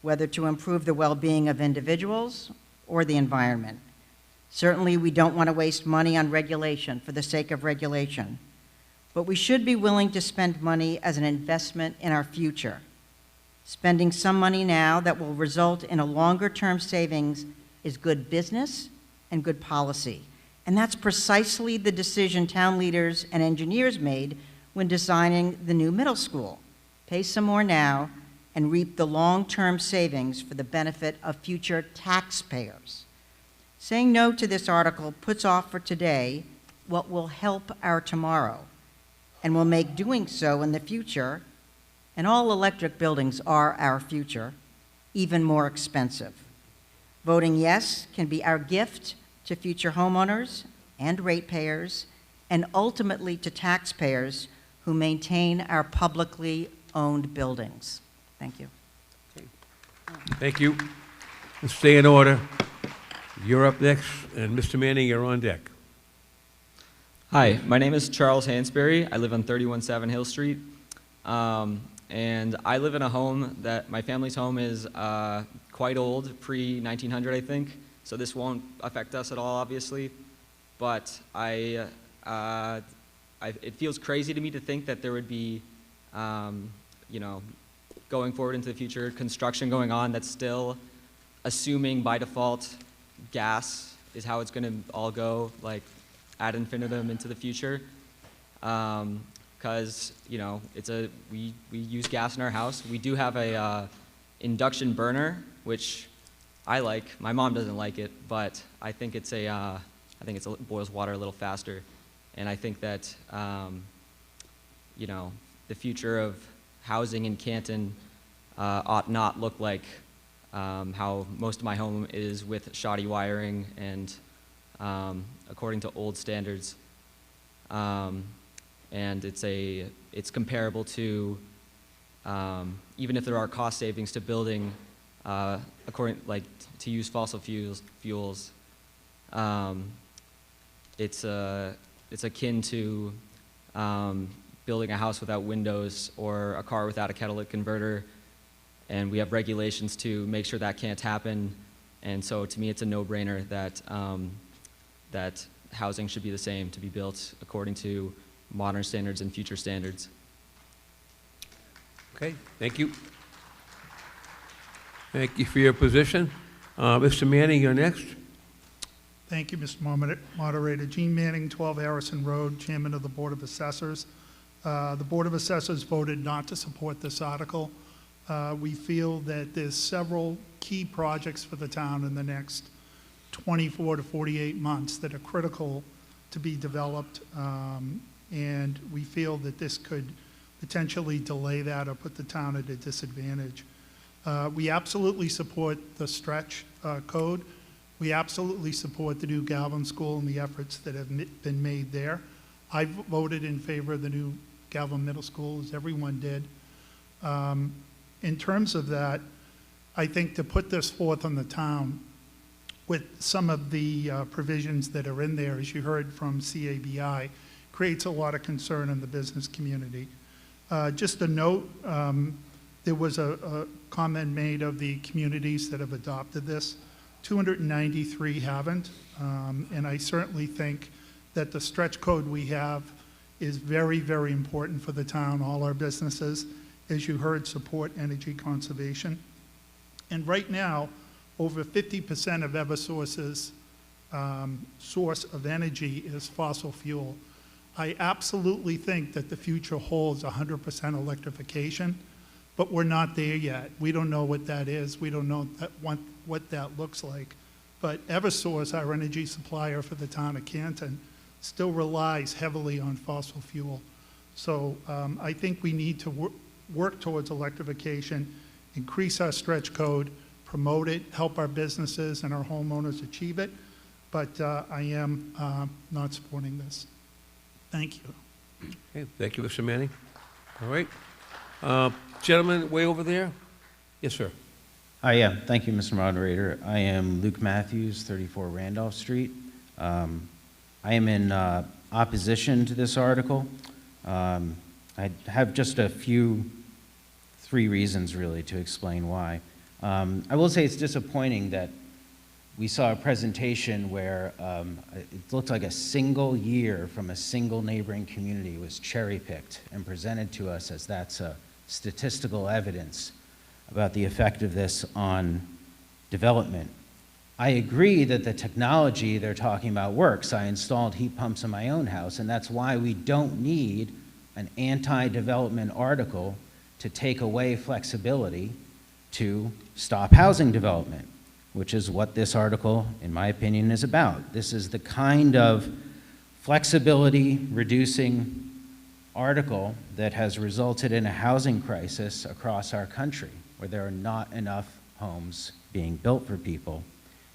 whether to improve the well-being of individuals or the environment. Certainly, we don't want to waste money on regulation for the sake of regulation, but we should be willing to spend money as an investment in our future. Spending some money now that will result in a longer-term savings is good business and good policy. And that's precisely the decision town leaders and engineers made when designing the new middle school. Pay some more now and reap the long-term savings for the benefit of future taxpayers. Saying no to this article puts off for today what will help our tomorrow and will make doing so in the future, and all electric buildings are our future, even more expensive. Voting yes can be our gift to future homeowners and ratepayers, and ultimately to taxpayers who maintain our publicly owned buildings. Thank you. Thank you. Let's stay in order. You're up next, and Mr. Manning, you're on deck. Hi, my name is Charles Hansberry. I live on 31-7 Hill Street. And I live in a home that, my family's home is quite old, pre-1900, I think. So this won't affect us at all, obviously. But it feels crazy to me to think that there would be, you know, going forward into the future, construction going on that's still assuming by default gas is how it's going to all go, like ad infinitum into the future. Because you know, we use gas in our house. We do have a induction burner, which I like. My mom doesn't like it, but I think it boils water a little faster, and I think that you know, the future of housing in Canton ought not look like how most of my home is, with shoddy wiring and according to old standards. And it's comparable to, even if there are cost savings to building, to use fossil fuels, it's akin to building a house without windows or a car without a catalytic converter, and we have regulations to make sure that can't happen. And so to me, it's a no-brainer that that housing should be the same, to be built according to modern standards and future standards. Okay, thank you. Thank you for your position. Mr. Manning, you're next. Thank you, Mr. Moderator. Gene Manning, 12 Harrison Road, Chairman of the Board of Assessors. The Board of Assessors voted not to support this article. We feel that there's several key projects for the town in the next 24 to 48 months that are critical to be developed, and we feel that this could potentially delay that or put the town at a disadvantage. We absolutely support the stretch code. We absolutely support the new Galvin School and the efforts that have been made there. I voted in favor of the new Galvin Middle School, as everyone did. In terms of that, I think to put this forth on the town with some of the provisions that are in there, as you heard from CABI, creates a lot of concern in the business community. Just a note, there was a comment made of the communities that have adopted this. 293 haven't, and I certainly think that the stretch code we have is very, very important for the town. All our businesses, as you heard, support energy conservation. And right now, over 50% of Eversource's source of energy is fossil fuel. I absolutely think that the future holds 100% electrification, but we're not there yet. We don't know what that is. We don't know what that looks like. But Eversource, our energy supplier for the town of Canton, still relies heavily on fossil fuel. So I think we need to work towards electrification, increase our stretch code, promote it, help our businesses and our homeowners achieve it. but I am not supporting this. Thank you. Okay, thank you, Mr. Manning. All right. Gentleman way over there? Yes, sir. Yeah, thank you, Mr. Moderator. I am Luke Matthews, 34 Randolph Street. I am in opposition to this article. I have just three reasons really to explain why. I will say it's disappointing that we saw a presentation where it looked like a single year from a single neighboring community was cherry-picked and presented to us as that's statistical evidence about the effect of this on development. I agree that the technology they're talking about works. I installed heat pumps in my own house, and that's why we don't need an anti-development article to take away flexibility to stop housing development, which is what this article, in my opinion, is about. This is the kind of flexibility reducing article that has resulted in a housing crisis across our country, where there are not enough homes being built for people.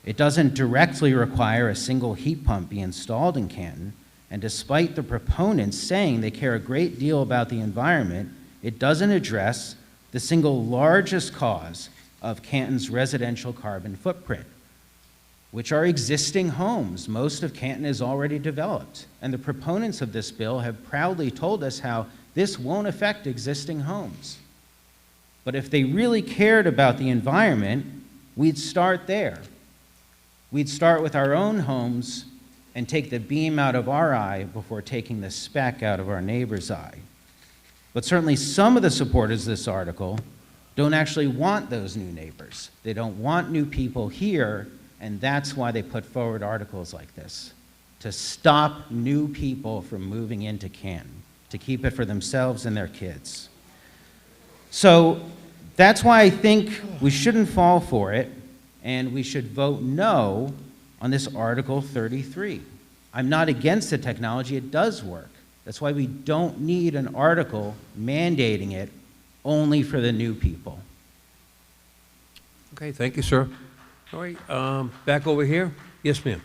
It doesn't directly require a single heat pump be installed in Canton, and despite the proponents saying they care a great deal about the environment, it doesn't address the single largest cause of Canton's residential carbon footprint, which are existing homes. Most of Canton is already developed, and the proponents of this bill have proudly told us how this won't affect existing homes. But if they really cared about the environment, we'd start there. We'd start with our own homes and take the beam out of our eye before taking the speck out of our neighbor's eye. But certainly some of the supporters of this article don't actually want those new neighbors. They don't want new people here, and that's why they put forward articles like this, to stop new people from moving into Canton, to keep it for themselves and their kids. So that's why I think we shouldn't fall for it, and we should vote no on this Article 33. I'm not against the technology, it does work. That's why we don't need an article mandating it only for the new people. Okay, thank you, sir. All right, back over here. Yes, ma'am.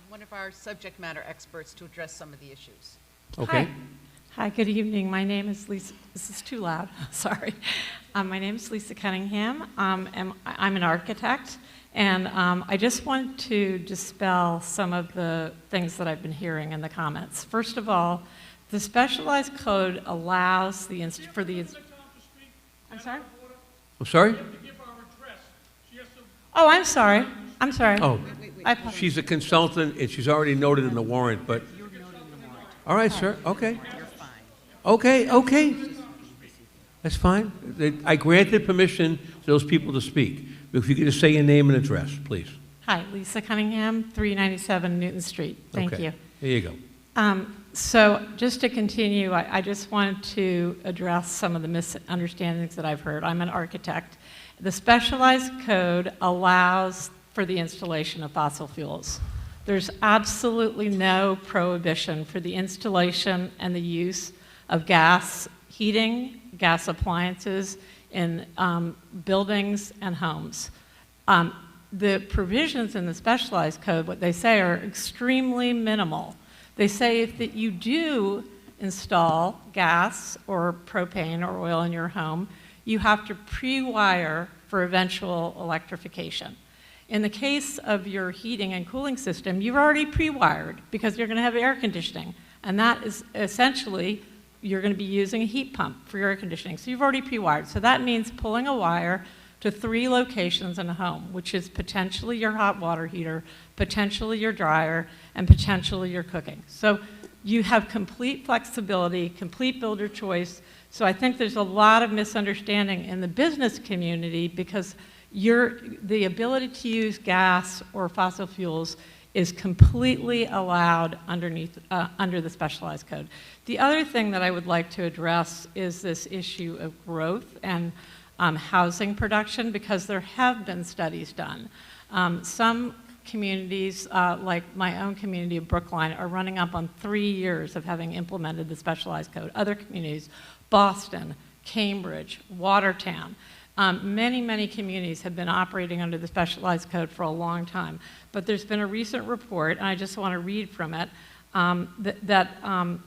One of our subject matter experts to address some of the issues. Okay. Hi, good evening. My name is Lisa. This is too loud. Sorry. My name is Lisa Cunningham. I'm an architect, and I just want to dispel some of the things that I've been hearing in the comments. First of all, the specialized code allows the I'm sorry. I'm sorry. Oh, I'm sorry. I'm sorry. Oh, she's a consultant, and she's already noted in the warrant, but. All right, sir. Okay. Okay. That's fine. I granted permission to those people to speak. If you could just say your name and address, please. Hi, Lisa Cunningham, 397 Newton Street. Thank you. There you go. So just to continue, I just wanted to address some of the misunderstandings that I've heard. I'm an architect. The specialized code allows for the installation of fossil fuels. There's absolutely no prohibition for the installation and the use of gas heating, gas appliances in buildings and homes. The provisions in the specialized code, what they say, are extremely minimal. They say that you do install gas or propane or oil in your home, you have to pre-wire for eventual electrification. In the case of your heating and cooling system, you've already pre-wired because you're going to have air conditioning. And that is essentially, you're going to be using a heat pump for your air conditioning. So you've already pre-wired. So that means pulling a wire to 3 locations in a home, which is potentially your hot water heater, potentially your dryer, and potentially your cooking. So you have complete flexibility, complete builder choice. So I think there's a lot of misunderstanding in the business community because the ability to use gas or fossil fuels is completely allowed under the specialized code. The other thing that I would like to address is this issue of growth and housing production, because there have been studies done. Some communities, like my own community of Brookline, are running up on 3 years of having implemented the specialized code. Other communities, Boston, Cambridge, Watertown, Many, many communities have been operating under the specialized code for a long time, but there's been a recent report, and I just want to read from it, that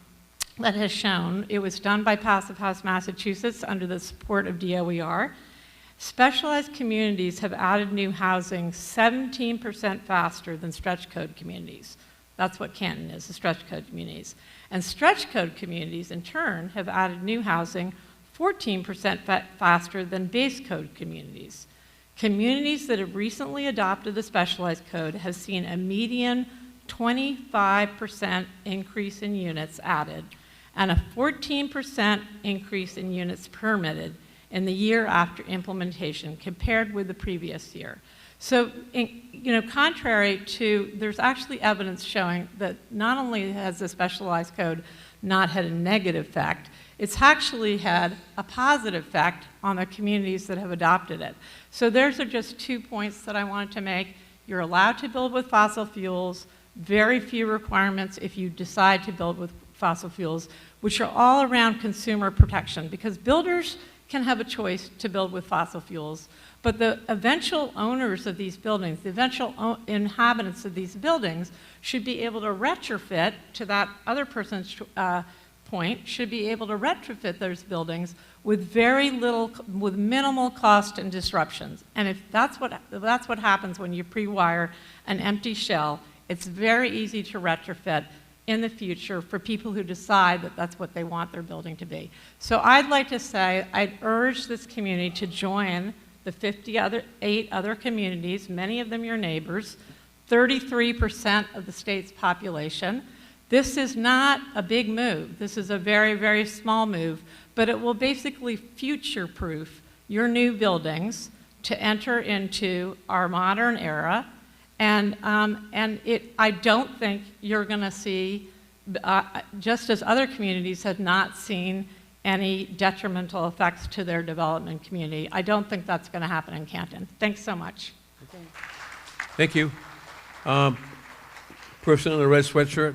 has shown, it was done by Passive House Massachusetts under the support of DOER. Specialized communities have added new housing 17% faster than stretch code communities. That's what Canton is, the stretch code communities. And stretch code communities, in turn, have added new housing 14% faster than base code communities. Communities that have recently adopted the specialized code have seen a median 25% increase in units added and a 14% increase in units permitted in the year after implementation compared with the previous year. So, contrary to, there's actually evidence showing that not only has the specialized code not had a negative effect, it's actually had a positive effect on the communities that have adopted it. So those are just 2 points that I wanted to make. You're allowed to build with fossil fuels, very few requirements if you decide to build with fossil fuels, which are all around consumer protection, because builders can have a choice to build with fossil fuels, but the eventual owners of these buildings, the eventual inhabitants of these buildings, should be able to retrofit, to that other person's point, should be able to retrofit those buildings with very little, with minimal cost and disruptions. And if that's what happens when you pre-wire an empty shell, it's very easy to retrofit in the future for people who decide that that's what they want their building to be. So I'd like to say, I'd urge this community to join the 58 other communities, many of them your neighbors, 33% of the state's population. This is not a big move. This is a very, very small move, but it will basically future-proof your new buildings to enter into our modern era. And I don't think you're going to see, just as other communities have not seen any detrimental effects to their development community, I don't think that's going to happen in Canton. Thanks so much. Okay. Thank you. Person in the red sweatshirt?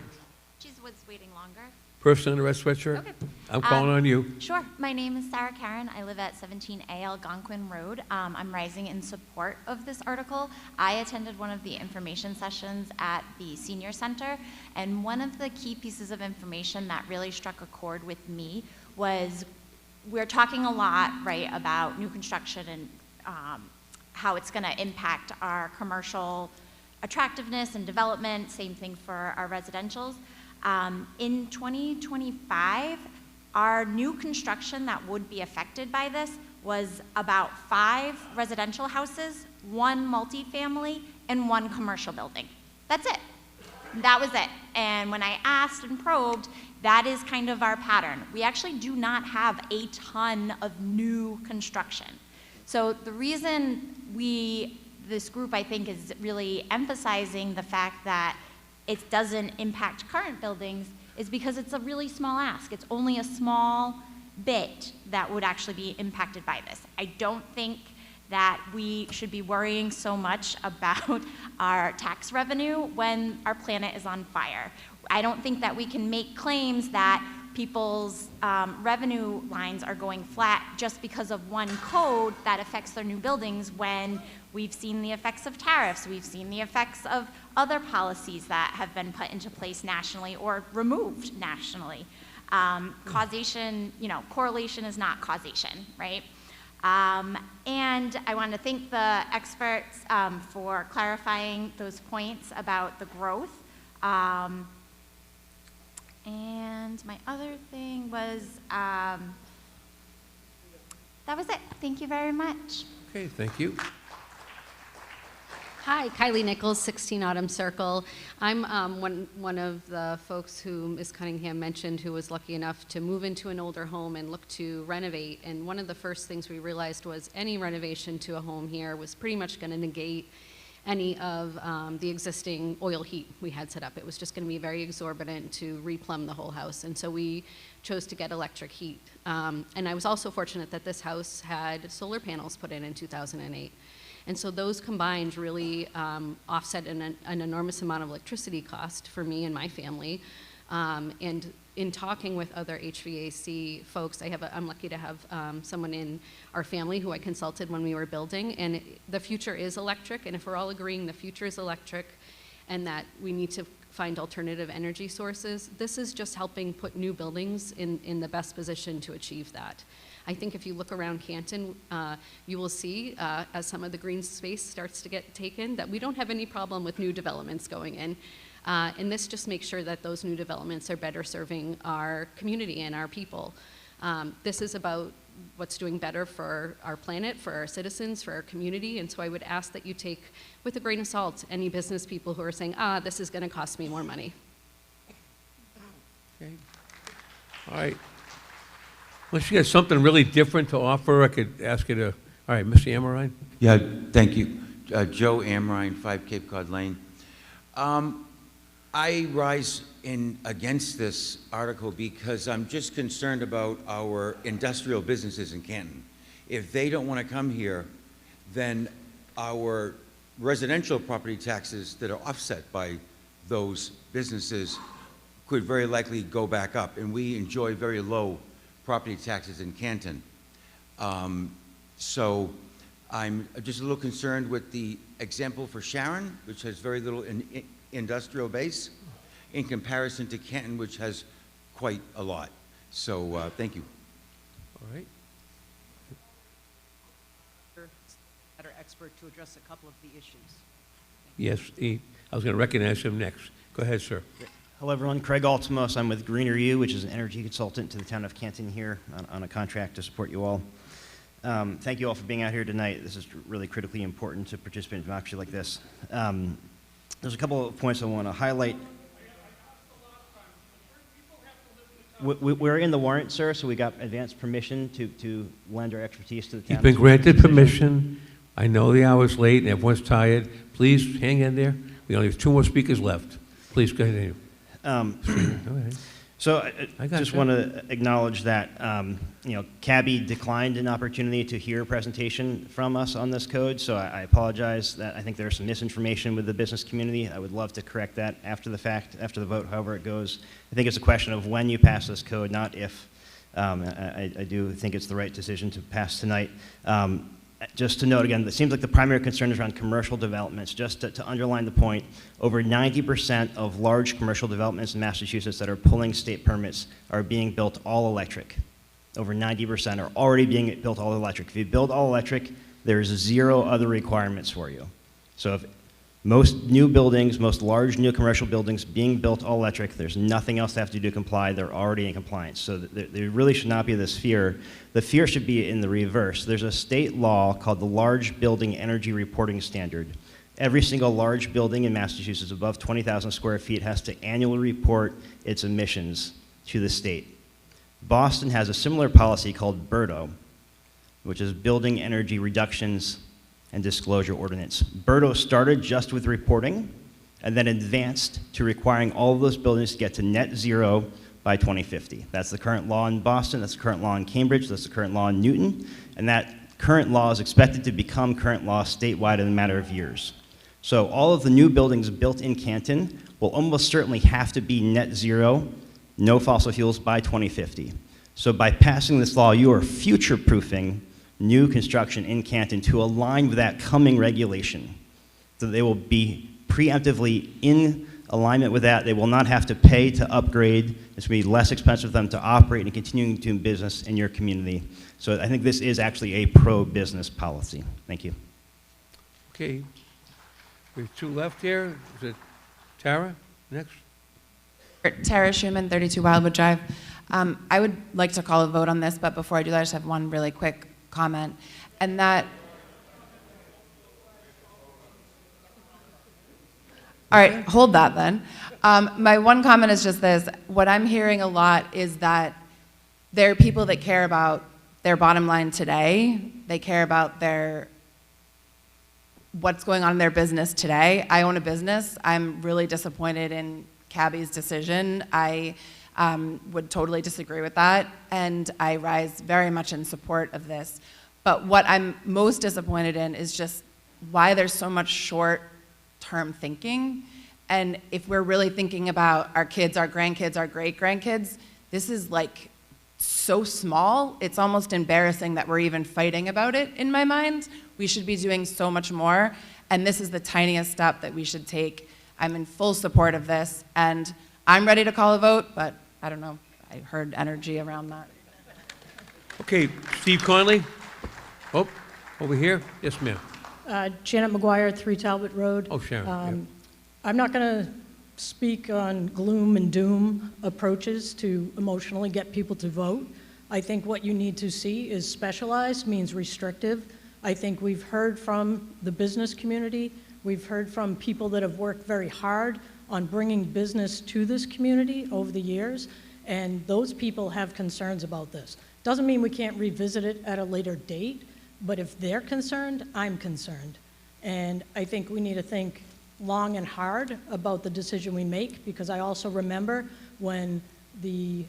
She's was waiting longer. Person in the red sweatshirt? Okay. I'm calling on you. Sure. My name is Sarah Karen. I live at 17 Algonquin Road. I'm rising in support of this article. I attended one of the information sessions at the Senior Center, and one of the key pieces of information that really struck a chord with me was we're talking a lot, right, about new construction and how it's going to impact our commercial attractiveness and development, same thing for our residentials. In 2025, our new construction that would be affected by this was about 5 residential houses, 1 multifamily, and 1 commercial building. That's it. That was it. And when I asked and probed, that is kind of our pattern. We actually do not have a ton of new construction. So the reason this group, I think, is really emphasizing the fact that it doesn't impact current buildings is because it's a really small ask. It's only a small bit that would actually be impacted by this. I don't think that we should be worrying so much about our tax revenue when our planet is on fire. I don't think that we can make claims that people's revenue lines are going flat just because of one code that affects their new buildings, when we've seen the effects of tariffs, we've seen the effects of other policies that have been put into place nationally or removed nationally. Causation, correlation is not causation, right? And I want to thank the experts for clarifying those points about the growth. And my other thing was, that was it. Thank you very much. Okay, thank you. Hi, Kylie Nichols, 16 Autumn Circle. I'm one of the folks who Ms. Cunningham mentioned who was lucky enough to move into an older home and look to renovate. And one of the first things we realized was any renovation to a home here was pretty much going to negate any of the existing oil heat we had set up. It was just going to be very exorbitant to replumb the whole house. And so we chose to get electric heat. And I was also fortunate that this house had solar panels put in 2008. And so those combined really offset an enormous amount of electricity cost for me and my family. And in talking with other HVAC folks, I'm lucky to have someone in our family who I consulted when we were building, and the future is electric, and if we're all agreeing the future is electric and that we need to find alternative energy sources, this is just helping put new buildings in the best position to achieve that. I think if you look around Canton, you will see, as some of the green space starts to get taken, that we don't have any problem with new developments going in. And this just makes sure that those new developments are better serving our community and our people. This is about what's doing better for our planet, for our citizens, for our community, and so I would ask that you take, with a grain of salt, any business people who are saying, this is gonna cost me more money. Okay. All right. Unless you got something really different to offer, I could ask you to, all right, Mr. Amorine? Yeah, thank you. Joe Amrine, 5 Cape Cod Lane. I rise in against this article because I'm just concerned about our industrial businesses in Canton. If they don't want to come here, then our residential property taxes that are offset by those businesses could very likely go back up, and we enjoy very low property taxes in Canton. So I'm just a little concerned with the example for Sharon, which has very little industrial base, in comparison to Canton, which has quite a lot. So thank you. All right. Better expert to address a couple of the issues. Yes, I was going to recognize him next. Go ahead, sir. Hello, everyone. Craig Altimos. I'm with Greener U, which is an energy consultant to the town of Canton here on a contract to support you all. Thank you all for being out here tonight. This is really critically important to participate in democracy like this. There's a couple of points I want to highlight. We're in the warrant, sir, so we got advance permission to lend our expertise to the town. You've been granted permission. I know the hour's late and everyone's tired. Please hang in there. We only have 2 more speakers left. Please go ahead. Go ahead. So I just want to acknowledge that, Cabby declined an opportunity to hear a presentation from us on this code, so I apologize that I think there's some misinformation with the business community. I would love to correct that after the fact, after the vote, however it goes. I think it's a question of when you pass this code, not if. I do think it's the right decision to pass tonight. Just to note again, it seems like the primary concern is around commercial developments. Just to underline the point, over 90% of large commercial developments in Massachusetts that are pulling state permits are being built all electric. Over 90% are already being built all electric. If you build all electric, there's 0 other requirements for you. So if most new buildings, most large new commercial buildings being built all electric, there's nothing else they have to do to comply. They're already in compliance. So there really should not be this fear. The fear should be in the reverse. There's a state law called the Large Building Energy Reporting Standard. Every single large building in Massachusetts above 20,000 square feet has to annually report its emissions to the state. Boston has a similar policy called BERDO, which is Building Energy Reductions and Disclosure Ordinance. BERDO started just with reporting and then advanced to requiring all of those buildings to get to net zero by 2050. That's the current law in Boston, that's the current law in Cambridge, that's the current law in Newton, and that current law is expected to become current law statewide in a matter of years. So all of the new buildings built in Canton will almost certainly have to be net zero, no fossil fuels by 2050. So by passing this law, you are future-proofing new construction in Canton to align with that coming regulation. So they will be preemptively in alignment with that. They will not have to pay to upgrade. It's going to be less expensive for them to operate and continue to do business in your community. So I think this is actually a pro-business policy. Thank you. Okay. We have 2 left here. Is it Tara next? Tara Schuman, 32 Wildwood Drive. I would like to call a vote on this, but before I do that, I just have one really quick comment, and that, all right, hold that then. My one comment is just this. What I'm hearing a lot is that there are people that care about their bottom line today. They care about what's going on in their business today. I own a business. I'm really disappointed in Cabby's decision. I would totally disagree with that, and I rise very much in support of this. But what I'm most disappointed in is just why there's so much short-term thinking And if we're really thinking about our kids, our grandkids, our great-grandkids, this is like so small, it's almost embarrassing that we're even fighting about it in my mind. We should be doing so much more, and this is the tiniest step that we should take. I'm in full support of this, and I'm ready to call a vote, but I don't know, I heard energy around that. Okay, Steve Conley? Oh, over here? Yes, ma'am. Janet McGuire, 3 Talbot Road. Oh, Sharon, yeah. I'm not going to speak on gloom and doom approaches to emotionally get people to vote. I think what you need to see is specialized means restrictive. I think we've heard from the business community. We've heard from people that have worked very hard on bringing business to this community over the years, and those people have concerns about this. Doesn't mean we can't revisit it at a later date, but if they're concerned, I'm concerned. And I think we need to think long and hard about the decision we make, because I also remember when the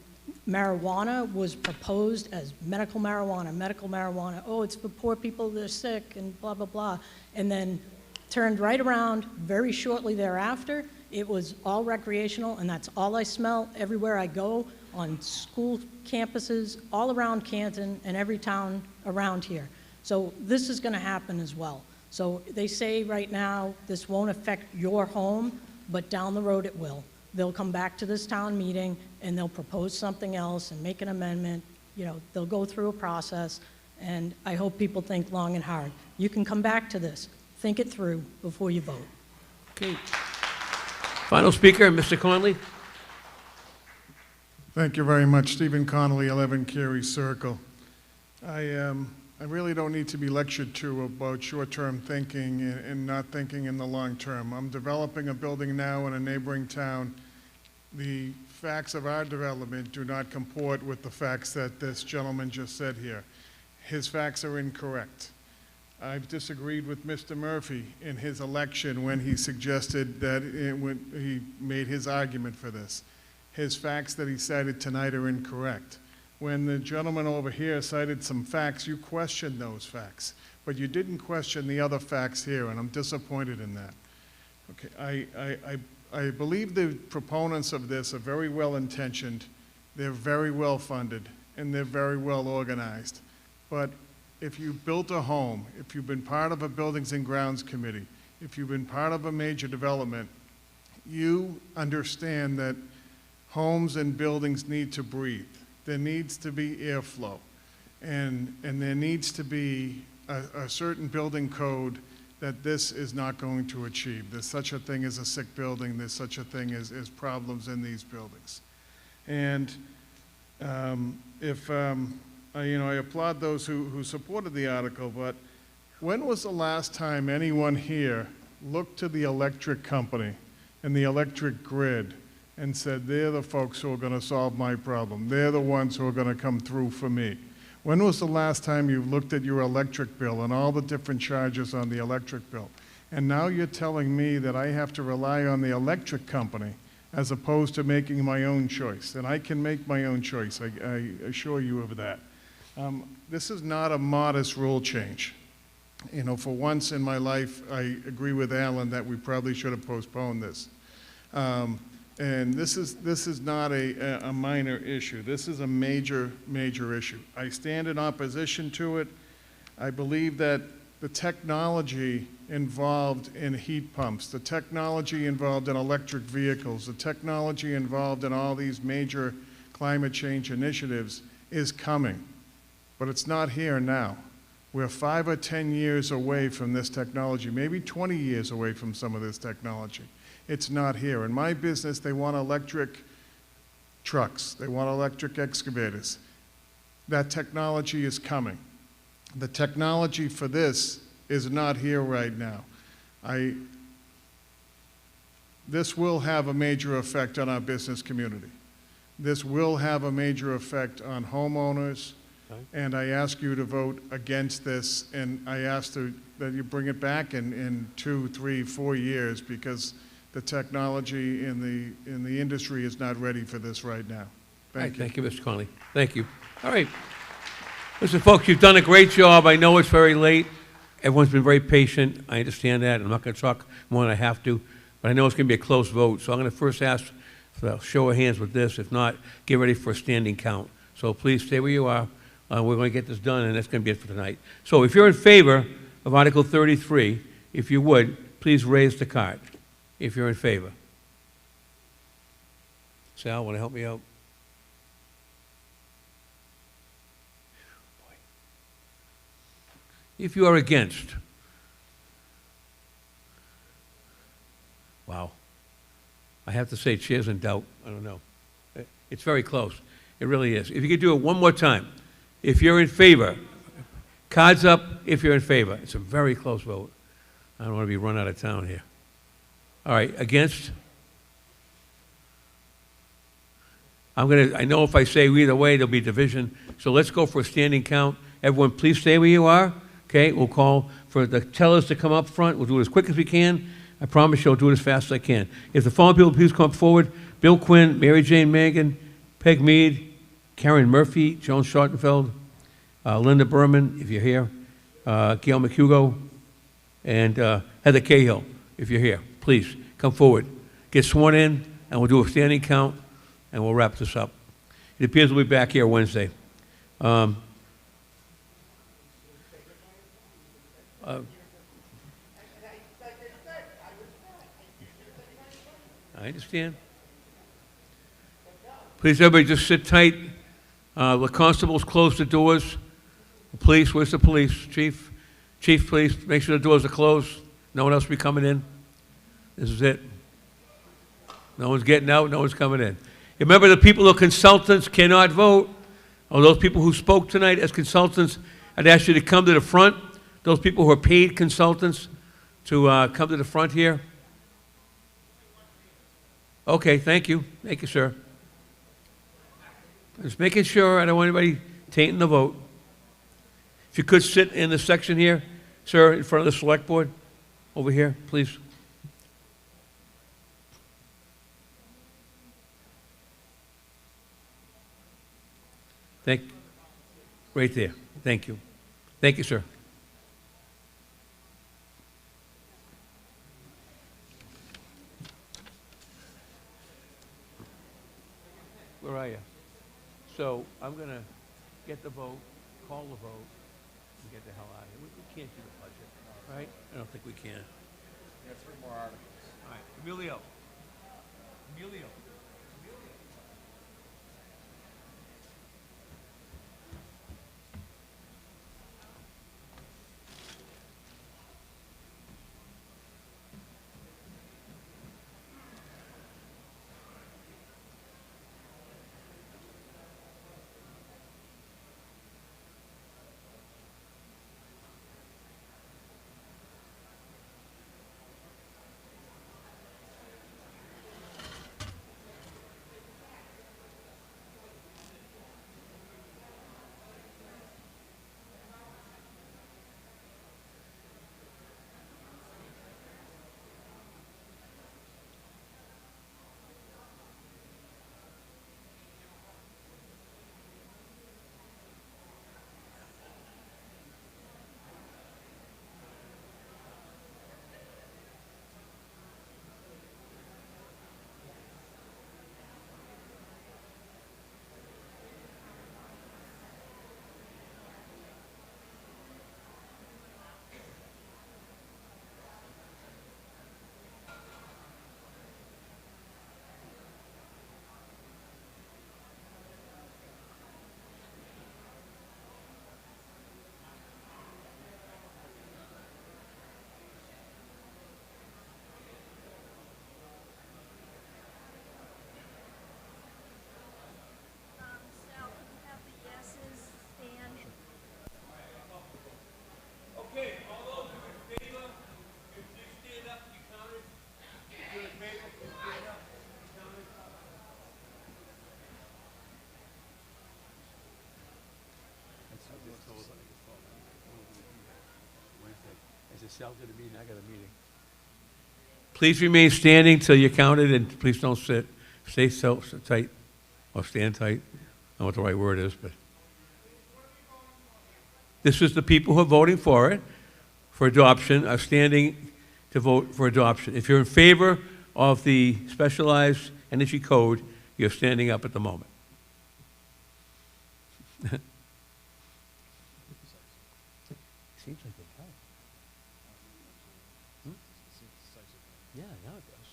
marijuana was proposed as medical marijuana, oh, it's for poor people, they're sick, and blah, blah, blah, and then turned right around very shortly thereafter. It was all recreational, and that's all I smell everywhere I go, on school campuses, all around Canton and every town around here. So this is gonna happen as well. So they say right now, this won't affect your home, but down the road it will. They'll come back to this town meeting and they'll propose something else and make an amendment. You know, they'll go through a process, and I hope people think long and hard. You can come back to this. Think it through before you vote. Okay. Final speaker, Mr. Conley. Thank you very much. Stephen Connolly, 11 Carey Circle. I really don't need to be lectured to about short-term thinking and not thinking in the long term. I'm developing a building now in a neighboring town. The facts of our development do not comport with the facts that this gentleman just said here. His facts are incorrect. I've disagreed with Mr. Murphy in his election when he suggested that when he made his argument for this. His facts that he cited tonight are incorrect. When the gentleman over here cited some facts, you questioned those facts, but you didn't question the other facts here, and I'm disappointed in that. Okay, I believe the proponents of this are very well intentioned, they're very well funded, and they're very well organized. But if you built a home, if you've been part of a Buildings and Grounds Committee, if you've been part of a major development, you understand that homes and buildings need to breathe. There needs to be airflow, and there needs to be a certain building code that this is not going to achieve. There's such a thing as a sick building. There's such a thing as problems in these buildings. And I applaud those who supported the article, but when was the last time anyone here looked to the electric company and the electric grid and said, they're the folks who are going to solve my problem. They're the ones who are going to come through for me. When was the last time you looked at your electric bill and all the different charges on the electric bill? And now you're telling me that I have to rely on the electric company as opposed to making my own choice. And I can make my own choice, I assure you of that. This is not a modest rule change. You know, for once in my life, I agree with Alan that we probably should have postponed this. And this is not a minor issue. This is a major, major issue. I stand in opposition to it. I believe that the technology involved in heat pumps, the technology involved in electric vehicles, the technology involved in all these major climate change initiatives is coming, but it's not here now. We're 5 or 10 years away from this technology, maybe 20 years away from some of this technology. It's not here. In my business, they want electric trucks. They want electric excavators. That technology is coming. The technology for this is not here right now. This will have a major effect on our business community. This will have a major effect on homeowners, and I ask you to vote against this, and I ask that you bring it back in 2, 3, 4 years, because the technology in the industry is not ready for this right now. Thank you. Thank you, Mr. Conley. Thank you. All right. Listen, folks, you've done a great job. I know it's very late. Everyone's been very patient. I understand that. I'm not going to talk more than I have to. but I know it's going to be a close vote, so I'm going to first ask for a show of hands with this. If not, get ready for a standing count. So please stay where you are. We're going to get this done, and that's going to be it for tonight. So if you're in favor of Article 33, if you would, please raise the card, if you're in favor. Sal, want to help me out? If you are against, wow. I have to say, chair's in doubt. I don't know. It's very close. It really is. If you could do it one more time. If you're in favor, cards up if you're in favor. It's a very close vote. I don't want to be run out of town here. All right, against? I know if I say either way, there'll be division. So let's go for a standing count. Everyone, please stay where you are. Okay, we'll call for the tellers to come up front. We'll do it as quick as we can. I promise you I'll do it as fast as I can. If the following people please come forward: Bill Quinn, Mary Jane Mangan, Peg Mead, Karen Murphy, Joan Schottenfeld, Linda Berman, if you're here, Gail McHugo, and Heather Cahill, if you're here. Please come forward. Get sworn in, and we'll do a standing count, and we'll wrap this up. It appears we'll be back here Wednesday. I understand. Please, everybody, just sit tight. The constables close the doors. The police, where's the police? Chief? Chief, please, make sure the doors are closed. No one else will be coming in. This is it. No one's getting out, no one's coming in. Remember, the people who are consultants cannot vote. Or those people who spoke tonight as consultants, I'd ask you to come to the front. Those people who are paid consultants to come to the front here. Okay, thank you. Thank you, sir. Just making sure I don't want anybody tainting the vote. If you could sit in the section here, sir, in front of the select board, over here, please. Right there. Thank you. Thank you, sir. Where are you? So I'm going to get the vote, call the vote, and get the hell out of here. We can't do the budget, right? I don't think we can. We have 3 more articles. All right, Emilio. Emilio. Sal did a meeting, I got a meeting. Please remain standing till you're counted, and please don't sit. Stay so tight, or stand tight. I don't know what the right word is, but. This is the people who are voting for it, for adoption, are standing to vote for adoption. If you're in favor of the specialized energy code, you're standing up at the moment. Seems like they help. Hmm? Yeah, now it does.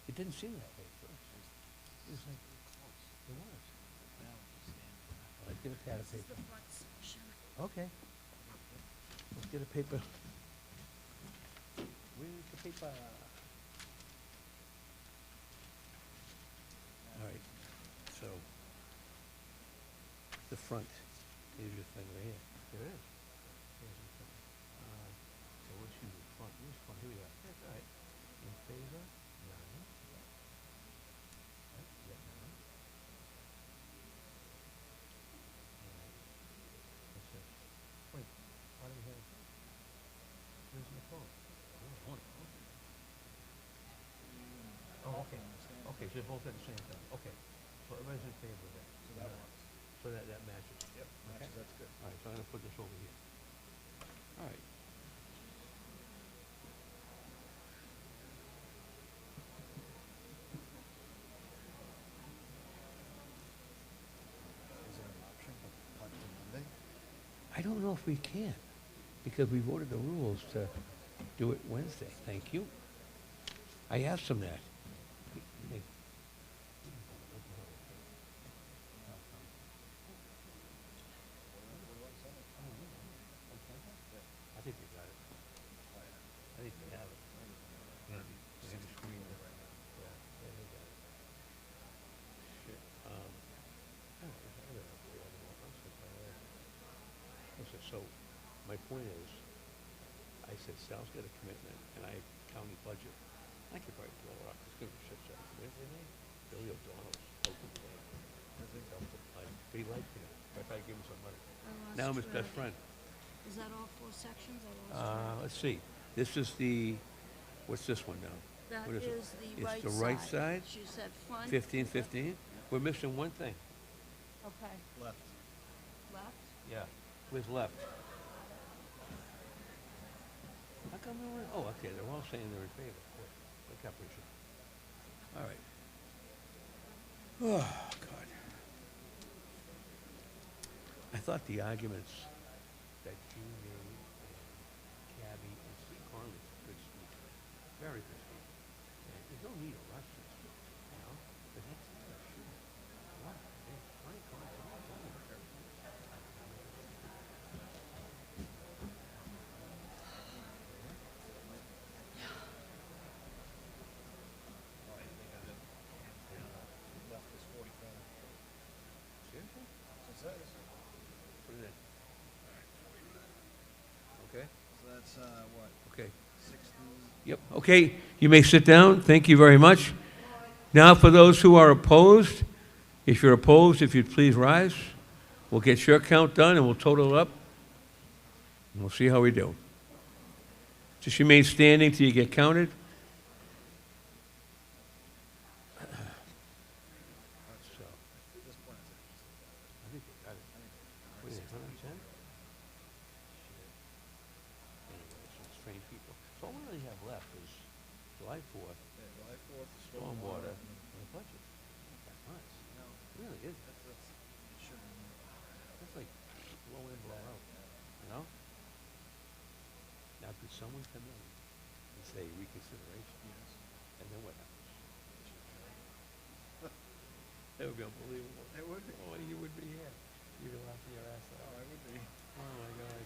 It didn't seem that way at first. It was like close. It was. Let's get a pad of paper. Okay. Let's get a paper. Where's the paper? All right. So, the front. Here's your thing right here. There it is. Here's the thing. So let's use the front. Where's the front? Here we go. That's all right. In favor? None. Right, you got none. What's this? Wait, why do we have a phone? Where's my phone? Oh, okay. Oh, okay. Okay, so they're both at the same time. Okay. So everybody's in favor of that. So that works. So that matches. Yep, matches, that's good. All right, so I'm gonna put this over here. All right. Is there an option to punt to Monday? I don't know if we can, because we voted the rules to do it Wednesday. Thank you. I asked them that. Hey. I think they got it. I think they have it. Yeah, they have a screen there right now. Yeah, they got it. Shit. Listen, so my point is, I said Sal's got a commitment, and I county budget. I could probably blow it up. It's gonna be shit show. Wednesday night, Billy O'Donnell's open today. He liked me. I tried to give him some money. Now I'm his best friend. Is that all four sections? I lost Let's see. This is the, what's this one now? track. What That it? is the right side. It's the right side? She said front. 15. We're missing one thing. Okay. Left. Left? Yeah. Where's left? How come they were, oh, okay, they're all saying they're in favor. Look up, Richard. All right. Oh, God. I thought the arguments that you made and Cabby and Steve Conley's a good speaker. Very good speaker. And there's no need to rush this, you know? But that's not a shoot. What? It's funny, come on. Left is 44. Seriously? So it says. Put it in. Okay? So that's, what, Okay. 60? Yep, okay, you may sit down. Thank you very much. Now, for those who are opposed, if you're opposed, if you'd please rise. We'll get your count done and we'll total it up. And we'll see how we do. Just remain standing till you get counted. So, At this point, it's I think they got it. What is it, 110? Anyway, some strange people. So all we really have left is July 4th, July 4th, stormwater, and the budget. That much. No. Really is. It should be more. That's like blow in, blow out, you know? Now, could someone come in and say reconsideration? Yes. And then what happens? That would be unbelievable. It would be. Oh, you would be here. You'd be laughing your ass off. Oh, I would be. Oh, my God.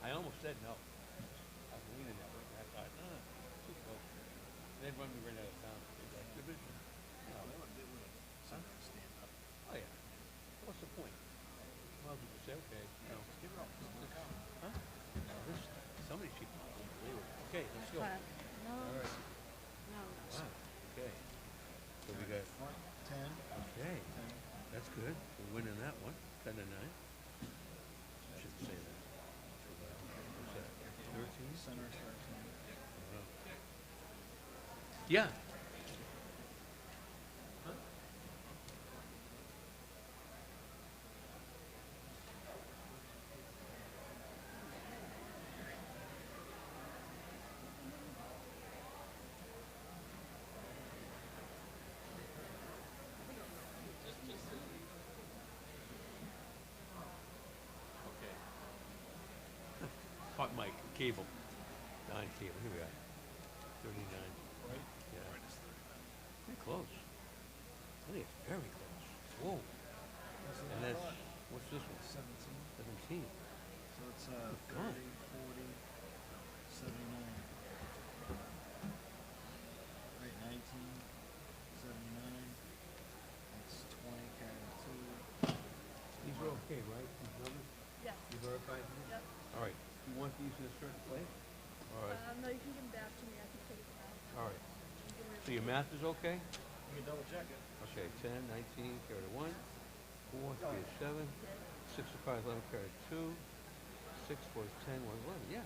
I almost said no. I was leaning that way. I thought, too close. They'd run me right out of town. They'd be like, division. No. Huh? Stand up. Oh, yeah. What's the point? Well, you just say, okay, you know. Just give it up. Huh? Now, some of these people are unbelievable. Okay, let's go. No. All right. No. Wow, okay. So we got, Front, 10. okay, that's good. We're winning that one, 10 to 9. Shouldn't say that. What's that, 13? Center, 13. Yeah. Hot mic, cable. Non-cable, here we are. 39. Right? Yeah. Very close. I think it's very close. Whoa. And that's, what's this one? 17. So it's Oh. 30, 40, 79. Right, 19, 79. That's 20, carry 2. These are okay, right? These numbers? Yes. You verified? Yep. All right. You want these in a certain place? All right. No, you can give them back to me. I can take them out. All right. So your math is okay? You can double check it. Okay, 10, 19, carry to 1, 4, 3 is 7, 6 to 5, 11, carry to 2, 6, 4 is 10, 1, 11, yeah.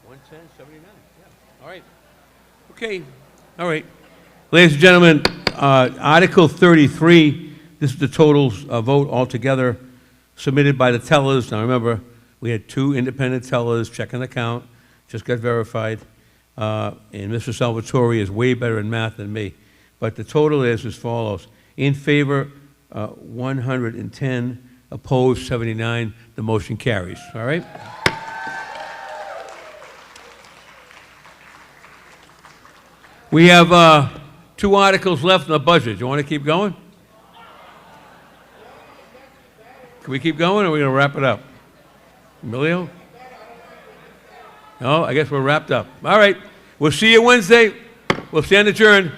110, 79, yeah. All right. Okay, all right. Ladies and gentlemen, Article 33, this is the total vote altogether submitted by the tellers. Now remember, we had 2 independent tellers checking the count, just got verified. And Mr. Salvatore is way better in math than me. But the total is as follows. In favor, 110, opposed 79. The motion carries. All right? We have 2 articles left in the budget. You want to keep going? Can we keep going, or are we going to wrap it up? Emilio? No, I guess we're wrapped up. All right. We'll see you Wednesday. We'll stand adjourned.